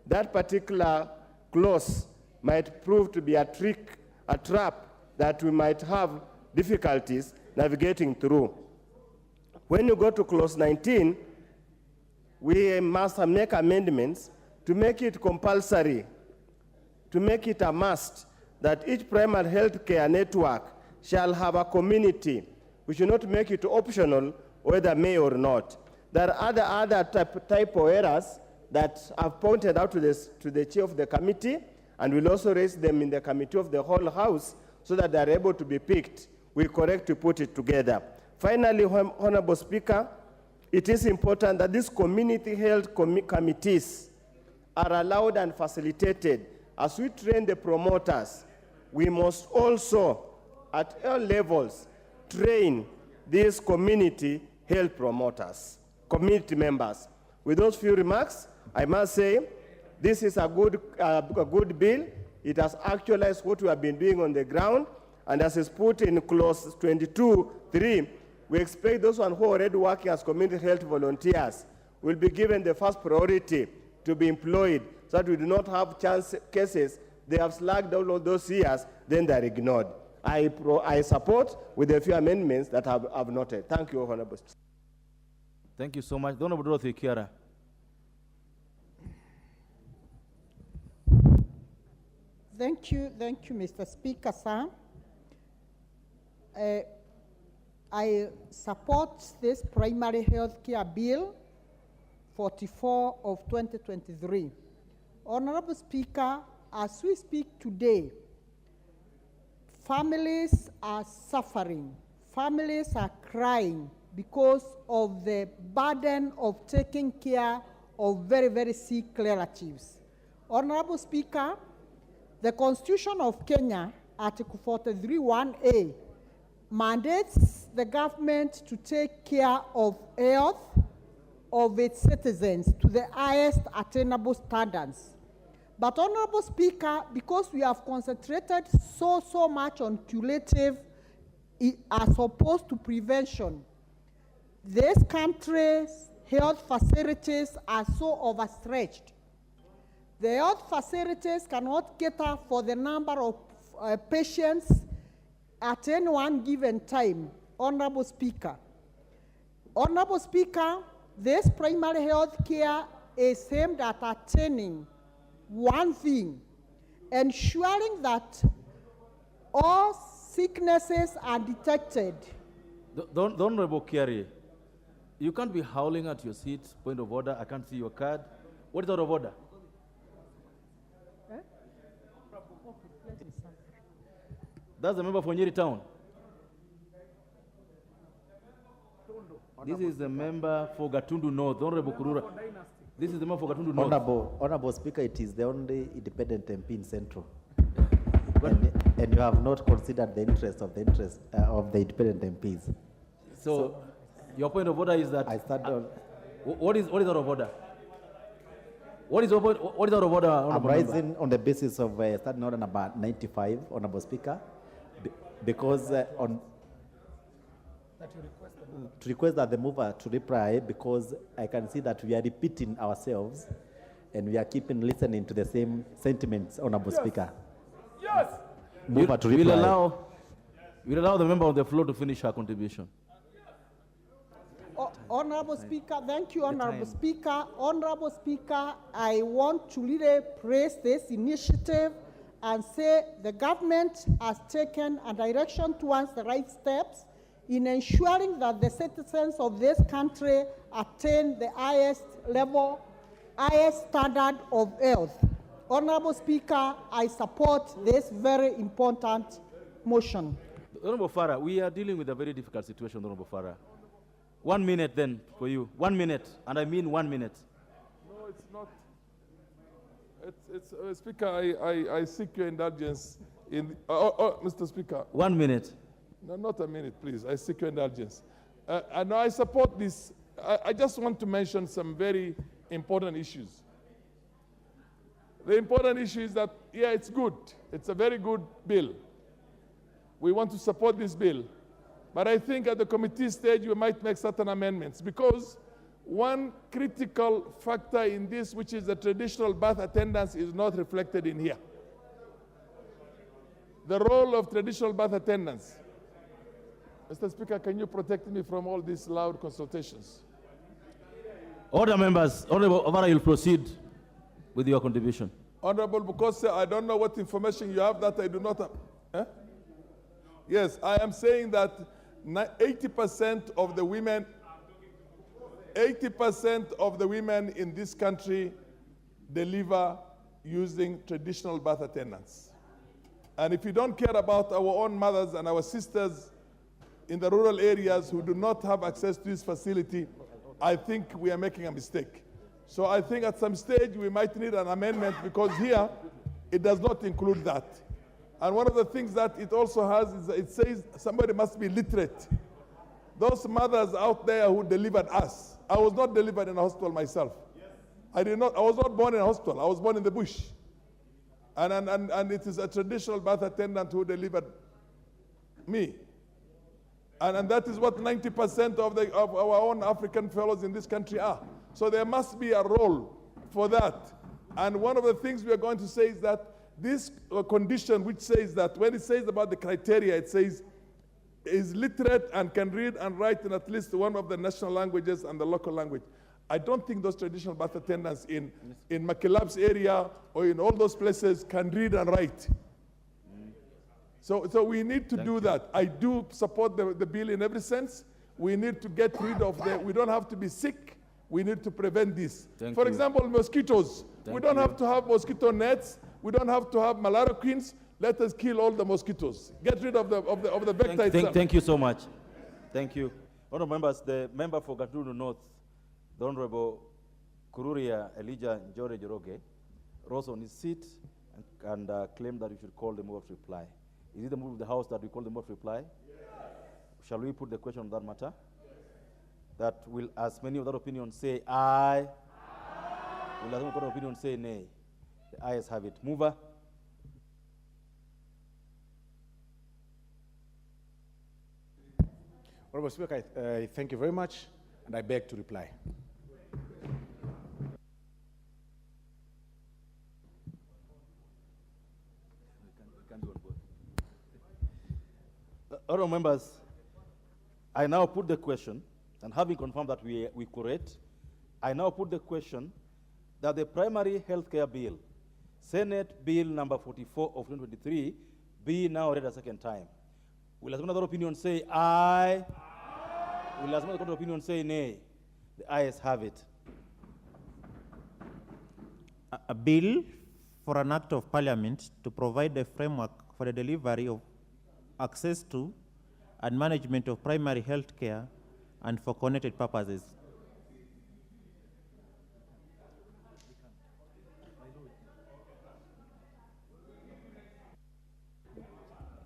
W: That particular clause might prove to be a trap that we might have difficulties navigating through. When you go to clause 19, we must make amendments to make it compulsory, to make it a must that each primary health care network shall have a community. We should not make it optional whether may or not. There are other typo errors that I've pointed out to the chair of the committee, and we'll also raise them in the committee of the whole house so that they're able to be picked. We correct to put it together. Finally, Honorable Speaker, it is important that these community health committees are allowed and facilitated. As we train the promoters, we must also, at all levels, train these community health promoters, community members. With those few remarks, I must say this is a good bill. It has actualized what we have been doing on the ground, and as is put in clause 22.3, we expect those who are already working as community health volunteers will be given the first priority to be employed so that we do not have cases they have slacked all of those years, then they're ignored. I support with a few amendments that I've noted. Thank you, Honorable.
J: Thank you so much. The Honorable Dorothy Kiara.
E: Thank you, Mr. Speaker, sir. I support this primary health care bill 44 of 2023. Honorable Speaker, as we speak today, families are suffering, families are crying because of the burden of taking care of very, very sick relatives. Honorable Speaker, the Constitution of Kenya, Article 43(1)(a), mandates the government to take care of health of its citizens to the highest attainable standards. But Honorable Speaker, because we have concentrated so much on curative as opposed to prevention, this country's health facilities are so overstretched. The health facilities cannot cater for the number of patients at any one given time, Honorable Speaker. Honorable Speaker, this primary health care is aimed at attaining one thing, ensuring that all sicknesses are detected.
J: The Honorable Kiari, you can't be howling at your seat. Point of order. I can't see your card. What is out of order? That's the member for Nyeri Town. This is the member for Gatundu North, Honorable Kurura. This is the member for Gatundu North.
H: Honorable Speaker, it is the only independent MP in Central. and you have not considered the interest of the independent MPs.
J: So your point of order is that
H: I start on.
J: What is out of order? What is out of order?
H: I'm rising on the basis of starting order number 95, Honorable Speaker, because to request that the mover to reply, because I can see that we are repeating ourselves and we are keeping listening to the same sentiments, Honorable Speaker.
J: Yes.
H: Mover to reply.
J: We'll allow the member of the floor to finish her contribution.
E: Honorable Speaker, thank you, Honorable Speaker. Honorable Speaker, I want to really praise this initiative and say the government has taken a direction towards the right steps in ensuring that the citizens of this country attain the highest level, highest standard of health. Honorable Speaker, I support this very important motion.
J: Honorable Farah, we are dealing with a very difficult situation, Honorable Farah. 1 minute then for you. 1 minute, and I mean 1 minute.
S: No, it's not.
D: Speaker, I seek your indulgence in, Mr. Speaker.
J: 1 minute.
D: No, not a minute, please. I seek your indulgence. And I support this. I just want to mention some very important issues. The important issue is that, yeah, it's good. It's a very good bill. We want to support this bill. But I think at the committee stage, we might make certain amendments because one critical factor in this, which is the traditional birth attendance, is not reflected in here. The role of traditional birth attendance. Mr. Speaker, can you protect me from all these loud consultations?
J: Order, members. Honorable Ovara, you'll proceed with your contribution.
D: Honorable Bukose, I don't know what information you have that I do not have. Eh? Yes, I am saying that 80% of the women, 80% of the women in this country deliver using traditional birth attendants. And if you don't care about our own mothers and our sisters in the rural areas who do not have access to this facility, I think we are making a mistake. So I think at some stage we might need an amendment because here it does not include that. And one of the things that it also has is that it says somebody must be literate. Those mothers out there who delivered us, I was not delivered in a hospital myself. I was not born in a hospital. I was born in the bush. And it is a traditional birth attendant who delivered me. And that is what 90% of our own African fellows in this country are. So there must be a role for that. And one of the things we are going to say is that this condition which says that when it says about the criteria, it says is literate and can read and write in at least one of the national languages and the local language. I don't think those traditional birth attendants in Makilab's area or in all those places can read and write. So we need to do that. I do support the bill in every sense. We need to get rid of we don't have to be sick. We need to prevent this. For example, mosquitoes. We don't have to have mosquito nets. We don't have to have malaria queens. Let us kill all the mosquitoes. Get rid of the vector itself.
J: Thank you so much. Thank you. Honourable members, the member for Gatundu North, the Honourable Kururia Elijah Njore Joroge, rose on his seat and claimed that we should call the move of reply. Is it the move of the House that we call the move of reply? Yes. Shall we put the question on that matter? Yes. That will, as many of that opinion say aye. Aye. Will as many of that opinion say nay? The ayes have it. Mover.
G: Honourable Speaker, I thank you very much, and I beg to reply.
J: Honourable members, I now put the question, and having confirmed that we correct, I now put the question that the primary health care bill, Senate Bill number 44 of 2023, be now read a second time. Will as another opinion say aye? Aye. Will as another opinion say nay? The ayes have it.
T: A bill for an act of parliament to provide a framework for the delivery of access to and management of primary health care and for connected purposes.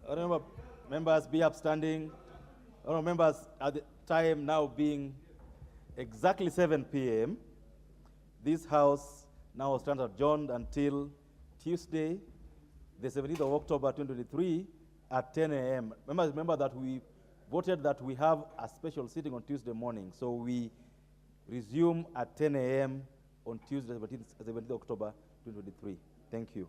J: Honourable members, be upstanding. Honourable members, at the time now being exactly 7 p.m., this House now stands adjourned until Tuesday, the 17th of October 2023 at 10 a.m. Members, remember that we voted that we have a special sitting on Tuesday morning, so we resume at 10 a.m. on Tuesday, 17th October 2023. Thank you.